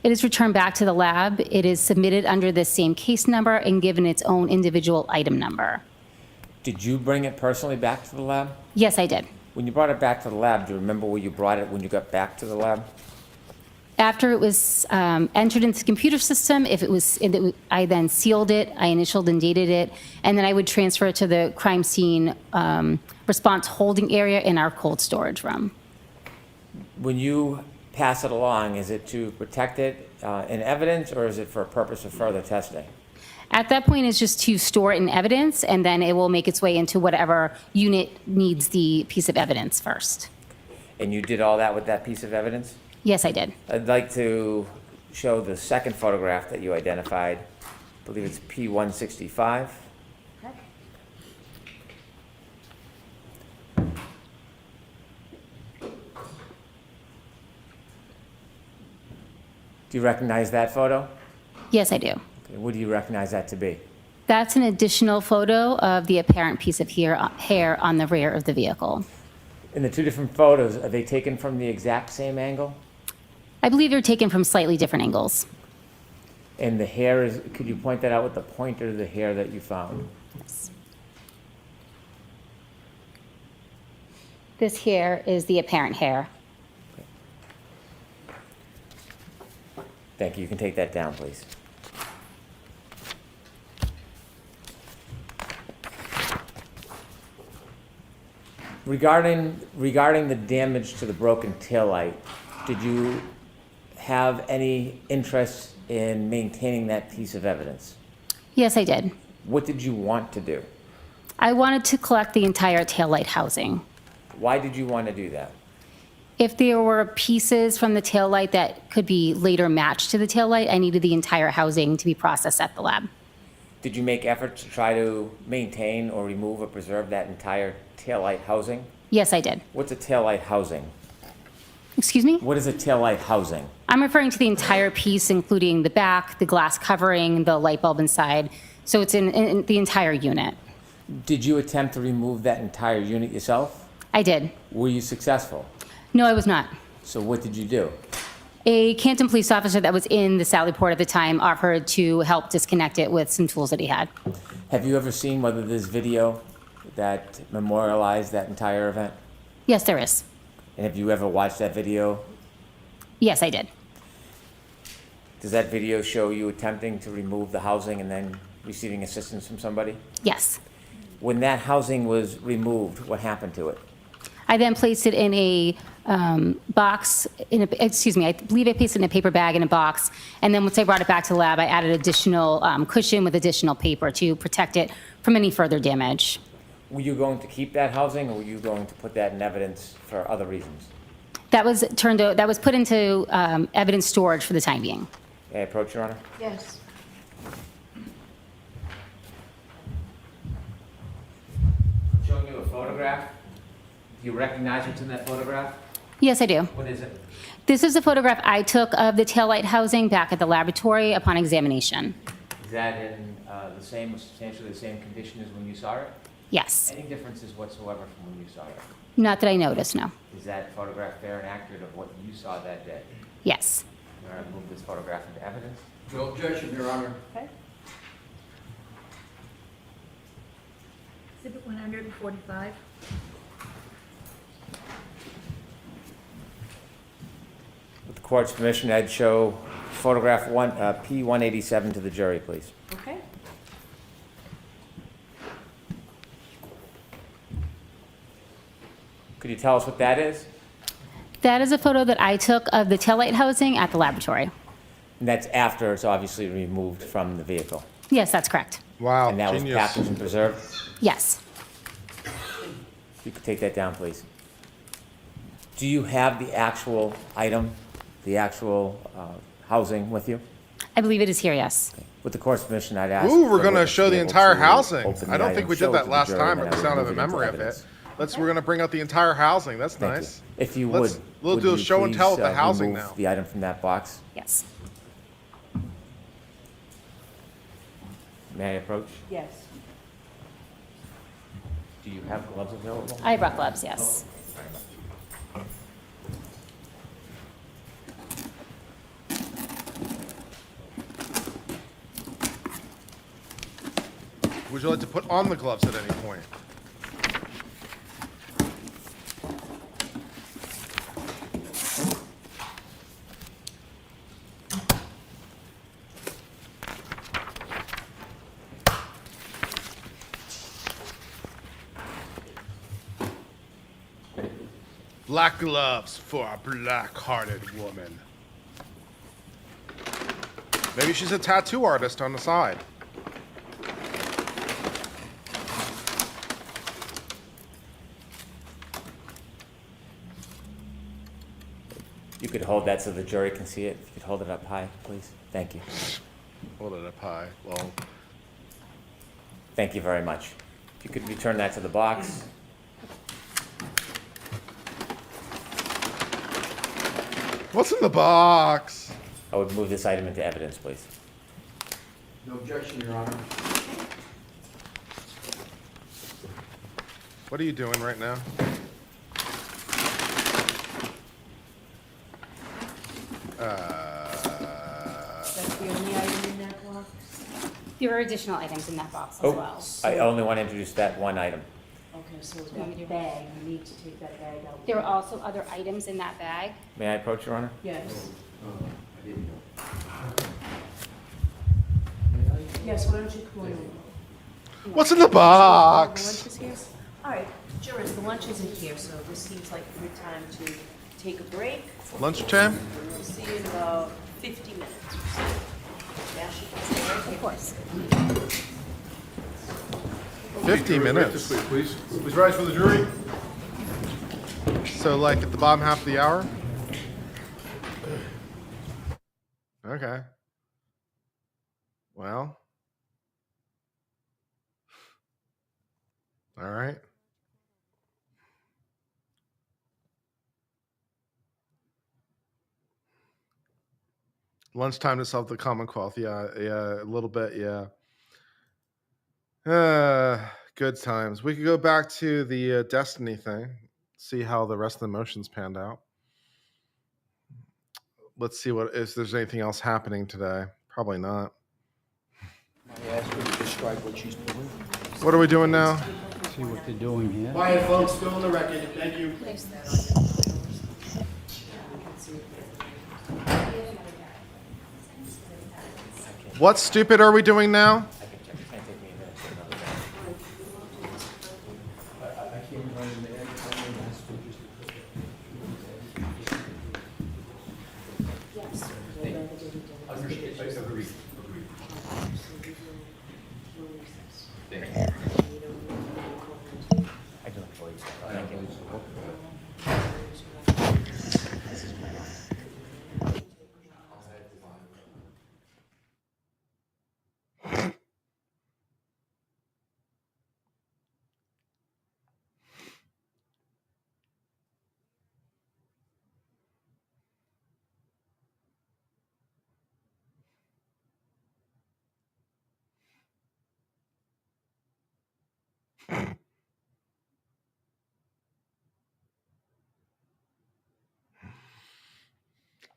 Speaker 15: It is returned back to the lab. It is submitted under the same case number and given its own individual item number.
Speaker 20: Did you bring it personally back to the lab?
Speaker 15: Yes, I did.
Speaker 20: When you brought it back to the lab, do you remember where you brought it when you got back to the lab?
Speaker 15: After it was entered into the computer system, I then sealed it, I initialed and dated it, and then I would transfer it to the crime scene response holding area in our cold storage room.
Speaker 20: When you pass it along, is it to protect it in evidence, or is it for a purpose of further testing?
Speaker 15: At that point, it's just to store it in evidence, and then it will make its way into whatever unit needs the piece of evidence first.
Speaker 20: And you did all that with that piece of evidence?
Speaker 15: Yes, I did.
Speaker 20: I'd like to show the second photograph that you identified. I believe it's P-165. Do you recognize that photo?
Speaker 15: Yes, I do.
Speaker 20: Okay, what do you recognize that to be?
Speaker 15: That's an additional photo of the apparent piece of hair on the rear of the vehicle.
Speaker 20: In the two different photos, are they taken from the exact same angle?
Speaker 15: I believe they're taken from slightly different angles.
Speaker 20: And the hair is, could you point that out with the pointer of the hair that you found?
Speaker 15: Yes. This hair is the apparent hair.
Speaker 20: Thank you. You can take that down, please. Regarding the damage to the broken taillight, did you have any interest in maintaining that piece of evidence?
Speaker 15: Yes, I did.
Speaker 20: What did you want to do?
Speaker 15: I wanted to collect the entire taillight housing.
Speaker 20: Why did you want to do that?
Speaker 15: If there were pieces from the taillight that could be later matched to the taillight, I needed the entire housing to be processed at the lab.
Speaker 20: Did you make efforts to try to maintain or remove or preserve that entire taillight housing?
Speaker 15: Yes, I did.
Speaker 20: What's a taillight housing?
Speaker 15: Excuse me?
Speaker 20: What is a taillight housing?
Speaker 15: I'm referring to the entire piece, including the back, the glass covering, the light bulb inside. So it's in the entire unit.
Speaker 20: Did you attempt to remove that entire unit yourself?
Speaker 15: I did.
Speaker 20: Were you successful?
Speaker 15: No, I was not.
Speaker 20: So what did you do?
Speaker 15: A Canton police officer that was in the Sally Port at the time offered to help disconnect it with some tools that he had.
Speaker 20: Have you ever seen whether there's video that memorialized that entire event?
Speaker 15: Yes, there is.
Speaker 20: And have you ever watched that video?
Speaker 15: Yes, I did.
Speaker 20: Does that video show you attempting to remove the housing and then receiving assistance from somebody?
Speaker 15: Yes.
Speaker 20: When that housing was removed, what happened to it?
Speaker 15: I then placed it in a box, I believe I placed it in a paper bag in a box, and then once I brought it back to the lab, I added additional cushion with additional paper to protect it from any further damage.
Speaker 20: Were you going to keep that housing, or were you going to put that in evidence for other reasons?
Speaker 15: That was put into evidence storage for the time being.
Speaker 20: May I approach, Your Honor?
Speaker 2: Yes.
Speaker 20: Showing you a photograph. Do you recognize what's in that photograph?
Speaker 15: Yes, I do.
Speaker 20: What is it?
Speaker 15: This is a photograph I took of the taillight housing back at the laboratory upon examination.
Speaker 20: Is that in substantially the same condition as when you saw it?
Speaker 15: Yes.
Speaker 20: Any differences whatsoever from when you saw it?
Speaker 15: Not that I noticed, no.
Speaker 20: Is that photograph fair and accurate of what you saw that day?
Speaker 15: Yes.
Speaker 20: You want to move this photograph into evidence?
Speaker 21: No objection, Your Honor.
Speaker 22: Okay. Exhibit 145.
Speaker 20: With the court's permission, I'd show photograph P187 to the jury, please.
Speaker 2: Okay.
Speaker 20: Could you tell us what that is?
Speaker 15: That is a photo that I took of the taillight housing at the laboratory.
Speaker 20: And that's after it's obviously removed from the vehicle.
Speaker 15: Yes, that's correct.
Speaker 1: Wow,
Speaker 20: And that was packaged and preserved?
Speaker 15: Yes.
Speaker 20: You could take that down, please. Do you have the actual item, the actual housing with you?
Speaker 15: I believe it is here, yes.
Speaker 20: With the court's permission, I'd ask.
Speaker 1: Ooh, we're
Speaker 20: the
Speaker 1: going to
Speaker 20: witness
Speaker 1: show
Speaker 20: be
Speaker 1: the
Speaker 20: able
Speaker 1: entire
Speaker 20: to
Speaker 1: housing.
Speaker 20: open the
Speaker 1: I don't
Speaker 20: item,
Speaker 1: think we
Speaker 20: show
Speaker 1: did
Speaker 20: it
Speaker 1: that
Speaker 20: to the
Speaker 1: last
Speaker 20: jury,
Speaker 1: time
Speaker 20: and
Speaker 1: at
Speaker 20: then
Speaker 1: the
Speaker 20: I would
Speaker 1: sound of the
Speaker 20: move it into
Speaker 1: memory of it.
Speaker 20: evidence.
Speaker 1: We're going to bring out the entire housing. That's
Speaker 20: Thank
Speaker 1: nice.
Speaker 20: you. If you
Speaker 1: Let's-
Speaker 20: would,
Speaker 1: we'll
Speaker 20: would
Speaker 1: do a
Speaker 20: you
Speaker 1: show and tell
Speaker 20: please,
Speaker 1: with the housing
Speaker 20: remove
Speaker 1: now.
Speaker 20: the item from that box?
Speaker 15: Yes.
Speaker 20: May I approach?
Speaker 2: Yes.
Speaker 20: Do you have gloves available?
Speaker 15: I brought gloves, yes.
Speaker 1: Would you like to put on the gloves at any point? Black gloves for a black-hearted woman. Maybe she's a tattoo artist on the side.
Speaker 20: You could hold that so the jury can see it. If you could hold it up high, please. Thank you.
Speaker 1: Hold it up high. Well,
Speaker 20: thank you very much. If you could return that to the box.
Speaker 1: what's in the box?
Speaker 20: I would move this item into evidence, please.
Speaker 21: No objection, Your Honor.
Speaker 1: What are you doing right now?
Speaker 2: That's the only item in that box?
Speaker 15: There are additional items in that box as
Speaker 20: Oh,
Speaker 15: well.
Speaker 20: I only want to introduce that one item.
Speaker 2: Okay, so that bag, you need to take that bag out.
Speaker 15: There are also other items in that bag.
Speaker 20: May I approach, Your Honor?
Speaker 2: Yes.
Speaker 21: I didn't know.
Speaker 2: Yes, why don't you come on in?
Speaker 1: What's in the box?
Speaker 2: The lunch is here? All right, jurors, the lunch isn't here, so this seems like a good time to take a break.
Speaker 1: Lunch time?
Speaker 2: We'll see you in about 50 minutes. Yeah, she can stay right here.
Speaker 15: Of course.
Speaker 1: 50 minutes.
Speaker 17: This way, please. Please rise for the jury.
Speaker 1: So, like, at the bottom half of the hour? Okay. Well. All right. Lunchtime to solve the Commonwealth. Yeah, a little bit, yeah. Good times. We could go back to the Destiny thing, see how the rest of the motions panned out. Let's see if there's anything else happening today. Probably not.
Speaker 21: I asked her to describe what she's doing.
Speaker 1: What are we doing now?
Speaker 21: See what they're doing here.
Speaker 17: Quiet, folks, still on the record. Thank you.
Speaker 2: Place that on your files. We can see it.
Speaker 1: What stupid are we doing now?
Speaker 2: Yes.
Speaker 21: Agreed.
Speaker 20: I do employees. Thank you.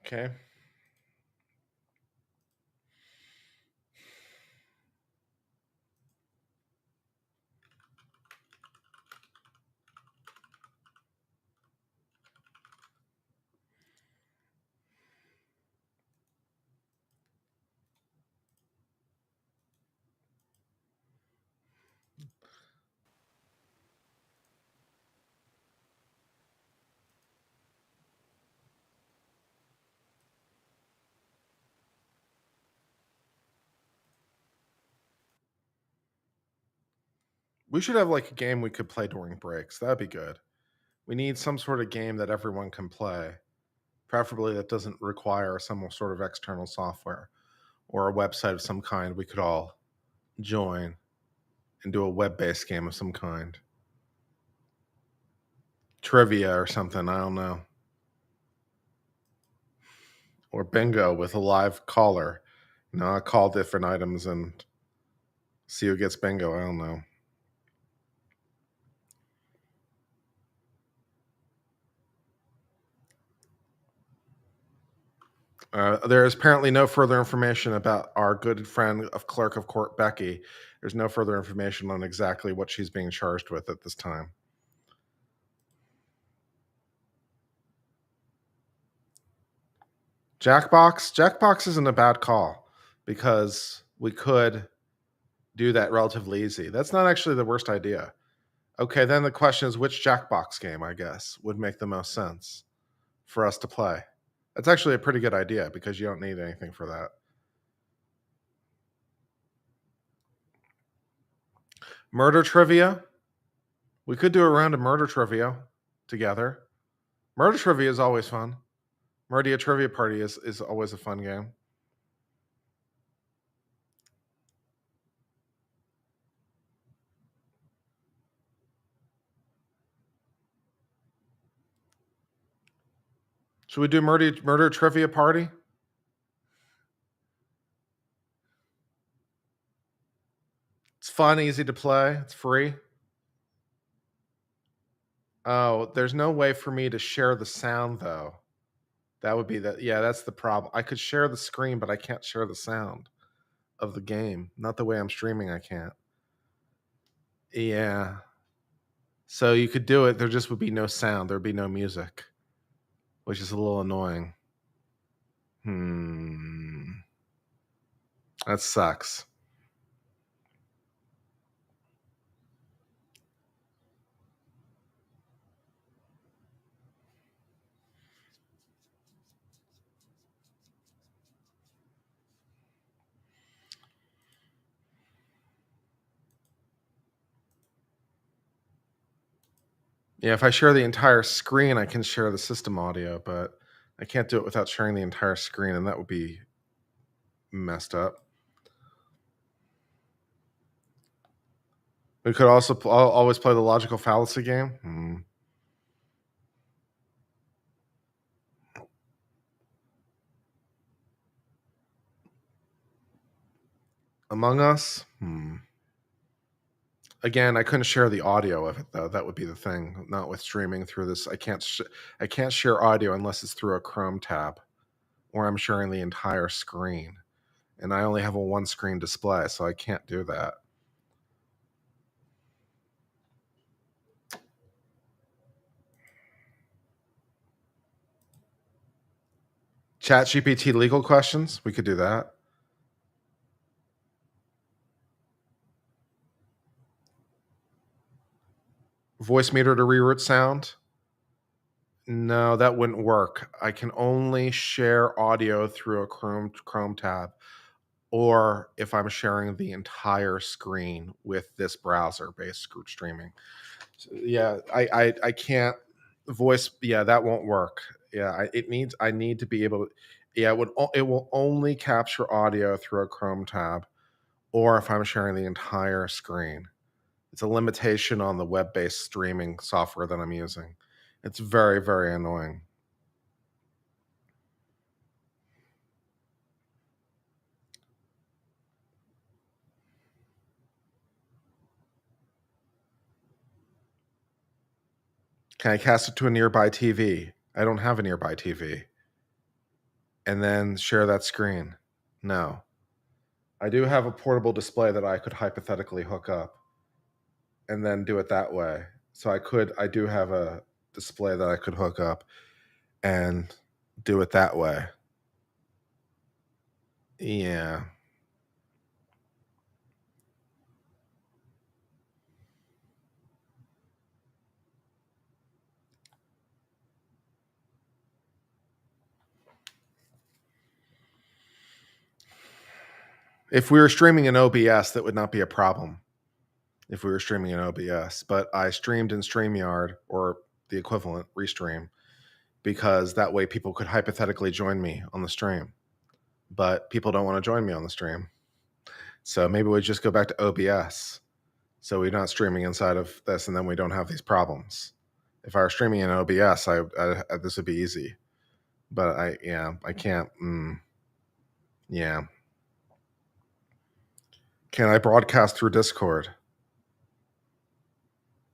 Speaker 1: Okay. We should have like a game we could play during breaks. That'd be good. We need some sort of game that everyone can play, preferably that doesn't require some sort of external software or a website of some kind we could all join and do a web-based game of some kind. Trivia or something, I don't know. Or bingo with a live caller. I call different items and see who gets bingo. I don't know. There is apparently no further information about our good friend of clerk of court, Becky. There's no further information on exactly what she's being charged with at this time. Jackbox? Jackbox isn't a bad call because we could do that relatively easy. That's not actually the worst idea. Okay, then the question is which Jackbox game, I guess, would make the most sense for us to play. That's actually a pretty good idea because you don't need anything for that. Murder trivia. We could do a round of murder trivia together. Murder trivia is always fun. Murdia Trivia Party is always a fun game. Should we do murder trivia party? It's fun, easy to play. It's free. Oh, there's no way for me to share the sound though. That would be yeah, that's the problem. I could share the screen, but I can't share the sound of the game. Not the way I'm streaming, I can't. Yeah. So you could do it, there just would be no sound, there'd be no music, which is a little annoying. That sucks. Yeah, if I share the entire screen, I can share the system audio, but I can't do it without sharing the entire screen, and that would be messed up. We could also always play the logical fallacy game. Among Us? Again, I couldn't share the audio of it though. That would be the thing. Not with streaming through this. I can't share audio unless it's through a Chrome tab, or I'm sharing the entire screen, and I only have a one screen display, so I can't do that. ChatGPT legal questions? We could do that. Voice meter to reroute sound? No, that wouldn't work. I can only share audio through a Chrome tab, or if I'm sharing the entire screen with this browser-based streaming. So, yeah, I can't voice. Yeah, that won't work. Yeah, I need to be able to. Yeah, it will only capture audio through a Chrome tab, or if I'm sharing the entire screen. It's a limitation on the web-based streaming software that I'm using. It's very, very annoying. Can I cast it to a nearby TV? I don't have a nearby TV. And then share that screen? No. I do have a portable display that I could hypothetically hook up and then do it that way. So I do have a display that I could hook up and do it that way. Yeah. If we were streaming in OBS, that would not be a problem. if we were streaming in OBS, but I streamed in StreamYard or the equivalent Restream because that way people could hypothetically join me on the stream. But people don't want to join me on the stream. So maybe we just go back to OBS. So we're not streaming inside of this and then we don't have these problems. If I were streaming in OBS, this would be easy. But I can't. Yeah. Can I broadcast through Discord?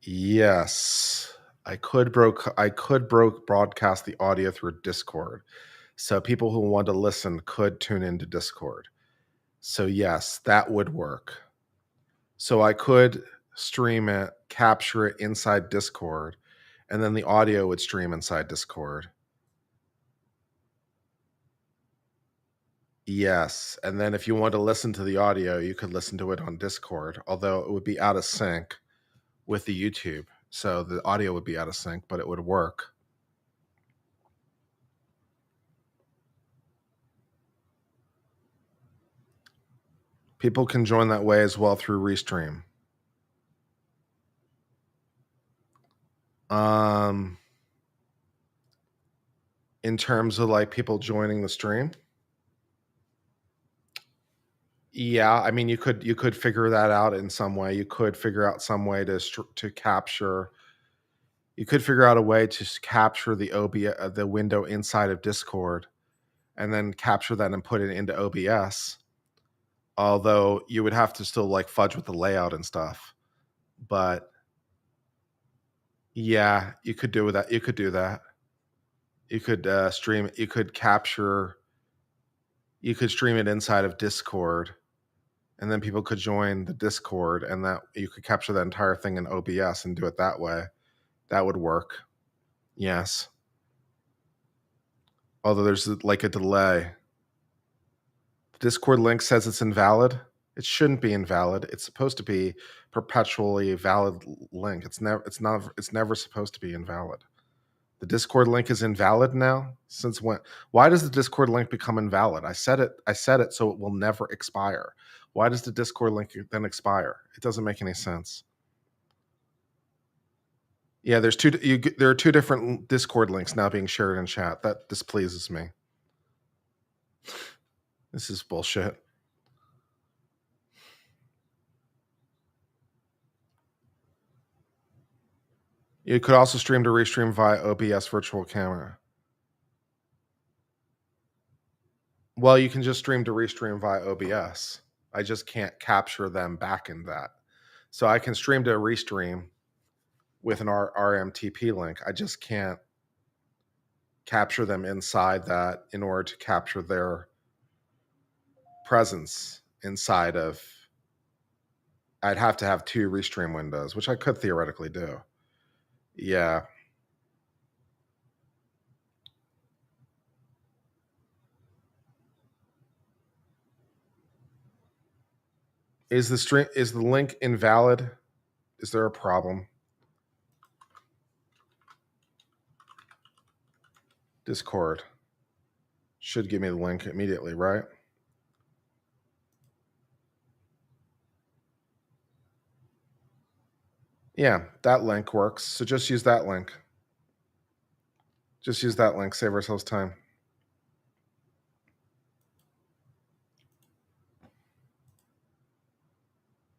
Speaker 1: Yes, I could broadcast the audio through Discord, so people who want to listen could tune into Discord. So yes, that would work. So I could stream it, capture it inside Discord, and then the audio would stream inside Discord. Yes, and then if you want to listen to the audio, you could listen to it on Discord, although it would be out of sync with the YouTube. So the audio would be out of sync, but it would work. People can join that way as well through Restream. In terms of like people joining the stream, yeah, I mean you could figure that out in some way. You could figure out some way to capture. You could figure out a way to capture the the window inside of Discord, and then capture that and put it into OBS. Although you would have to still like fudge with the layout and stuff, but yeah, you could do that. You could do that. You could stream. You could capture. You could stream it inside of Discord, and then people could join the Discord, and that you could capture that entire thing in OBS and do it that way. That would work. Yes. Although there's like a delay. The Discord link says it's invalid. It shouldn't be invalid. It's supposed to be perpetually valid link. It's never supposed to be invalid. The Discord link is invalid now? Since when? Why does the Discord link become invalid? I said it so it will never expire. Why does the Discord link then expire? It doesn't make any sense. Yeah, there are two different Discord links now being shared in chat. That displeases me. This is bullshit. You could also stream to Restream via OBS virtual camera. Well, you can just stream to Restream via OBS. I just can't capture them back in that. So I can stream to Restream with an RMTP link. I just can't capture them inside that in order to capture their presence inside of. I'd have to have two Restream windows, which I could theoretically do. Yeah. Is the link invalid? Is there a problem? Discord should give me the link immediately, right? Yeah, that link works. So just use that link. Just use that link. Save ourselves time.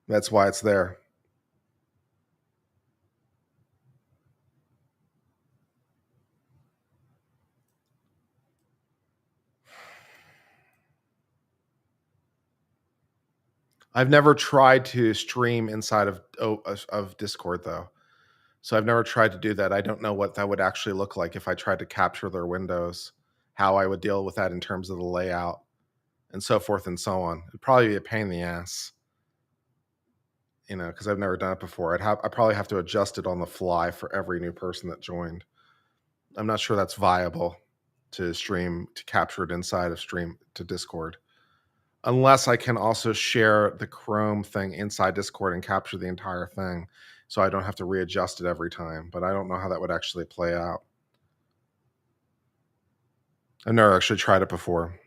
Speaker 1: That's why it's there. I've never tried to stream inside of Discord though. So I've never tried to do that. I don't know what that would actually look like if I tried to capture their windows, how I would deal with that in terms of the layout and so forth and so on. It'd probably be a pain in the ass, you know, because I've never done it before. I'd probably have to adjust it on the fly for every new person that joined. I'm not sure that's viable to capture it inside of stream to Discord. Unless I can also share the Chrome thing inside Discord and capture the entire thing so I don't have to readjust it every time. But I don't know how that would actually play out. I've never actually tried it before.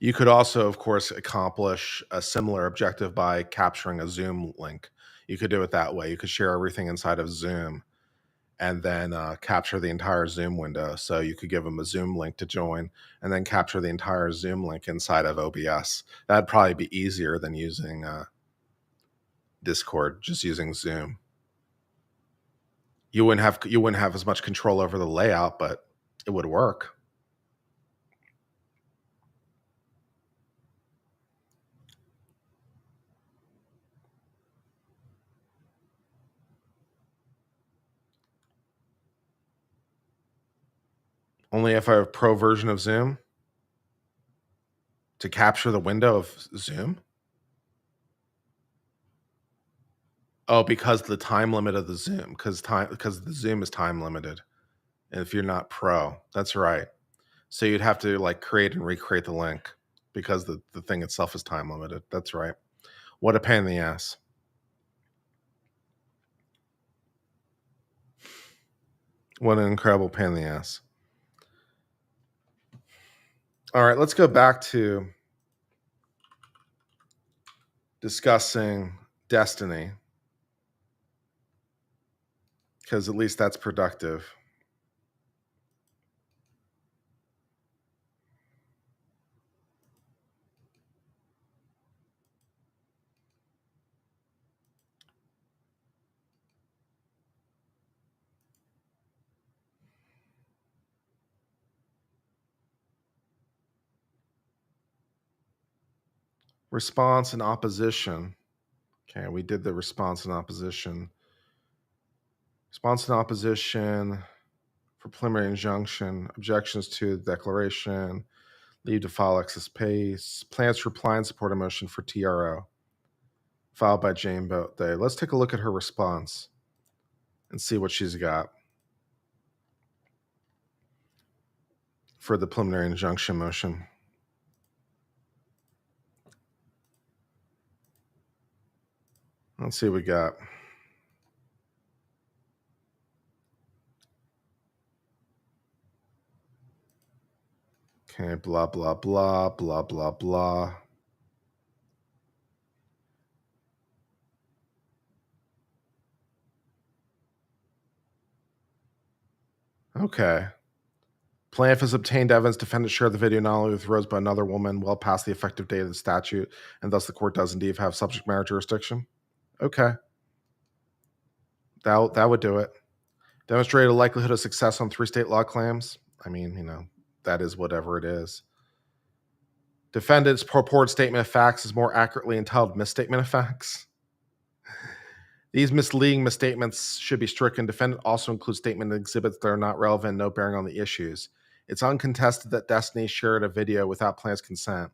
Speaker 1: You could also, of course, accomplish a similar objective by capturing a Zoom link. You could do it that way. You could share everything inside of Zoom and then capture the entire Zoom window. So you could give them a Zoom link to join and then capture the entire Zoom link inside of OBS. That'd probably be easier than using Discord, just using Zoom. You wouldn't have as much control over the layout, but it would work. Only if I have a pro version of Zoom to capture the window of Zoom. Oh, because the time limit of the Zoom, because the Zoom is time limited. And if you're not pro, that's right. So you'd have to like create and recreate the link because the thing itself is time limited. That's right. What a pain in the ass. What an incredible pain in the ass. All right, let's go back to discussing destiny, because at least that's productive. Response and opposition. Okay, we did the response and opposition. Response and opposition for preliminary injunction, objections to the declaration, leave to file excess pace, plans to reply and support a motion for TRO, filed by Jane Boat Day. Let's take a look at her response and see what she's got for the preliminary injunction motion. Let's see what we got. Okay, blah, blah, blah, blah, blah, blah. Okay. Plaintiff has obtained evidence defendant shared the video not only with Rose but another woman well past the effective date of the statute, and thus the court does indeed have subject matter jurisdiction. Okay. That would do it. Demonstrated a likelihood of success on 3 state law claims. I mean, that is whatever it is. Defendant's purported statement of facts is more accurately entitled misstatement of facts. These misleading misstatements should be stricken. Defendant also includes statement exhibits that are not relevant, no bearing on the issues. It's uncontested that Destiny shared a video without plaintiff's consent.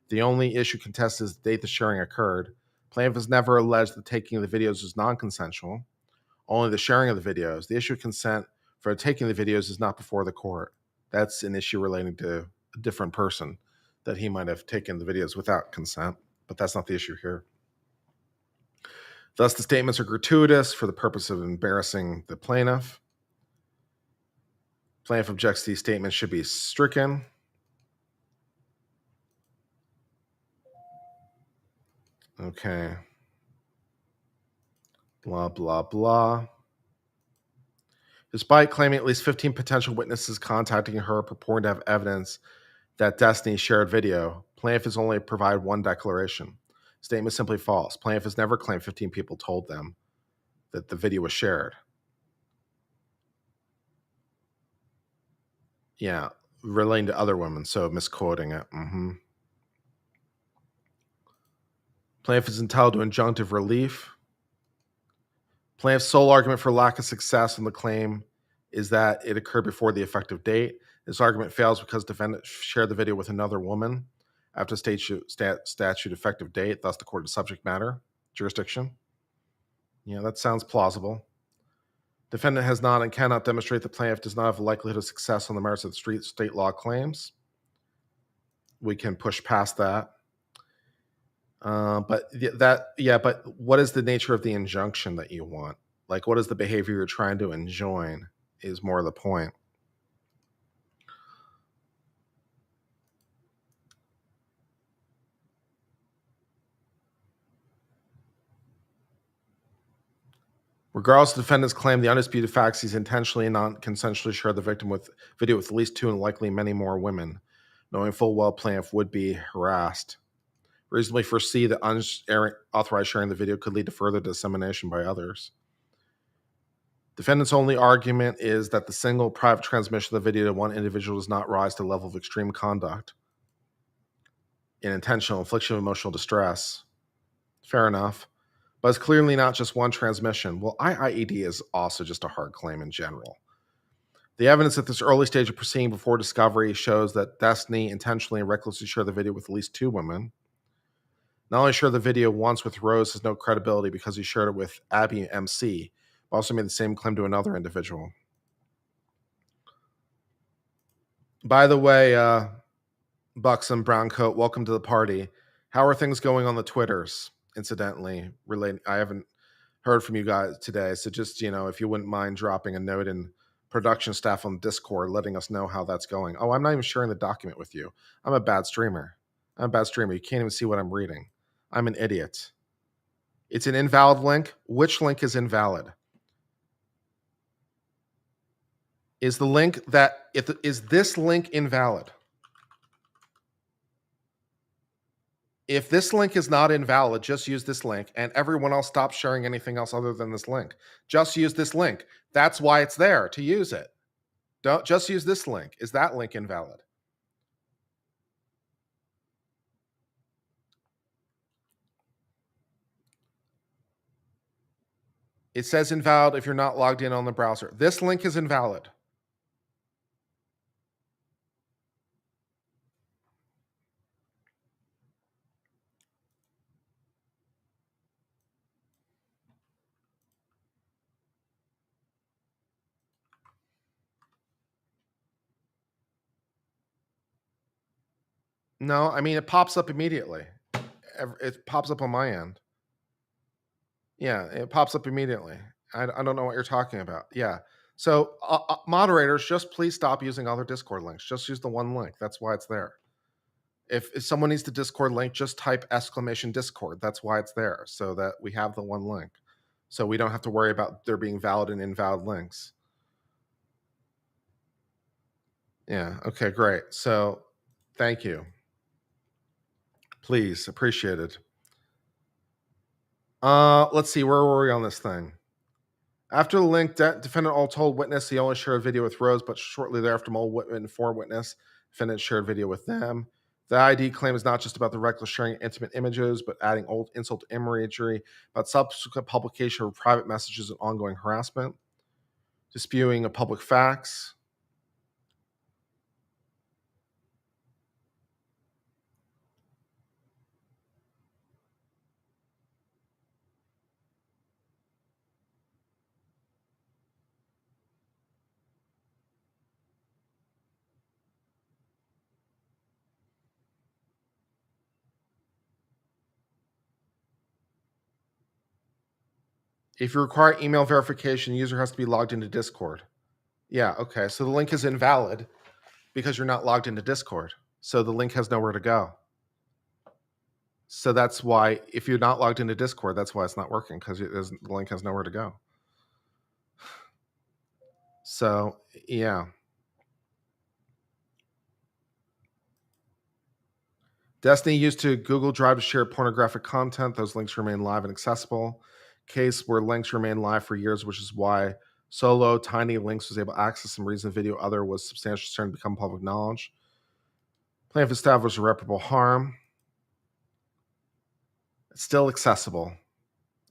Speaker 1: The only issue contested is the date the sharing occurred. Plaintiff has never alleged the taking of the videos was non-consensual, only the sharing of the videos. The issue of consent for taking the videos is not before the court. That's an issue relating to a different person, that he might have taken the videos without consent, but that's not the issue here. Thus, the statements are gratuitous for the purpose of embarrassing the plaintiff. Plaintiff objects these statements should be stricken. Okay. Blah, blah, blah. Despite claiming at least 15 potential witnesses contacting her purporting to have evidence that Destiny shared video, plaintiff has only provided one declaration. Statement is simply false. Plaintiff has never claimed 15 people told them that the video was shared. Yeah, relating to other women, so misquoting it. Plaintiff is entitled to injunctive relief. Plaintiff's sole argument for lack of success in the claim is that it occurred before the effective date. This argument fails because defendant shared the video with another woman after statute effective date, thus the court is subject matter jurisdiction. Yeah, that sounds plausible. Defendant has not and cannot demonstrate the plaintiff does not have a likelihood of success on the merits of the state law claims. We can push past that. But what is the nature of the injunction that you want? Like, what is the behavior you're trying to enjoin is more the point. Regardless of the defendant's claim, the undisputed facts, he's intentionally and non-consensually shared the victim with video with at least 2 and likely many more women, knowing full well plaintiff would be harassed. Reasonably foresee that unauthorized sharing the video could lead to further dissemination by others. Defendant's only argument is that the single private transmission of the video to one individual does not rise to the level of extreme conduct in intentional infliction of emotional distress. Fair enough. But it's clearly not just one transmission. Well, IIED is also just a hard claim in general. The evidence at this early stage of proceeding before discovery shows that Destiny intentionally and recklessly shared the video with at least 2 women. Not only shared the video once with Rose has no credibility because he shared it with Abby MC, but also made the same claim to another individual. By the way, Buxom Browncoat, welcome to the party. How are things going on the Twitters? Incidentally, I haven't heard from you guys today, so just, if you wouldn't mind dropping a note in production staff on Discord, letting us know how that's going. Oh, I'm not even sharing the document with you. I'm a bad streamer. You can't even see what I'm reading. I'm an idiot. It's an invalid link. Which link is invalid? Is this link invalid? If this link is not invalid, just use this link, and everyone else stop sharing anything else other than this link. Just use this link. That's why it's there, to use it. Don't just use this link. Is that link invalid? It says invalid if you're not logged in on the browser. This link is invalid. No, I mean, it pops up immediately. It pops up on my end. Yeah, it pops up immediately. I don't know what you're talking about. Yeah. So moderators, just please stop using other Discord links. Just use the one link. That's why it's there. If someone needs the Discord link, just type !Discord. That's why it's there, so that we have the one link. So we don't have to worry about there being valid and invalid links. Yeah, okay, great. So thank you. Please, appreciate it. Let's see, where were we on this thing? After the link, defendant all told witness he only shared a video with Rose, but shortly thereafter, Mole informed witness defendant shared video with them. The ID claim is not just about the reckless sharing of intimate images, but adding old insult to imagery, about subsequent publication of private messages and ongoing harassment, disputing of public facts. If you require email verification, the user has to be logged into Discord. Yeah, okay. So the link is invalid because you're not logged into Discord. So the link has nowhere to go. So that's why, if you're not logged into Discord, that's why it's not working, because the link has nowhere to go. So, yeah. Destiny used to Google Drive to share pornographic content. Those links remain live and accessible. Case where links remain live for years, which is why Solo Tiny Links was able to access some reason video other was substantially starting to become public knowledge. Plaintiff established irreparable harm. It's still accessible.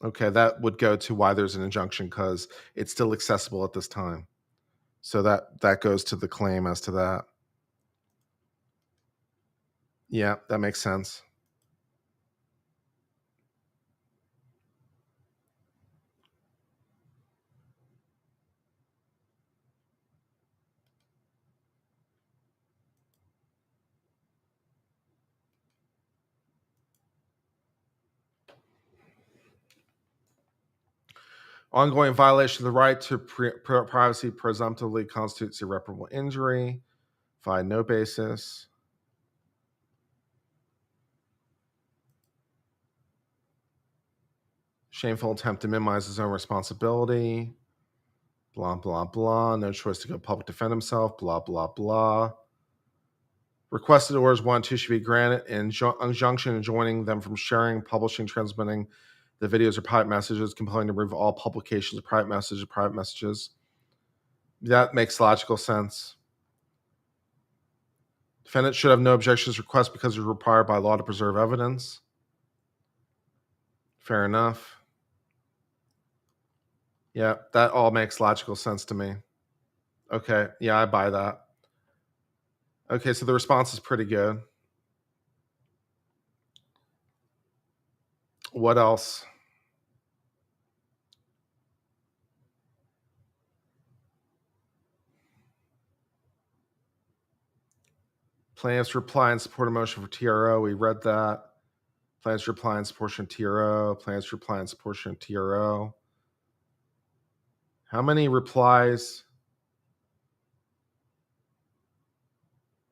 Speaker 1: Okay, that would go to why there's an injunction, because it's still accessible at this time. So that goes to the claim as to that. Yeah, that makes sense. Ongoing violation of the right to privacy presumptively constitutes irreparable injury. Find no basis. Shameful attempt to minimize his own responsibility. Blah, blah, blah. No choice to go public defend himself. Blah, blah, blah. Requested orders 1 and 2 should be granted. Injunction enjoining them from sharing, publishing, transmitting the videos or private messages, compelling to remove all publications of private messages. That makes logical sense. Defendant should have no objections to request because it's required by law to preserve evidence. Fair enough. Yeah, that all makes logical sense to me. Okay, yeah, I buy that. Okay, so the response is pretty good. What else? Plaintiff's reply in support of motion for TRO. We read that. Plaintiff's reply in support of TRO. Plaintiff's reply in support of TRO. How many replies?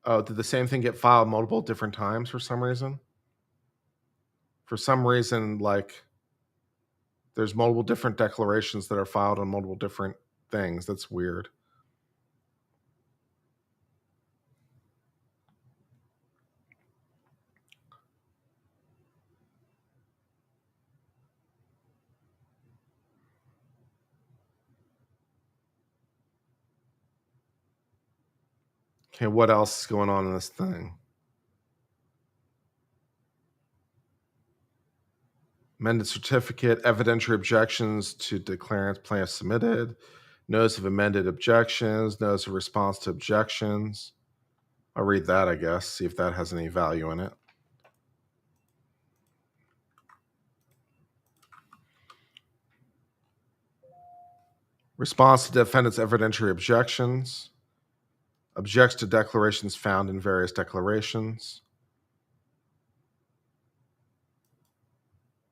Speaker 1: Oh, did the same thing get filed multiple different times for some reason? For some reason, like, there's multiple different declarations that are filed on multiple different things. That's weird. Okay, what else is going on in this thing? Amended certificate, evidentiary objections to declarants plaintiff submitted, notice of amended objections, notice of response to objections. I'll read that, I guess, see if that has any value in it. Response to defendant's evidentiary objections. Objects to declarations found in various declarations.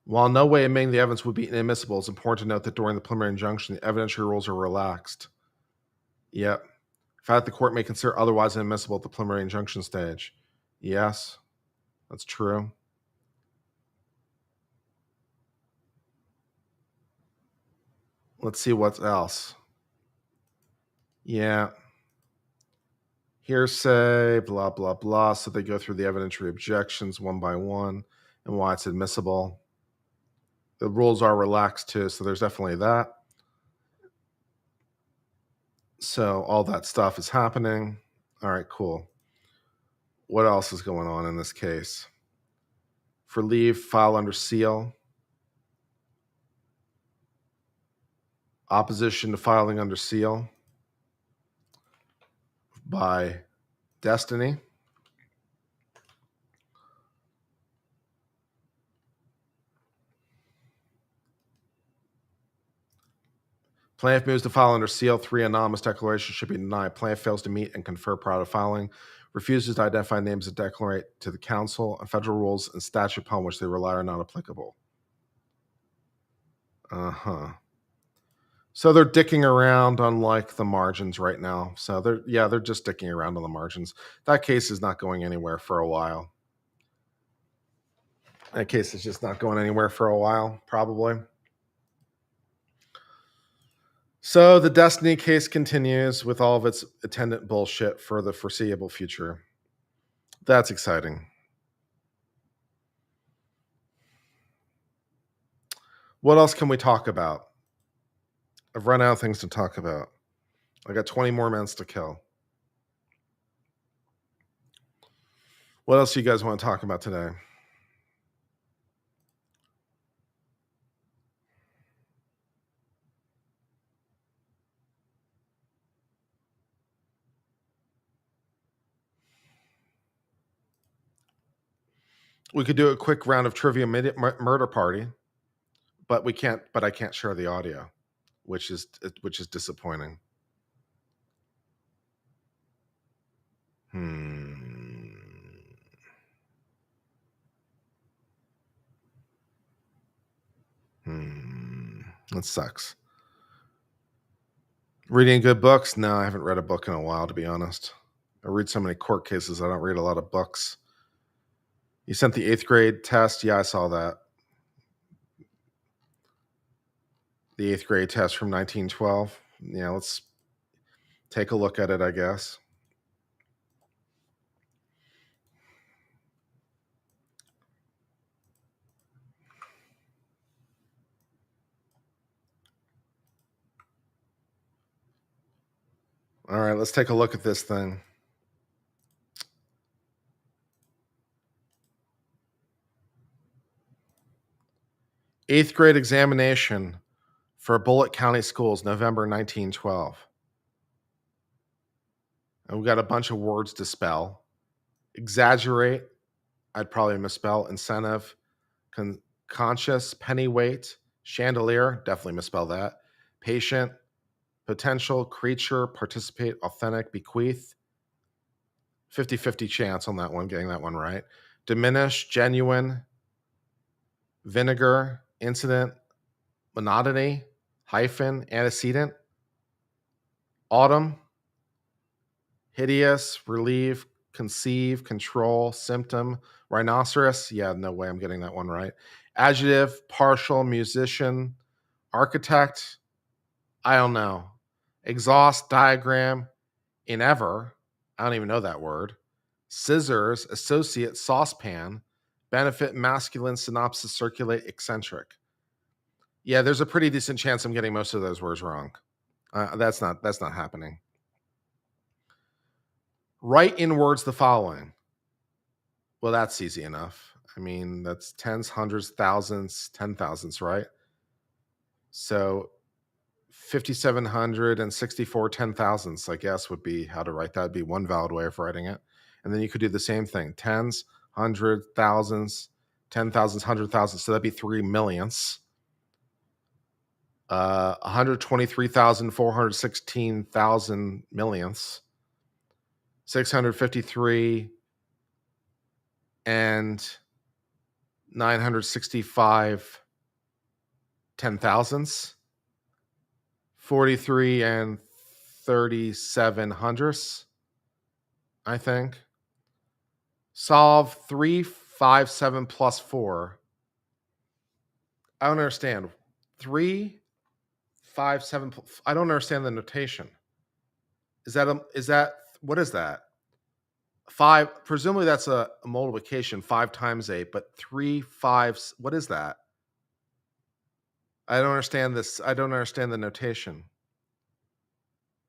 Speaker 1: While no way admitting the evidence would be inadmissible, it's important to note that during the preliminary injunction, the evidentiary rules are relaxed. Yep. In fact, the court may consider otherwise inadmissible at the preliminary injunction stage. Yes, that's true. Let's see what else. Yeah. Hearsay, blah, blah, blah. So they go through the evidentiary objections one by one and why it's admissible. The rules are relaxed too, so there's definitely that. So all that stuff is happening. All right, cool. What else is going on in this case? For leave, file under seal. Opposition to filing under seal by Destiny. Plaintiff moves to file under seal. 3 anonymous declarations should be denied. Plaintiff fails to meet and confer prior to filing. Refuses to identify names that declarate to the counsel. And federal rules and statute upon which they rely are not applicable. So they're dicking around on like the margins right now. So they're just dicking around on the margins. That case is not going anywhere for a while. That case is just not going anywhere for a while, probably. So the Destiny case continues with all of its attendant bullshit for the foreseeable future. That's exciting. What else can we talk about? I've run out of things to talk about. I got 20 more minutes to kill. What else do you guys want to talk about today? We could do a quick round of trivia murder party, but we can't. But I can't share the audio, which is disappointing. That sucks. Reading good books? No, I haven't read a book in a while, to be honest. I read so many court cases, I don't read a lot of books. You sent the 8th grade test? Yeah, I saw that. The 8th grade test from 1912. Yeah, let's take a look at it, I guess. All right, let's take a look at this thing. Eighth grade examination for Bullitt County Schools, November 1912. And we got a bunch of words to spell. Exaggerate, I'd probably misspell. Incentive, conscious, pennyweight, chandelier, definitely misspell that. Patient, potential, creature, participate, authentic, bequeath. 50-50 chance on that one, getting that one right. Diminish, genuine, vinegar, incident, monotony, hyphen, antecedent. Autumn, hideous, relieve, conceive, control, symptom, rhinoceros. Yeah, no way I'm getting that one right. Adjective, partial, musician, architect. I don't know. Exhaust, diagram, inever. I don't even know that word. Scissors, associate, saucepan, benefit, masculine, synopsis, circulate, eccentric. Yeah, there's a pretty decent chance I'm getting most of those words wrong. That's not happening. Write in words the following. Well, that's easy enough. I mean, that's tens, hundreds, thousands, 10,000s, right? So 5,764 10,000s, I guess, would be how to write that. Would be one valid way of writing it. And then you could do the same thing. Tens, hundreds, thousands, 10,000s, 100,000. So that'd be 3 millionths. 123,416,000 millionths. 653 and 965 10,000ths. 43 and 37 hundredths, I think. Solve 357 plus 4. I don't understand. 357. I don't understand the notation. Is that what is that? 5, presumably that's a multiplication, 5 times 8, but 3 5s, what is that? I don't understand this. I don't understand the notation.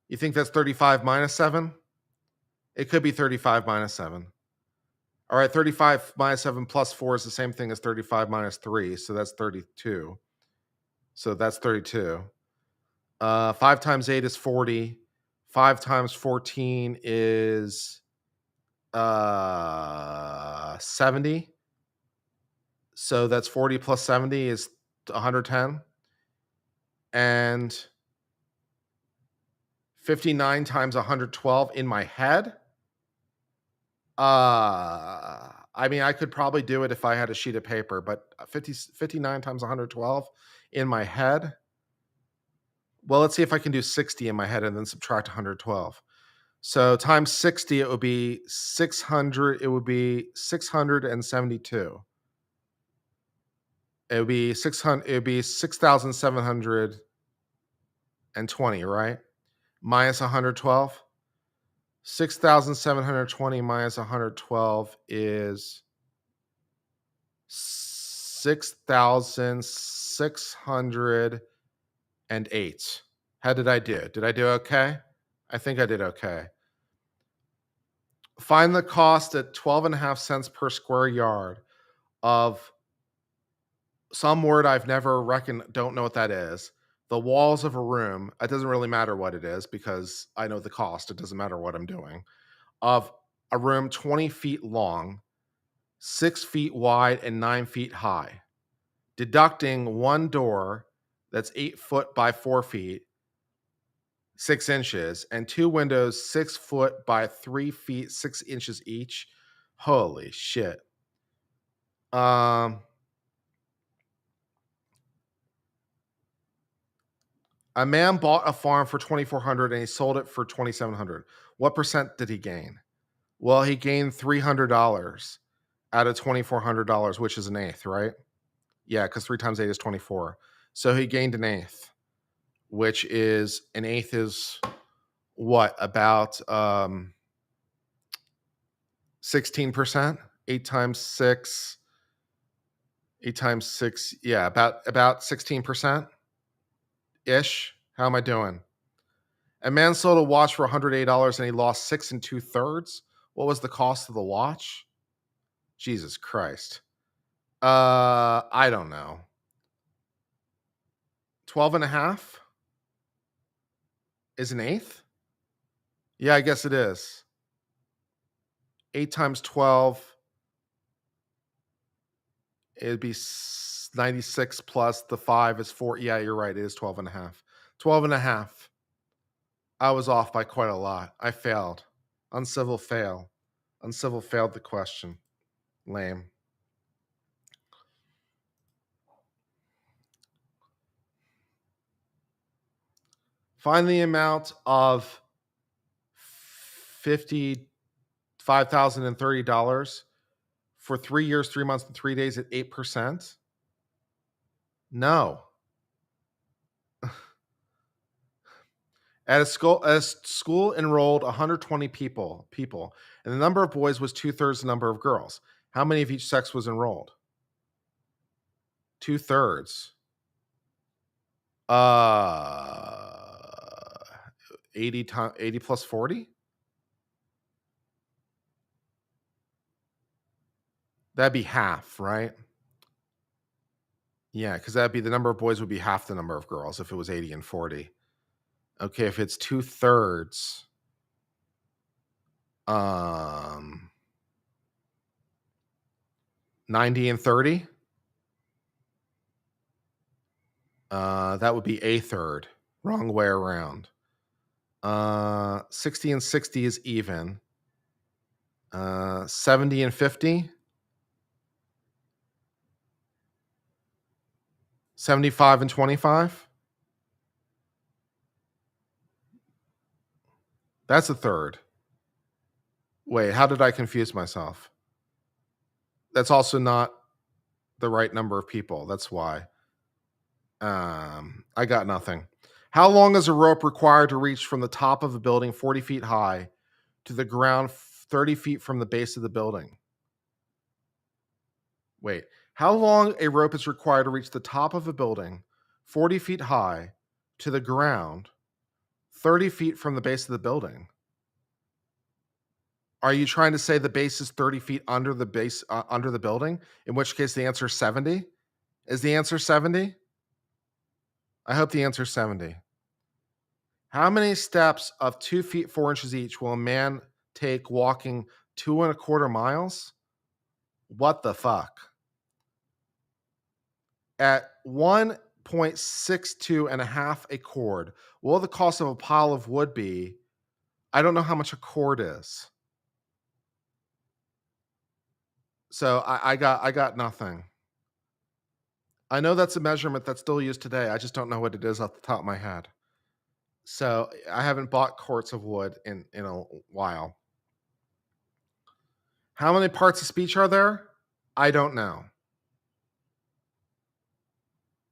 Speaker 1: You think that's 35 minus 7? It could be 35 minus 7. All right, 35 minus 7 plus 4 is the same thing as 35 minus 3, so that's 32. So that's 32. 5 times 8 is 40. 5 times 14 is 70. So that's 40 plus 70 is 110. And 59 times 112 in my head. I mean, I could probably do it if I had a sheet of paper, but 59 times 112 in my head. Well, let's see if I can do 60 in my head and then subtract 112. So times 60, it would be 600. It would be 672. It would be 600. It would be 6,720, right? Minus 112. 6,720 minus 112 is 6,608. How did I do? Did I do okay? I think I did okay. Find the cost at 12.5 cents per square yard of some word I've never don't know what that is. The walls of a room, it doesn't really matter what it is because I know the cost. It doesn't matter what I'm doing. Of a room 20 feet long, 6 feet wide, and 9 feet high. Deducting one door that's 8 foot by 4 feet, 6 inches, and 2 windows 6 foot by 3 feet, 6 inches each. Holy shit. A man bought a farm for $2,400 and he sold it for $2,700. What percent did he gain? Well, he gained $300 out of $2,400, which is an eighth, right? Yeah, because 3 times 8 is 24. So he gained an eighth. which is an eighth is what, about 16%? 8 times 6, 8 times 6, yeah, about 16% ish. How am I doing? A man sold a watch for $108 and he lost 6 2/3. What was the cost of the watch? Jesus Christ. I don't know. 12 and a half is an eighth? Yeah, I guess it is. 8 times 12, it'd be 96 plus the 5 is 4. Yeah, you're right. It is 12 and a half. 12 and a half. I was off by quite a lot. I failed. Uncivil fail. Uncivil failed the question. Lame. Find the amount of $55,030 for 3 years, 3 months, and 3 days at 8%. No. At a school enrolled 120 people, and the number of boys was 2/3 the number of girls. How many of each sex was enrolled? 2/3. 80 plus 40? That'd be half, right? Yeah, because that'd be the number of boys would be half the number of girls if it was 80 and 40. Okay, if it's 2/3, 90 and 30, that would be a third. Wrong way around. 60 and 60 is even. 70 and 50. 75 and 25. That's a third. Wait, how did I confuse myself? That's also not the right number of people. That's why. I got nothing. How long is a rope required to reach from the top of a building 40 feet high to the ground 30 feet from the base of the building? Wait, how long a rope is required to reach the top of a building 40 feet high to the ground 30 feet from the base of the building? Are you trying to say the base is 30 feet under the base, under the building? In which case the answer is 70? Is the answer 70? I hope the answer is 70. How many steps of 2 feet 4 inches each will a man take walking 2.25 miles? What the fuck? At 1.62 and a half a cord, what will the cost of a pile of wood be? I don't know how much a cord is. So I got nothing. I know that's a measurement that's still used today. I just don't know what it is off the top of my head. So I haven't bought quarts of wood in a while. How many parts of speech are there? I don't know.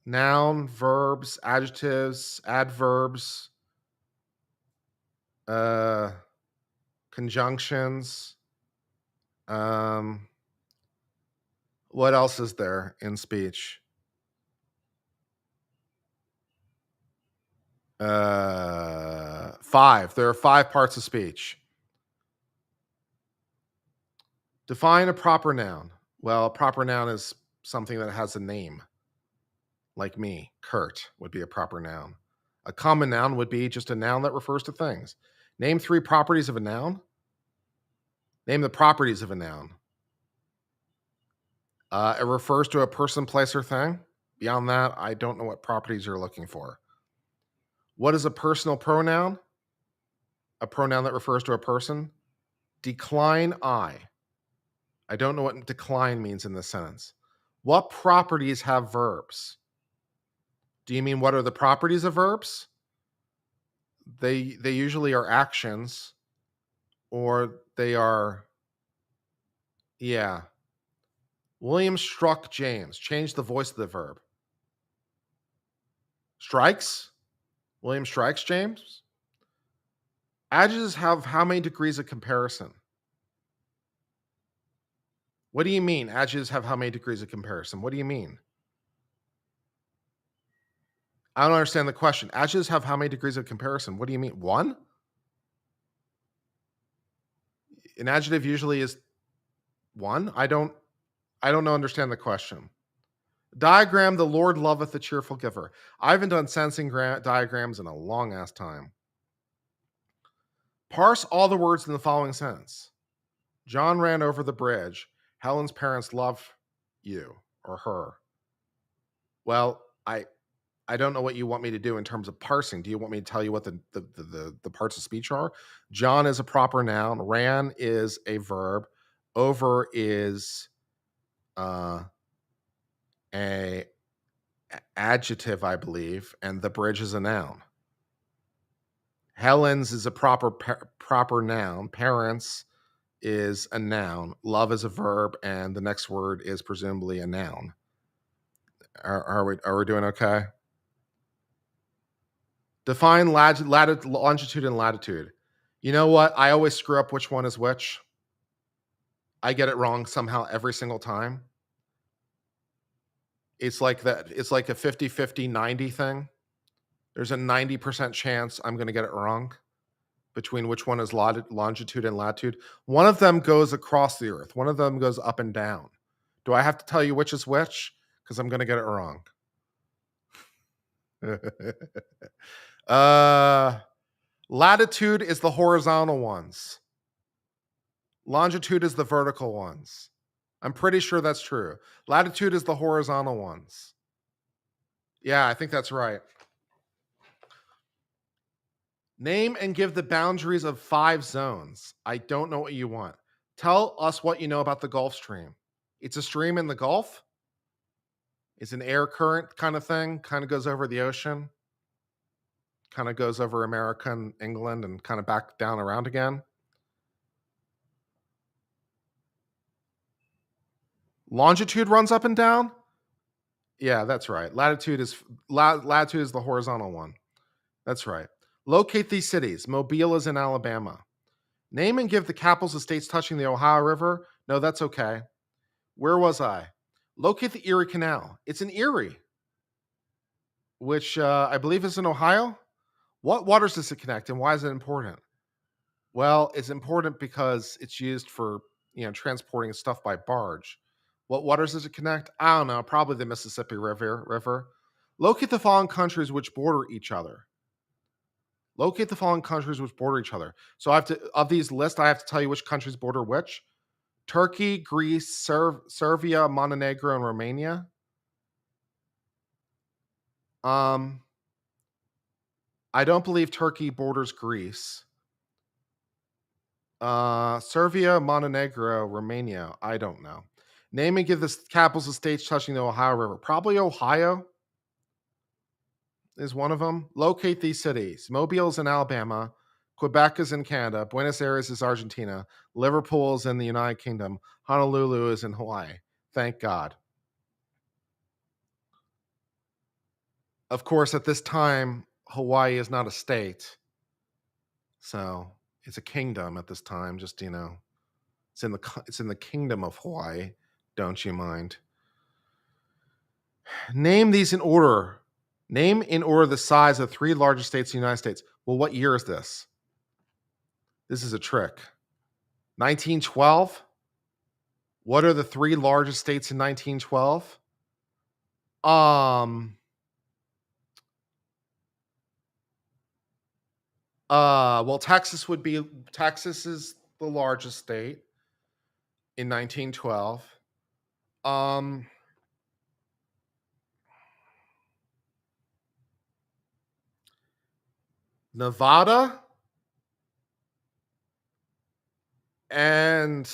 Speaker 1: Noun, verbs, adjectives, adverbs, conjunctions. What else is there in speech? 5. There are 5 parts of speech. Define a proper noun. Well, a proper noun is something that has a name. Like me, Kurt would be a proper noun. A common noun would be just a noun that refers to things. Name 3 properties of a noun. Name the properties of a noun. It refers to a person, place, or thing. Beyond that, I don't know what properties you're looking for. What is a personal pronoun? A pronoun that refers to a person. Decline I. I don't know what decline means in this sentence. What properties have verbs? Do you mean what are the properties of verbs? They usually are actions, or they are, yeah. William struck James. Change the voice of the verb. Strikes? William strikes James. Adjectives have how many degrees of comparison? What do you mean? Adjectives have how many degrees of comparison? What do you mean? I don't understand the question. Adjectives have how many degrees of comparison? What do you mean? One? An adjective usually is one. I don't understand the question. Diagram, the Lord loveth the cheerful giver. I haven't done sensing diagrams in a long ass time. Parse all the words in the following sentence. John ran over the bridge. Helen's parents love you or her. Well, I don't know what you want me to do in terms of parsing. Do you want me to tell you what the parts of speech are? John is a proper noun. Ran is a verb. Over is a adjective, I believe, and the bridge is a noun. Helen's is a proper noun. Parents is a noun. Love is a verb, and the next word is presumably a noun. Are we doing okay? Define longitude and latitude. You know what? I always screw up which one is which. I get it wrong somehow every single time. It's like that. It's like a 50-50, 90 thing. There's a 90% chance I'm going to get it wrong between which one is longitude and latitude. One of them goes across the earth. One of them goes up and down. Do I have to tell you which is which? Because I'm going to get it wrong. Latitude is the horizontal ones. Longitude is the vertical ones. I'm pretty sure that's true. Latitude is the horizontal ones. Yeah, I think that's right. Name and give the boundaries of 5 zones. I don't know what you want. Tell us what you know about the Gulf Stream. It's a stream in the Gulf. It's an air current kind of thing. Kind of goes over the ocean. Kind of goes over America and England and kind of back down around again. Longitude runs up and down? Yeah, that's right. Latitude is the horizontal one. That's right. Locate these cities. Mobile is in Alabama. Name and give the capitals of states touching the Ohio River. No, that's okay. Where was I? Locate the Erie Canal. It's in Erie, which I believe is in Ohio. What waters does it connect, and why is it important? Well, it's important because it's used for transporting stuff by barge. What waters does it connect? I don't know. Probably the Mississippi River. Locate the following countries which border each other. Locate the following countries which border each other. So I have to, of these lists, I have to tell you which countries border which. Turkey, Greece, Serbia, Montenegro, and Romania. I don't believe Turkey borders Greece. Serbia, Montenegro, Romania. I don't know. Name and give the capitals of states touching the Ohio River. Probably Ohio is one of them. Locate these cities. Mobile is in Alabama. Quebec is in Canada. Buenos Aires is Argentina. Liverpool is in the United Kingdom. Honolulu is in Hawaii. Thank God. Of course, at this time, Hawaii is not a state. So it's a kingdom at this time. Just, it's in the kingdom of Hawaii. Don't you mind? Name these in order. Name in order the size of 3 largest states in the United States. Well, what year is this? This is a trick. 1912? What are the 3 largest states in 1912? Well, Texas is the largest state in 1912. Nevada and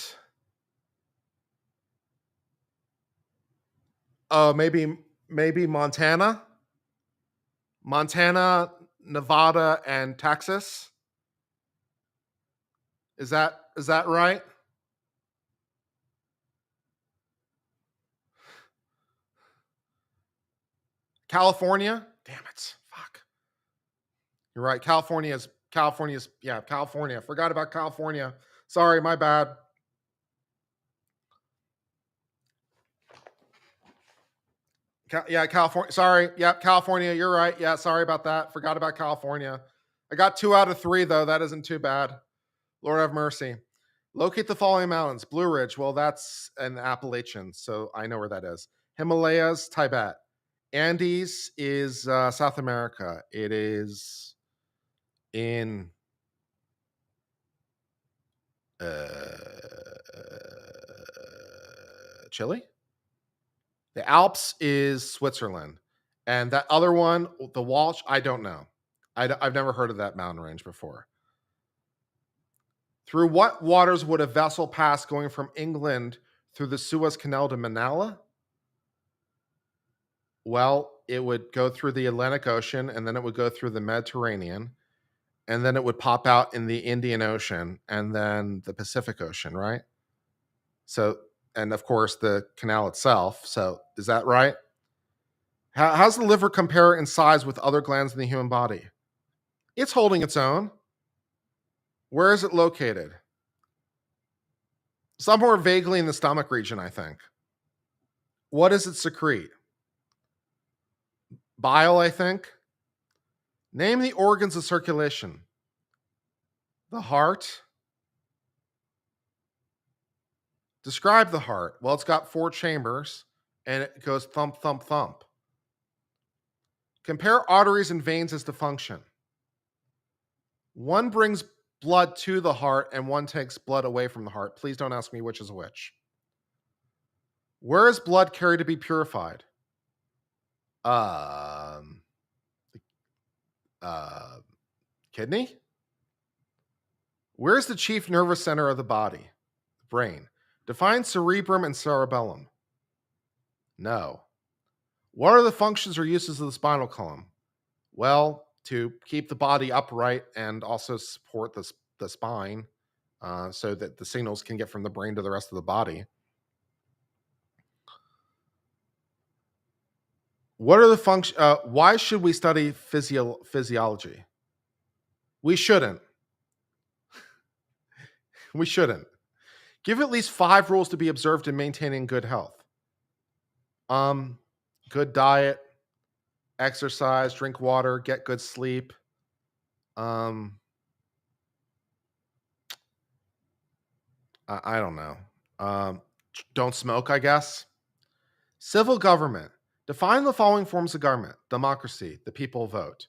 Speaker 1: maybe Montana. Montana, Nevada, and Texas. Is that right? California? Damn it. Fuck. You're right. California. Forgot about California. Sorry, my bad. California. Sorry. Yep, California. You're right. Yeah, sorry about that. Forgot about California. I got 2 out of 3, though. That isn't too bad. Lord have mercy. Locate the following mountains. Blue Ridge. Well, that's in the Appalachians, so I know where that is. Himalayas, Tibet. Andes is South America. It is in Chile. The Alps is Switzerland. And that other one, the Walsh, I don't know. I've never heard of that mountain range before. Through what waters would a vessel pass going from England through the Suez Canal to Manila? Well, it would go through the Atlantic Ocean, and then it would go through the Mediterranean, and then it would pop out in the Indian Ocean, and then the Pacific Ocean, right? So, and of course, the canal itself. So, is that right? How's the liver compare in size with other glands in the human body? It's holding its own. Where is it located? Somewhere vaguely in the stomach region, I think. What does it secrete? Bile, I think. Name the organs of circulation. The heart. Describe the heart. Well, it's got 4 chambers, and it goes thump, thump, thump. Compare arteries and veins as to function. One brings blood to the heart, and one takes blood away from the heart. Please don't ask me which is which. Where is blood carried to be purified? Kidney? Where's the chief nervous center of the body? Brain. Define cerebrum and cerebellum. No. What are the functions or uses of the spinal column? Well, to keep the body upright and also support the spine so that the signals can get from the brain to the rest of the body. What are the functions? Why should we study physiology? We shouldn't. We shouldn't. Give at least 5 rules to be observed in maintaining good health. Good diet, exercise, drink water, get good sleep. I don't know. Don't smoke, I guess. Civil government. Define the following forms of government. Democracy, the people vote.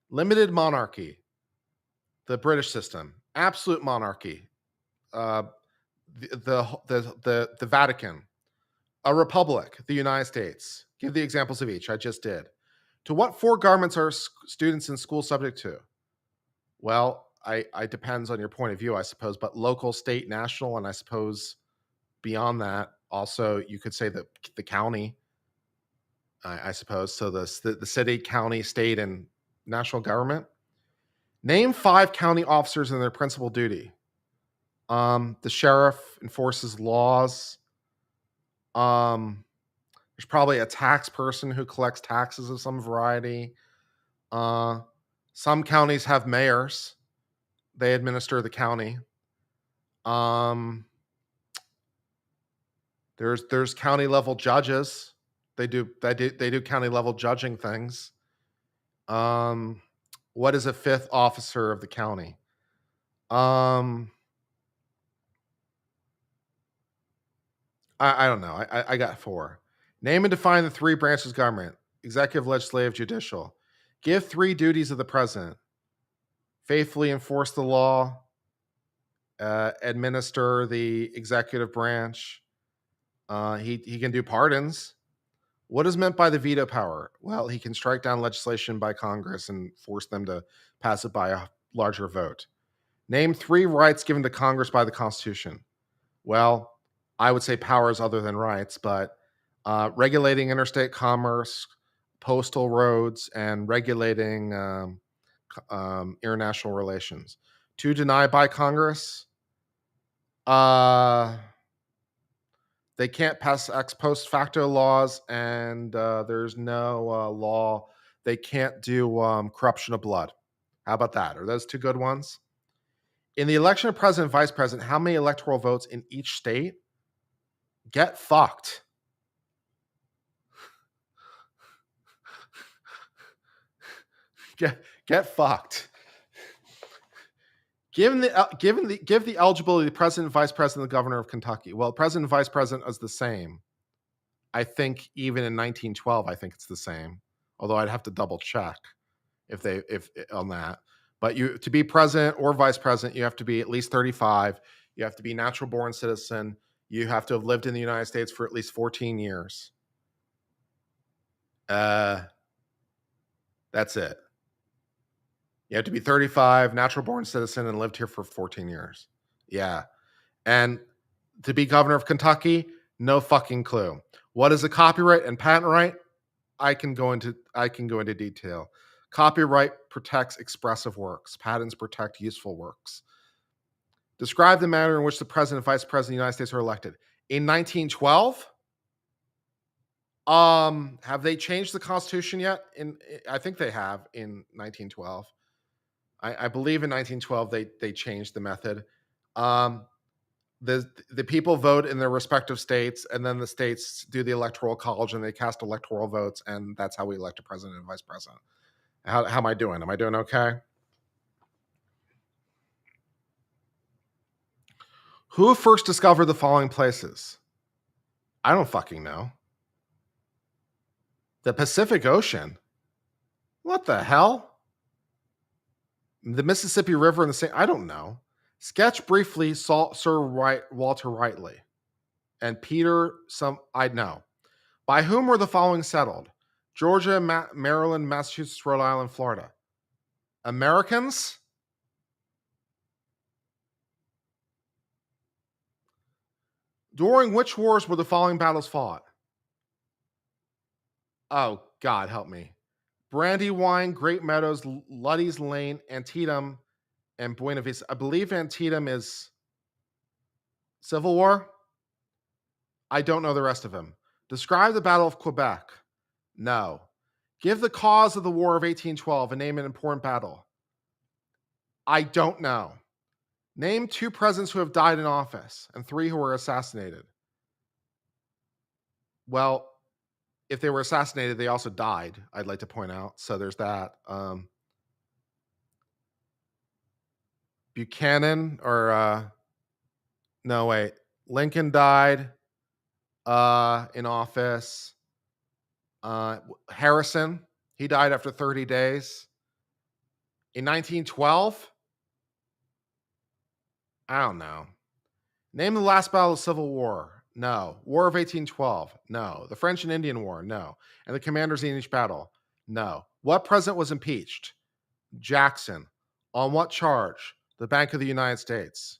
Speaker 1: Limited monarchy, the British system. Absolute monarchy, the Vatican. A republic, the United States. Give the examples of each. I just did. To what 4 governments are students in school subject to? Well, I depends on your point of view, I suppose, but local, state, national, and I suppose beyond that, also you could say that the county, I suppose. So the city, county, state, and national government. Name 5 county officers and their principal duty. The sheriff enforces laws. There's probably a tax person who collects taxes of some variety. Some counties have mayors. They administer the county. There's county level judges. They do county level judging things. What is a 5th officer of the county? I don't know. I got 4. Name and define the 3 branches of government: executive, legislative, judicial. Give 3 duties of the president: faithfully enforce the law, administer the executive branch. He can do pardons. What is meant by the veto power? Well, he can strike down legislation by Congress and force them to pass it by a larger vote. Name 3 rights given to Congress by the Constitution. Well, I would say powers other than rights, but regulating interstate commerce, postal roads, and regulating international relations. 2 denied by Congress. They can't pass ex post facto laws, and there's no law. They can't do corruption of blood. How about that? Are those two good ones? In the election of president and vice president, how many electoral votes in each state? Get fucked. Get fucked. Give the eligibility of the president, vice president, and the governor of Kentucky. Well, president and vice president is the same. I think even in 1912, I think it's the same. Although I'd have to double check if on that. But to be president or vice president, you have to be at least 35. You have to be natural born citizen. You have to have lived in the United States for at least 14 years. That's it. You have to be 35, natural born citizen, and lived here for 14 years. Yeah. And to be governor of Kentucky, no fucking clue. What is a copyright and patent right? I can go into detail. Copyright protects expressive works. Patents protect useful works. Describe the manner in which the president and vice president of the United States are elected. In 1912, have they changed the Constitution yet? I think they have in 1912. I believe in 1912 they changed the method. The people vote in their respective states, and then the states do the electoral college and they cast electoral votes, and that's how we elect a president and vice president. How am I doing? Am I doing okay? Who first discovered the following places? I don't fucking know. The Pacific Ocean? What the hell? The Mississippi River and the same? I don't know. Sketch briefly Sir Walter Rightly and Peter I'd know. By whom were the following settled? Georgia, Maryland, Massachusetts, Rhode Island, Florida. Americans? During which wars were the following battles fought? Oh, God, help me. Brandywine, Great Meadows, Luddy's Lane, Antietam, and Buena Vista. I believe Antietam is Civil War. I don't know the rest of them. Describe the Battle of Quebec. No. Give the cause of the War of 1812 and name an important battle. I don't know. Name 2 presidents who have died in office and 3 who were assassinated. Well, if they were assassinated, they also died, I'd like to point out. So there's that. Buchanan or no, wait. Lincoln died in office. Harrison, he died after 30 days. In 1912, I don't know. Name the last battle of the Civil War. No. War of 1812. No. The French and Indian War. No. And the commanders in each battle. No. What president was impeached? Jackson. On what charge? The Bank of the United States.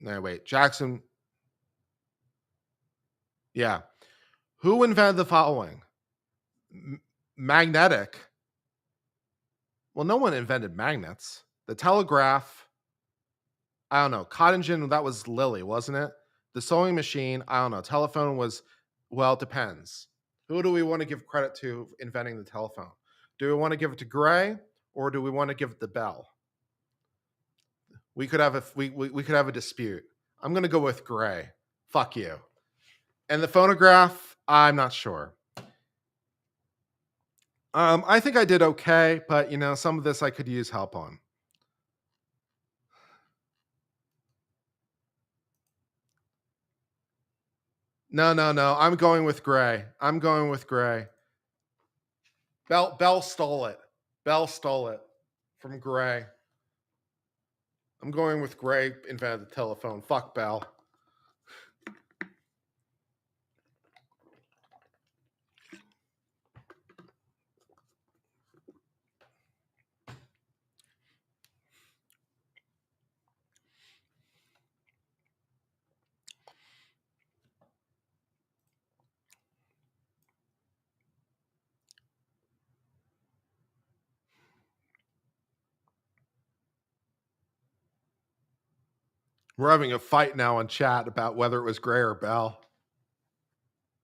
Speaker 1: No, wait. Jackson. Yeah. Who invented the following? Magnetic. Well, no one invented magnets. The telegraph. I don't know. Cotton gin, that was Lilly, wasn't it? The sewing machine, I don't know. Telephone was, well, it depends. Who do we want to give credit to inventing the telephone? Do we want to give it to Gray or do we want to give it to Bell? We could have a dispute. I'm going to go with Gray. Fuck you. And the phonograph, I'm not sure. I think I did okay, but some of this I could use help on. No. I'm going with Gray. Bell stole it. From Gray. I'm going with Gray invented the telephone. Fuck Bell. We're having a fight now in chat about whether it was Gray or Bell.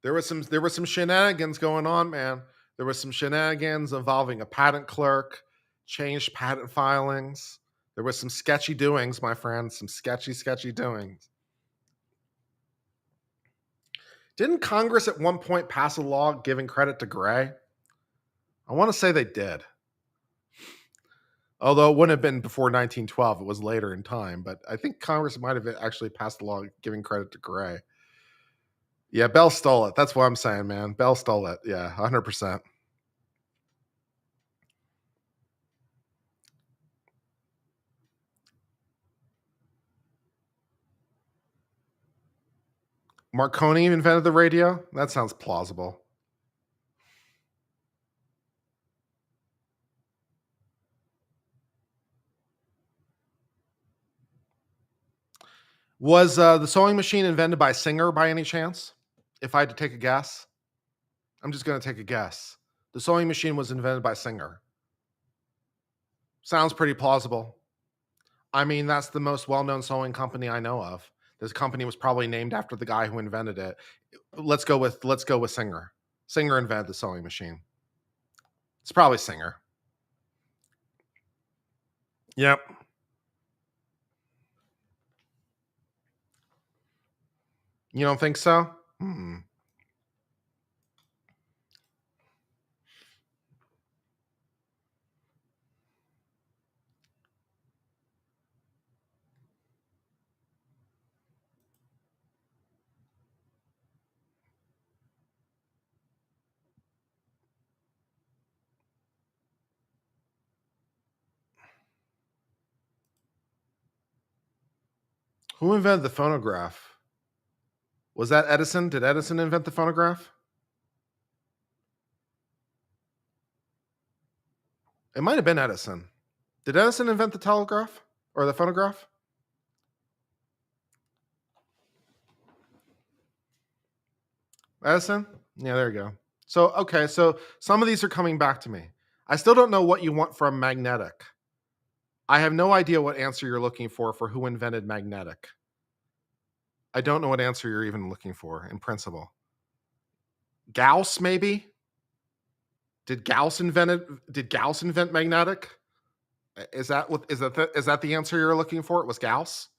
Speaker 1: There was some shenanigans going on, man. There was some shenanigans involving a patent clerk, changed patent filings. There was some sketchy doings, my friend, some sketchy doings. Didn't Congress at one point pass a law giving credit to Gray? I want to say they did. Although it wouldn't have been before 1912, it was later in time. But I think Congress might have actually passed a law giving credit to Gray. Yeah, Bell stole it. That's what I'm saying, man. Bell stole it. Yeah, 100%. Marconi invented the radio? That sounds plausible. Was the sewing machine invented by Singer by any chance? If I had to take a guess? I'm just going to take a guess. The sewing machine was invented by Singer. Sounds pretty plausible. I mean, that's the most well-known sewing company I know of. This company was probably named after the guy who invented it. Let's go with Singer. Singer invented the sewing machine. It's probably Singer. Yep. You don't think so? Who invented the phonograph? Was that Edison? Did Edison invent the phonograph? It might have been Edison. Did Edison invent the telegraph or the phonograph? Edison? Yeah, there you go. So, okay, so some of these are coming back to me. I still don't know what you want from magnetic. I have no idea what answer you're looking for who invented magnetic. I don't know what answer you're even looking for in principle. Gauss, maybe? Did Gauss invent magnetic? Is that the answer you're looking for? It was Gauss?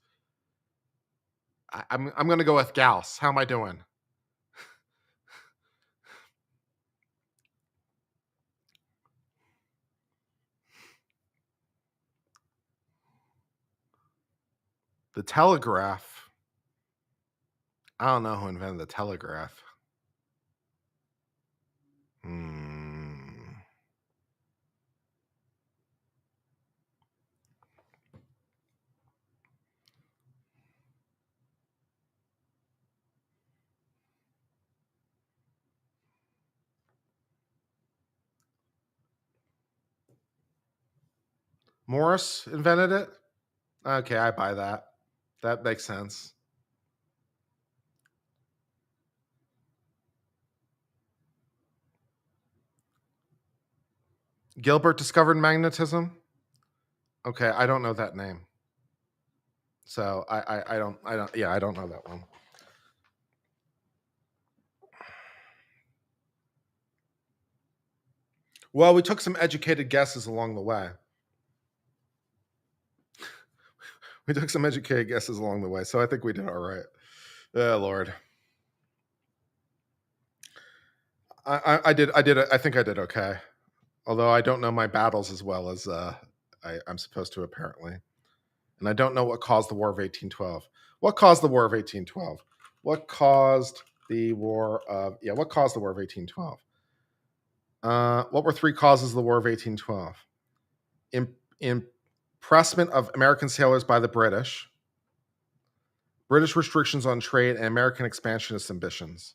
Speaker 1: I'm going to go with Gauss. How am I doing? The telegraph. I don't know who invented the telegraph. Morse invented it? Okay, I buy that. That makes sense. Gilbert discovered magnetism? Okay, I don't know that name. So I don't know that one. Well, we took some educated guesses along the way. So I think we did all right. Oh, Lord. I think I did okay. Although I don't know my battles as well as I'm supposed to, apparently. And I don't know what caused the War of 1812. What caused the War of 1812? What caused the War of 1812? What were three causes of the War of 1812? Impressment of American sailors by the British, British restrictions on trade, and American expansionist ambitions.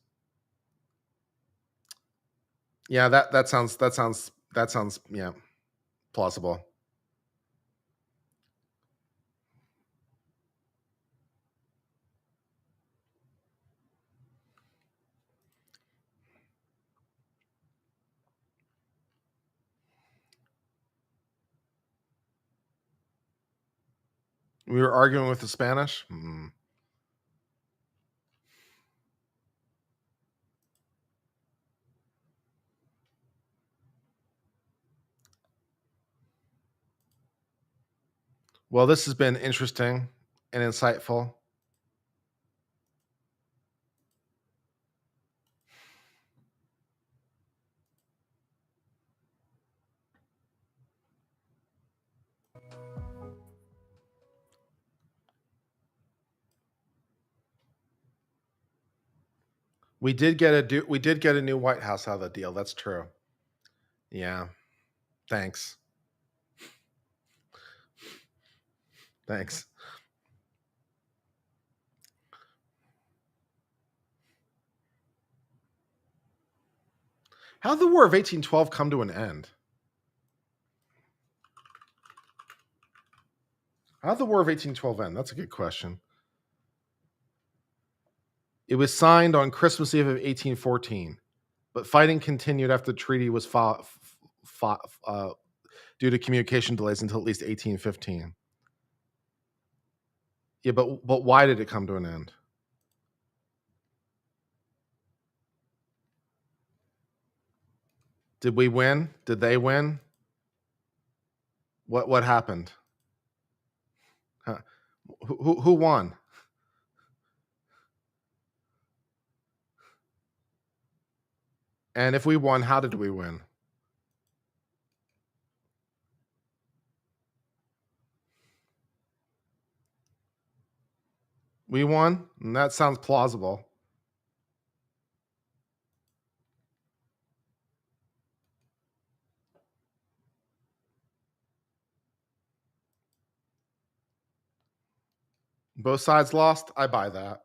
Speaker 1: Yeah, that sounds yeah, plausible. We were arguing with the Spanish. Well, this has been interesting and insightful. We did get a new White House out of the deal. That's true. Yeah. Thanks. Thanks. How did the War of 1812 come to an end? How did the War of 1812 end? That's a good question. It was signed on Christmas Eve of 1814, but fighting continued after the treaty was due to communication delays until at least 1815. Yeah, but why did it come to an end? Did we win? Did they win? What happened? Huh? Who won? And if we won, how did we win? We won? And that sounds plausible. Both sides lost? I buy that.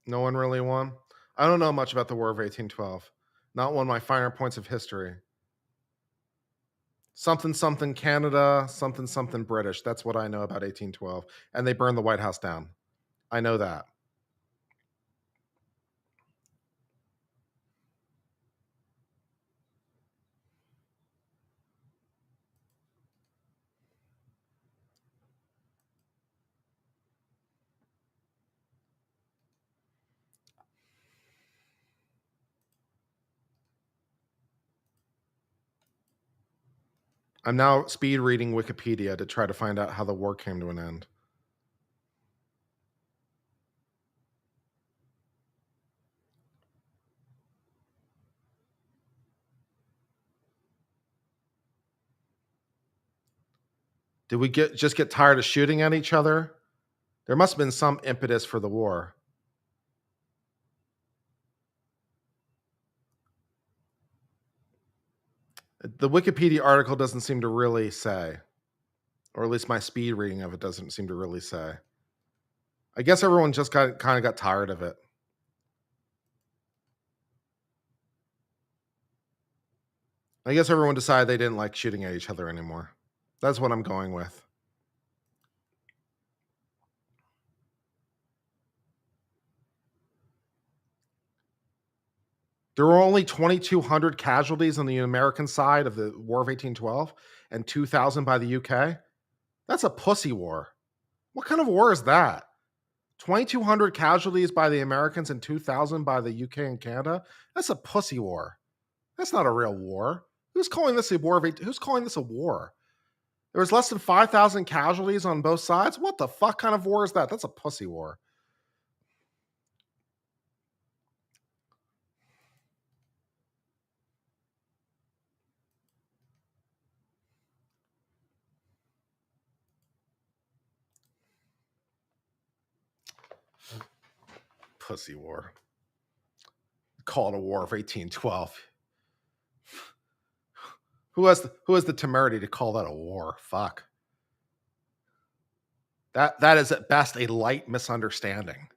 Speaker 1: No one really won? I don't know much about the War of 1812. Not one of my finer points of history. Something, something Canada, something, something British. That's what I know about 1812. And they burned the White House down. I know that. I'm now speed reading Wikipedia to try to find out how the war came to an end. Did we just get tired of shooting at each other? There must have been some impetus for the war. The Wikipedia article doesn't seem to really say, or at least my speed reading of it doesn't seem to really say. I guess everyone just kind of got tired of it. I guess everyone decided they didn't like shooting at each other anymore. That's what I'm going with. There were only 2,200 casualties on the American side of the War of 1812 and 2,000 by the UK. That's a pussy war. What kind of war is that? 2,200 casualties by the Americans and 2,000 by the UK and Canada? That's a pussy war. That's not a real war. Who's calling this a war? Who's calling this a war? There was less than 5,000 casualties on both sides? What the fuck kind of war is that? That's a pussy war. Pussy war. Call it a war of 1812. Who has the temerity to call that a war? Fuck. That is at best a light misunderstanding.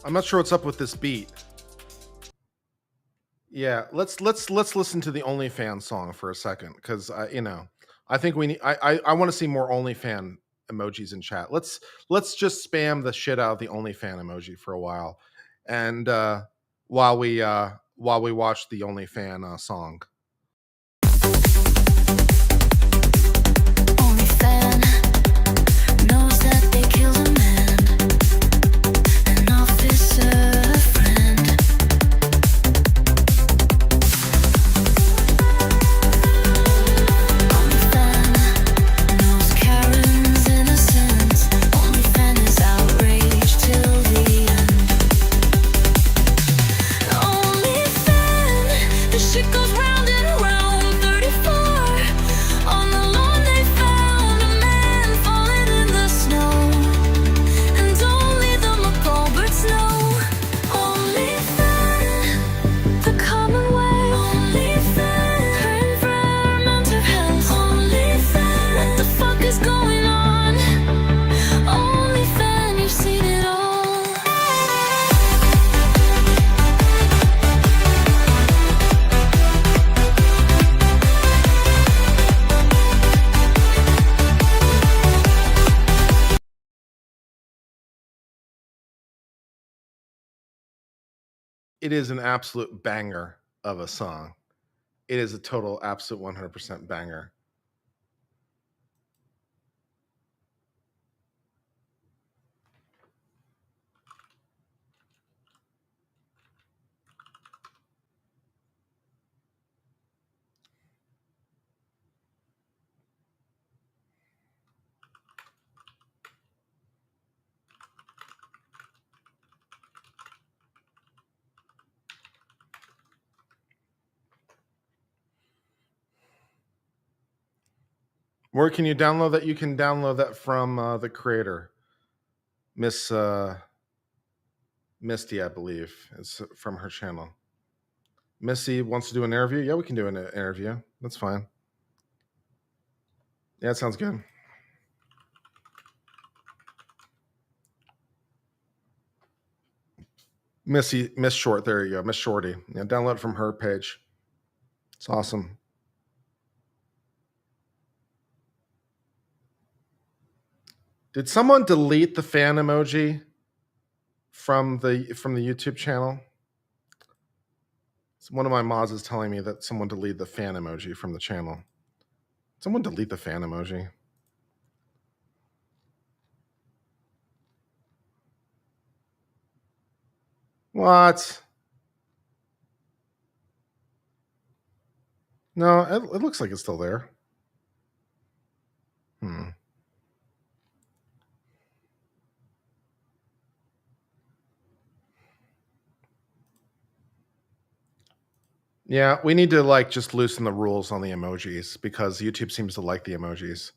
Speaker 1: I'm not sure what's up with this beat. Yeah, let's listen to the OnlyFans song for a second, because I think we need. I want to see more OnlyFan emojis in chat. Let's just spam the shit out of the OnlyFan emoji for a while, and while we watch the OnlyFan song. It is an absolute banger of a song. It is a total, absolute 100% banger. Where can you download that? You can download that from the creator, Miss Misty, I believe. It's from her channel. Missy wants to do an interview. Yeah, we can do an interview. That's fine. Yeah, it sounds good. Miss Short, there you go. Miss Shorty. Yeah, download it from her page. It's awesome. Did someone delete the fan emoji from the YouTube channel? One of my mods is telling me that someone deleted the fan emoji from the channel. Someone delete the fan emoji. What? No, it looks like it's still there. Yeah, we need to just loosen the rules on the emojis, because YouTube seems to like the emojis.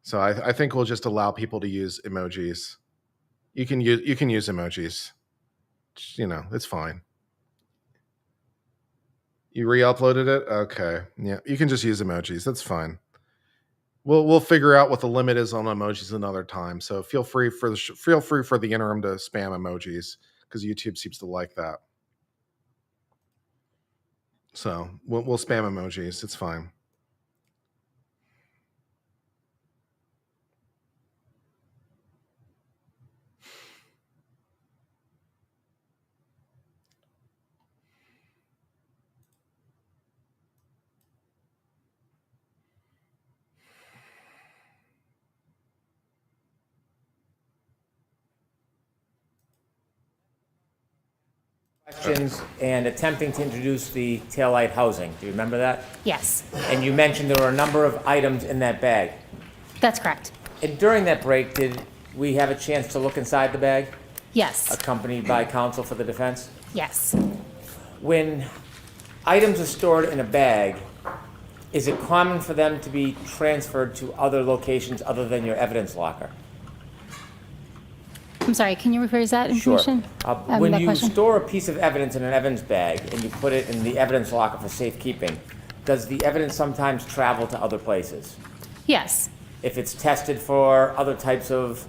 Speaker 1: So I think we'll just allow people to use emojis. You can use emojis. It's fine. You re-uploaded it? Okay. Yeah, you can just use emojis. That's fine. We'll figure out what the limit is on emojis another time. So feel free for the interim to spam emojis, because YouTube seems to like that. So we'll spam emojis. It's fine.
Speaker 20: Questions and attempting to introduce the taillight housing. Do you remember that?
Speaker 15: Yes,
Speaker 20: And you mentioned there were a number of items in that bag.
Speaker 15: that's correct.
Speaker 20: And during that break, did we have a chance to look inside the bag,
Speaker 15: Yes,
Speaker 20: accompanied by counsel for the defense?
Speaker 15: yes.
Speaker 20: When items are stored in a bag, is it common for them to be transferred to other locations other than your evidence locker?
Speaker 15: I'm sorry, can you rephrase that information?
Speaker 20: When
Speaker 15: that
Speaker 20: you
Speaker 15: question?
Speaker 20: store a piece of evidence in an evidence bag and you put it in the evidence locker for safekeeping, does the evidence sometimes travel to other places?
Speaker 15: Yes,
Speaker 20: If it's tested for other types of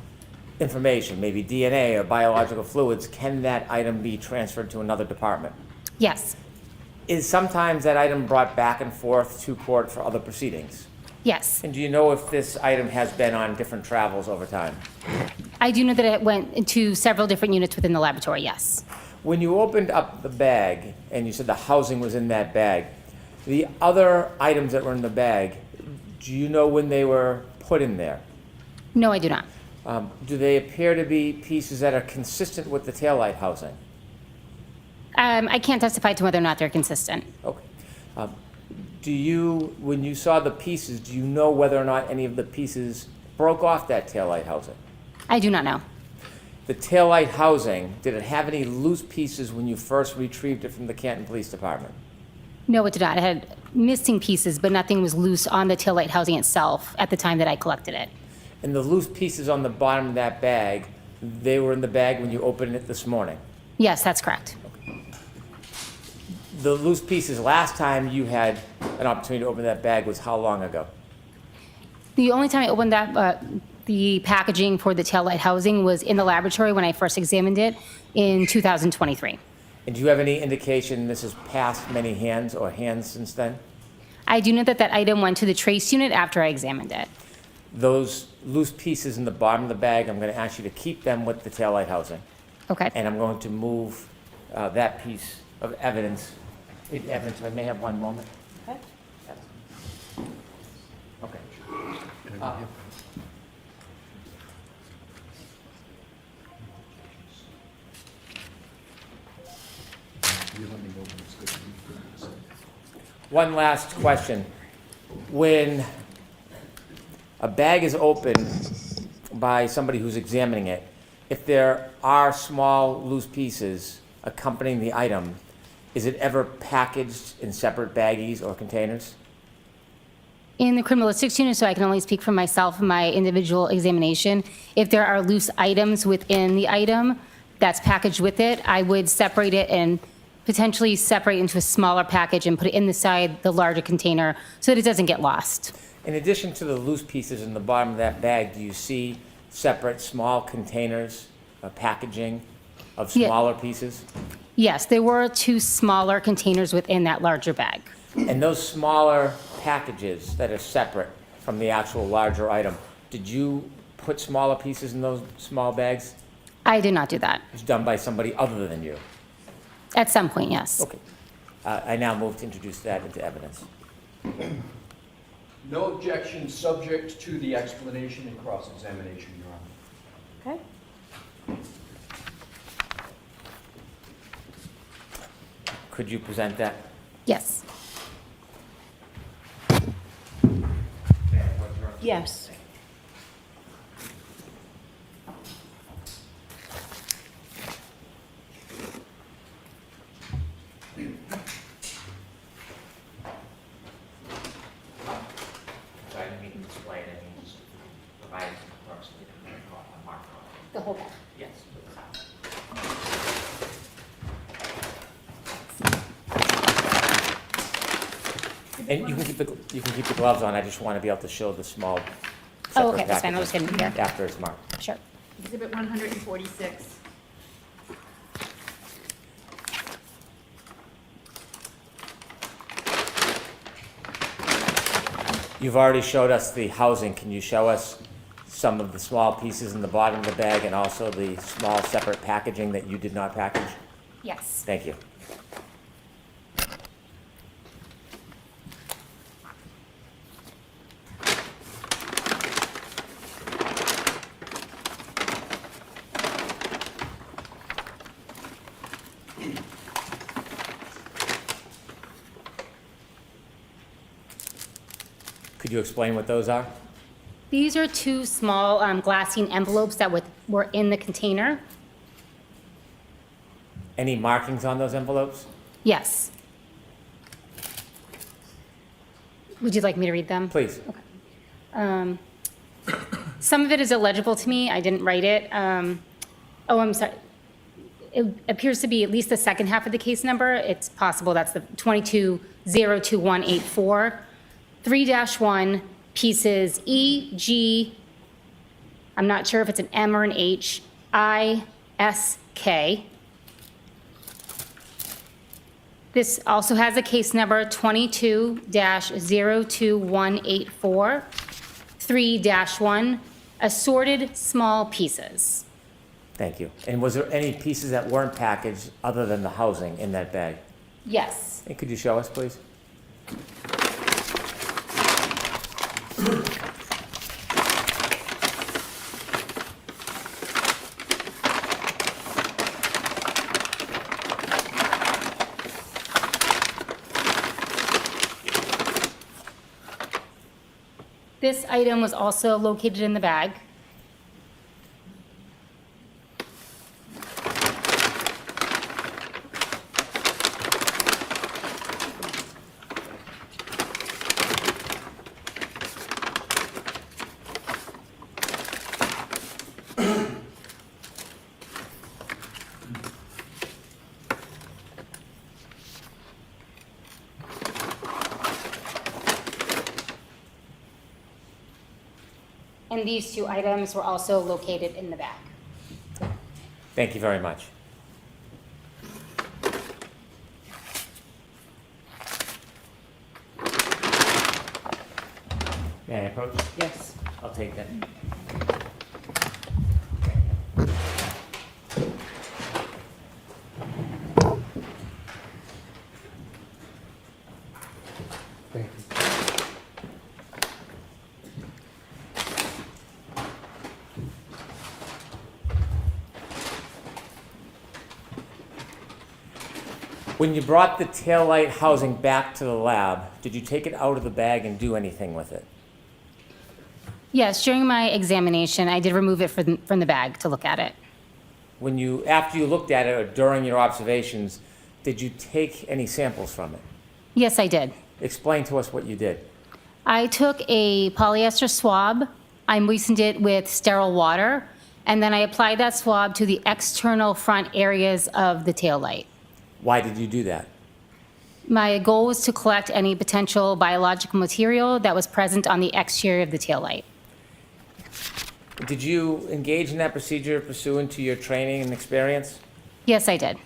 Speaker 20: information, maybe DNA or biological fluids, can that item be transferred to another department?
Speaker 15: Yes.
Speaker 20: Is sometimes that item brought back and forth to court for other proceedings?
Speaker 15: Yes.
Speaker 20: And do you know if this item has been on different travels over time?
Speaker 15: I do know that it went into several different units within the laboratory, yes.
Speaker 20: When you opened up the bag and you said the housing was in that bag, the other items that were in the bag, do you know when they were put in there?
Speaker 15: No, I do not.
Speaker 20: Do they appear to be pieces that are consistent with the taillight housing?
Speaker 15: I can't testify to whether or not they're consistent.
Speaker 20: Okay. Do you, when you saw the pieces, do you know whether or not any of the pieces broke off that taillight housing?
Speaker 15: I do not know.
Speaker 20: The taillight housing, did it have any loose pieces when you first retrieved it from the Canton Police Department?
Speaker 15: No, it did not. It had missing pieces, but nothing was loose on the taillight housing itself at the time that I collected it.
Speaker 20: And the loose pieces on the bottom of that bag, they were in the bag when you opened it this morning?
Speaker 15: Yes, that's correct.
Speaker 20: The loose pieces, last time you had an opportunity to open that bag was how long ago?
Speaker 15: The only time I opened that, the packaging for the taillight housing was in the laboratory when I first examined it in 2023.
Speaker 20: And do you have any indication this has passed many hands or hands since then?
Speaker 15: I do know that that item went to the trace unit after I examined it.
Speaker 20: Those loose pieces in the bottom of the bag, I'm going to ask you to keep them with the taillight housing.
Speaker 15: Okay.
Speaker 20: And I'm going to move that piece of evidence. Evidence, I may have one moment.
Speaker 2: Okay.
Speaker 20: Okay. One last question. When a bag is opened by somebody who's examining it, if there are small loose pieces accompanying the item, is it ever packaged in separate baggies or containers?
Speaker 15: In the criminalistics unit, so I can only speak for myself and my individual examination, if there are loose items within the item that's packaged with it, I would separate it and potentially separate into a smaller package and put it inside the larger container so that it doesn't get lost.
Speaker 20: In addition to the loose pieces in the bottom of that bag, do you see separate small containers, packaging of smaller pieces?
Speaker 15: Yes, there were 2 smaller containers within that larger bag.
Speaker 20: And those smaller packages that are separate from the actual larger item, did you put smaller pieces in those small bags?
Speaker 15: I did not do that.
Speaker 20: It's done by somebody other than you?
Speaker 15: At some point, yes.
Speaker 20: Okay. I now move to introduce that into evidence.
Speaker 21: No objection, subject to the explanation and cross-examination, Your Honor.
Speaker 2: Okay.
Speaker 20: Could you present that?
Speaker 15: Yes.
Speaker 2: Yes.
Speaker 20: So I didn't mean to explain it, I just provide a mark on it.
Speaker 15: The whole bag?
Speaker 20: Yes. And you can keep the gloves on, I just want to be able to show the small
Speaker 15: Oh,
Speaker 20: separate
Speaker 15: okay, that's fine. I'll just get
Speaker 20: packages
Speaker 15: it here.
Speaker 20: after it's marked.
Speaker 15: Sure.
Speaker 22: Exhibit 146.
Speaker 20: You've already showed us the housing. Can you show us some of the small pieces in the bottom of the bag and also the small separate packaging that you did not package?
Speaker 15: Yes.
Speaker 20: Thank you. Could you explain what those are?
Speaker 15: These are 2 small glassine envelopes that were in the container.
Speaker 20: Any markings on those envelopes?
Speaker 15: Yes. Would you like me to read them?
Speaker 20: Please.
Speaker 15: Okay. Some of it is illegible to me. I didn't write it. Oh, I'm sorry. It appears to be at least the second half of the case number. It's possible that's the 2202184. 3-1 pieces E, G, I'm not sure if it's an M or an H, ISK. This also has a case number 22-02184, 3-1, assorted small pieces.
Speaker 20: Thank you. And was there any pieces that weren't packaged other than the housing in that bag?
Speaker 15: Yes.
Speaker 20: And could you show us, please?
Speaker 15: This item was also located in the bag. And these two items were also located in the bag.
Speaker 20: Thank you very much. May I approach?
Speaker 2: Yes.
Speaker 20: I'll take that.
Speaker 1: Thank you.
Speaker 20: When you brought the taillight housing back to the lab, did you take it out of the bag and do anything with it?
Speaker 15: Yes, during my examination, I did remove it from the bag to look at it.
Speaker 20: When you, after you looked at it or during your observations, did you take any samples from it?
Speaker 15: Yes, I did.
Speaker 20: Explain to us what you did.
Speaker 15: I took a polyester swab, I moistened it with sterile water, and then I applied that swab to the external front areas of the taillight.
Speaker 20: Why did you do that?
Speaker 15: My goal was to collect any potential biological material that was present on the exterior of the taillight.
Speaker 20: Did you engage in that procedure pursuant to your training and experience?
Speaker 15: Yes, I did.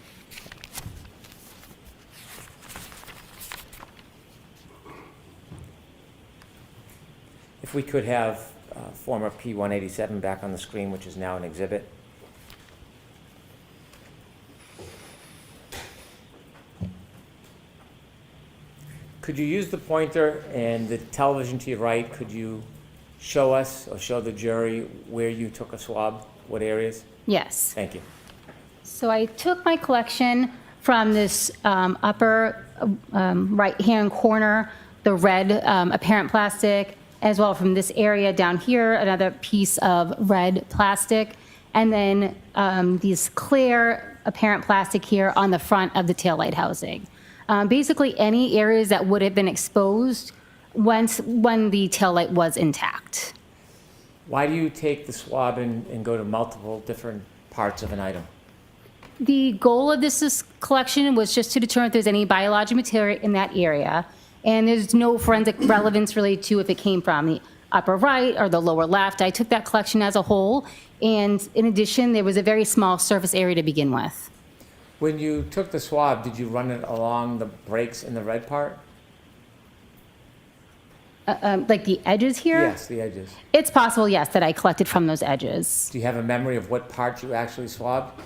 Speaker 20: If we could have former P-187 back on the screen, which is now an exhibit. Could you use the pointer and the television to your right? Could you show us or show the jury where you took a swab, what areas?
Speaker 15: Yes.
Speaker 20: Thank you.
Speaker 15: So I took my collection from this upper right-hand corner, the red apparent plastic, as well from this area down here, another piece of red plastic, and then these clear apparent plastic here on the front of the taillight housing. Basically, any areas that would have been exposed when the taillight was intact.
Speaker 20: Why do you take the swab and go to multiple different parts of an item?
Speaker 15: The goal of this collection was just to determine if there's any biological material in that area, and there's no forensic relevance related to if it came from the upper right or the lower left. I took that collection as a whole, and in addition, there was a very small surface area to begin with.
Speaker 20: When you took the swab, did you run it along the breaks in the red part?
Speaker 15: Like the edges here?
Speaker 20: Yes, the edges.
Speaker 15: It's possible, yes, that I collected from those edges.
Speaker 20: Do you have a memory of what part you actually swabbed?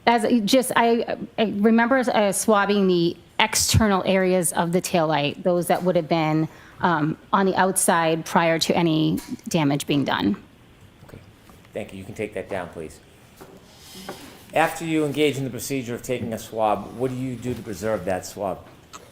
Speaker 15: I remember swabbing the external areas of the taillight, those that would have been on the outside prior to any damage being done.
Speaker 20: Okay, thank you. You can take that down, please. After you engage in the procedure of taking a swab, what do you do to preserve that swab?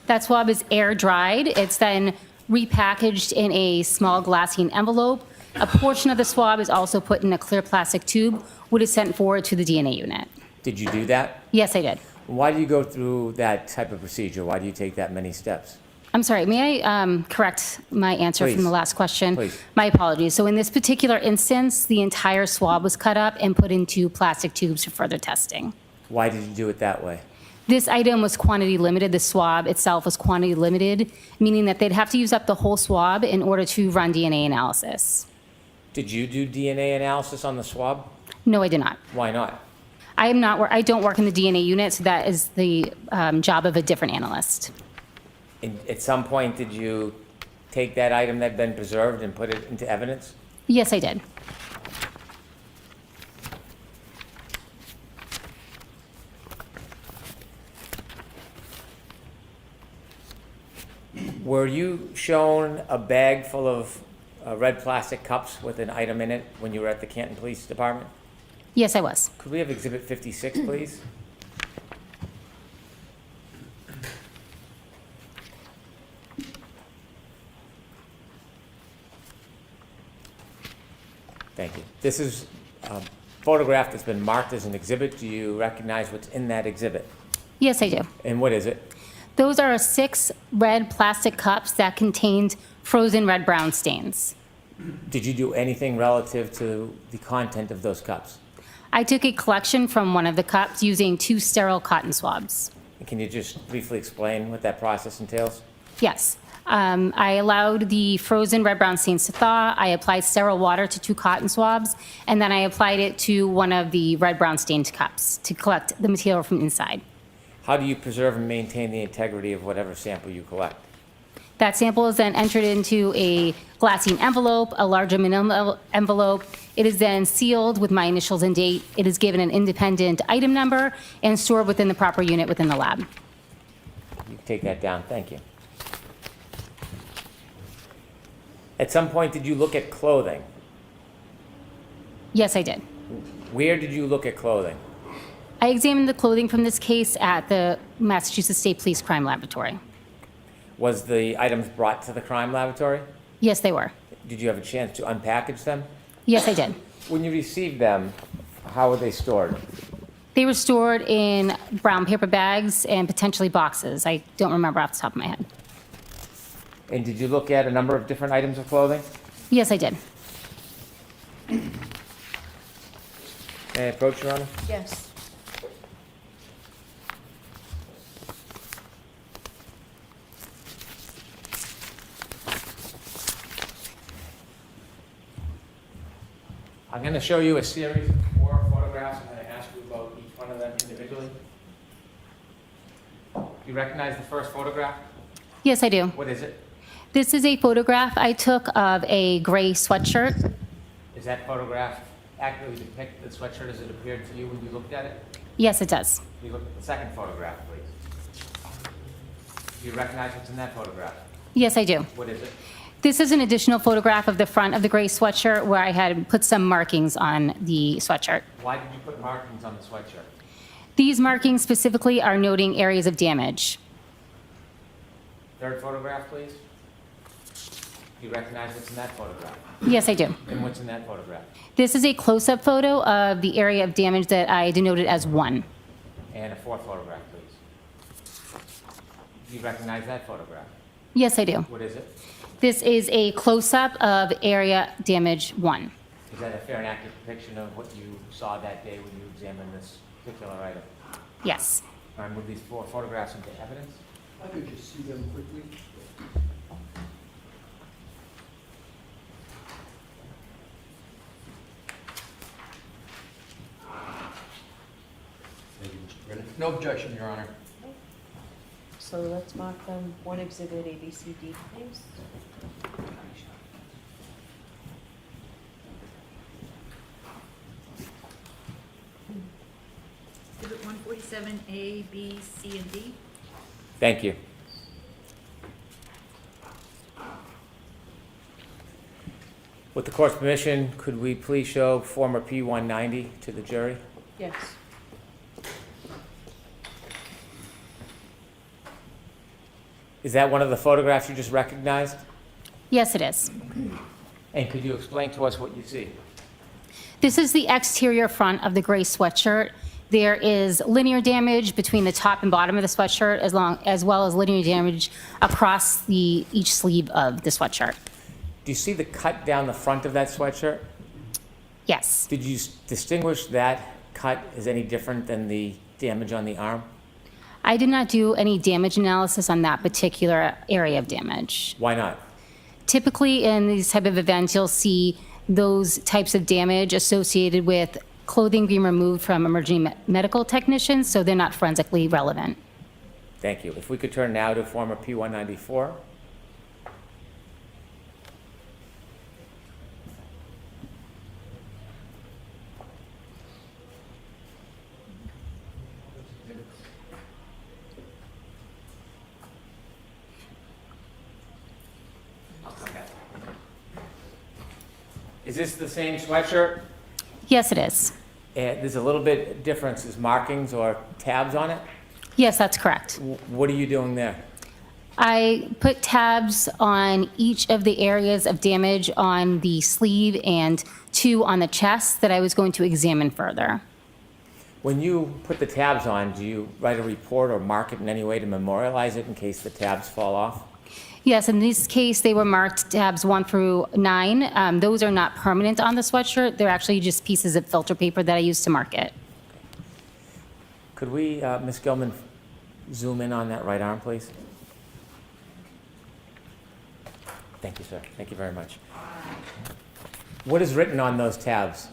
Speaker 15: That swab is air dried. It's then repackaged in a small glassine envelope. A portion of the swab is also put in a clear plastic tube, which is sent forward to the DNA unit.
Speaker 20: Did you do that?
Speaker 15: Yes, I did.
Speaker 20: Why do you go through that type of procedure? Why do you take that many steps?
Speaker 15: I'm sorry, may I correct my answer
Speaker 20: Please.
Speaker 15: from the last question?
Speaker 20: Please.
Speaker 15: My apologies. So in this particular instance, the entire swab was cut up and put into plastic tubes for further testing.
Speaker 20: Why did you do it that way?
Speaker 15: This item was quantity limited. The swab itself was quantity limited, meaning that they'd have to use up the whole swab in order to run DNA analysis.
Speaker 20: Did you do DNA analysis on the swab?
Speaker 15: No, I did not.
Speaker 20: Why not?
Speaker 15: I don't work in the DNA unit, so that is the job of a different analyst.
Speaker 20: And at some point, did you take that item that had been preserved and put it into evidence?
Speaker 15: Yes, I did.
Speaker 20: Were you shown a bag full of red plastic cups with an item in it when you were at the Canton Police Department?
Speaker 15: Yes, I was.
Speaker 20: Could we have Exhibit 56, please? Thank you. This is a photograph that's been marked as an exhibit. Do you recognize what's in that exhibit?
Speaker 15: Yes, I do.
Speaker 20: And what is it?
Speaker 15: Those are 6 red plastic cups that contained frozen red-brown stains.
Speaker 20: Did you do anything relative to the content of those cups?
Speaker 15: I took a collection from one of the cups using 2 sterile cotton swabs.
Speaker 20: Can you just briefly explain what that process entails?
Speaker 15: Yes. I allowed the frozen red-brown stains to thaw. I applied sterile water to 2 cotton swabs, and then I applied it to one of the red-brown stained cups to collect the material from inside.
Speaker 20: How do you preserve and maintain the integrity of whatever sample you collect?
Speaker 15: That sample is then entered into a glassine envelope, a large aluminum envelope. It is then sealed with my initials and date. It is given an independent item number and stored within the proper unit within the lab.
Speaker 20: You can take that down. Thank you. At some point, did you look at clothing?
Speaker 15: Yes, I did.
Speaker 20: Where did you look at clothing?
Speaker 15: I examined the clothing from this case at the Massachusetts State Police Crime Laboratory.
Speaker 20: Was the items brought to the crime laboratory?
Speaker 15: Yes, they were.
Speaker 20: Did you have a chance to unpackage them?
Speaker 15: Yes, I did.
Speaker 20: When you received them, how were they stored?
Speaker 15: They were stored in brown paper bags and potentially boxes. I don't remember off the top of my head.
Speaker 20: And did you look at a number of different items of clothing?
Speaker 15: Yes, I did.
Speaker 20: May I approach, Your Honor?
Speaker 2: Yes.
Speaker 20: I'm going to show you a series of 4 photographs. I'm going to ask you about each one of them individually. Do you recognize the first photograph?
Speaker 15: Yes, I do.
Speaker 20: What is it?
Speaker 15: This is a photograph I took of a gray sweatshirt.
Speaker 20: Does that photograph accurately depict the sweatshirt as it appeared to you when you looked at it?
Speaker 15: Yes, it does.
Speaker 20: Can you look at the second photograph, please? Do you recognize what's in that photograph?
Speaker 15: Yes, I do.
Speaker 20: What is it?
Speaker 15: This is an additional photograph of the front of the gray sweatshirt where I had put some markings on the sweatshirt.
Speaker 20: Why did you put markings on the sweatshirt?
Speaker 15: These markings specifically are noting areas of damage.
Speaker 20: Third photograph, please. Do you recognize what's in that photograph?
Speaker 15: Yes, I do.
Speaker 20: And what's in that photograph?
Speaker 15: This is a close-up photo of the area of damage that I denoted as 1.
Speaker 20: And a fourth photograph, please. Do you recognize that photograph?
Speaker 15: Yes, I do.
Speaker 20: What is it?
Speaker 15: This is a close-up of area damage 1.
Speaker 20: Is that a fair and accurate depiction of what you saw that day when you examined this particular item?
Speaker 15: Yes.
Speaker 20: All right, move these 4 photographs into evidence.
Speaker 17: I could just see them quickly.
Speaker 21: Thank you, Mr. Brennan. No objection, Your Honor.
Speaker 2: So let's mark them 1 exhibit A, B, C, D, please.
Speaker 22: Exhibit 147, A, B, C, and D.
Speaker 20: Thank you. With the court's permission, could we please show former P-190 to the jury?
Speaker 2: Yes.
Speaker 20: Is that one of the photographs you just recognized?
Speaker 15: Yes, it is.
Speaker 20: And could you explain to us what you see?
Speaker 15: This is the exterior front of the gray sweatshirt. There is linear damage between the top and bottom of the sweatshirt, as well as linear damage across each sleeve of the sweatshirt.
Speaker 20: Do you see the cut down the front of that sweatshirt?
Speaker 15: Yes.
Speaker 20: Did you distinguish that cut as any different than the damage on the arm?
Speaker 15: I did not do any damage analysis on that particular area of damage.
Speaker 20: Why not?
Speaker 15: Typically in these type of events, you'll see those types of damage associated with clothing being removed from emergency medical technicians, so they're not forensically relevant.
Speaker 20: Thank you. If we could turn now to former P-194. Is this the same sweatshirt?
Speaker 15: Yes, it is.
Speaker 20: There's a little bit difference, is markings or tabs on it?
Speaker 15: Yes, that's correct.
Speaker 20: What are you doing there?
Speaker 15: I put tabs on each of the areas of damage on the sleeve and 2 on the chest that I was going to examine further.
Speaker 20: When you put the tabs on, do you write a report or mark it in any way to memorialize it in case the tabs fall off?
Speaker 15: Yes, in this case, they were marked tabs 1 through 9. Those are not permanent on the sweatshirt. They're actually just pieces of filter paper that I use to mark it.
Speaker 20: Could we, Ms. Gilman, zoom in on that right arm, please? Thank you, sir. Thank you very much. What is written on those tabs?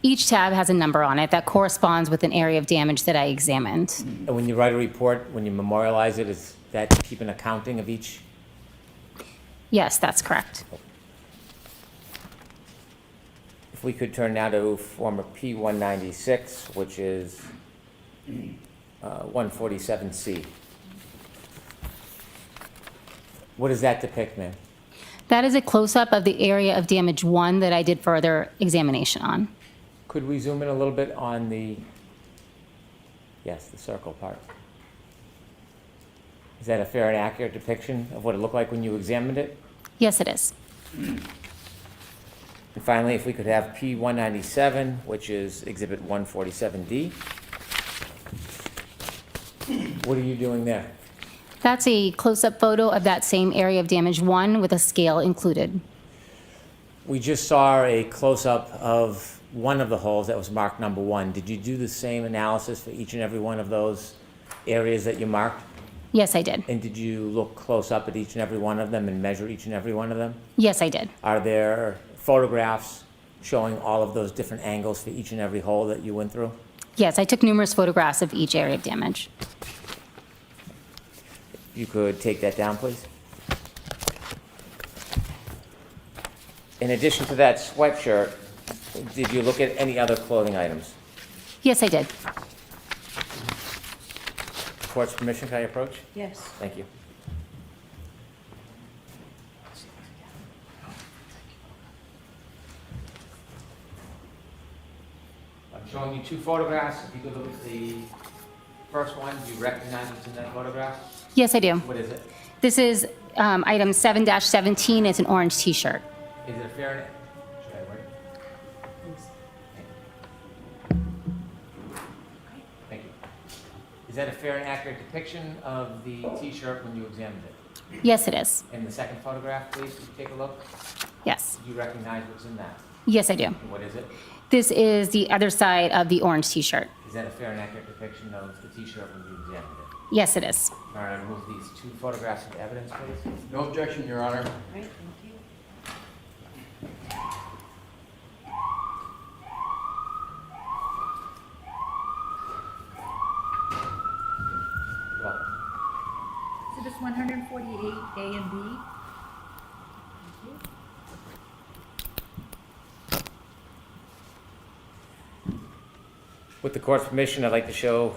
Speaker 15: Each tab has a number on it that corresponds with an area of damage that I examined.
Speaker 20: And when you write a report, when you memorialize it, is that keep an accounting of each?
Speaker 15: Yes, that's correct.
Speaker 20: If we could turn now to former P-196, which is 147C. What does that depict, ma'am?
Speaker 15: That is a close-up of the area of damage 1 that I did further examination on.
Speaker 20: Could we zoom in a little bit on the, yes, the circle part? Is that a fair and accurate depiction of what it looked like when you examined it?
Speaker 15: Yes, it is.
Speaker 20: And finally, if we could have P-197, which is Exhibit 147D. What are you doing there?
Speaker 15: That's a close-up photo of that same area of damage 1 with a scale included.
Speaker 20: We just saw a close-up of one of the holes that was marked number 1. Did you do the same analysis for each and every one of those areas that you marked?
Speaker 15: Yes, I did.
Speaker 20: And did you look close up at each and every one of them and measure each and every one of them?
Speaker 15: Yes, I did.
Speaker 20: Are there photographs showing all of those different angles for each and every hole that you went through?
Speaker 15: Yes, I took numerous photographs of each area of damage.
Speaker 20: You could take that down, please. In addition to that sweatshirt, did you look at any other clothing items?
Speaker 15: Yes, I did.
Speaker 20: Court's permission, can I approach?
Speaker 2: Yes.
Speaker 20: Thank you. I'm showing you 2 photographs. If you could look at the first one, do you recognize what's in that photograph?
Speaker 15: Yes, I do.
Speaker 20: What is it?
Speaker 15: This is item 7-17. It's an orange T-shirt.
Speaker 20: Is it a fair? Should I wait? Thank you. Is that a fair and accurate depiction of the T-shirt when you examined it?
Speaker 15: Yes, it is.
Speaker 20: And the second photograph, please, could you take a look?
Speaker 15: Yes.
Speaker 20: Do you recognize what's in that?
Speaker 15: Yes, I do.
Speaker 20: And what is it?
Speaker 15: This is the other side of the orange T-shirt.
Speaker 20: Is that a fair and accurate depiction of the T-shirt when you examined it?
Speaker 15: Yes, it is.
Speaker 20: All right, remove these 2 photographs of evidence, please.
Speaker 21: No objection, Your Honor.
Speaker 2: All right, thank you.
Speaker 20: Welcome.
Speaker 22: Exhibits 148A and B.
Speaker 20: With the court's permission, I'd like to show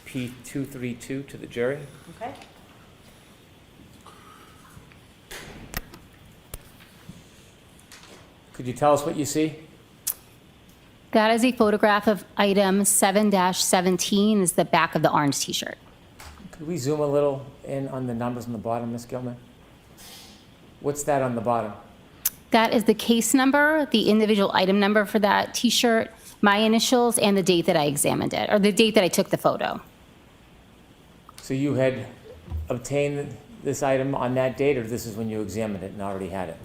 Speaker 20: P-232 to the jury.
Speaker 2: Okay.
Speaker 20: Could you tell us what you see?
Speaker 15: That is a photograph of item 7-17. Is the back of the orange T-shirt.
Speaker 20: Could we zoom a little in on the numbers on the bottom, Ms. Gilman? What's that on the bottom?
Speaker 15: That is the case number, the individual item number for that T-shirt, my initials, and the date that I examined it, or the date that I took the photo.
Speaker 20: So you had obtained this item on that date, or this is when you examined it and already had it?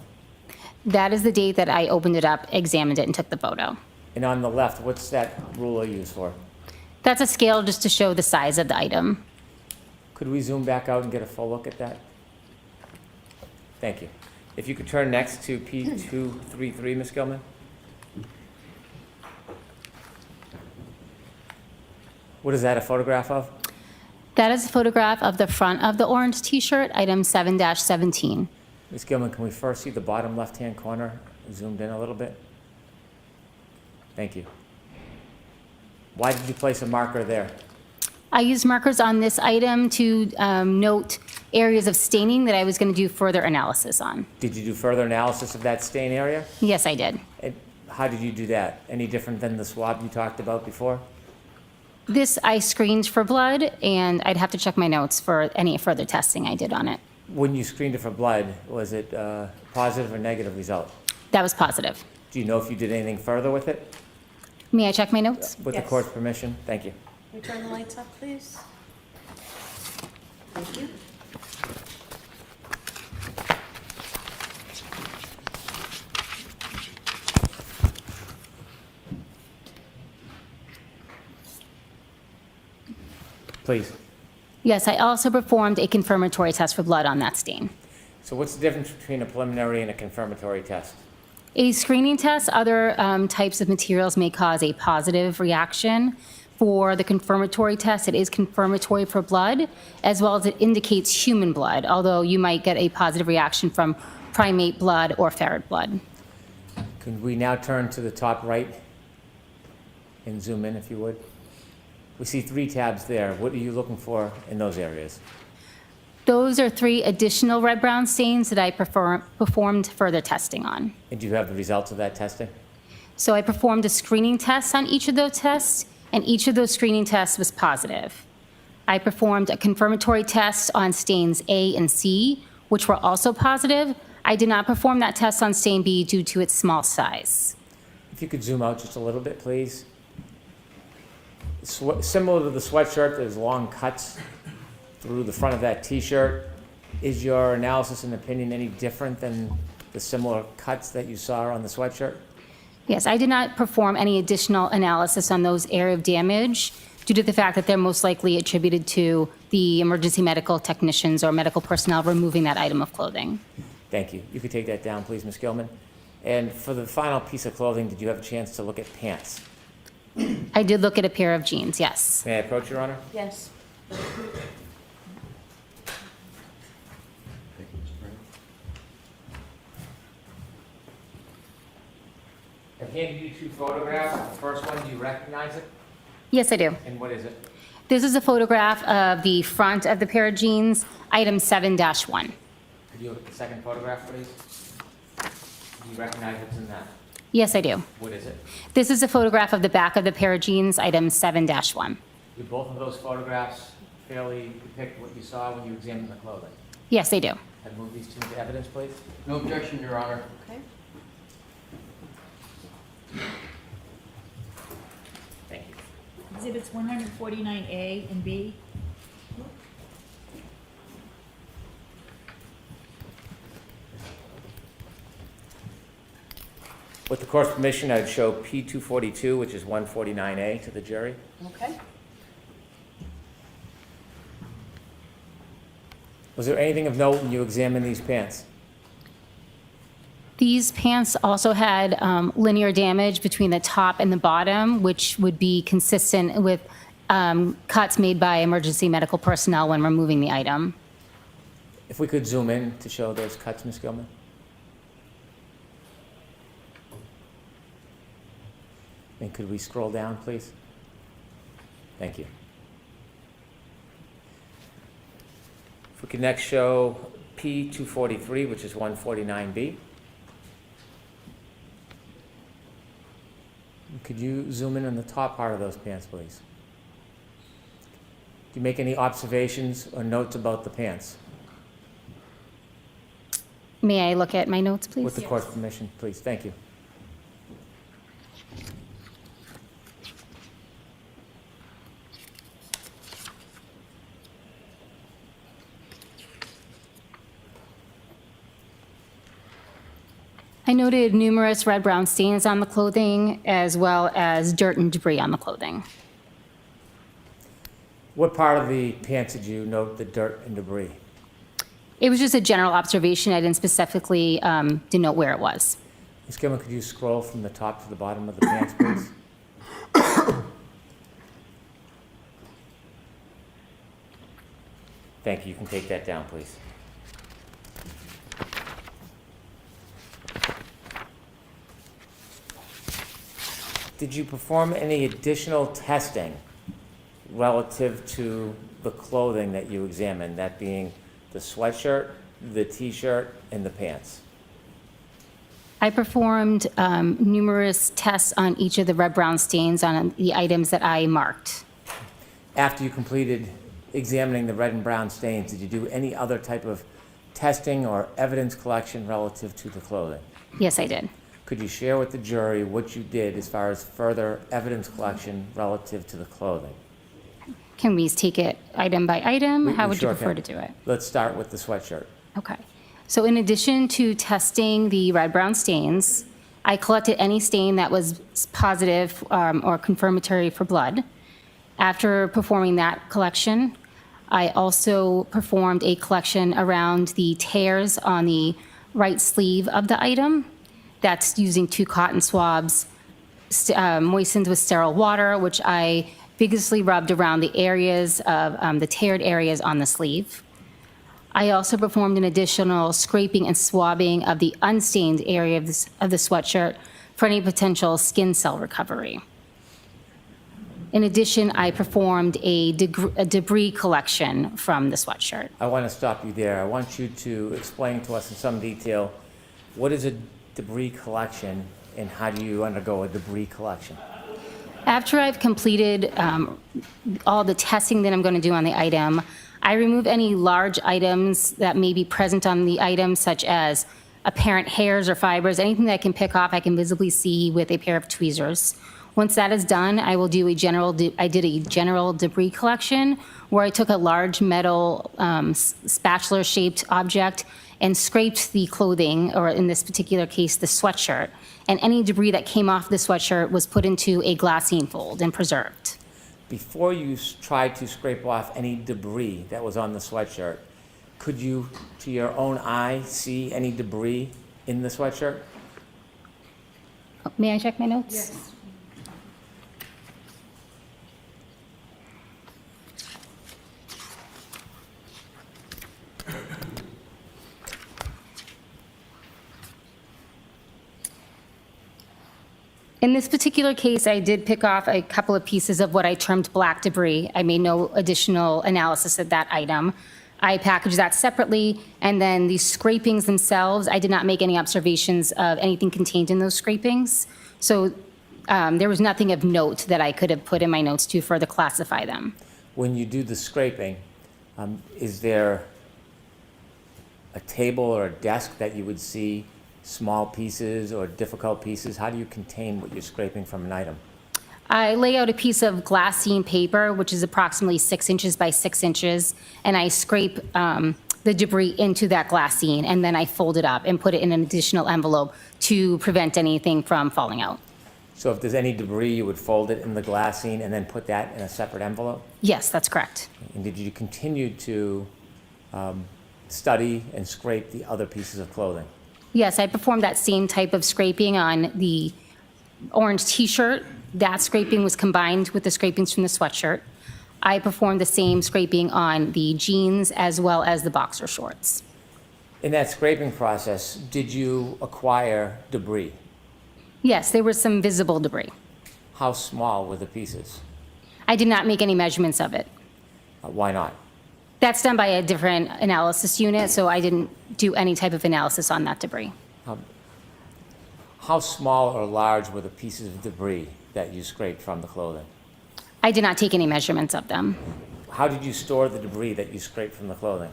Speaker 15: That is the date that I opened it up, examined it, and took the photo.
Speaker 20: And on the left, what's that ruler used for?
Speaker 15: That's a scale just to show the size of the item.
Speaker 20: Could we zoom back out and get a full look at that? Thank you. If you could turn next to P233, Ms. Gilman. What is that, a photograph of?
Speaker 15: That is a photograph of the front of the orange T-shirt, item 7-17.
Speaker 20: Ms. Gilman, can we first see the bottom left-hand corner, zoomed in a little bit? Thank you. Why did you place a marker there?
Speaker 15: I used markers on this item to note areas of staining that I was going to do further analysis on.
Speaker 20: Did you do further analysis of that stain area?
Speaker 15: Yes, I did.
Speaker 20: And how did you do that? Any different than the swab you talked about before?
Speaker 15: This I screened for blood, and I'd have to check my notes for any further testing I did on it.
Speaker 20: When you screened it for blood, was it a positive or negative result?
Speaker 15: That was positive.
Speaker 20: Do you know if you did anything further with it?
Speaker 15: May I check my notes?
Speaker 20: With the court's permission? Thank you.
Speaker 2: Can we turn the lights up, please? Thank you.
Speaker 20: Please.
Speaker 15: Yes, I also performed a confirmatory test for blood on that stain.
Speaker 20: So what's the difference between a preliminary and a confirmatory test?
Speaker 15: A screening test, other types of materials may cause a positive reaction. For the confirmatory test, it is confirmatory for blood, as well as it indicates human blood, although you might get a positive reaction from primate blood or ferret blood.
Speaker 20: Could we now turn to the top right and zoom in, if you would? We see 3 tabs there. What are you looking for in those areas?
Speaker 15: Those are 3 additional red-brown stains that I performed further testing on.
Speaker 20: And do you have the results of that testing?
Speaker 15: So I performed a screening test on each of those tests, and each of those screening tests was positive. I performed a confirmatory test on stains A and C, which were also positive. I did not perform that test on stain B due to its small size.
Speaker 20: If you could zoom out just a little bit, please. Similar to the sweatshirt, there's long cuts through the front of that T-shirt. Is your analysis and opinion any different than the similar cuts that you saw on the sweatshirt?
Speaker 15: Yes, I did not perform any additional analysis on those area of damage due to the fact that they're most likely attributed to the emergency medical technicians or medical personnel removing that item of clothing.
Speaker 20: Thank you. You could take that down, please, Ms. Gilman. And for the final piece of clothing, did you have a chance to look at pants?
Speaker 15: I did look at a pair of jeans, yes.
Speaker 20: May I approach, Your Honor?
Speaker 2: Yes.
Speaker 20: I've handed you 2 photographs. The first one, do you recognize it?
Speaker 15: Yes, I do.
Speaker 20: And what is it?
Speaker 15: This is a photograph of the front of the pair of jeans, item 7-1.
Speaker 20: Could you look at the second photograph, please? Do you recognize what's in that?
Speaker 15: Yes, I do.
Speaker 20: What is it?
Speaker 15: This is a photograph of the back of the pair of jeans, item 7-1.
Speaker 20: Do both of those photographs fairly depict what you saw when you examined the clothing?
Speaker 15: Yes, they do.
Speaker 20: I'd move these 2 into evidence, please.
Speaker 21: No objection, Your Honor.
Speaker 2: Okay.
Speaker 20: Thank you.
Speaker 22: Exhibits 149A and B.
Speaker 20: With the court's permission, I'd show P242, which is 149A, to the jury.
Speaker 2: Okay.
Speaker 20: Was there anything of note when you examined these pants?
Speaker 15: These pants also had linear damage between the top and the bottom, which would be consistent with cuts made by emergency medical personnel when removing the item.
Speaker 20: If we could zoom in to show those cuts, Ms. Gilman. And could we scroll down, please? Thank you. If we could next show P243, which is 149B. Could you zoom in on the top part of those pants, please? Do you make any observations or notes about the pants?
Speaker 15: May I look at my notes, please?
Speaker 20: With the court's permission, please. Thank you.
Speaker 15: I noted numerous red-brown stains on the clothing, as well as dirt and debris on the clothing.
Speaker 20: What part of the pants did you note the dirt and debris?
Speaker 15: It was just a general observation. I didn't specifically denote where it was.
Speaker 20: Ms. Gilman, could you scroll from the top to the bottom of the pants, please? Thank you. You can take that down, please. Did you perform any additional testing relative to the clothing that you examined, that being the sweatshirt, the t-shirt, and the pants?
Speaker 15: I performed numerous tests on each of the red-brown stains on the items that I marked.
Speaker 20: After you completed examining the red and brown stains, did you do any other type of testing or evidence collection relative to the clothing?
Speaker 15: Yes, I did.
Speaker 20: Could you share with the jury what you did as far as further evidence collection relative to the clothing?
Speaker 15: Can we take it item by item? How would you
Speaker 20: sure
Speaker 15: prefer
Speaker 20: can.
Speaker 15: to do it?
Speaker 20: Let's start with the sweatshirt.
Speaker 15: Okay. So in addition to testing the red-brown stains, I collected any stain that was positive or confirmatory for blood. After performing that collection, I also performed a collection around the tears on the right sleeve of the item. That's using 2 cotton swabs moistened with sterile water, which I vigorously rubbed around the areas of the teared areas on the sleeve. I also performed an additional scraping and swabbing of the unstained area of the sweatshirt for any potential skin cell recovery. In addition, I performed a debris collection from the sweatshirt.
Speaker 20: I want to stop you there. I want you to explain to us in some detail what is a debris collection and how do you undergo a debris collection?
Speaker 15: After I've completed all the testing that I'm going to do on the item, I remove any large items that may be present on the item, such as apparent hairs or fibers, anything that I can pick off, I can visibly see with a pair of tweezers. Once that is done, I will do I did a general debris collection where I took a large metal spatula-shaped object and scraped the clothing, or in this particular case, the sweatshirt. And any debris that came off the sweatshirt was put into a glassine fold and preserved.
Speaker 20: Before you tried to scrape off any debris that was on the sweatshirt, could you, to your own eye, see any debris in the sweatshirt?
Speaker 15: May I check my notes?
Speaker 22: Yes.
Speaker 15: In this particular case, I did pick off a couple of pieces of what I termed black debris. I made no additional analysis of that item. I packaged that separately, and then the scrapings themselves, I did not make any observations of anything contained in those scrapings. So there was nothing of note that I could have put in my notes to further classify them.
Speaker 20: When you do the scraping, is there a table or a desk that you would see small pieces or difficult pieces? How do you contain what you're scraping from an item?
Speaker 15: I lay out a piece of glassine paper, which is approximately 6 inches by 6 inches, and I scrape the debris into that glassine, and then I fold it up and put it in an additional envelope to prevent anything from falling out.
Speaker 20: So if there's any debris, you would fold it in the glassine and then put that in a separate envelope?
Speaker 15: Yes, that's correct.
Speaker 20: And did you continue to study and scrape the other pieces of clothing?
Speaker 15: Yes, I performed that same type of scraping on the orange t-shirt. That scraping was combined with the scrapings from the sweatshirt. I performed the same scraping on the jeans as well as the boxer shorts.
Speaker 20: In that scraping process, did you acquire debris?
Speaker 15: Yes, there was some visible debris.
Speaker 20: How small were the pieces?
Speaker 15: I did not make any measurements of it.
Speaker 20: Why not?
Speaker 15: That's done by a different analysis unit, so I didn't do any type of analysis on that debris.
Speaker 20: How small or large were the pieces of debris that you scraped from the clothing?
Speaker 15: I did not take any measurements of them.
Speaker 20: How did you store the debris that you scraped from the clothing?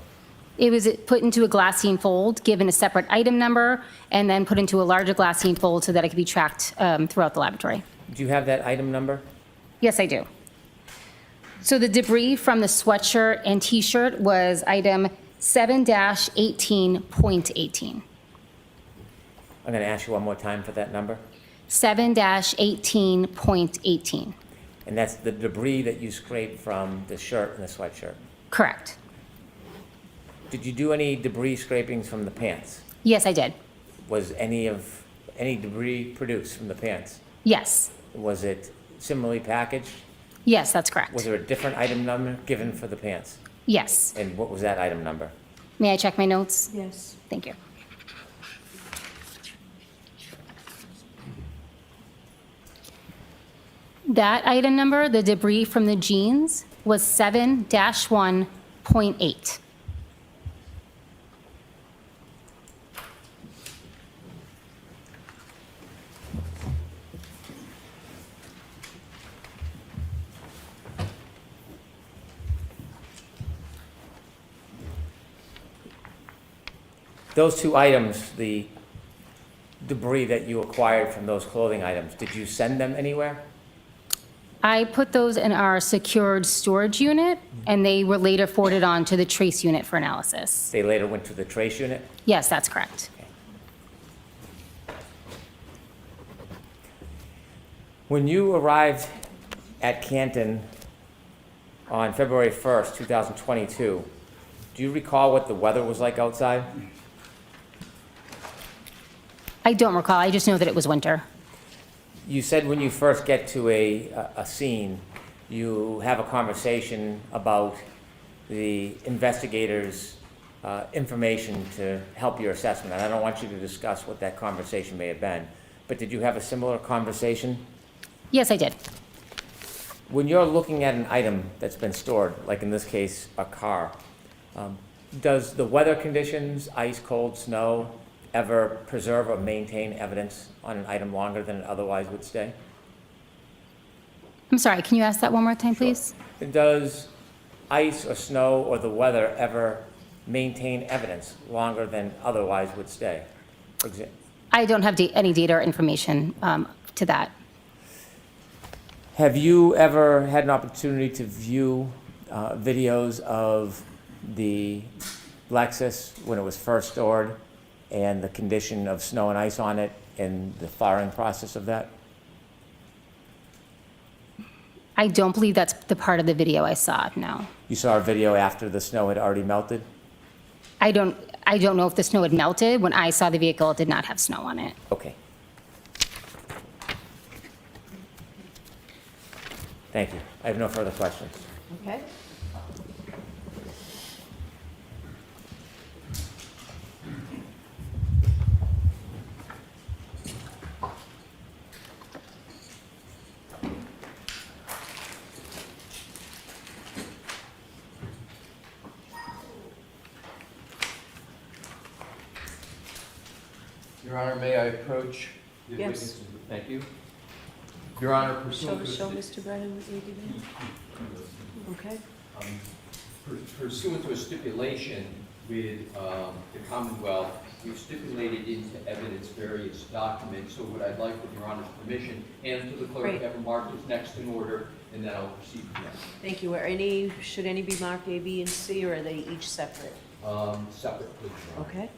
Speaker 15: It was put into a glassine fold, given a separate item number, and then put into a larger glassine fold so that it could be tracked throughout the laboratory.
Speaker 20: Do you have that item number?
Speaker 15: Yes, I do. So the debris from the sweatshirt and t-shirt was item 7-18.18.
Speaker 20: I'm going to ask you one more time for that number.
Speaker 15: 7-18.18.
Speaker 20: And that's the debris that you scraped from the shirt and the sweatshirt.
Speaker 15: Correct.
Speaker 20: Did you do any debris scrapings from the pants?
Speaker 15: Yes, I did.
Speaker 20: Was any debris produced from the pants?
Speaker 15: Yes.
Speaker 20: Was it similarly packaged?
Speaker 15: Yes, that's correct.
Speaker 20: Was there a different item number given for the pants?
Speaker 15: Yes.
Speaker 20: And what was that item number?
Speaker 15: May I check my notes?
Speaker 2: Yes.
Speaker 15: Thank you. That item number, the debris from the jeans, was 7-1.8.
Speaker 20: Those two items, the debris that you acquired from those clothing items, did you send them anywhere?
Speaker 15: I put those in our secured storage unit, and they were later forwarded on to the trace unit for analysis.
Speaker 20: They later went to the trace unit?
Speaker 15: Yes, that's correct.
Speaker 20: When you arrived at Canton on February 1st, 2022, do you recall what the weather was like outside?
Speaker 15: I don't recall. I just know that it was winter.
Speaker 20: You said when you first get to a scene, you have a conversation about the investigator's information to help your assessment. And I don't want you to discuss what that conversation may have been, but did you have a similar conversation?
Speaker 15: Yes, I did.
Speaker 20: When you're looking at an item that's been stored, like in this case, a car, does the weather conditions, ice, cold, snow, ever preserve or maintain evidence on an item longer than it otherwise would stay?
Speaker 15: I'm sorry, can you ask that one more time, please?
Speaker 20: Does ice or snow or the weather ever maintain evidence longer than otherwise would stay? For example,
Speaker 15: I don't have any data or information to that.
Speaker 20: have you ever had an opportunity to view videos of the Lexus when it was first stored and the condition of snow and ice on it and the thawing process of that?
Speaker 15: I don't believe that's the part of the video I saw, no.
Speaker 20: You saw a video after the snow had already melted?
Speaker 15: I don't know if the snow had melted. When I saw the vehicle, it did not have snow on it.
Speaker 20: Okay. Thank you. I have no further questions.
Speaker 2: Okay.
Speaker 21: Your Honor, may I approach the
Speaker 2: Yes.
Speaker 21: witnesses? Thank you. Your Honor, pursuant to...
Speaker 2: Show Mr. Brennan what you did. Okay.
Speaker 21: Pursuant to a stipulation with the Commonwealth, we've stipulated into evidence various documents. So what I'd like, with Your Honor's permission, and to the clerk,
Speaker 2: Great.
Speaker 21: have them marked as next in order, and then I'll proceed from there.
Speaker 2: Thank you. Should any be marked A, B, and C, or are they each separate?
Speaker 21: Separate, please, Your Honor.
Speaker 2: Okay.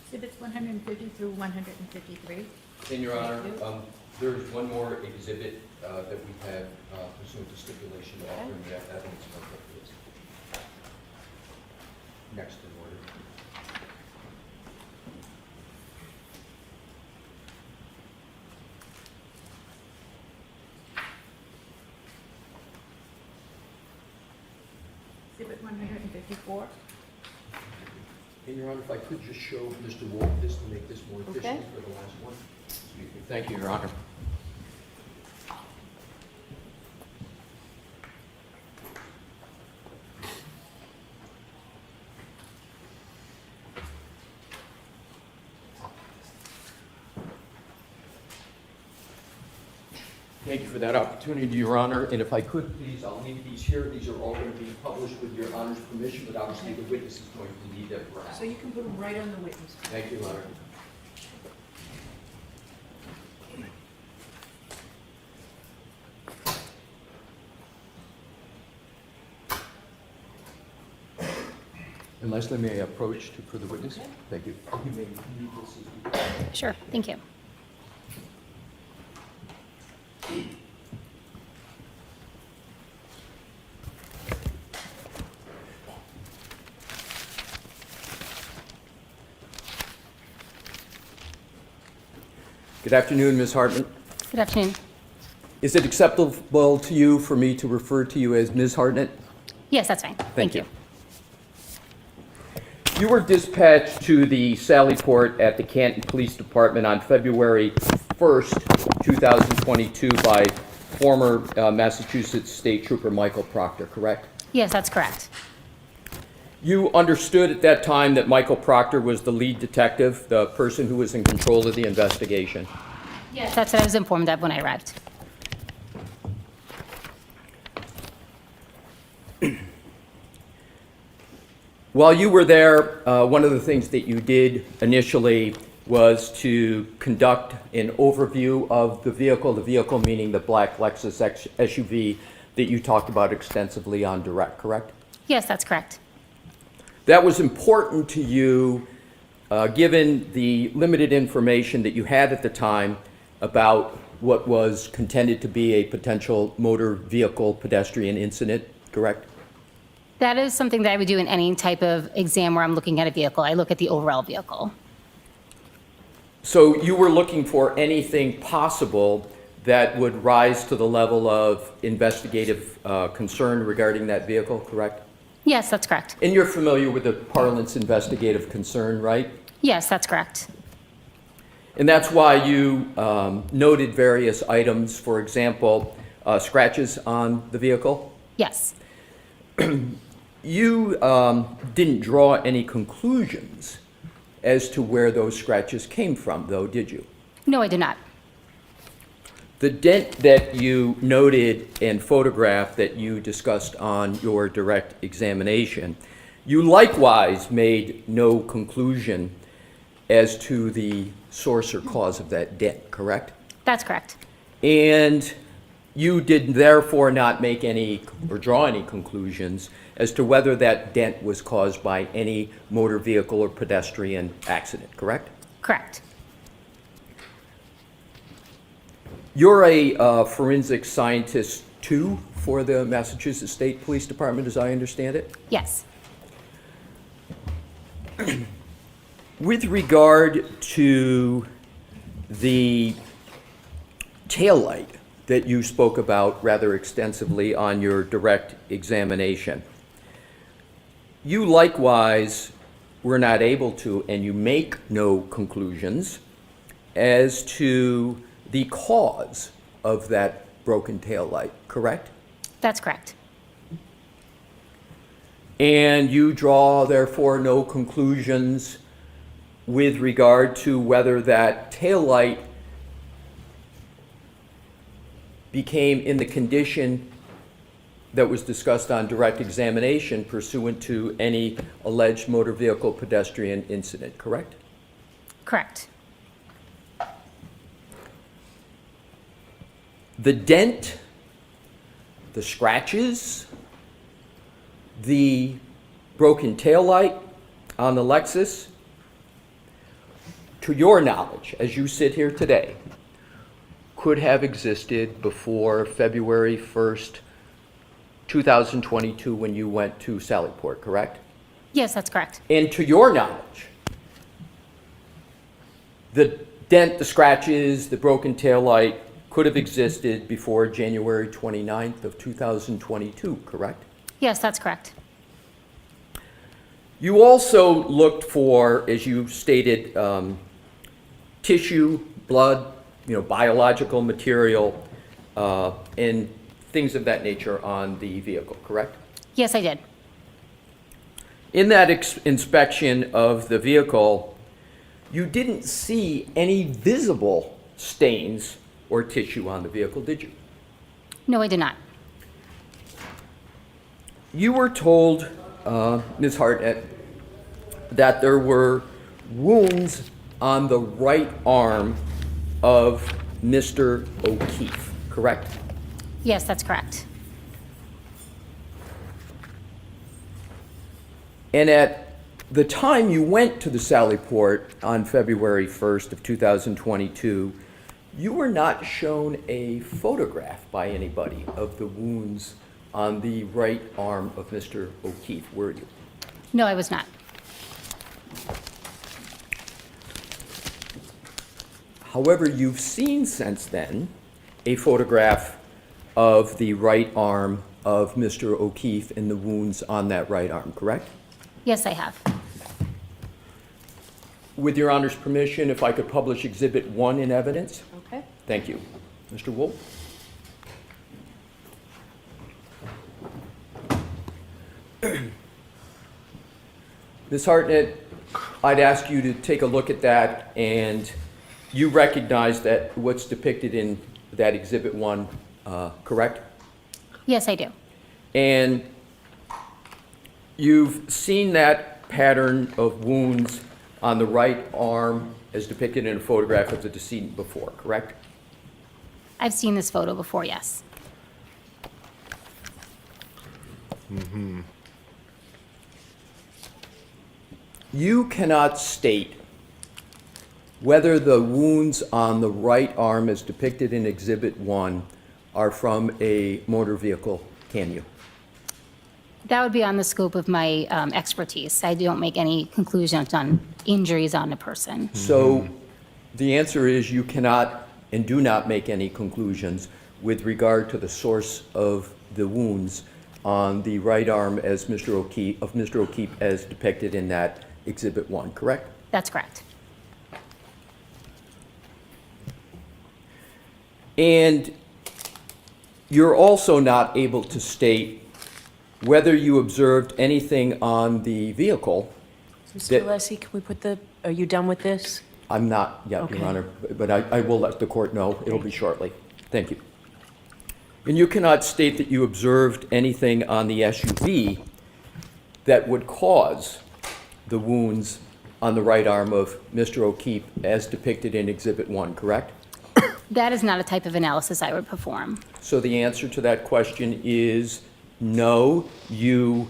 Speaker 22: Exhibits 150 through 153.
Speaker 21: And Your Honor, there's one more exhibit that we have pursuant to stipulation offering that evidence for purposes. Next in order.
Speaker 22: Exhibit 154.
Speaker 21: And Your Honor, if I could just show Mr. Wolf this to make this more efficient for the last one. Excuse me. Thank you, Your Honor. Thank you for that opportunity, Your Honor. And if I could, please, I'll leave these here. These are all going to be published with Your Honor's permission, but obviously the witness is going to need them for
Speaker 22: So you can put them right on the witness.
Speaker 21: Thank you, Your Honor. And Leslie, may I approach for the witness? Thank you. You may leave this as well.
Speaker 15: Sure, thank you.
Speaker 21: Good afternoon, Ms. Hartman.
Speaker 15: Good afternoon.
Speaker 21: Is it acceptable to you for me to refer to you as Ms. Hartnett?
Speaker 15: Yes, that's fine. Thank you.
Speaker 21: You were dispatched to the Sally Port at the Canton Police Department on February 1st, 2022 by former Massachusetts State Trooper Michael Proctor, correct?
Speaker 15: Yes, that's correct.
Speaker 21: You understood at that time that Michael Proctor was the lead detective, the person who was in control of the investigation?
Speaker 15: Yes, that's what I was informed of when I arrived.
Speaker 21: While you were there, one of the things that you did initially was to conduct an overview of the vehicle meaning the black Lexus SUV that you talked about extensively on direct, correct?
Speaker 15: Yes, that's correct.
Speaker 21: That was important to you, given the limited information that you had at the time about what was contended to be a potential motor vehicle pedestrian incident, correct?
Speaker 15: That is something that I would do in any type of exam where I'm looking at a vehicle. I look at the overall vehicle.
Speaker 21: So you were looking for anything possible that would rise to the level of investigative concern regarding that vehicle, correct?
Speaker 15: Yes, that's correct.
Speaker 21: And you're familiar with the parlance investigative concern, right?
Speaker 15: Yes, that's correct.
Speaker 21: And that's why you noted various items, for example, scratches on the vehicle?
Speaker 15: Yes.
Speaker 21: You didn't draw any conclusions as to where those scratches came from, though, did you?
Speaker 15: No, I did not.
Speaker 21: The dent that you noted and photographed that you discussed on your direct examination, you likewise made no conclusion as to the source or cause of that dent, correct?
Speaker 15: That's correct.
Speaker 21: And you did therefore not make any or draw any conclusions as to whether that dent was caused by any motor vehicle or pedestrian accident, correct?
Speaker 15: Correct.
Speaker 21: You're a forensic scientist too for the Massachusetts State Police Department, as I understand it?
Speaker 15: Yes.
Speaker 21: With regard to the taillight that you spoke about rather extensively on your direct examination, you likewise were not able to, and you make no conclusions as to the cause of that broken taillight, correct?
Speaker 15: That's correct.
Speaker 21: And you draw, therefore, no conclusions with regard to whether that taillight became in the condition that was discussed on direct examination pursuant to any alleged motor vehicle pedestrian incident, correct?
Speaker 15: Correct.
Speaker 21: The dent, the scratches, the broken taillight on the Lexus, to your knowledge, as you sit here today, could have existed before February 1st, 2022, when you went to Sallyport, correct?
Speaker 15: Yes, that's correct.
Speaker 21: And to your knowledge, the dent, the scratches, the broken taillight could have existed before January 29th of 2022, correct?
Speaker 15: Yes, that's correct.
Speaker 21: You also looked for, as you stated, tissue, blood, biological material, and things of that nature on the vehicle, correct?
Speaker 15: Yes, I did.
Speaker 21: In that inspection of the vehicle, you didn't see any visible stains or tissue on the vehicle, did you?
Speaker 15: No, I did not.
Speaker 21: You were told, Ms. Hartnett, that there were wounds on the right arm of Mr. O'Keefe, correct?
Speaker 15: Yes, that's correct.
Speaker 21: And at the time you went to the Sally Port on February 1st of 2022, you were not shown a photograph by anybody of the wounds on the right arm of Mr. O'Keefe, were you?
Speaker 15: No, I was not.
Speaker 21: However, you've seen since then a photograph of the right arm of Mr. O'Keefe and the wounds on that right arm, correct?
Speaker 15: Yes, I have.
Speaker 21: With Your Honor's permission, if I could publish Exhibit 1 in evidence?
Speaker 2: Okay.
Speaker 21: Thank you. Mr. Wolf? Ms. Hartnett, I'd ask you to take a look at that, and you recognize that what's depicted in that Exhibit 1, correct?
Speaker 15: Yes, I do.
Speaker 21: And you've seen that pattern of wounds on the right arm as depicted in a photograph of the decedent before, correct?
Speaker 15: I've seen this photo before, yes.
Speaker 21: Mm-hmm. You cannot state whether the wounds on the right arm as depicted in Exhibit 1 are from a motor vehicle, can you?
Speaker 15: That would be on the scope of my expertise. I don't make any conclusions on injuries on a person.
Speaker 21: So the answer is you cannot and do not make any conclusions with regard to the source of the wounds on the right arm as Mr. O'Keefe as depicted in that Exhibit 1, correct?
Speaker 15: That's correct.
Speaker 21: And you're also not able to state whether you observed anything on the vehicle.
Speaker 2: Mr. Alessi, can we put are you done with this?
Speaker 21: I'm not yet,
Speaker 2: Okay.
Speaker 21: Your Honor, but I will let the court know. It'll be shortly. Thank you. And you cannot state that you observed anything on the SUV that would cause the wounds on the right arm of Mr. O'Keefe as depicted in Exhibit 1, correct?
Speaker 15: That is not a type of analysis I would perform.
Speaker 21: So the answer to that question is no, you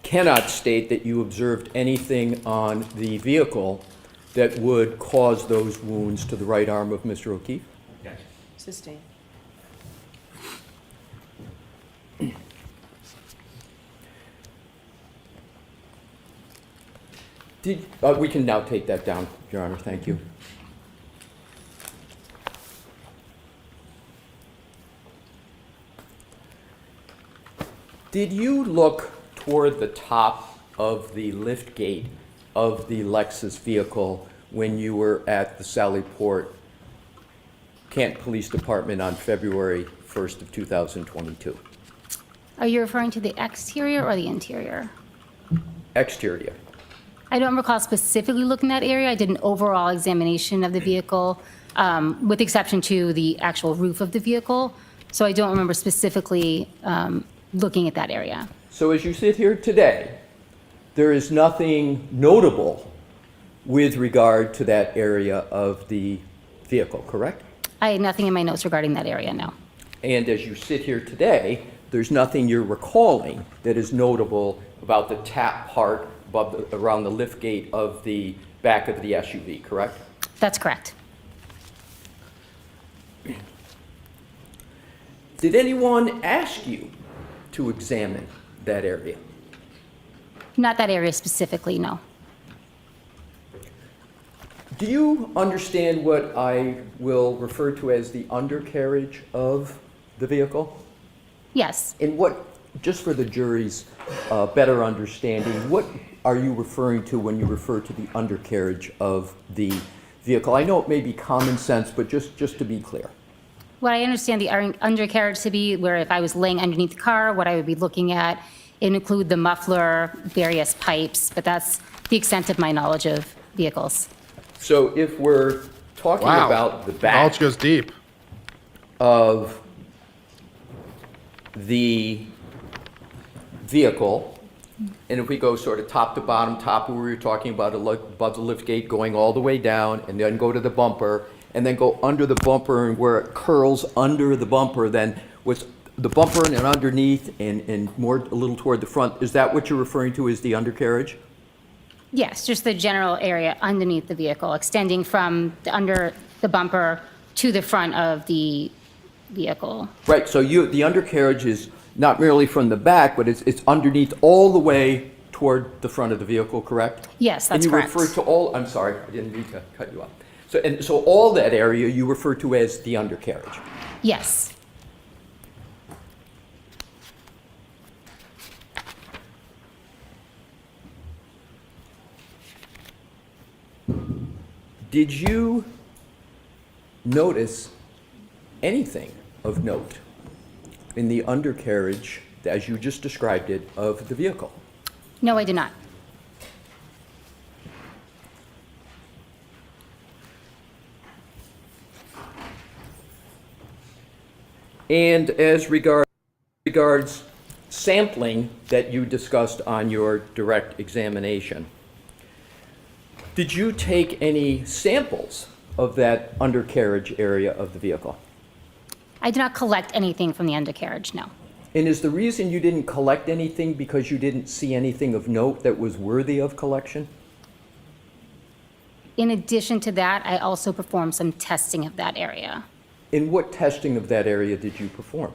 Speaker 21: cannot state that you observed anything on the vehicle that would cause those wounds to the right arm of Mr. O'Keefe?
Speaker 4: Yes.
Speaker 2: Sustained.
Speaker 21: We can now take that down, Your Honor. Thank you. Did you look toward the top of the lift gate of the Lexus vehicle when you were at the Sally Port Canton Police Department on February 1st of 2022?
Speaker 15: Are you referring to the exterior or the interior?
Speaker 21: Exterior.
Speaker 15: I don't recall specifically looking at that area. I did an overall examination of the vehicle, with exception to the actual roof of the vehicle. So I don't remember specifically looking at that area.
Speaker 21: So as you sit here today, there is nothing notable with regard to that area of the vehicle, correct?
Speaker 15: I had nothing in my notes regarding that area, no.
Speaker 21: And as you sit here today, there's nothing you're recalling that is notable about the tap part around the lift gate of the back of the SUV, correct?
Speaker 15: That's correct.
Speaker 21: Did anyone ask you to examine that area?
Speaker 15: Not that area specifically, no.
Speaker 21: Do you understand what I will refer to as the undercarriage of the vehicle?
Speaker 15: Yes.
Speaker 21: And what just for the jury's better understanding, what are you referring to when you refer to the undercarriage of the vehicle? I know it may be common sense, but just to be clear.
Speaker 15: What I understand the undercarriage to be, where if I was laying underneath the car, what I would be looking at, it include the muffler, various pipes, but that's the extent of my knowledge of vehicles.
Speaker 21: So if we're talking
Speaker 1: Wow.
Speaker 21: about the back
Speaker 1: Knowledge goes deep.
Speaker 21: of the vehicle, and if we go sort of top to bottom, top where we were talking about above the lift gate, going all the way down, and then go to the bumper, and then go under the bumper, and where it curls under the bumper, then what's the bumper and underneath and more a little toward the front, is that what you're referring to as the undercarriage?
Speaker 15: Yes, just the general area underneath the vehicle, extending from under the bumper to the front of the vehicle.
Speaker 21: Right, so the undercarriage is not merely from the back, but it's underneath all the way toward the front of the vehicle, correct?
Speaker 15: Yes, that's correct.
Speaker 21: And you refer to all, I'm sorry, I didn't mean to cut you off. So all that area you refer to as the undercarriage?
Speaker 15: Yes.
Speaker 21: Did you notice anything of note in the undercarriage, as you just described it, of the vehicle?
Speaker 15: No, I did not.
Speaker 21: And as regards sampling that you discussed on your direct examination, did you take any samples of that undercarriage area of the vehicle?
Speaker 15: I did not collect anything from the undercarriage, no.
Speaker 21: And is the reason you didn't collect anything because you didn't see anything of note that was worthy of collection?
Speaker 15: In addition to that, I also performed some testing of that area.
Speaker 21: And what testing of that area did you perform?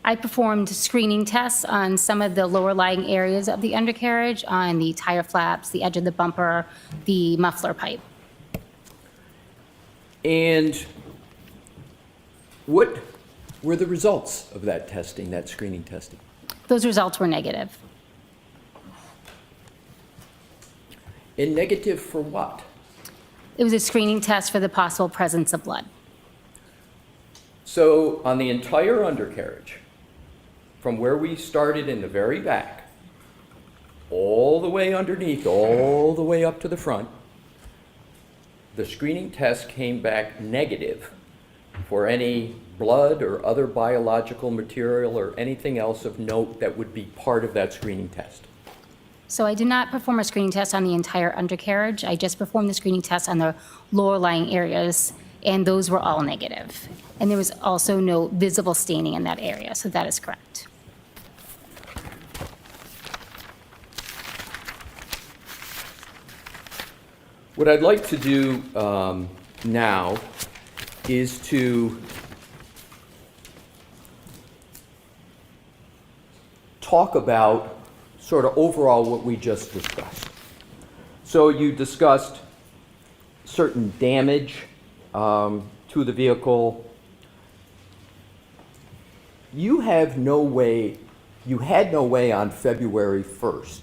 Speaker 15: I performed screening tests on some of the lower lying areas of the undercarriage, on the tire flaps, the edge of the bumper, the muffler pipe.
Speaker 21: And what were the results of that testing, that screening testing?
Speaker 15: Those results were negative.
Speaker 21: And negative for what?
Speaker 15: It was a screening test for the possible presence of blood.
Speaker 21: So on the entire undercarriage, from where we started in the very back, all the way underneath, all the way up to the front, the screening test came back negative for any blood or other biological material or anything else of note that would be part of that screening test.
Speaker 15: So I did not perform a screening test on the entire undercarriage. I just performed the screening test on the lower lying areas, and those were all negative. And there was also no visible staining in that area, so that is correct.
Speaker 21: What I'd like to do now is to talk about sort of overall what we just discussed. So you discussed certain damage to the vehicle. You had no way on February 1st,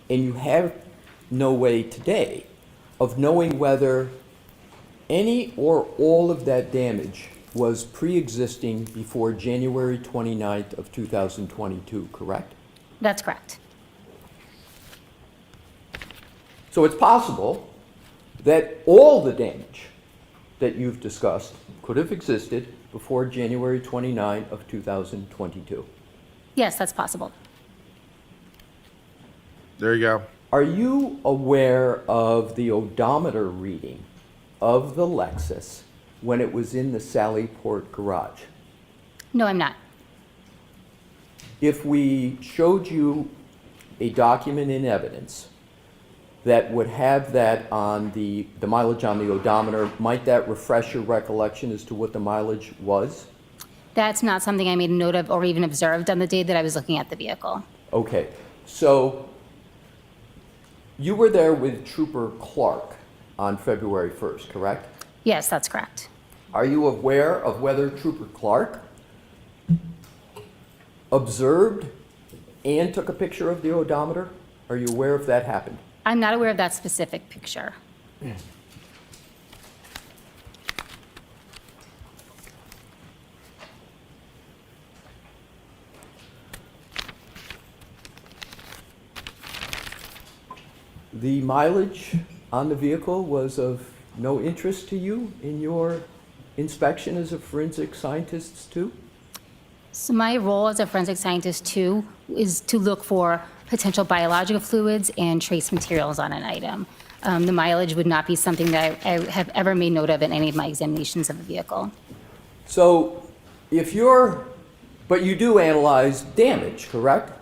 Speaker 21: and you have no way today of knowing whether any or all of that damage was pre-existing before January 29th of 2022, correct?
Speaker 15: That's correct.
Speaker 21: So it's possible that all the damage that you've discussed could have existed before January 29th of 2022.
Speaker 15: Yes, that's possible.
Speaker 1: There you go.
Speaker 21: Are you aware of the odometer reading of the Lexus when it was in the Sallyport garage?
Speaker 15: No, I'm not.
Speaker 21: If we showed you a document in evidence that would have that on the mileage on the odometer, might that refresh your recollection as to what the mileage was?
Speaker 15: That's not something I made a note of or even observed on the day that I was looking at the vehicle.
Speaker 21: Okay, so you were there with Trooper Clark on February 1st, correct?
Speaker 15: Yes, that's correct.
Speaker 21: Are you aware of whether Trooper Clark observed
Speaker 3: and took a picture of the odometer? Are you aware if that happened?
Speaker 15: I'm not aware of that specific picture.
Speaker 3: The mileage on the vehicle was of no interest to you in your inspection as a forensic scientist too?
Speaker 15: So my role as a forensic scientist too is to look for potential biological fluids and trace materials on an item. The mileage would not be something that I have ever made note of in any of my examinations of a vehicle.
Speaker 3: So but you do analyze damage, correct?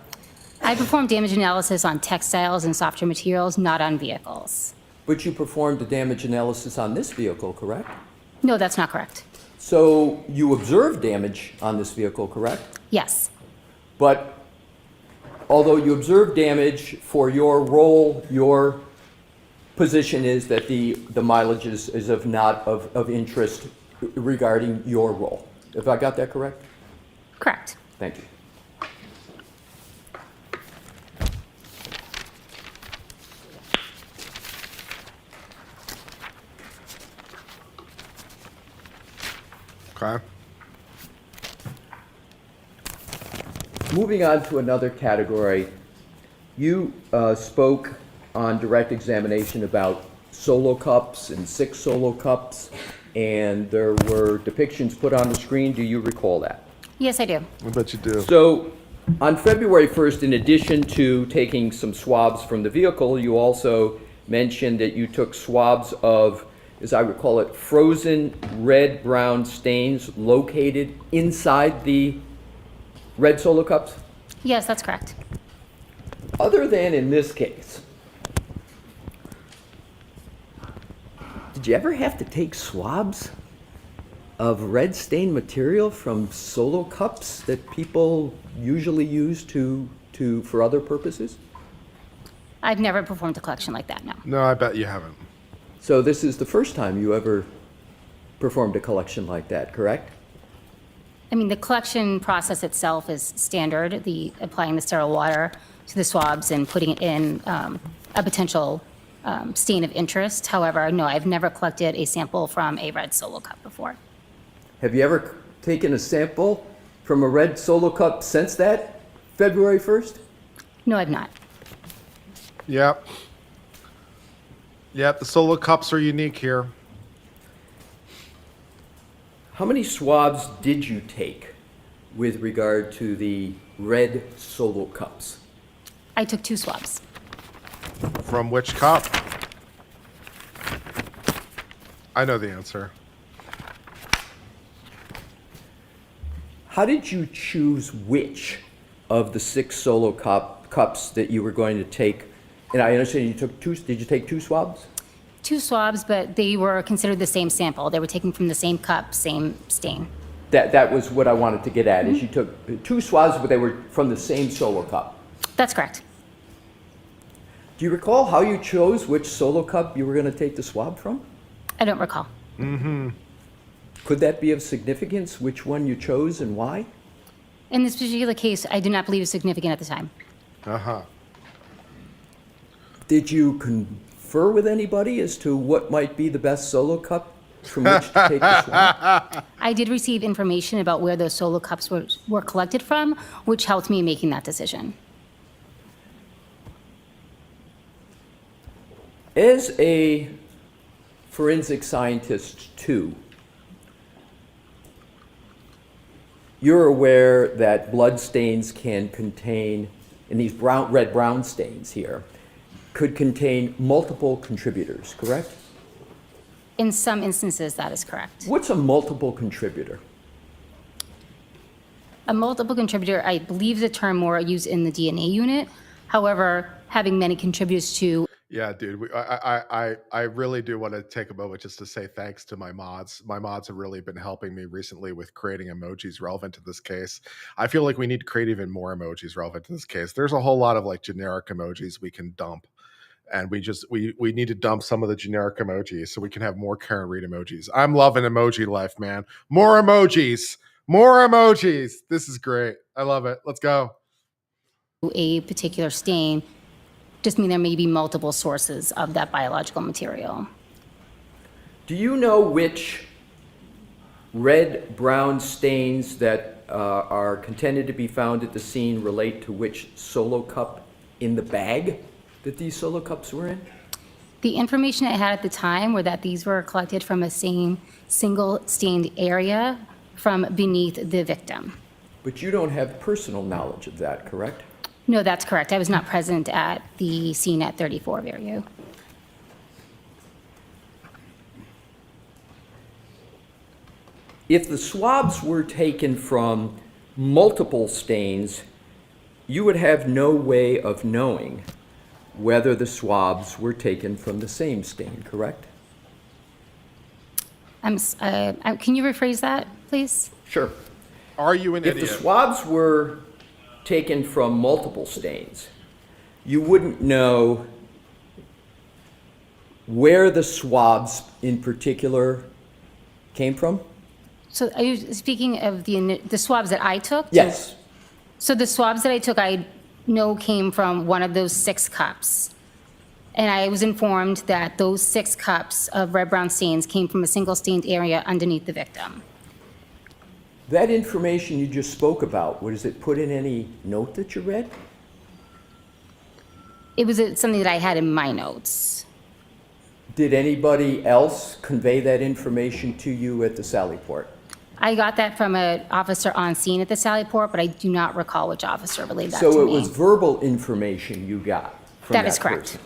Speaker 15: I perform damage analysis on textiles and softer materials, not on vehicles.
Speaker 3: But you performed a damage analysis on this vehicle, correct?
Speaker 15: No, that's not correct.
Speaker 3: So you observed damage on this vehicle, correct?
Speaker 15: Yes.
Speaker 3: But although you observed damage for your role, your position is that the mileage is of not of interest regarding your role. Have I got that correct?
Speaker 15: Correct.
Speaker 3: Thank you.
Speaker 1: Okay.
Speaker 3: Moving on to another category, you spoke on direct examination about solo cups and 6 solo cups, and there were depictions put on the screen. Do you recall that?
Speaker 15: Yes, I do.
Speaker 1: I bet you do.
Speaker 3: So on February 1st, in addition to taking some swabs from the vehicle, you also mentioned that you took swabs of, as I recall it, frozen red-brown stains located inside the red solo cups?
Speaker 15: Yes, that's correct.
Speaker 3: Other than in this case, did you ever have to take swabs of red stained material from solo cups that people usually use for other purposes?
Speaker 15: I've never performed a collection like that, no.
Speaker 1: No, I bet you haven't.
Speaker 3: So this is the first time you ever performed a collection like that, correct?
Speaker 15: I mean, the collection process itself is standard, applying the sterile water to the swabs and putting it in a potential stain of interest. However, no, I've never collected a sample from a red solo cup before.
Speaker 3: Have you ever taken a sample from a red solo cup since that February 1st?
Speaker 15: No, I've not.
Speaker 1: Yep. Yep, the solo cups are unique here.
Speaker 3: How many swabs did you take with regard to the red solo cups?
Speaker 15: I took 2 swabs.
Speaker 1: From which cup? I know the answer.
Speaker 3: How did you choose which of the 6 solo cups that you were going to take? And I understand you took 2, did you take 2 swabs?
Speaker 15: 2 swabs, but they were considered the same sample. They were taken from the same cup, same stain.
Speaker 3: That was what I wanted to get at, is you took 2 swabs, but they were from the same solo cup.
Speaker 15: That's correct.
Speaker 3: Do you recall how you chose which solo cup you were going to take the swab from?
Speaker 15: I don't recall.
Speaker 1: Mm-hmm.
Speaker 3: Could that be of significance, which one you chose and why?
Speaker 15: In this particular case, I do not believe it's significant at the time.
Speaker 1: Uh-huh.
Speaker 3: Did you confer with anybody as to what might be the best solo cup from which to take the swab?
Speaker 15: I did receive information about where those solo cups were collected from, which helped me in making that decision.
Speaker 3: As a forensic scientist too, you're aware that blood stains can contain, and these red-brown stains here, could contain multiple contributors, correct?
Speaker 15: In some instances, that is correct.
Speaker 3: What's a multiple contributor?
Speaker 15: A multiple contributor, I believe the term more used in the DNA unit. However, having many contributors to...
Speaker 1: Yeah, dude, I really do want to take a moment just to say thanks to my mods. My mods have really been helping me recently with creating emojis relevant to this case. I feel like we need to create even more emojis relevant to this case. There's a whole lot of like generic emojis we can dump. And we need to dump some of the generic emojis so we can have more Karen Reed emojis. I'm loving emoji life, man. More emojis. More emojis. This is great. I love it. Let's go.
Speaker 15: a particular stain, just mean there may be multiple sources of that biological material.
Speaker 3: Do you know which red-brown stains that are contended to be found at the scene relate to which solo cup in the bag that these solo cups were in?
Speaker 15: The information I had at the time were that these were collected from a same single stained area from beneath the victim.
Speaker 3: But you don't have personal knowledge of that, correct?
Speaker 15: No, that's correct. I was not present at the scene at 34 Verrier.
Speaker 3: If the swabs were taken from multiple stains, you would have no way of knowing whether the swabs were taken from the same stain, correct?
Speaker 15: Can you rephrase that, please?
Speaker 3: Sure.
Speaker 1: Are you an
Speaker 3: If
Speaker 1: idiot?
Speaker 3: the swabs were taken from multiple stains, you wouldn't know where the swabs in particular came from?
Speaker 15: So are you speaking of the swabs that I took?
Speaker 3: Yes.
Speaker 15: So the swabs that I took, I know came from one of those 6 cups. And I was informed that those 6 cups of red-brown stains came from a single stained area underneath the victim.
Speaker 3: That information you just spoke about, was it put in any note that you read?
Speaker 15: It was something that I had in my notes.
Speaker 3: Did anybody else convey that information to you at the Sally Port?
Speaker 15: I got that from an officer on scene at the Sally Port, but I do not recall which officer relayed that to me.
Speaker 3: So it was verbal information you got from that person?
Speaker 15: That is correct.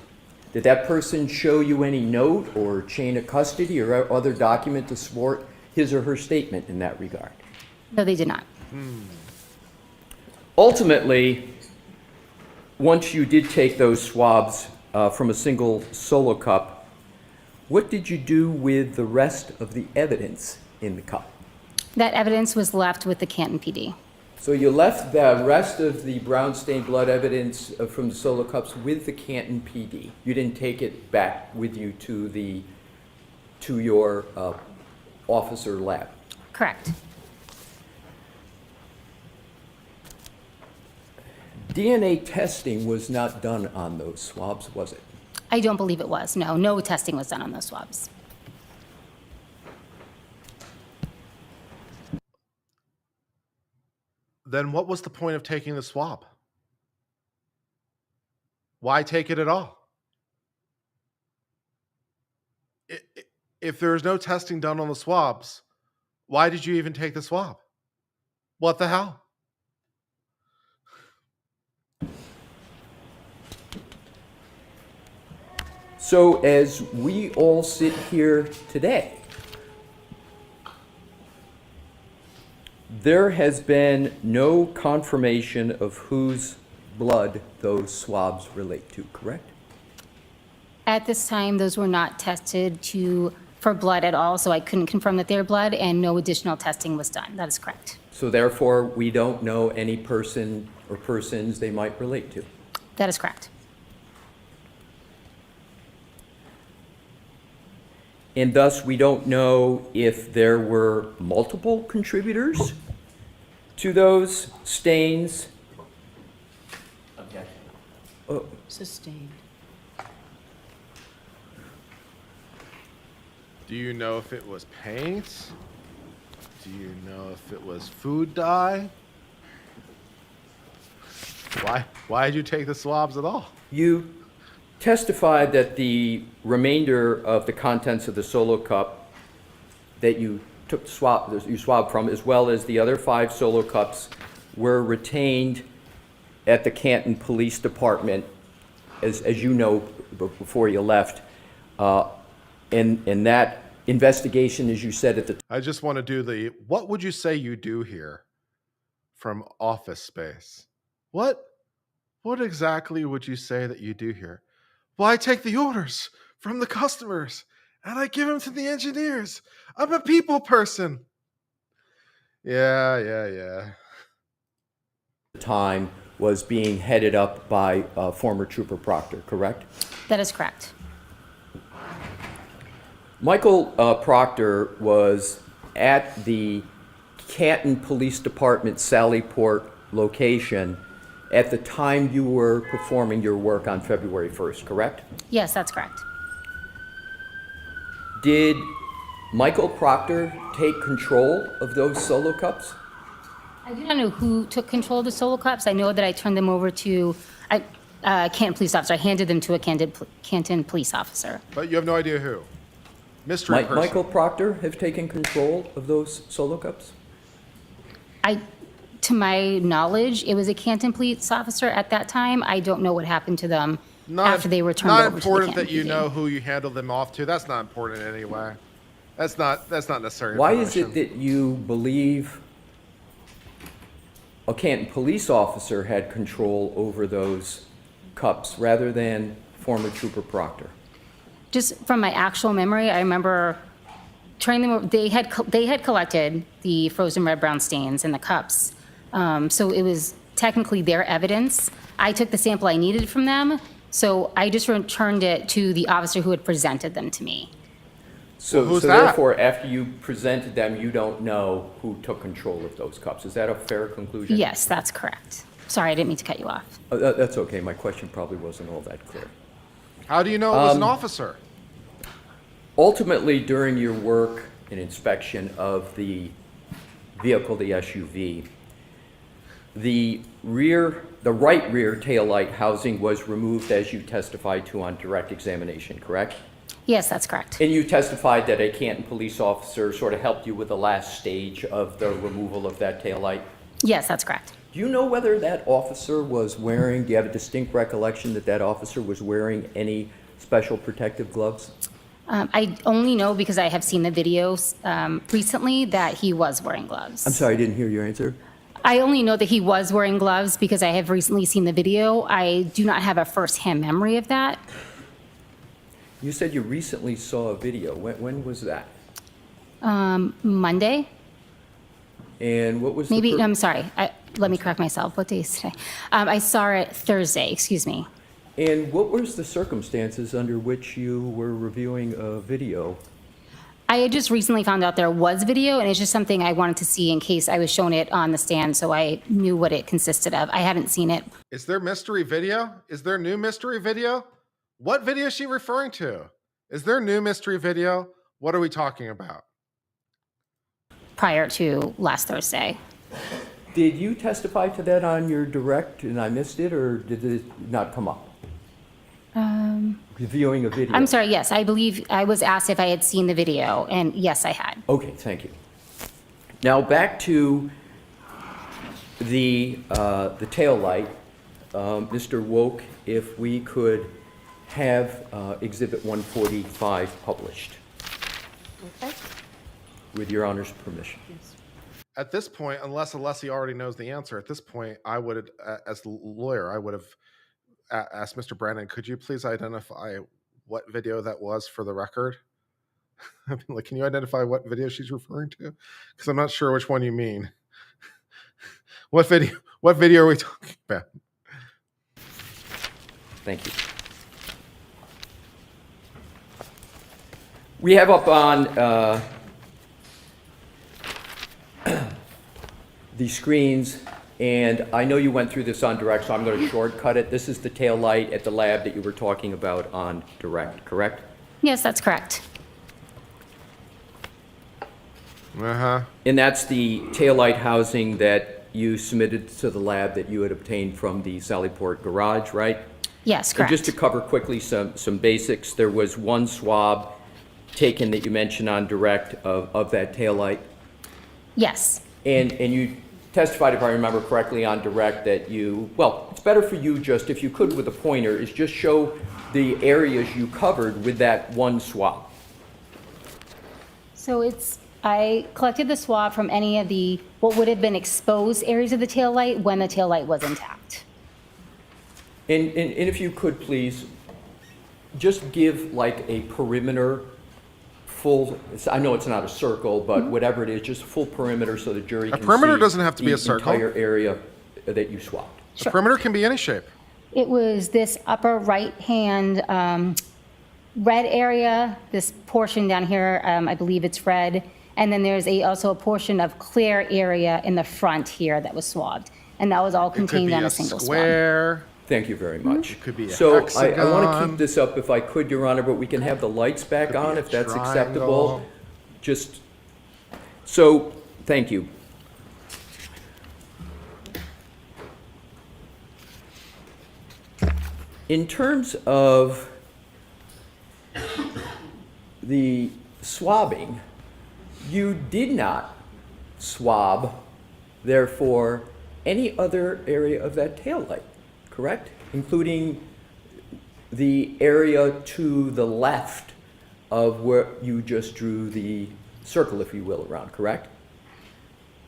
Speaker 3: Did that person show you any note or chain of custody or other document to support his or her statement in that regard?
Speaker 15: No, they did not.
Speaker 3: Ultimately, once you did take those swabs from a single solo cup, what did you do with the rest of the evidence in the cup?
Speaker 15: That evidence was left with the Canton PD.
Speaker 3: So you left the rest of the brown stained blood evidence from the solo cups with the Canton PD. You didn't take it back with you to your officer lab.
Speaker 15: Correct.
Speaker 3: DNA testing was not done on those swabs, was it?
Speaker 15: I don't believe it was. No, no testing was done on those swabs.
Speaker 1: Then what was the point of taking the swab? Why take it at all? If there's no testing done on the swabs, why did you even take the swab? What the hell?
Speaker 3: So as we all sit here today, there has been no confirmation of whose blood those swabs relate to, correct?
Speaker 15: At this time, those were not tested for blood at all, so I couldn't confirm that they're blood, and no additional testing was done. That is correct.
Speaker 3: So therefore, we don't know any person or persons they might relate to.
Speaker 15: That is correct.
Speaker 3: And thus, we don't know if there were multiple contributors to those stains.
Speaker 4: Objection.
Speaker 3: Oh,
Speaker 2: Sustained.
Speaker 1: Do you know if it was paint? Do you know if it was food dye? Why did you take the swabs at all?
Speaker 3: you testified that the remainder of the contents of the solo cup that you swabbed from, as well as the other 5 solo cups, were retained at the Canton Police Department, as you know, before you left. And that investigation, as you said at the
Speaker 1: I just want to do what would you say you do here from Office Space? What exactly would you say that you do here? Well, I take the orders from the customers and I give them to the engineers. I'm a people person. Yeah.
Speaker 3: time was being headed up by former Trooper Proctor, correct?
Speaker 15: That is correct.
Speaker 3: Michael Proctor was at the Canton Police Department Sallyport location at the time you were performing your work on February 1st, correct?
Speaker 15: Yes, that's correct.
Speaker 3: Did Michael Proctor take control of those solo cups?
Speaker 15: I do not know who took control of the solo cups. I know that I turned them over to a Canton police officer. I handed them to a Canton police officer.
Speaker 1: But you have no idea who? Mystery person.
Speaker 3: Michael Proctor have taken control of those solo cups?
Speaker 15: To my knowledge, it was a Canton police officer at that time. I don't know what happened to them after they were turned over to the
Speaker 1: Not important
Speaker 15: Canton
Speaker 1: that you
Speaker 15: PD.
Speaker 1: know who you handled them off to. That's not important anyway. That's not necessary.
Speaker 3: Why is it that you believe a Canton police officer had control over those cups rather than former Trooper Proctor?
Speaker 15: Just from my actual memory, I remember turning them over. They had collected the frozen red brown stains in the cups, so it was technically their evidence. I took the sample I needed from them, so I just returned it to the officer who had presented them to me.
Speaker 3: So,
Speaker 1: Well, who's
Speaker 3: so
Speaker 1: that?
Speaker 3: therefore, after you presented them, you don't know who took control of those cups. Is that a fair conclusion?
Speaker 15: Yes, that's correct. Sorry, I didn't mean to cut you off.
Speaker 3: That's okay. My question probably wasn't all that clear.
Speaker 1: How do you know it was an officer?
Speaker 3: Ultimately, during your work and inspection of the vehicle, the SUV, the right rear taillight housing was removed as you testified to on direct examination, correct?
Speaker 15: Yes, that's correct.
Speaker 3: And you testified that a Canton police officer sort of helped you with the last stage of the removal of that taillight?
Speaker 15: Yes, that's correct.
Speaker 3: Do you know whether that officer was wearing, do you have a distinct recollection that that officer was wearing any special protective gloves?
Speaker 15: I only know because I have seen the videos recently that he was wearing gloves.
Speaker 3: I'm sorry, I didn't hear your answer.
Speaker 15: I only know that he was wearing gloves because I have recently seen the video. I do not have a first-hand memory of that.
Speaker 3: You said you recently saw a video. When was that?
Speaker 15: Monday?
Speaker 3: And what was
Speaker 15: Maybe,
Speaker 3: the
Speaker 15: I'm sorry. Let me correct myself. What day is today? I saw it Thursday, excuse me.
Speaker 3: And what was the circumstances under which you were reviewing a video?
Speaker 15: I had just recently found out there was video, and it's just something I wanted to see in case I was shown it on the stand so I knew what it consisted of. I haven't seen it.
Speaker 1: Is there mystery video? Is there new mystery video? What video is she referring to? Is there new mystery video? What are we talking about?
Speaker 15: Prior to last Thursday.
Speaker 3: Did you testify to that on your direct and I missed it, or did it not come up? Reviewing a video.
Speaker 15: I'm sorry, yes, I believe I was asked if I had seen the video, and yes, I had.
Speaker 3: Okay, thank you. Now back to the tail light. Mr. Woke, if we could have Exhibit 145 published.
Speaker 2: Okay.
Speaker 3: With your Honor's permission.
Speaker 1: At this point, unless he already knows the answer, at this point, I would, as the lawyer, I would have asked Mr. Brandon, could you please identify what video that was for the record? I mean, like, can you identify what video she's referring to? Because I'm not sure which one you mean. What video are we talking about?
Speaker 3: Thank you. We have up on the screens, and I know you went through this on direct, so I'm going to shortcut it. This is the tail light at the lab that you were talking about on direct, correct?
Speaker 15: Yes, that's correct.
Speaker 1: Uh-huh.
Speaker 3: And that's the tail light housing that you submitted to the lab that you had obtained from the Sallyport garage, right?
Speaker 15: Yes,
Speaker 3: And
Speaker 15: correct.
Speaker 3: just to cover quickly some basics, there was one swab taken that you mentioned on direct of that tail light.
Speaker 15: Yes.
Speaker 3: And you testified, if I remember correctly, on direct that you, well, it's better for you just, if you could with a pointer, is just show the areas you covered with that one swab.
Speaker 15: So I collected the swab from any of the, what would have been exposed areas of the taillight when the taillight was intact.
Speaker 3: And if you could please, just give like a perimeter full, I know it's not a circle, but whatever it is, just full perimeter so the jury can see.
Speaker 1: A perimeter doesn't have to be
Speaker 3: the
Speaker 1: a circle.
Speaker 3: entire area that you swabbed.
Speaker 1: A perimeter can be any shape.
Speaker 15: It was this upper right-hand red area, this portion down here, I believe it's red, and then there's also a portion of clear area in the front here that was swabbed. and that was all
Speaker 1: It could
Speaker 15: contained
Speaker 1: be
Speaker 15: on
Speaker 1: a
Speaker 15: a single swab.
Speaker 1: square.
Speaker 3: Thank you very much.
Speaker 1: It could be a
Speaker 3: So I want to
Speaker 1: hexagon.
Speaker 3: keep this up if I could, Your Honor, but we can have the lights back
Speaker 1: Could be
Speaker 3: on
Speaker 1: a
Speaker 3: if that's
Speaker 1: triangle.
Speaker 3: acceptable. Just, so, thank you. In terms of the swabbing, you did not swab, therefore, any other area of that taillight, correct? Including the area to the left of where you just drew the circle, if you will, around, correct?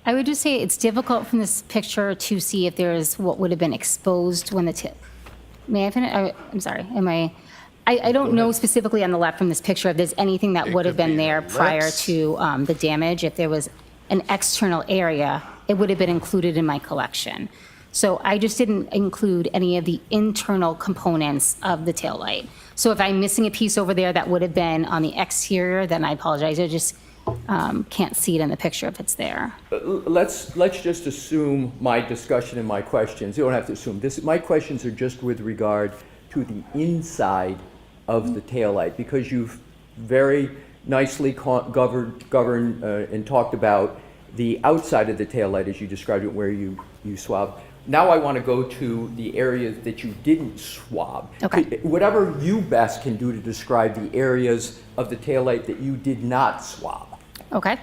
Speaker 15: I would just say it's difficult from this picture to see if there's what would have been exposed when the may I finish? I'm sorry. I don't know specifically on the left from this picture if there's anything that would have been there prior to the damage. If there was an external area, it would have been included in my collection. So I just didn't include any of the internal components of the taillight. So if I'm missing a piece over there that would have been on the exterior, then I apologize. I just can't see it in the picture if it's there.
Speaker 3: Let's just assume my discussion and my questions. You don't have to assume this. My questions are just with regard to the inside of the taillight, because you've very nicely governed and talked about the outside of the taillight as you described it, where you swab. Now I want to go to the areas that you didn't swab.
Speaker 15: Okay.
Speaker 3: Whatever you best can do to describe the areas of the taillight that you did not swab.
Speaker 15: Okay.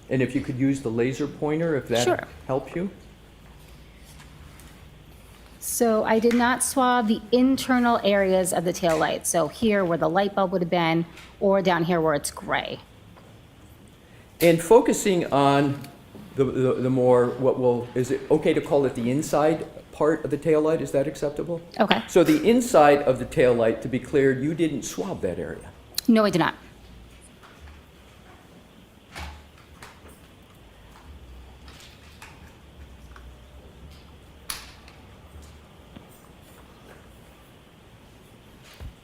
Speaker 3: And if you could use the laser pointer, if that
Speaker 15: Sure.
Speaker 3: helps you.
Speaker 15: So I did not swab the internal areas of the taillight. So here where the light bulb would have been, or down here where it's gray.
Speaker 3: And focusing on the more, is it okay to call it the inside part of the taillight? Is that acceptable?
Speaker 15: Okay.
Speaker 3: So the inside of the taillight, to be clear, you didn't swab that area.
Speaker 15: No, I did not.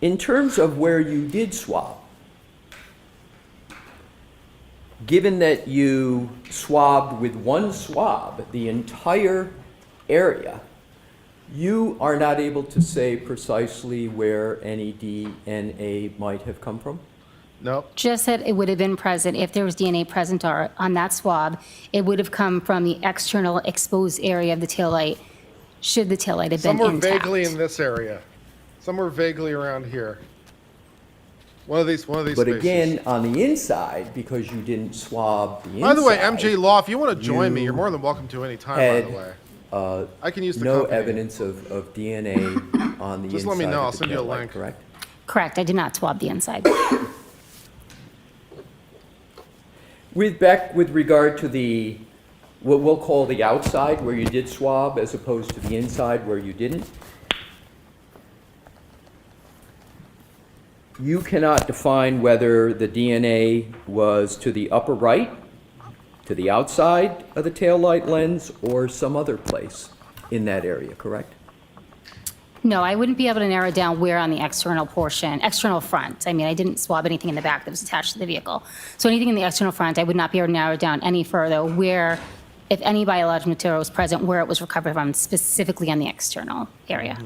Speaker 3: In terms of where you did swab, given that you swabbed with one swab the entire area, you are not able to say precisely where any DNA might have come from?
Speaker 1: No.
Speaker 15: Just that it would have been present, if there was DNA present on that swab, it would have come from the external exposed area of the taillight, should the taillight have been
Speaker 1: Somewhere
Speaker 15: intact.
Speaker 1: vaguely in this area. Somewhere vaguely around here. One of these
Speaker 3: But
Speaker 1: spaces.
Speaker 3: again, on the inside, because you didn't swab the inside.
Speaker 1: By the way, MJ Law, if you want to join me, you're more than welcome to any time, by
Speaker 3: had,
Speaker 1: the way. I can use the
Speaker 3: no
Speaker 1: company.
Speaker 3: evidence of DNA on the
Speaker 1: Just
Speaker 3: inside
Speaker 1: let me know,
Speaker 3: of
Speaker 1: I'll
Speaker 3: the
Speaker 1: send you a
Speaker 3: taillight,
Speaker 1: link.
Speaker 3: correct?
Speaker 15: Correct, I did not swab the inside.
Speaker 3: With regard to the, what we'll call the outside, where you did swab, as opposed to the inside where you didn't, you cannot define whether the DNA was to the upper right, to the outside of the taillight lens, or some other place in that area, correct?
Speaker 15: No, I wouldn't be able to narrow down where on the external portion, external front. I mean, I didn't swab anything in the back that was attached to the vehicle. So anything in the external front, I would not be able to narrow down any further where, if any biological material was present, where it was recovered from, specifically on the external area.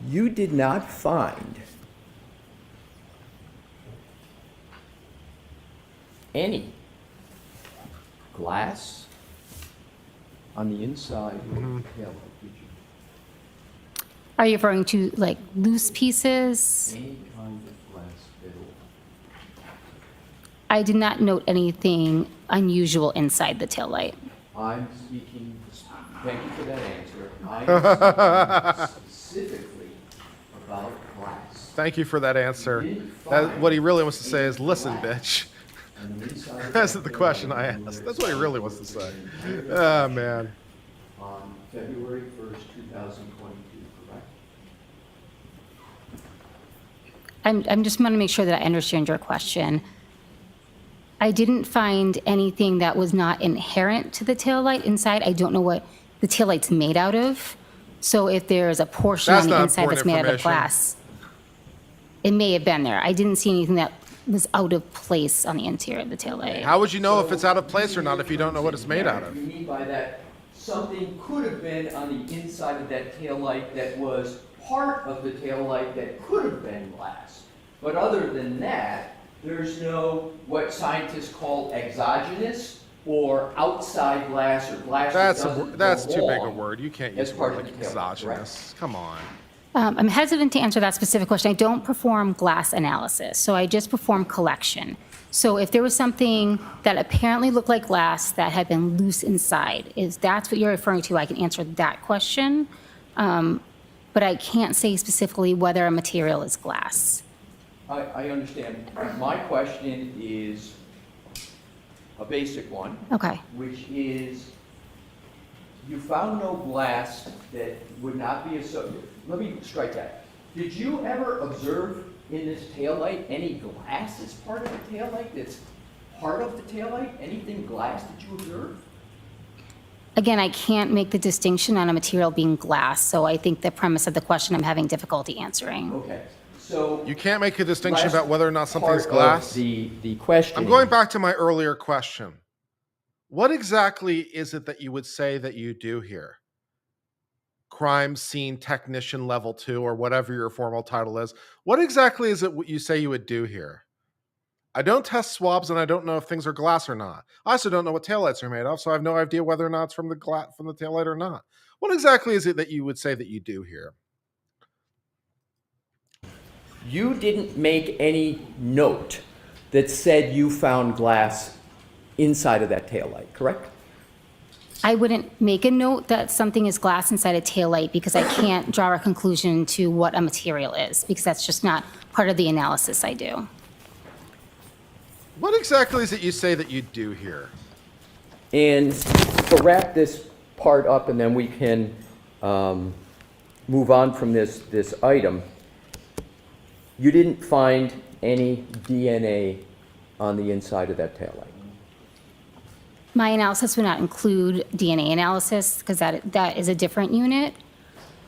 Speaker 3: You did not find any glass on the inside of the taillight, did you?
Speaker 15: Are you referring to like loose pieces?
Speaker 3: Any kind of glass at all?
Speaker 15: I did not note anything unusual inside the taillight.
Speaker 3: I'm speaking, thank you for that answer. I'm speaking specifically about glass.
Speaker 1: Thank you for that answer. What he really wants to say is, listen, bitch. That's the question I asked. That's what he really wants to say. Oh, man.
Speaker 3: On February 1st, 2022, correct?
Speaker 15: I'm just want to make sure that I understand your question. I didn't find anything that was not inherent to the taillight inside. I don't know what the taillight's made out of. So if there's a portion
Speaker 1: That's
Speaker 15: on the
Speaker 1: not
Speaker 15: inside that's
Speaker 1: important
Speaker 15: made out of
Speaker 1: information.
Speaker 15: glass, it may have been there. I didn't see anything that was out of place on the interior of the taillight.
Speaker 1: How would you know if it's out of place or not if you don't know what it's made out of?
Speaker 3: You mean by that something could have been on the inside of that taillight that was part of the taillight that could have been glass. But other than that, there's no what scientists call exogenous or outside glass or glass
Speaker 1: That's too big a word. You can't use a word like exogenous. Come on.
Speaker 15: I'm hesitant to answer that specific question. I don't perform glass analysis, so I just perform collection. So if there was something that apparently looked like glass that had been loose inside, is that's what you're referring to, I can answer that question. But I can't say specifically whether a material is glass.
Speaker 3: I understand. My question is a basic one.
Speaker 15: Okay.
Speaker 3: Which is, you found no glass that would not be associated. Let me strike that. Did you ever observe in this taillight any glass as part of the taillight that's part of the taillight? Anything glass that you observed?
Speaker 15: Again, I can't make the distinction on a material being glass, so I think the premise of the question I'm having difficulty answering.
Speaker 3: Okay. So
Speaker 1: you can't make a distinction about whether or not something's
Speaker 3: part
Speaker 1: glass?
Speaker 3: of the question.
Speaker 1: I'm going back to my earlier question. What exactly is it that you would say that you do here? Crime scene technician level 2 or whatever your formal title is. What exactly is it what you say you would do here? I don't test swabs and I don't know if things are glass or not. I also don't know what taillights are made of, so I have no idea whether or not it's from the taillight or not. What exactly is it that you would say that you do here?
Speaker 3: You didn't make any note that said you found glass inside of that taillight, correct?
Speaker 15: I wouldn't make a note that something is glass inside a taillight because I can't draw a conclusion to what a material is, because that's just not part of the analysis I do.
Speaker 1: What exactly is it you say that you do here?
Speaker 3: And to wrap this part up, and then we can move on from this item, you didn't find any DNA on the inside of that taillight.
Speaker 15: My analysis would not include DNA analysis because that is a different unit,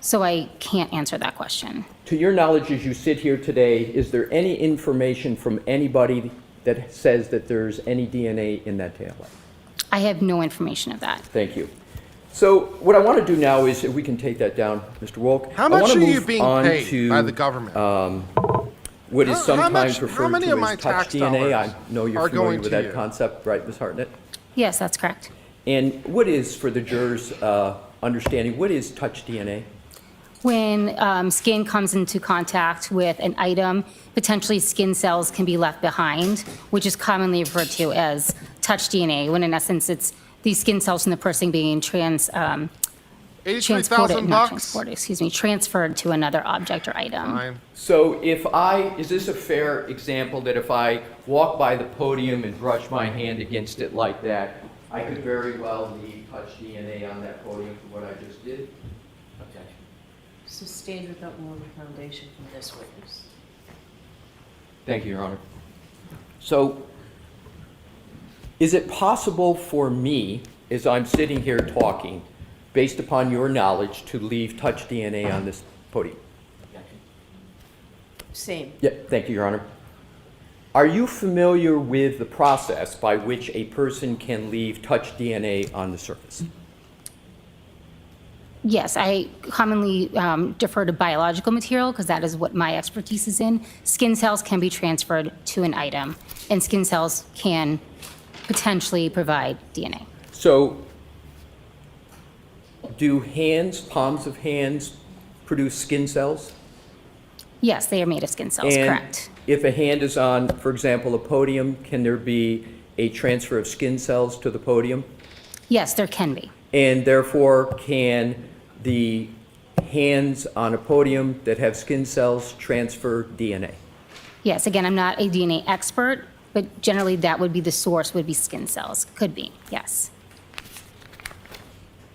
Speaker 15: so I can't answer that question.
Speaker 3: To your knowledge, as you sit here today, is there any information from anybody that says that there's any DNA in that taillight?
Speaker 15: I have no information of that.
Speaker 3: Thank you. So what I want to do now is, if we can take that down, Mr. Wolk.
Speaker 1: How much are you being paid by the government?
Speaker 3: What is sometimes
Speaker 1: how
Speaker 3: referred
Speaker 1: many
Speaker 3: to
Speaker 1: of my
Speaker 3: as touch
Speaker 1: tax
Speaker 3: DNA.
Speaker 1: dollars
Speaker 3: I know you're
Speaker 1: are
Speaker 3: familiar
Speaker 1: going
Speaker 3: with
Speaker 1: to
Speaker 3: that
Speaker 1: you?
Speaker 3: concept, right, Ms. Hartnett?
Speaker 15: Yes, that's correct.
Speaker 3: And what is, for the jurors' understanding, what is touch DNA?
Speaker 15: When skin comes into contact with an item, potentially skin cells can be left behind, which is commonly referred to as touch DNA, when in essence it's these skin cells from the person being transferred to another object or item.
Speaker 1: Fine.
Speaker 3: So is this a fair example that if I walk by the podium and brush my hand against it like that, I could very well leave touch DNA on that podium for what I just did? Okay.
Speaker 2: So stand without more of a foundation from this witness.
Speaker 3: Thank you, Your Honor. So is it possible for me, as I'm sitting here talking, based upon your knowledge, to leave touch DNA on this podium?
Speaker 2: Same.
Speaker 3: Yeah, thank you, Your Honor. Are you familiar with the process by which a person can leave touch DNA on the surface?
Speaker 15: Yes, I commonly defer to biological material because that is what my expertise is in. Skin cells can be transferred to an item, and skin cells can potentially provide DNA.
Speaker 3: So do hands, palms of hands, produce skin cells?
Speaker 15: Yes, they are made of skin cells,
Speaker 3: And
Speaker 15: correct.
Speaker 3: if a hand is on, for example, a podium, can there be a transfer of skin cells to the podium?
Speaker 15: Yes, there can be.
Speaker 3: And therefore, can the hands on a podium that have skin cells transfer DNA?
Speaker 15: Yes, again, I'm not a DNA expert, but generally that would be the source, would be skin cells. Could be, yes.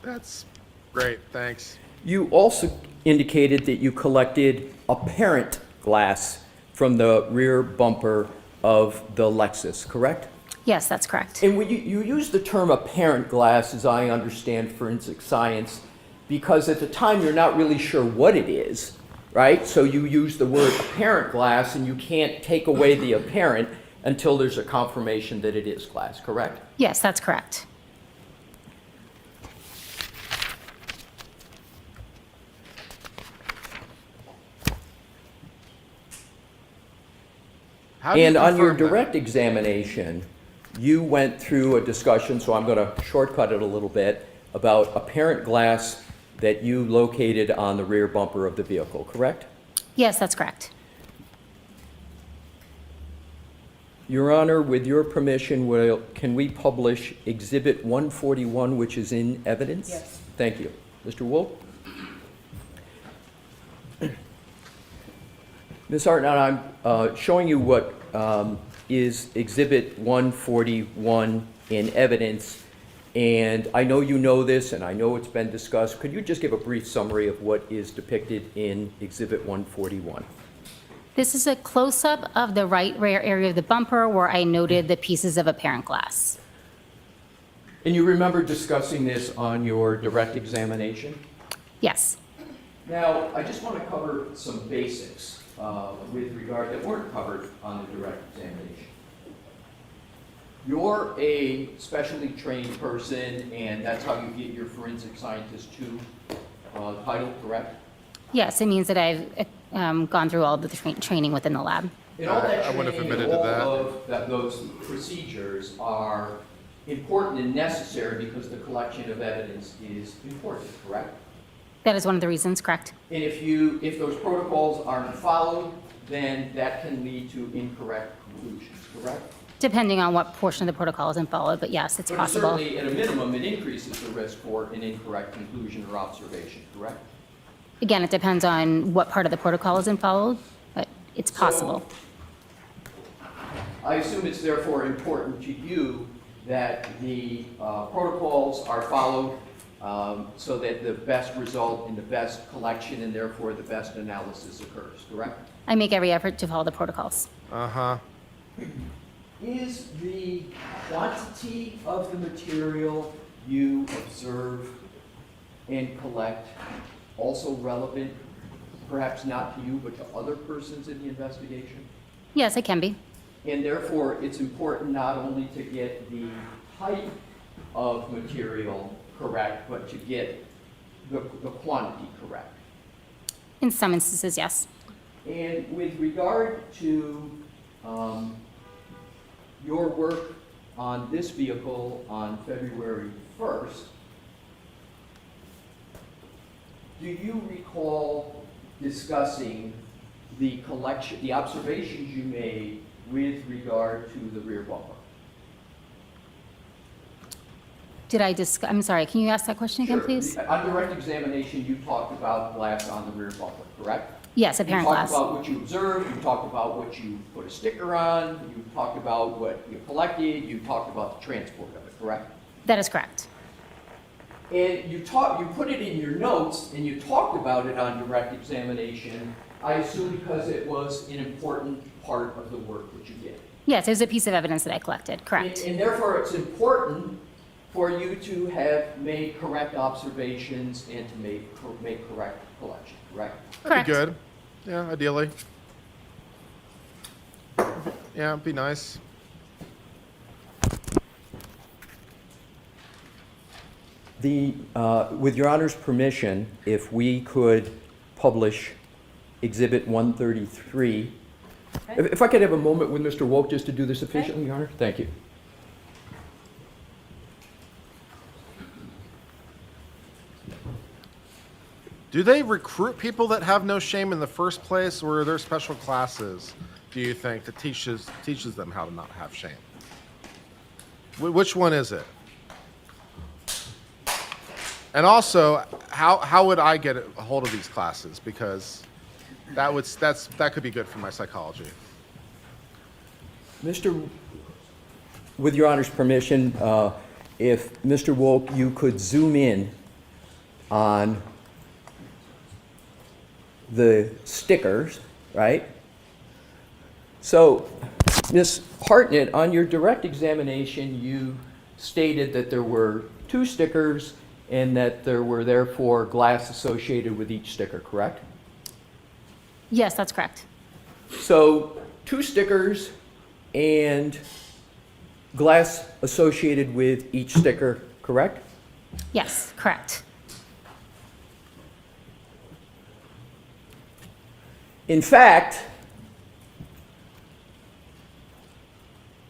Speaker 1: That's great, thanks.
Speaker 3: You also indicated that you collected apparent glass from the rear bumper of the Lexus, correct?
Speaker 15: Yes, that's correct.
Speaker 3: And you use the term apparent glass, as I understand forensic science, because at the time you're not really sure what it is. right? So you use the word apparent glass, and you can't take away the apparent until there's a confirmation that it is glass, correct?
Speaker 15: Yes, that's correct.
Speaker 1: How do you
Speaker 3: And on your
Speaker 1: confirm that?
Speaker 3: direct examination, you went through a discussion, so I'm going to shortcut it a little bit, about apparent glass that you located on the rear bumper of the vehicle, correct?
Speaker 15: Yes, that's correct.
Speaker 3: Your Honor, with your permission, can we publish Exhibit 141, which is in evidence?
Speaker 2: Yes.
Speaker 3: Thank you. Mr. Wolf? Ms. Hartnett, I'm showing you what is Exhibit 141 in evidence, and I know you know this, and I know it's been discussed. Could you just give a brief summary of what is depicted in Exhibit 141?
Speaker 15: This is a close-up of the right rear area of the bumper where I noted the pieces of apparent glass.
Speaker 3: And you remember discussing this on your direct examination?
Speaker 15: Yes.
Speaker 3: Now, I just want to cover some basics with regard that weren't covered on the direct examination. You're a specially trained person, and that's how you get your forensic scientist 2 title, correct?
Speaker 15: Yes, it means that I've gone through all the training within the lab.
Speaker 3: And all that
Speaker 1: I wouldn't have
Speaker 3: training
Speaker 1: admitted
Speaker 3: and
Speaker 1: to
Speaker 3: all
Speaker 1: that.
Speaker 3: of those procedures are important and necessary because the collection of evidence is important, correct?
Speaker 15: That is one of the reasons, correct?
Speaker 3: And if those protocols aren't followed, then that can lead to incorrect conclusions, correct?
Speaker 15: Depending on what portion of the protocol isn't followed, but yes, it's
Speaker 3: But
Speaker 15: possible.
Speaker 3: certainly, at a minimum, it increases the risk for an incorrect conclusion or observation, correct?
Speaker 15: Again, it depends on what part of the protocol isn't followed, but it's possible.
Speaker 3: I assume it's therefore important to you that the protocols are followed so that the best result and the best collection and therefore the best analysis occurs, correct?
Speaker 15: I make every effort to follow the protocols.
Speaker 1: Uh-huh.
Speaker 3: Is the quantity of the material you observe and collect also relevant, perhaps not to you, but to other persons in the investigation?
Speaker 15: Yes, it can be.
Speaker 3: And therefore, it's important not only to get the type of material correct, but to get the quantity correct.
Speaker 15: In some instances, yes.
Speaker 3: And with regard to your work on this vehicle on February 1st, do you recall discussing the collection, the observations you made with regard to the rear bumper?
Speaker 15: Did I discuss, I'm sorry, can you ask that question again, please?
Speaker 3: On direct examination, you talked about glass on the rear bumper, correct?
Speaker 15: Yes, apparent glass.
Speaker 3: You talked about what you observed, you talked about what you put a sticker on, you talked about what you collected, you talked about the transport of it, correct?
Speaker 15: That is correct.
Speaker 3: And you put it in your notes, and you talked about it on direct examination, I assume because it was an important part of the work that you did.
Speaker 15: Yes, it was a piece of evidence that I collected, correct.
Speaker 3: And therefore, it's important for you to have made correct observations and to make correct collection, correct?
Speaker 1: That'd be good. Yeah, ideally. Yeah, it'd be nice.
Speaker 3: With Your Honor's permission, if we could publish Exhibit 133. If I could have a moment with Mr. Woke just to do this efficiently, Your Honor? Thank you.
Speaker 1: Do they recruit people that have no shame in the first place, or are there special classes, do you think, that teaches them how to not have shame? Which one is it? And also, how would I get a hold of these classes? Because that could be good for my psychology.
Speaker 3: With Your Honor's permission, if Mr. Woke, you could zoom in on the stickers, right? So, Ms. Hartnett, on your direct examination, you stated that there were 2 stickers and that there were therefore glass associated with each sticker, correct?
Speaker 15: Yes, that's correct.
Speaker 3: So 2 stickers and glass associated with each sticker, correct?
Speaker 15: Yes, correct.
Speaker 3: In fact,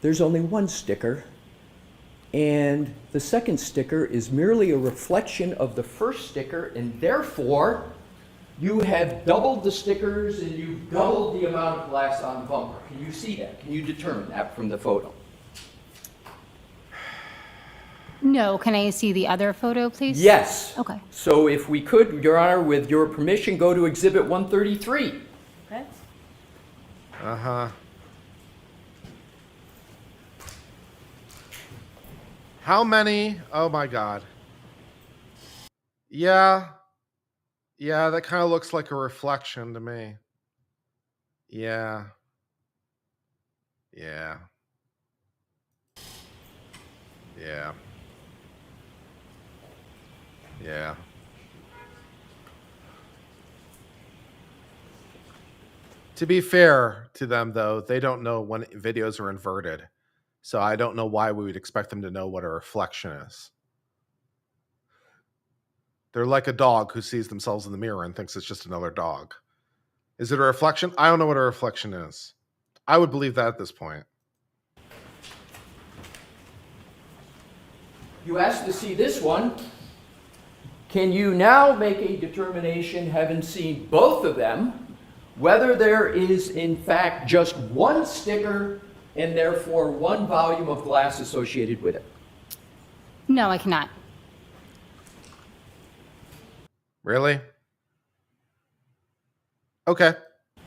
Speaker 3: there's only 1 sticker, and the second sticker is merely a reflection of the first sticker, and therefore, you have doubled the stickers and you've doubled the amount of glass on the bumper. Can you see that? Can you determine that from the photo?
Speaker 15: No, can I see the other photo, please?
Speaker 3: Yes.
Speaker 15: Okay.
Speaker 3: So if we could, Your Honor, with your permission, go to Exhibit 133.
Speaker 15: Okay.
Speaker 1: Uh-huh. How many? Oh my God. Yeah. Yeah, that kind of looks like a reflection to me. Yeah. Yeah. Yeah. Yeah. To be fair to them, though, they don't know when videos are inverted. So I don't know why we would expect them to know what a reflection is. They're like a dog who sees themselves in the mirror and thinks it's just another dog. Is it a reflection? I don't know what a reflection is. I would believe that at this point.
Speaker 3: You asked to see this one. Can you now make a determination, having seen both of them, whether there is in fact just 1 sticker and therefore 1 volume of glass associated with it?
Speaker 15: No, I cannot.
Speaker 1: Really? Okay.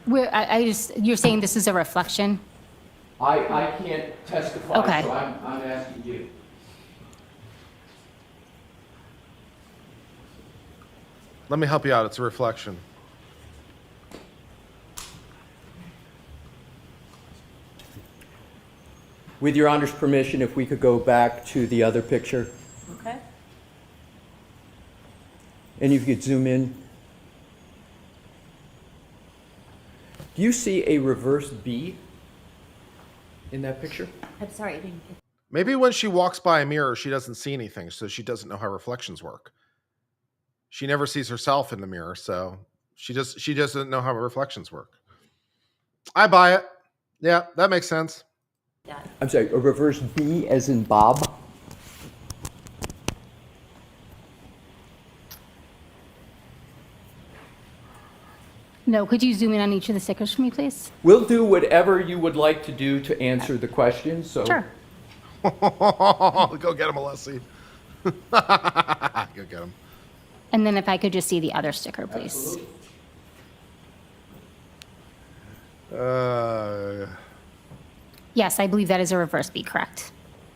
Speaker 15: You're saying this is a reflection?
Speaker 3: I can't testify,
Speaker 15: Okay.
Speaker 3: so I'm asking you.
Speaker 1: Let me help you out. It's a reflection.
Speaker 3: With Your Honor's permission, if we could go back to the other picture,
Speaker 2: Okay.
Speaker 3: and if you could zoom in. Do you see a reverse B in that picture?
Speaker 7: I'm sorry, I didn't get.
Speaker 1: Maybe when she walks by a mirror, she doesn't see anything, so she doesn't know how reflections work. She never sees herself in the mirror, so she doesn't know how reflections work. I buy it. Yeah, that makes sense.
Speaker 3: I'm sorry, a reverse B as in Bob?
Speaker 15: No, could you zoom in on each of the stickers for me, please?
Speaker 3: We'll do whatever you would like to do to answer the question, so.
Speaker 15: Sure.
Speaker 1: Go get him, Alessi. Go get him.
Speaker 15: And then if I could just see the other sticker, please. Yes, I believe that is a reverse B, correct.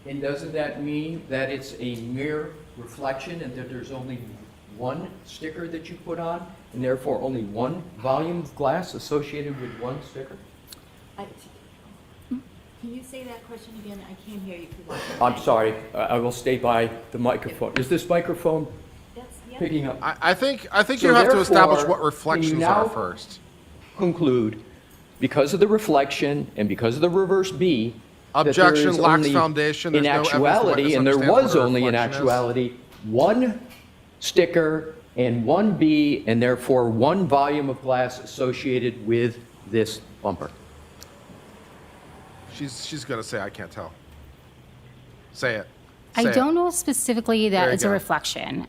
Speaker 3: And doesn't that mean that it's a mere reflection and that there's only 1 sticker that you put on, and therefore only 1 volume of glass associated with 1 sticker?
Speaker 22: Can you say that question again? I can't hear you too well.
Speaker 3: I'm sorry, I will stay by the microphone. Is this microphone picking up?
Speaker 1: I think
Speaker 3: So
Speaker 1: you have to establish
Speaker 3: therefore,
Speaker 1: what reflections
Speaker 3: can you now
Speaker 1: are first.
Speaker 3: Conclude, because of the reflection and because of the reverse B, that there
Speaker 1: Objection
Speaker 3: is
Speaker 1: lacks
Speaker 3: only,
Speaker 1: foundation.
Speaker 3: in
Speaker 1: There's no evidence the
Speaker 3: actuality,
Speaker 1: witness
Speaker 3: and there
Speaker 1: understands
Speaker 3: was
Speaker 1: what a
Speaker 3: only in
Speaker 1: reflection is.
Speaker 3: actuality 1 sticker and 1 B, and therefore 1 volume of glass associated with this bumper.
Speaker 1: She's gonna say I can't tell. Say it.
Speaker 15: I
Speaker 1: Say it.
Speaker 15: don't know specifically that
Speaker 1: There you
Speaker 15: it's a
Speaker 1: go.
Speaker 15: reflection.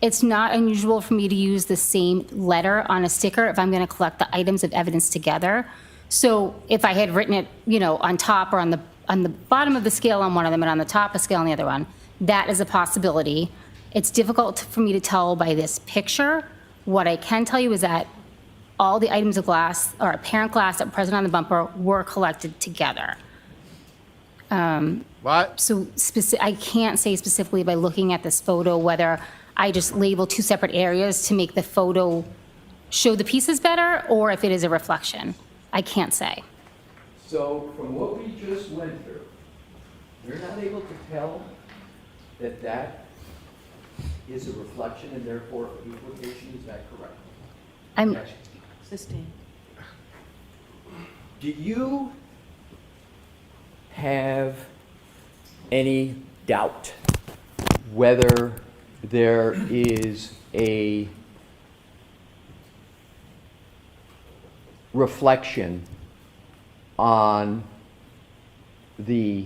Speaker 15: It's not unusual for me to use the same letter on a sticker if I'm going to collect the items of evidence together. So if I had written it, on top or on the bottom of the scale on one of them and on the top of the scale on the other one, that is a possibility. It's difficult for me to tell by this picture. What I can tell you is that all the items of glass or apparent glass that were present on the bumper were collected together.
Speaker 1: What?
Speaker 15: So I can't say specifically by looking at this photo whether I just label 2 separate areas to make the photo show the pieces better or if it is a reflection. I can't say.
Speaker 3: So from what we just went through, you're not able to tell that that is a reflection and therefore a duplication, is that correct?
Speaker 15: I'm
Speaker 2: Sustained.
Speaker 3: Do you have any doubt whether there is a reflection on the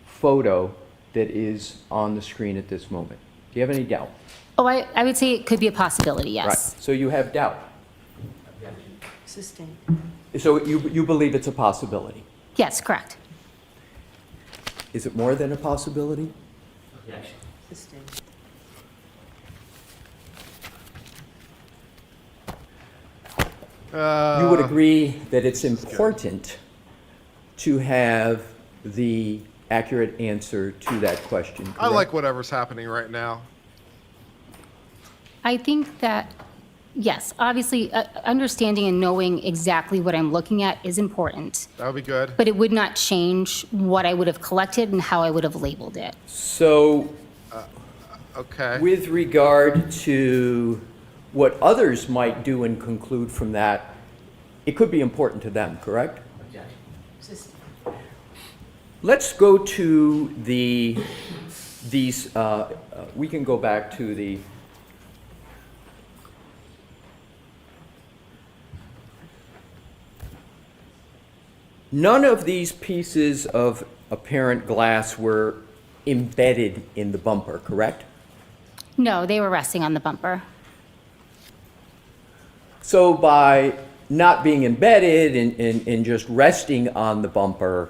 Speaker 3: photo that is on the screen at this moment? Do you have any doubt?
Speaker 15: Oh, I would say it could be a possibility, yes.
Speaker 3: Right, so you have doubt.
Speaker 2: Sustained.
Speaker 3: So you believe it's a possibility.
Speaker 15: Yes, correct.
Speaker 3: Is it more than a possibility?
Speaker 2: Sustained.
Speaker 3: You would agree that it's important to have the accurate answer to that question, correct?
Speaker 1: I like whatever's happening right now.
Speaker 15: I think that, yes, obviously, understanding and knowing exactly what I'm looking at is important,
Speaker 1: That would be good.
Speaker 15: but it would not change what I would have collected and how I would have labeled it.
Speaker 3: So,
Speaker 1: Okay.
Speaker 3: with regard to what others might do and conclude from that, it could be important to them, correct?
Speaker 2: Sustained.
Speaker 3: Let's go to we can go back to the, none of these pieces of apparent glass were embedded in the bumper, correct?
Speaker 15: No, they were resting on the bumper.
Speaker 3: So by not being embedded and just resting on the bumper,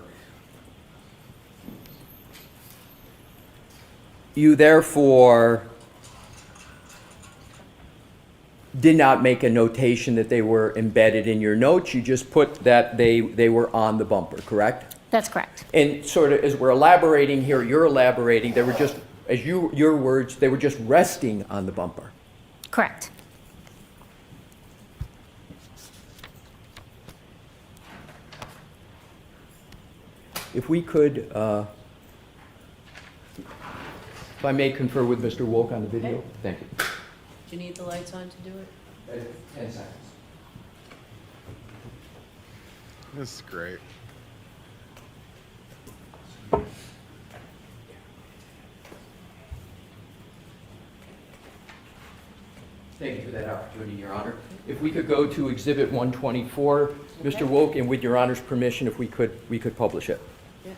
Speaker 3: you therefore did not make a notation that they were embedded in your notes. You just put that they were on the bumper, correct?
Speaker 15: That's correct.
Speaker 3: And sort of as we're elaborating here, you're elaborating, they were just, as your words, they were just resting on the bumper.
Speaker 15: Correct.
Speaker 3: If we could, if I may confer with Mr. Wolk on the video.
Speaker 2: Okay.
Speaker 3: Thank you.
Speaker 2: Do you need the lights on to do it?
Speaker 3: 10 seconds.
Speaker 1: This is great.
Speaker 3: Thank you for that opportunity, Your Honor. If we could go to Exhibit 124, Mr. Wolk, and with Your Honor's permission, if we could publish it.
Speaker 2: Yeah.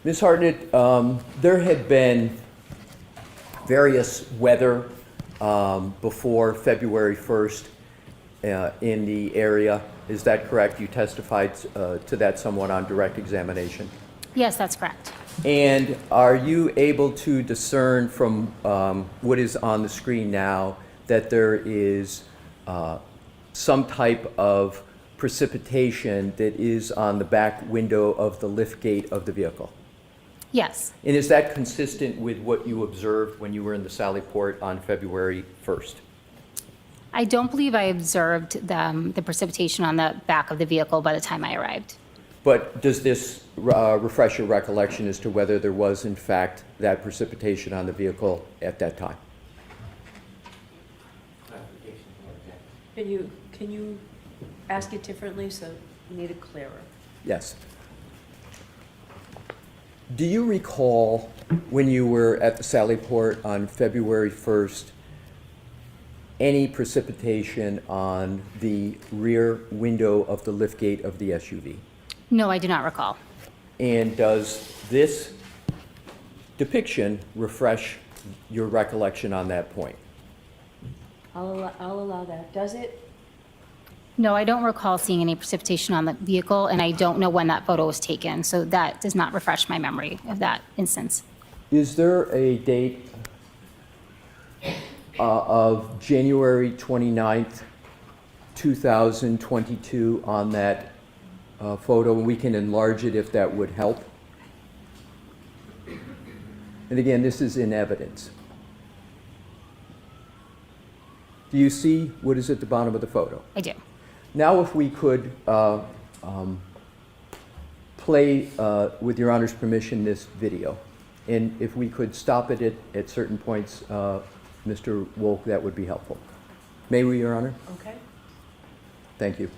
Speaker 3: Ms. Hartnett, there had been various weather before February 1st in the area. Is that correct? You testified to that somewhat on direct examination.
Speaker 15: Yes, that's correct.
Speaker 3: And are you able to discern from what is on the screen now that there is some type of precipitation that is on the back window of the lift gate of the vehicle?
Speaker 15: Yes.
Speaker 3: And is that consistent with what you observed when you were in the Sally Port on February 1st?
Speaker 15: I don't believe I observed the precipitation on the back of the vehicle by the time I arrived.
Speaker 3: But does this refresh your recollection as to whether there was, in fact, that precipitation on the vehicle at that time?
Speaker 2: Can you ask it differently so you need it clearer?
Speaker 3: Yes. Do you recall when you were at the Sally Port on February 1st, any precipitation on the rear window of the liftgate of the SUV?
Speaker 15: No, I do not recall.
Speaker 3: And does this depiction refresh your recollection on that point?
Speaker 2: I'll allow that. Does it?
Speaker 15: No, I don't recall seeing any precipitation on the vehicle, and I don't know when that photo was taken, so that does not refresh my memory of that instance.
Speaker 3: Is there a date of January 29th, 2022 on that photo? We can enlarge it if that would help. And again, this is in evidence. Do you see what is at the bottom of the photo?
Speaker 15: I do.
Speaker 3: Now if we could play, with Your Honor's permission, this video. And if we could stop it at certain points, Mr. Wolk, that would be helpful. May we, Your Honor?
Speaker 2: Okay.
Speaker 3: Thank you.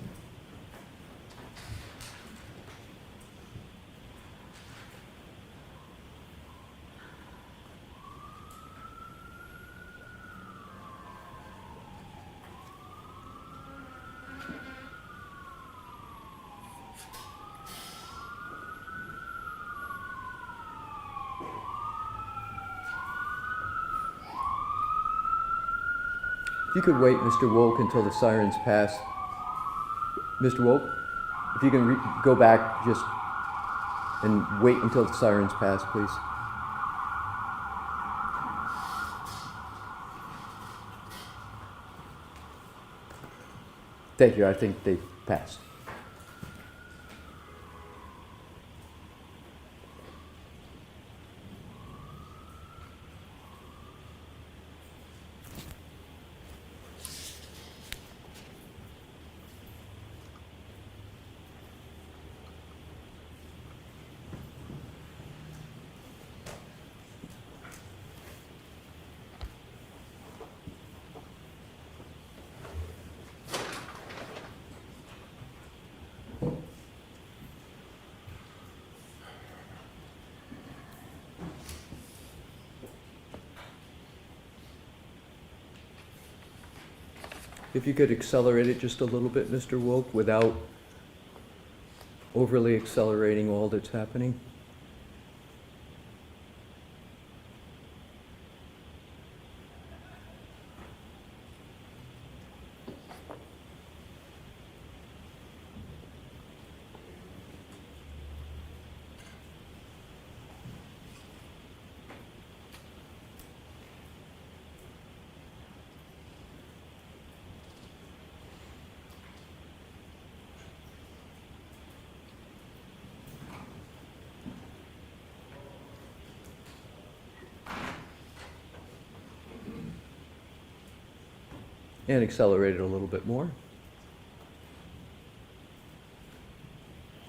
Speaker 3: If you could wait, Mr. Wolk, until the sirens pass. Mr. Wolk, if you can go back just and wait until the sirens pass, please. Thank you. I think they've passed. If you could accelerate it just a little bit, Mr. Wolk, without overly accelerating all that's happening. And accelerate it a little bit more.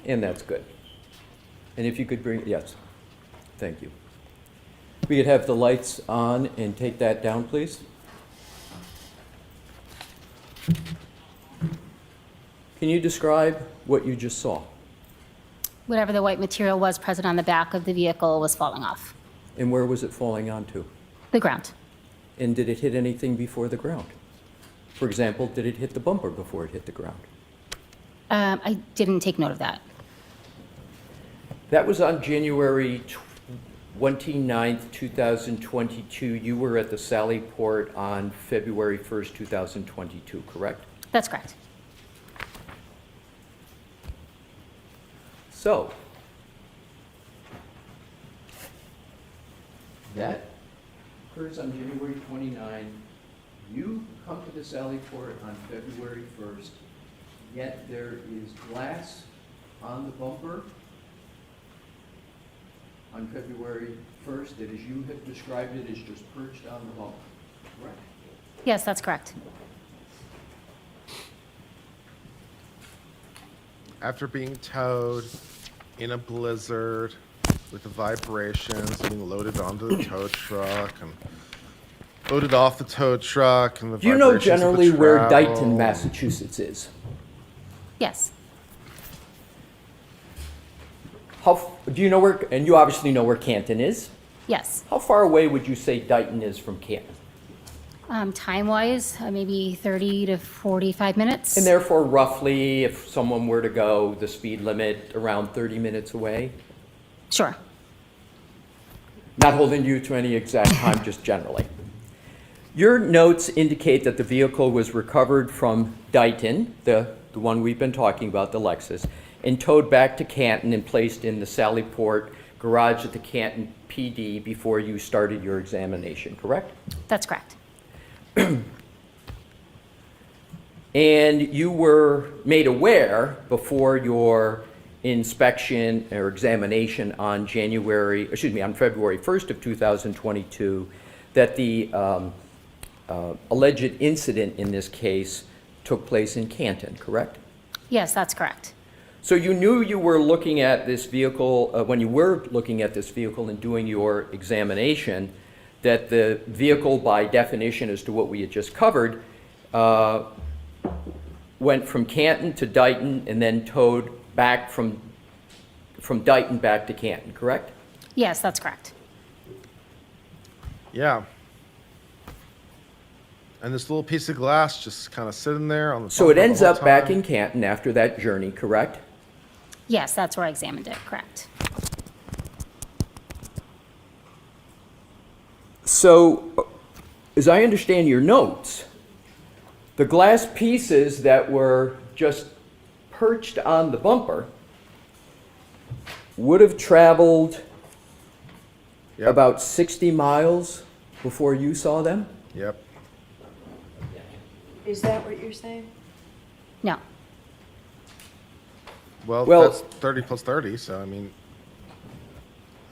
Speaker 3: And that's good. And if you could bring, yes, thank you. We could have the lights on and take that down, please. Can you describe what you just saw?
Speaker 15: Whatever the white material was present on the back of the vehicle was falling off.
Speaker 3: And where was it falling onto?
Speaker 15: The ground.
Speaker 3: And did it hit anything before the ground? For example, did it hit the bumper before it hit the ground?
Speaker 15: I didn't take note of that.
Speaker 3: That was on January 29th, 2022. You were at the Sally Port on February 1st, 2022, correct?
Speaker 15: That's correct.
Speaker 3: So, that occurs on January 29th. You come to the Sally Port on February 1st, yet there is glass on the bumper on February 1st that, as you have described it, is just perched on the bumper, correct?
Speaker 15: Yes, that's correct.
Speaker 1: After being towed in a blizzard with the vibrations being loaded onto the tow truck and loaded off the tow truck and the
Speaker 3: Do you know
Speaker 1: vibrations of the
Speaker 3: generally where
Speaker 1: travel.
Speaker 3: Dighton, Massachusetts is?
Speaker 15: Yes.
Speaker 3: Do you know where, and you obviously know where Canton is?
Speaker 15: Yes.
Speaker 3: How far away would you say Dighton is from Canton?
Speaker 15: Time-wise, maybe 30 to 45 minutes.
Speaker 3: And therefore, roughly, if someone were to go the speed limit, around 30 minutes away?
Speaker 15: Sure.
Speaker 3: Not holding you to any exact time, just generally. Your notes indicate that the vehicle was recovered from Dighton, the one we've been talking about, the Lexus, and towed back to Canton and placed in the Sally Port garage at the Canton PD before you started your examination, correct?
Speaker 15: That's correct.
Speaker 3: And you were made aware before your inspection or examination on February 1st of 2022 that the alleged incident in this case took place in Canton, correct?
Speaker 15: Yes, that's correct.
Speaker 3: So you knew you were looking at this vehicle, when you were looking at this vehicle and doing your examination, that the vehicle, by definition, as to what we had just covered, went from Canton to Dighton and then towed back from Dighton back to Canton, correct?
Speaker 15: Yes, that's correct.
Speaker 1: Yeah. And this little piece of glass just kind of sitting there on the
Speaker 3: So
Speaker 1: bumper
Speaker 3: it
Speaker 1: the
Speaker 3: ends
Speaker 1: whole
Speaker 3: up back
Speaker 1: time.
Speaker 3: in Canton after that journey, correct?
Speaker 15: Yes, that's where I examined it, correct.
Speaker 3: So, as I understand your notes, the glass pieces that were just perched on the bumper would have traveled about 60 miles before you saw them?
Speaker 1: Yep.
Speaker 2: Is that what you're saying?
Speaker 15: No.
Speaker 1: Well,
Speaker 3: Well-
Speaker 1: that's 30 plus 30, so I mean,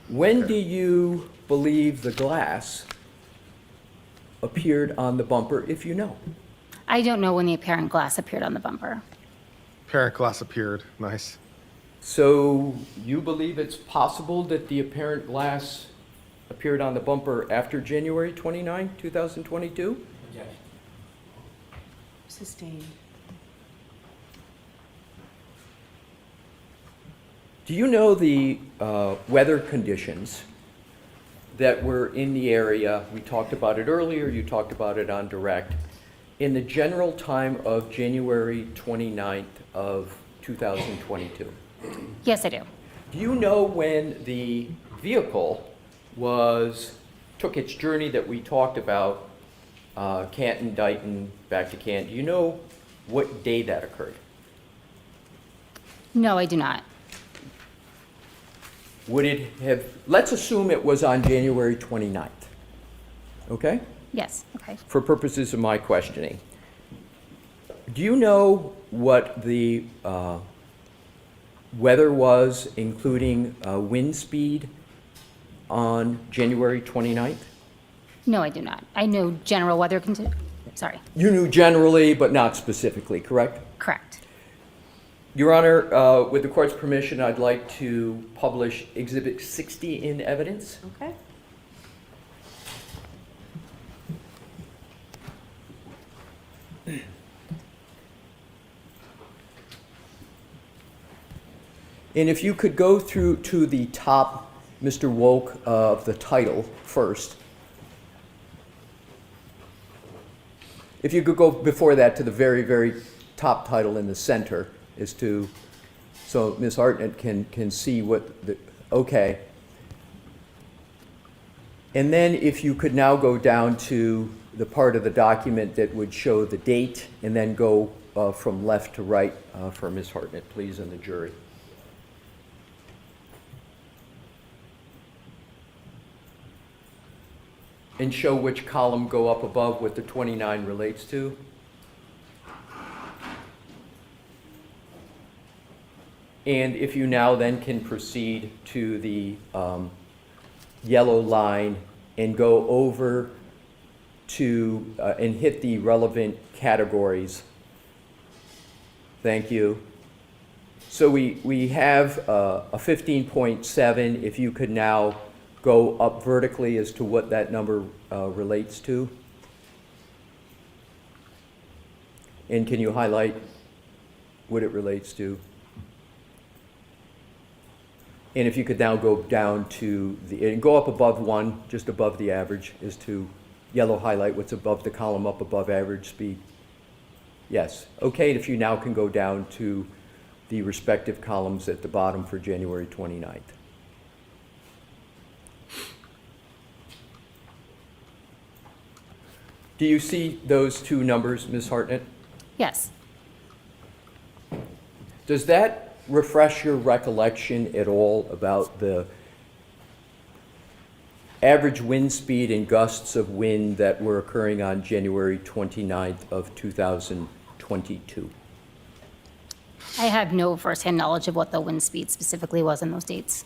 Speaker 3: When do you believe the glass appeared on the bumper, if you know?
Speaker 15: I don't know when the apparent glass appeared on the bumper.
Speaker 1: parent glass appeared. Nice.
Speaker 3: So you believe it's possible that the apparent glass appeared on the bumper after January 29, 2022?
Speaker 2: Sustained.
Speaker 3: Do you know the weather conditions that were in the area? We talked about it earlier, you talked about it on direct. In the general time of January 29th of 2022?
Speaker 15: Yes, I do.
Speaker 3: Do you know when the vehicle took its journey that we talked about, Canton, Dighton, back to Canton? Do you know what day that occurred?
Speaker 15: No, I do not.
Speaker 3: Would it have, let's assume it was on January 29th, okay?
Speaker 15: Yes, okay.
Speaker 3: For purposes of my questioning. Do you know what the weather was, including wind speed, on January 29th?
Speaker 15: No, I do not. I know general weather conditions. Sorry.
Speaker 3: You knew generally, but not specifically, correct?
Speaker 15: Correct.
Speaker 3: Your Honor, with the court's permission, I'd like to publish Exhibit 60 in evidence.
Speaker 2: Okay.
Speaker 3: And if you could go through to the top, Mr. Woke, of the title first. If you could go before that to the very, very top title in the center, so Ms. Hartnett can see what the, okay. And then if you could now go down to the part of the document that would show the date, and then go from left to right for Ms. Hartnett, please, and the jury. And show which column go up above what the 29 relates to. And if you now then can proceed to the yellow line and go over to, and hit the relevant categories. Thank you. So we have a 15.7. If you could now go up vertically as to what that number relates to. And can you highlight what it relates to? And if you could now go down to and go up above 1, just above the average, is to yellow highlight what's above the column up above average speed. Yes. Okay, if you now can go down to the respective columns at the bottom for January 29th. Do you see those two numbers, Ms. Hartnett?
Speaker 15: Yes.
Speaker 3: Does that refresh your recollection at all about the average wind speed and gusts of wind that were occurring on January 29th of 2022?
Speaker 15: I have no firsthand knowledge of what the wind speed specifically was in those dates.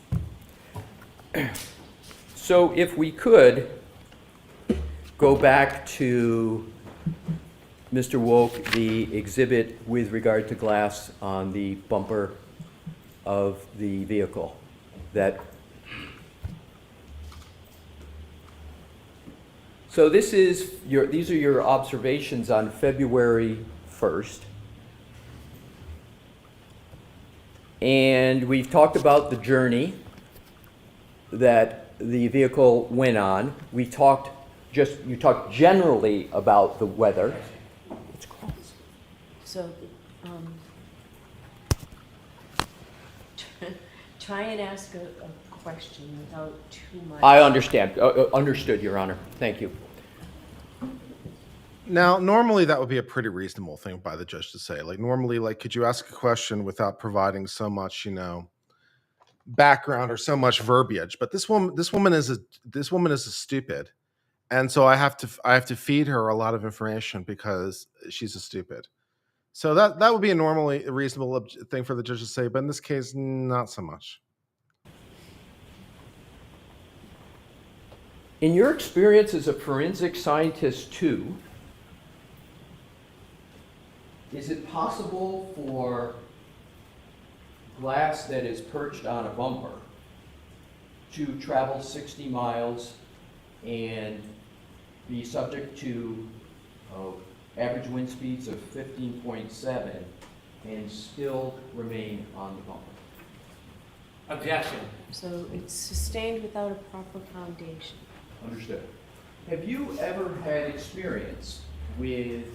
Speaker 3: So if we could go back to Mr. Wolk, the exhibit with regard to glass on the bumper of the vehicle that... So these are your observations on February 1st. And we've talked about the journey that the vehicle went on. You talked generally about the weather.
Speaker 2: So, try and ask a question without too much.
Speaker 3: I understand. Understood, Your Honor. Thank you.
Speaker 1: Now, normally that would be a pretty reasonable thing by the judge to say. Like normally, like, could you ask a question without providing so much, background or so much verbiage? But this woman is a stupid, and so I have to feed her a lot of information because she's a stupid. So that would be a normally reasonable thing for the judge to say, but in this case, not so much.
Speaker 3: In your experience as a forensic scientist too, is it possible for glass that is perched on a bumper to travel 60 miles and be subject to average wind speeds of 15.7 and still remain on the bumper?
Speaker 20: Objection.
Speaker 2: So it's sustained without a proper foundation.
Speaker 3: Understood. Have you ever had experience with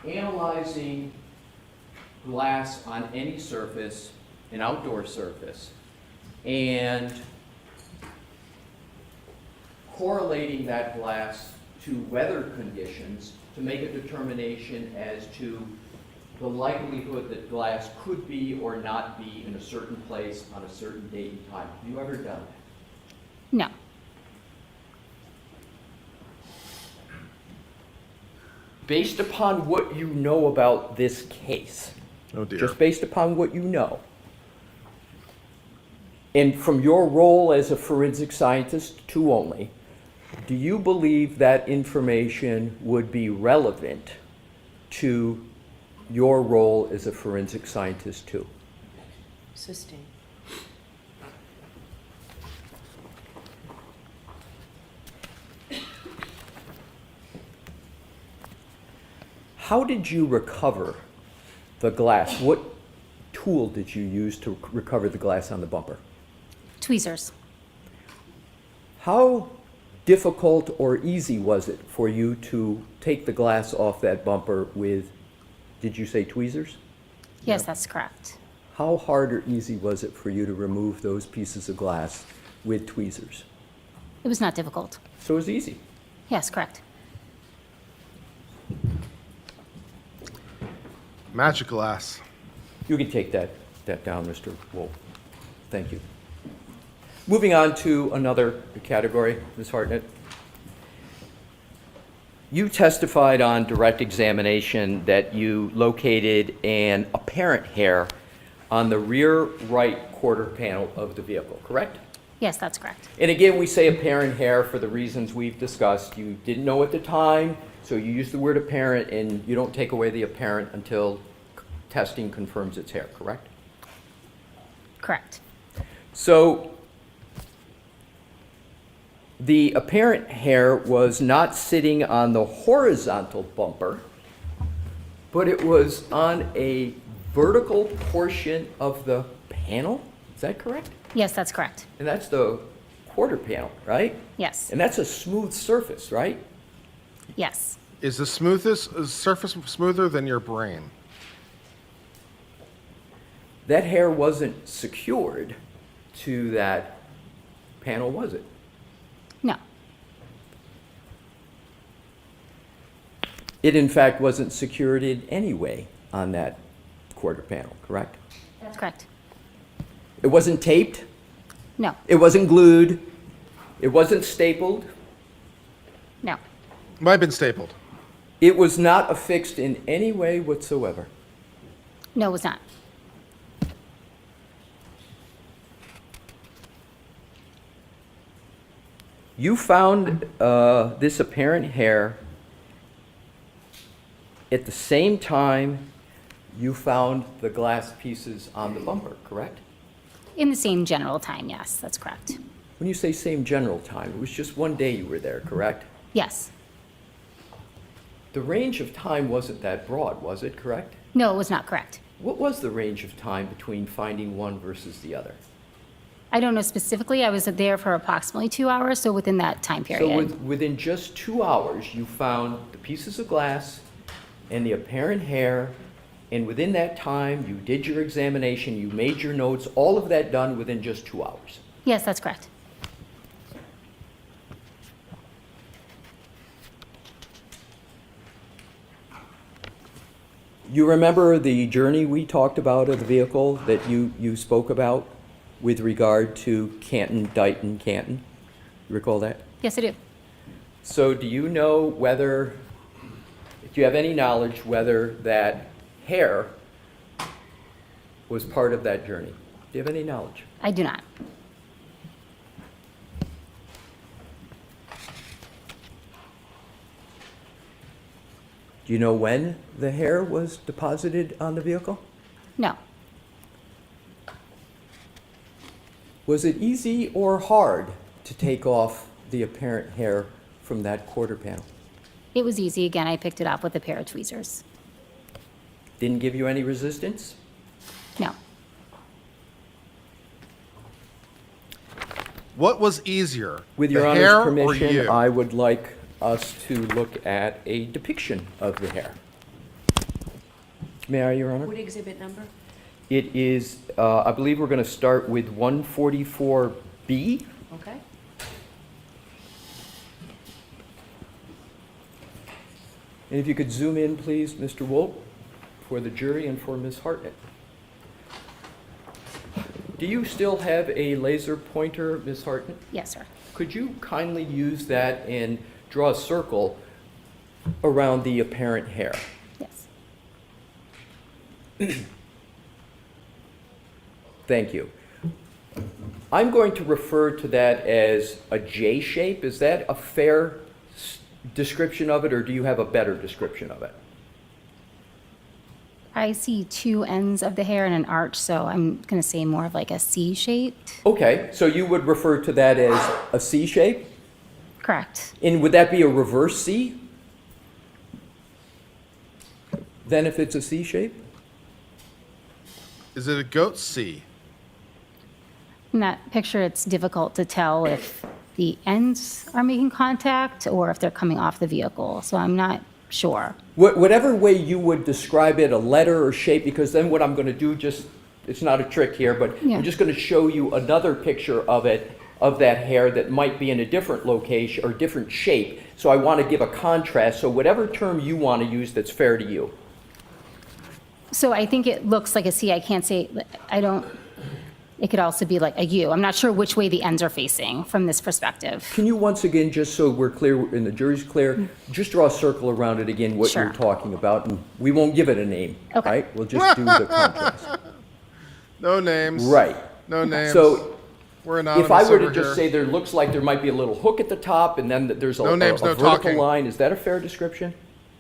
Speaker 3: analyzing glass on any surface, an outdoor surface, and correlating that glass to weather conditions to make a determination as to the likelihood that glass could be or not be in a certain place on a certain date and time? Have you ever done that?
Speaker 15: No.
Speaker 3: Based upon what you know about this case,
Speaker 1: oh dear.
Speaker 3: Just based upon what you know, and from your role as a forensic scientist too only, do you believe that information would be relevant to your role as a forensic scientist too?
Speaker 2: Sustained.
Speaker 3: How did you recover the glass? What tool did you use to recover the glass on the bumper?
Speaker 15: Tweezers.
Speaker 3: How difficult or easy was it for you to take the glass off that bumper with, did you say tweezers?
Speaker 15: Yes, that's correct.
Speaker 3: How hard or easy was it for you to remove those pieces of glass with tweezers?
Speaker 15: It was not difficult.
Speaker 3: So it was easy.
Speaker 15: Yes, correct.
Speaker 1: Magic glass.
Speaker 3: You can take that down, Mr. Wolf. Thank you. Moving on to another category, Ms. Hartnett. You testified on direct examination that you located an apparent hair on the rear right quarter panel of the vehicle, correct?
Speaker 15: Yes, that's correct.
Speaker 3: And again, we say apparent hair for the reasons we've discussed. You didn't know at the time, so you use the word apparent, and you don't take away the apparent until testing confirms it's hair, correct?
Speaker 15: Correct.
Speaker 3: So the apparent hair was not sitting on the horizontal bumper, but it was on a vertical portion of the panel. Is that correct?
Speaker 15: Yes, that's correct.
Speaker 3: And that's the quarter panel, right?
Speaker 15: Yes.
Speaker 3: And that's a smooth surface, right?
Speaker 15: Yes.
Speaker 1: Is the surface smoother than your brain?
Speaker 3: That hair wasn't secured to that panel, was it?
Speaker 15: No.
Speaker 3: It, in fact, wasn't secured in any way on that quarter panel, correct?
Speaker 15: That's correct.
Speaker 3: It wasn't taped?
Speaker 15: No.
Speaker 3: It wasn't glued? It wasn't stapled?
Speaker 15: No.
Speaker 1: Might have been stapled.
Speaker 3: It was not affixed in any way whatsoever?
Speaker 15: No, it was not.
Speaker 3: You found this apparent hair at the same time, you found the glass pieces on the bumper, correct?
Speaker 15: In the same general time, yes, that's correct.
Speaker 3: When you say same general time, it was just one day you were there, correct?
Speaker 15: Yes.
Speaker 3: The range of time wasn't that broad, was it, correct?
Speaker 15: No, it was not correct.
Speaker 3: What was the range of time between finding one versus the other?
Speaker 15: I don't know specifically. I was there for approximately 2 hours, so within that time period.
Speaker 3: So within just 2 hours, you found the pieces of glass and the apparent hair, and within that time, you did your examination, you made your notes, all of that done within just 2 hours.
Speaker 15: Yes, that's correct.
Speaker 3: You remember the journey we talked about of the vehicle that you spoke about with regard to Canton, Dighton, Canton? You recall that?
Speaker 15: Yes, I do.
Speaker 3: So do you know whether, do you have any knowledge whether that hair was part of that journey? Do you have any knowledge?
Speaker 15: I do not.
Speaker 3: Do you know when the hair was deposited on the vehicle?
Speaker 15: No.
Speaker 3: Was it easy or hard to take off the apparent hair from that quarter panel?
Speaker 15: It was easy. Again, I picked it up with a pair of tweezers.
Speaker 3: Didn't give you any resistance?
Speaker 15: No.
Speaker 1: What was easier?
Speaker 3: With your
Speaker 1: the hair
Speaker 3: Honor's
Speaker 1: or
Speaker 3: permission,
Speaker 1: you?
Speaker 3: I would like us to look at a depiction of the hair. May I, Your Honor?
Speaker 2: What exhibit number?
Speaker 3: It is, I believe we're going to start with 144B.
Speaker 2: Okay.
Speaker 3: And if you could zoom in, please, Mr. Wolk, for the jury and for Ms. Hartnett. Do you still have a laser pointer, Ms. Hartnett?
Speaker 15: Yes, sir.
Speaker 3: Could you kindly use that and draw a circle around the apparent hair?
Speaker 15: Yes.
Speaker 3: Thank you. I'm going to refer to that as a J shape. Is that a fair description of it, or do you have a better description of it?
Speaker 15: I see two ends of the hair and an arch, so I'm going to say more of like a C-shaped.
Speaker 3: Okay, so you would refer to that as a C shape?
Speaker 15: Correct.
Speaker 3: And would that be a reverse C? Then if it's a C shape?
Speaker 1: Is it a goat C?
Speaker 15: In that picture, it's difficult to tell if the ends are making contact or if they're coming off the vehicle, so I'm not sure.
Speaker 3: Whatever way you would describe it, a letter or shape, because then what I'm going to do, just, it's not a trick here, but
Speaker 15: Yeah.
Speaker 3: I'm just going to show you another picture of it, of that hair that might be in a different location or different shape. So I want to give a contrast. So whatever term you want to use that's fair to you.
Speaker 15: So I think it looks like a C. I can't say, it could also be like a U. I'm not sure which way the ends are facing from this perspective.
Speaker 3: Can you once again, just so we're clear and the jury's clear, just draw a circle around it again, what
Speaker 15: Sure.
Speaker 3: you're talking about, and we won't give it a name,
Speaker 15: Okay.
Speaker 3: right? We'll just do the contrast.
Speaker 1: No names.
Speaker 3: Right.
Speaker 1: No names.
Speaker 3: So
Speaker 1: we're anonymous
Speaker 3: if I were to
Speaker 1: over
Speaker 3: just
Speaker 1: here.
Speaker 3: say there looks like there might be a little hook at the top and then there's a,
Speaker 1: No names,
Speaker 3: a
Speaker 1: no
Speaker 3: vertical
Speaker 1: talking.
Speaker 3: line, is that a fair description?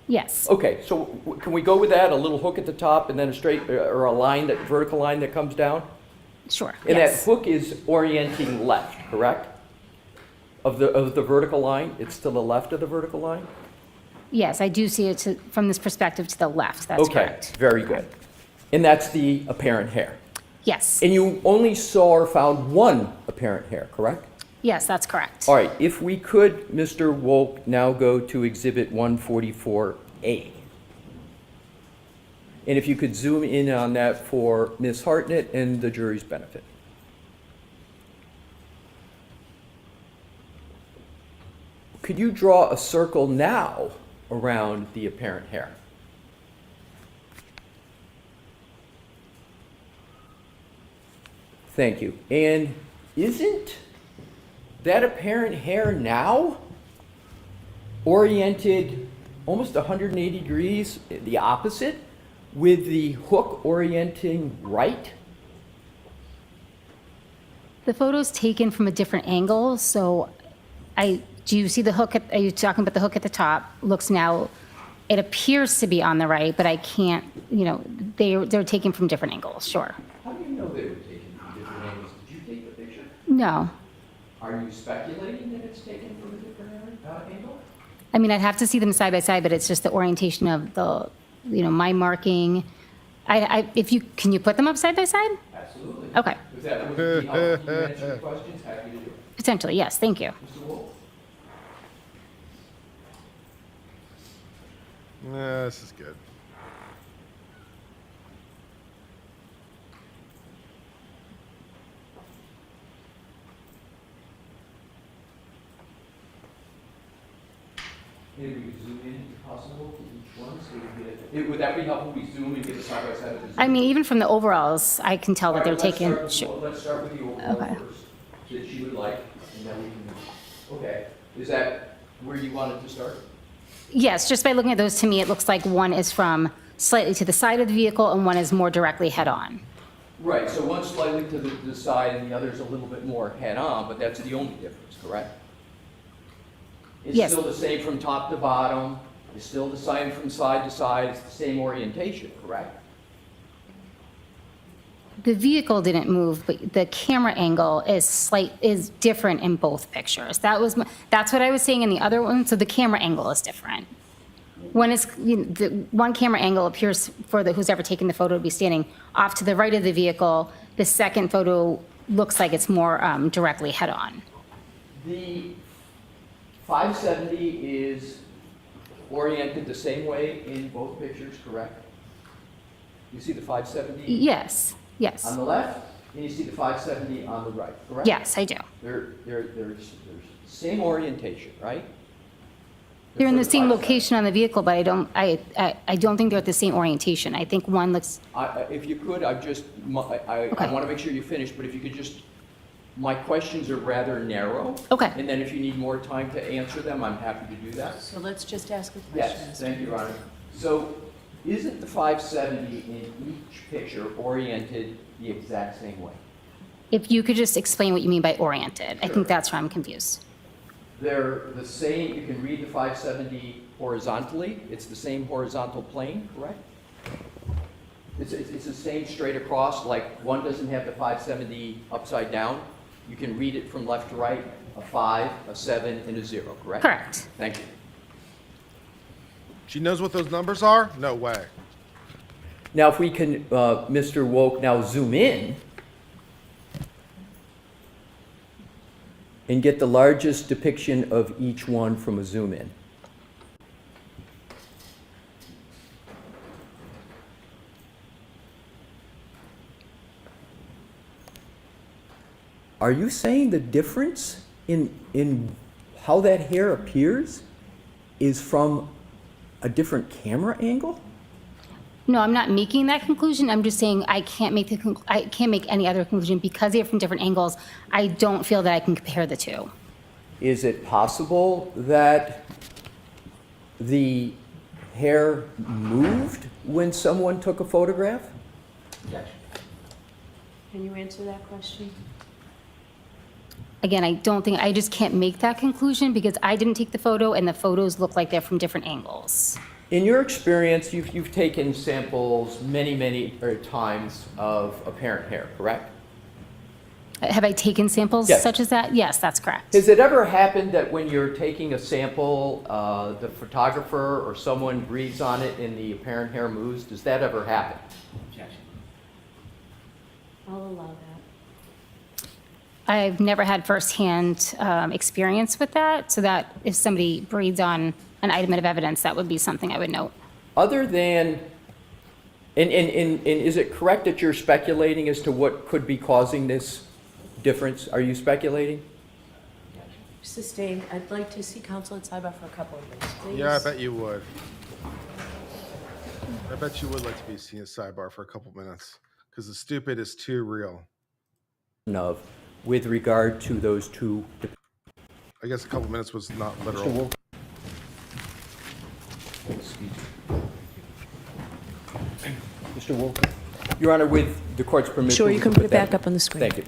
Speaker 15: Yes.
Speaker 3: Okay, so can we go with that? A little hook at the top and then a straight, or a line, that vertical line that comes down?
Speaker 15: Sure.
Speaker 3: And
Speaker 15: Yes.
Speaker 3: that hook is orienting left, correct? Of the vertical line? It's to the left of the vertical line?
Speaker 15: Yes, I do see it from this perspective to the left. That's
Speaker 3: Okay,
Speaker 15: correct.
Speaker 3: very good. And that's the apparent hair.
Speaker 15: Yes.
Speaker 3: And you only saw or found one apparent hair, correct?
Speaker 15: Yes, that's correct.
Speaker 3: All right, if we could, Mr. Wolk, now go to Exhibit 144A. And if you could zoom in on that for Ms. Hartnett and the jury's benefit. Could you draw a circle now around the apparent hair? Thank you. And isn't that apparent hair now oriented almost 180 degrees, the opposite, with the hook orienting right?
Speaker 15: The photo's taken from a different angle, so do you see the hook? Are you talking about the hook at the top? Looks now It appears to be on the right, but I can't, they're taken from different angles, sure.
Speaker 3: How do you know they were taken from different angles? Did you take the picture?
Speaker 15: No.
Speaker 3: Are you speculating that it's taken from a different angle?
Speaker 15: I mean, I'd have to see them side by side, but it's just the orientation of the, my marking. Can you put them up side by side?
Speaker 3: Absolutely.
Speaker 15: Okay.
Speaker 3: If that would be helpful to answer your questions, happy to do it.
Speaker 15: Potentially, yes, thank you.
Speaker 3: Mr. Wolf?
Speaker 1: Yeah, this is good.
Speaker 3: Maybe we could zoom in if possible to each one so we get it. Would that be helpful? We zoom and get a side by side of the zoom?
Speaker 15: I mean, even from the overalls, I can tell that they're
Speaker 3: Let's
Speaker 15: taken.
Speaker 3: let's start with the overall
Speaker 15: Okay.
Speaker 3: first, that you would like, and then we can, okay. Is that where you wanted to start?
Speaker 15: Yes, just by looking at those, to me, it looks like one is from slightly to the side of the vehicle and one is more directly head-on.
Speaker 3: Right, so one's slightly to the side and the other's a little bit more head-on, but that's the only difference, correct? It's
Speaker 15: Yes.
Speaker 3: still the same from top to bottom, it's still the same from side to side, it's the same orientation, correct?
Speaker 15: The vehicle didn't move, but the camera angle is different in both pictures. That's what I was saying in the other one, so the camera angle is different. The one camera angle appears for who's ever taken the photo to be standing off to the right of the vehicle. The second photo looks like it's more directly head-on.
Speaker 3: The 570 is oriented the same way in both pictures, correct? You see the 570?
Speaker 15: Yes, yes.
Speaker 3: On the left, and you see the 570 on the right, correct?
Speaker 15: Yes, I do.
Speaker 3: There's same orientation, right?
Speaker 15: They're in the same
Speaker 3: 570.
Speaker 15: location on the vehicle, but I don't think they're at the same orientation. I think one looks,
Speaker 3: If you could, I want to make sure you finish, but if you could just, my questions are rather narrow.
Speaker 15: Okay.
Speaker 3: And then if you need more time to answer them, I'm happy to do that.
Speaker 2: So let's just ask a question.
Speaker 3: Yes, thank you, Your Honor. So, isn't the 570 in each picture oriented the exact same way?
Speaker 15: if you could just explain what you mean by oriented. I
Speaker 3: Sure.
Speaker 15: think that's where I'm confused.
Speaker 3: They're the same, you can read the 570 horizontally. It's the same horizontal plane, correct? It's the same straight across, like one doesn't have the 570 upside down. You can read it from left to right, a 5, a 7, and a 0, correct?
Speaker 15: Correct.
Speaker 3: Thank you.
Speaker 1: She knows what those numbers are? No way.
Speaker 3: Now, if we can, Mr. Woke, now zoom in and get the largest depiction of each one from a zoom in. Are you saying the difference in how that hair appears is from a different camera angle?
Speaker 15: No, I'm not making that conclusion. I'm just saying I can't make any other conclusion because they're from different angles. I don't feel that I can compare the two.
Speaker 3: Is it possible that the hair moved when someone took a photograph?
Speaker 2: Can you answer that question?
Speaker 15: Again, I just can't make that conclusion because I didn't take the photo and the photos look like they're from different angles.
Speaker 3: In your experience, you've taken samples many times of apparent hair, correct?
Speaker 15: Have I taken samples
Speaker 3: Yes.
Speaker 15: such as that? Yes, that's correct.
Speaker 3: Has it ever happened that when you're taking a sample, the photographer or someone breathes on it and the apparent hair moves? Does that ever happen?
Speaker 2: I'll allow that.
Speaker 15: I've never had firsthand experience with that, so that if somebody breathes on an item of evidence, that would be something I would note.
Speaker 3: Other than, and is it correct that you're speculating as to what could be causing this difference? Are you speculating?
Speaker 2: Sustained. I'd like to see counsel at sidebar for a couple of minutes, please.
Speaker 1: Yeah, I bet you would. I bet you would like to be seen at sidebar for a couple minutes because the stupid is too real.
Speaker 3: Of, with regard to those two.
Speaker 1: I guess a couple minutes was not
Speaker 3: Mr.
Speaker 1: literal.
Speaker 3: Wolf? Mr. Wolf? Your Honor, with the court's permission.
Speaker 2: Sure,
Speaker 3: we
Speaker 2: you can put it
Speaker 3: that-
Speaker 2: back up on the screen.
Speaker 3: Thank you.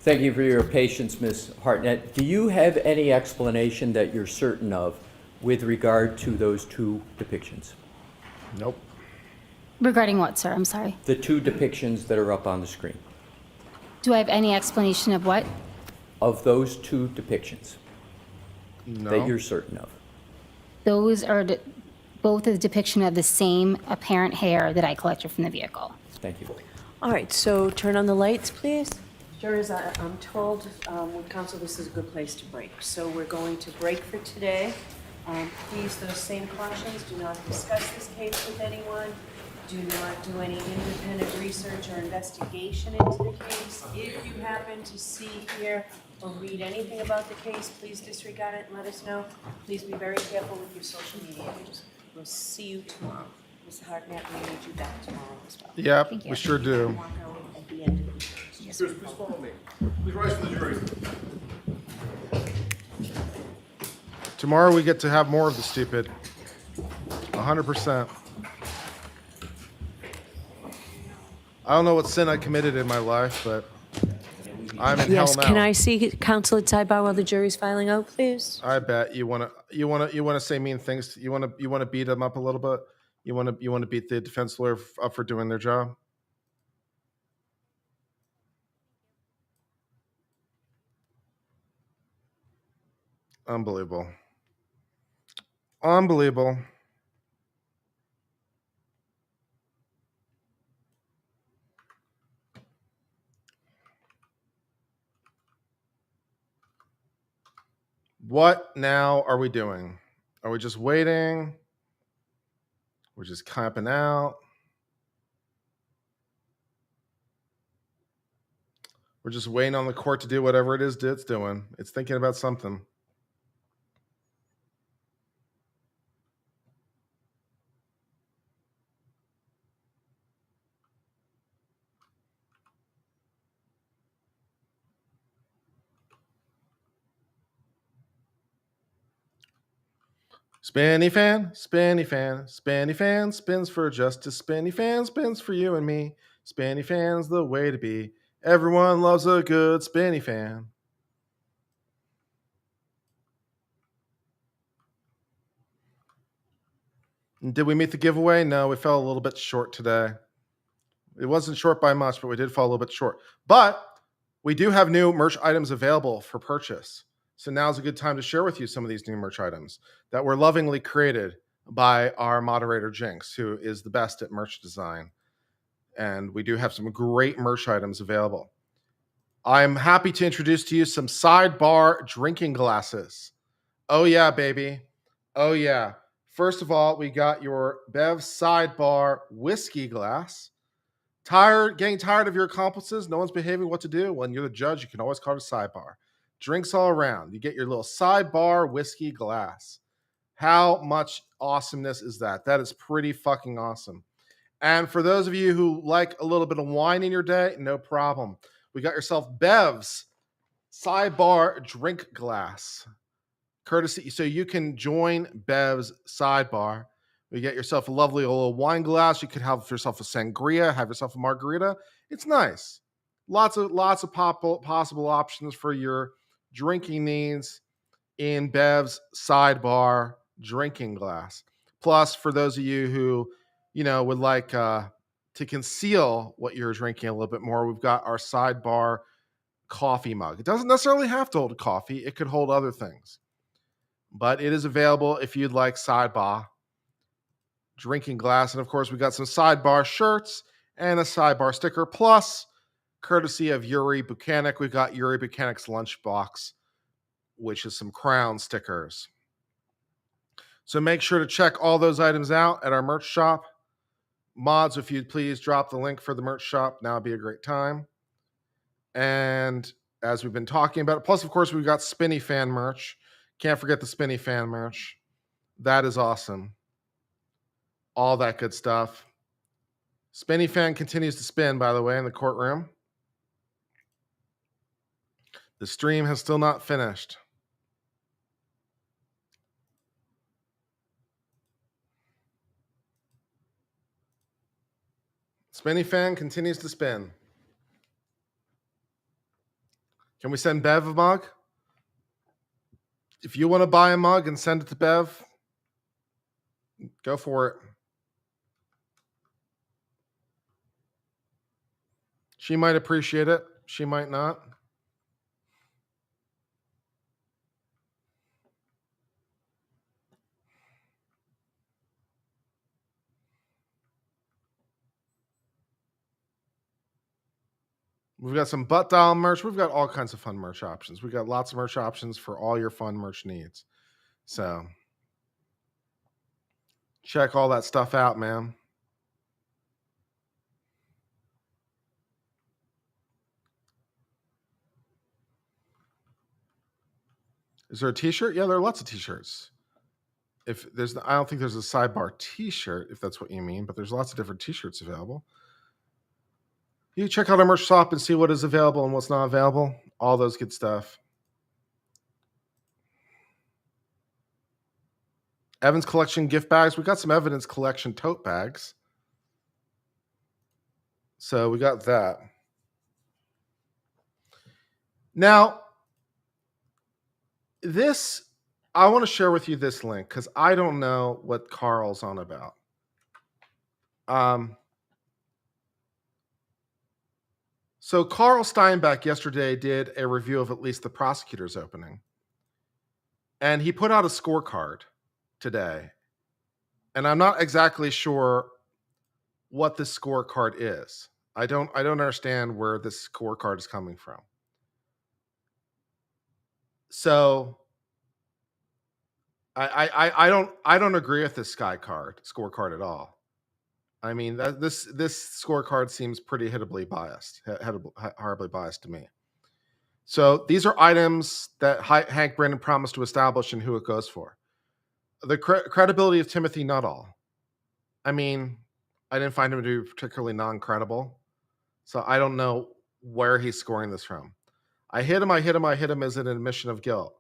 Speaker 3: Thank you for your patience, Ms. Hartnett. Do you have any explanation that you're certain of with regard to those two depictions?
Speaker 1: Nope.
Speaker 15: Regarding what, sir? I'm sorry.
Speaker 3: The two depictions that are up on the screen.
Speaker 15: Do I have any explanation of what?
Speaker 3: Of those two depictions
Speaker 1: No.
Speaker 3: that you're certain of.
Speaker 15: Those are both a depiction of the same apparent hair that I collected from the vehicle.
Speaker 3: Thank you.
Speaker 2: All right, so turn on the lights, please. Jurors, I'm told with counsel this is a good place to break. So we're going to break for today. Please, those same cautions, do not discuss this case with anyone. Do not do any independent research or investigation into the case. If you happen to see, hear, or read anything about the case, please disregard it and let us know. Please be very careful with your social media. We'll see you tomorrow. Ms. Hartnett, we need you back tomorrow as well.
Speaker 1: Yep,
Speaker 2: Thank you.
Speaker 1: we sure do.
Speaker 2: Walk out at the end of the meeting. Yes,
Speaker 17: Please follow me. Please rise for the jury.
Speaker 1: Tomorrow we get to have more of the stupid. 100%. I don't know what sin I committed in my life, but I'm in
Speaker 2: Yes,
Speaker 1: hell now.
Speaker 2: can I see counsel at sidebar while the jury's filing out, please?
Speaker 1: I bet you want to say mean things. You want to beat them up a little bit. You want to beat the defense lawyer up for doing their job. Unbelievable. Unbelievable. What now are we doing? Are we just waiting? We're just camping out. We're just waiting on the court to do whatever it is it's doing. It's thinking about something. Spinny fan, spinny fan, spinny fan spins for justice. Spinny fan spins for you and me. Spinny fan's the way to be. Everyone loves a good spinny fan. Did we meet the giveaway? No, we fell a little bit short today. It wasn't short by much, but we did fall a little bit short. But we do have new merch items available for purchase. So now's a good time to share with you some of these new merch items that were lovingly created by our moderator, Jinx, who is the best at merch design. And we do have some great merch items available. I'm happy to introduce to you some sidebar drinking glasses. Oh, yeah, baby. Oh, yeah. First of all, we got your Bev sidebar whiskey glass. Getting tired of your accomplices? No one's behaving what to do? When you're the judge, you can always call it a sidebar. Drinks all around. You get your little sidebar whiskey glass. How much awesomeness is that? That is pretty fucking awesome. And for those of you who like a little bit of wine in your day, no problem. We got yourself Bev's sidebar drink glass. Courtesy, so you can join Bev's sidebar. You get yourself a lovely little wine glass. You could have yourself a sangria, have yourself a margarita. It's nice. Lots of possible options for your drinking needs in Bev's sidebar drinking glass. Plus, for those of you who, would like to conceal what you're drinking a little bit more, we've got our sidebar coffee mug. It doesn't necessarily have to hold coffee. It could hold other things. But it is available if you'd like sidebar drinking glass. And of course, we got some sidebar shirts and a sidebar sticker. Plus, courtesy of Yuri Buchanan, we got Yuri Buchanan's lunchbox, which is some crown stickers. So make sure to check all those items out at our merch shop. Mods, if you'd please drop the link for the merch shop. Now would be a great time. And as we've been talking about, plus, of course, we've got Spinny Fan merch. Can't forget the Spinny Fan merch. That is awesome. All that good stuff. Spinny Fan continues to spin, by the way, in the courtroom. The stream has still not finished. Spinny Fan continues to spin. Can we send Bev a mug? If you want to buy a mug and send it to Bev, go for it. She might appreciate it. She might not. We've got some butt dial merch. We've got all kinds of fun merch options. We've got lots of merch options for all your fun merch needs. So check all that stuff out, man. Is there a t-shirt? Yeah, there are lots of t-shirts. If there's, I don't think there's a sidebar t-shirt, if that's what you mean, but there's lots of different t-shirts available. You check out our merch shop and see what is available and what's not available. All those good stuff. Evan's Collection gift bags. We got some Evidence Collection tote bags. So we got that. Now, this, I want to share with you this link because I don't know what Carl's on about. So Carl Steinbeck yesterday did a review of at least the Prosecutors opening. And he put out a scorecard today. And I'm not exactly sure what this scorecard is. I don't understand where this scorecard is coming from. So I don't agree with this scorecard at all. I mean, this scorecard seems pretty horribly biased to me. So these are items that Hank Brennan promised to establish and who it goes for. The credibility of Timothy Nuttall. I mean, I didn't find him to be particularly non-credible. So I don't know where he's scoring this from. I hit him as an admission of guilt.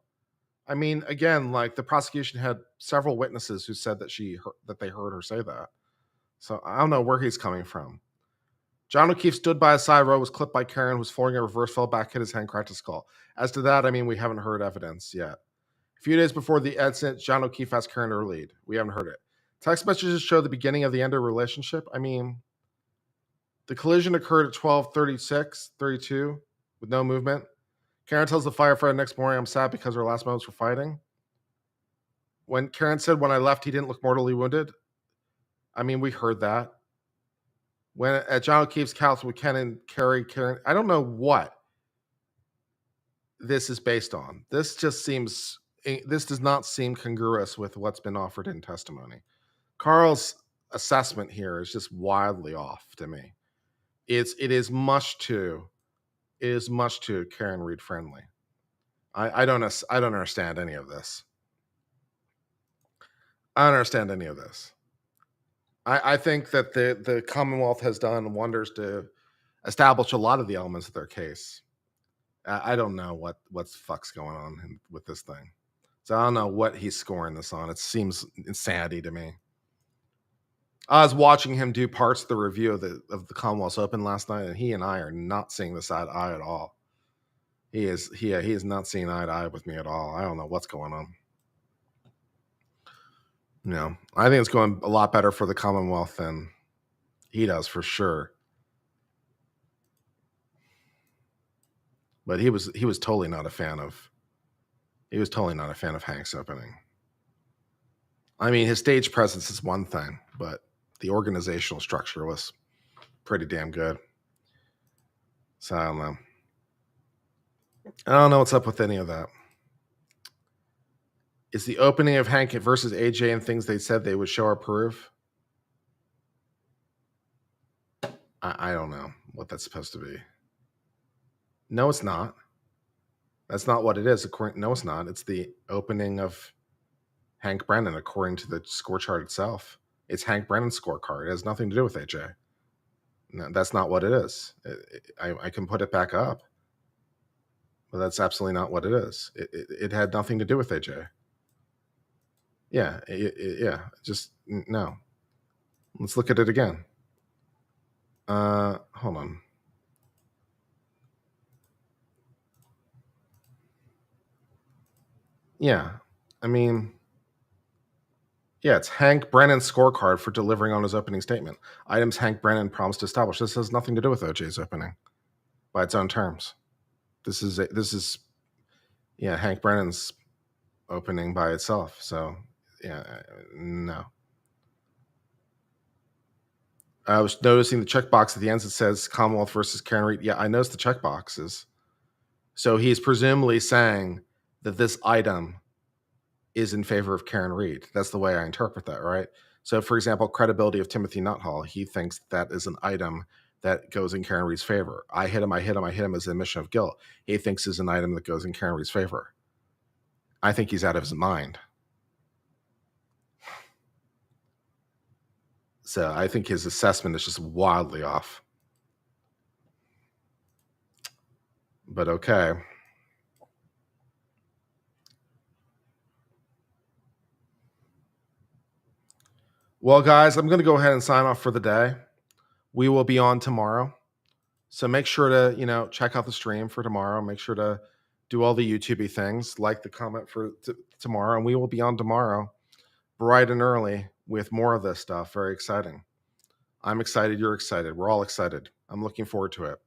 Speaker 1: I mean, again, like the prosecution had several witnesses who said that they heard her say that. So I don't know where he's coming from. John O'Keefe stood by a side road, was clipped by Karen, was flooring a reverse, fell back, hit his hand, cracked his skull. As to that, I mean, we haven't heard evidence yet. A few days before the incident, John O'Keefe asked Karen to lead. We haven't heard it. Text messages show the beginning of the end of the relationship. I mean, the collision occurred at 12:32 with no movement. Karen tells the firefighter the next morning, I'm sad because our last moments were fighting. When Karen said, when I left, he didn't look mortally wounded. I mean, we heard that. When at John O'Keefe's house with Ken and Carrie, Karen, I don't know what this is based on. This does not seem congruous with what's been offered in testimony. Carl's assessment here is just wildly off to me. It is much too Karen Reed friendly. I don't understand any of this. I don't understand any of this. I think that the Commonwealth has done wonders to establish a lot of the elements of their case. I don't know what the fuck's going on with this thing. So I don't know what he's scoring this on. It seems insanity to me. I was watching him do parts of the review of the Commonwealth's Open last night, and he and I are not seeing this eye to eye at all. He is not seeing eye to eye with me at all. I don't know what's going on. No, I think it's going a lot better for the Commonwealth than he does for sure. But he was totally not a fan of. He was totally not a fan of Hank's opening. I mean, his stage presence is one thing, but the organizational structure was pretty damn good. So I don't know. I don't know what's up with any of that. Is the opening of Hank versus AJ and things they said they would show or prove? I don't know what that's supposed to be. No, it's not. That's not what it is. No, it's not. It's the opening of Hank Brennan according to the score chart itself. It's Hank Brennan's scorecard. It has nothing to do with AJ. No, that's not what it is. I can put it back up. But that's absolutely not what it is. It had nothing to do with AJ. Yeah, just no. Let's look at it again. Hold on. Yeah. I mean, yeah, it's Hank Brennan's scorecard for delivering on his opening statement. Items Hank Brennan promised to establish. This has nothing to do with OJ's opening by its own terms. This is Hank Brennan's opening by itself. So, yeah, no. I was noticing the checkbox at the end that says Commonwealth versus Karen Reed. Yeah, I noticed the checkboxes. So he's presumably saying that this item is in favor of Karen Reed. That's the way I interpret that, right? So, for example, credibility of Timothy Nuttall, he thinks that is an item that goes in Karen Reed's favor. I hit him as an admission of guilt. He thinks is an item that goes in Karen Reed's favor. I think he's out of his mind. So I think his assessment is just wildly off. But okay. Well, guys, I'm going to go ahead and sign off for the day. We will be on tomorrow. So make sure to, check out the stream for tomorrow. Make sure to do all the YouTube-y things, like the comment for tomorrow, and we will be on tomorrow bright and early with more of this stuff. Very exciting. I'm excited. You're excited. We're all excited. I'm looking forward to it.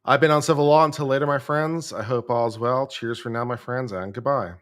Speaker 1: I've been on Civil Law. Until later, my friends. I hope all is well. Cheers for now, my friends, and goodbye.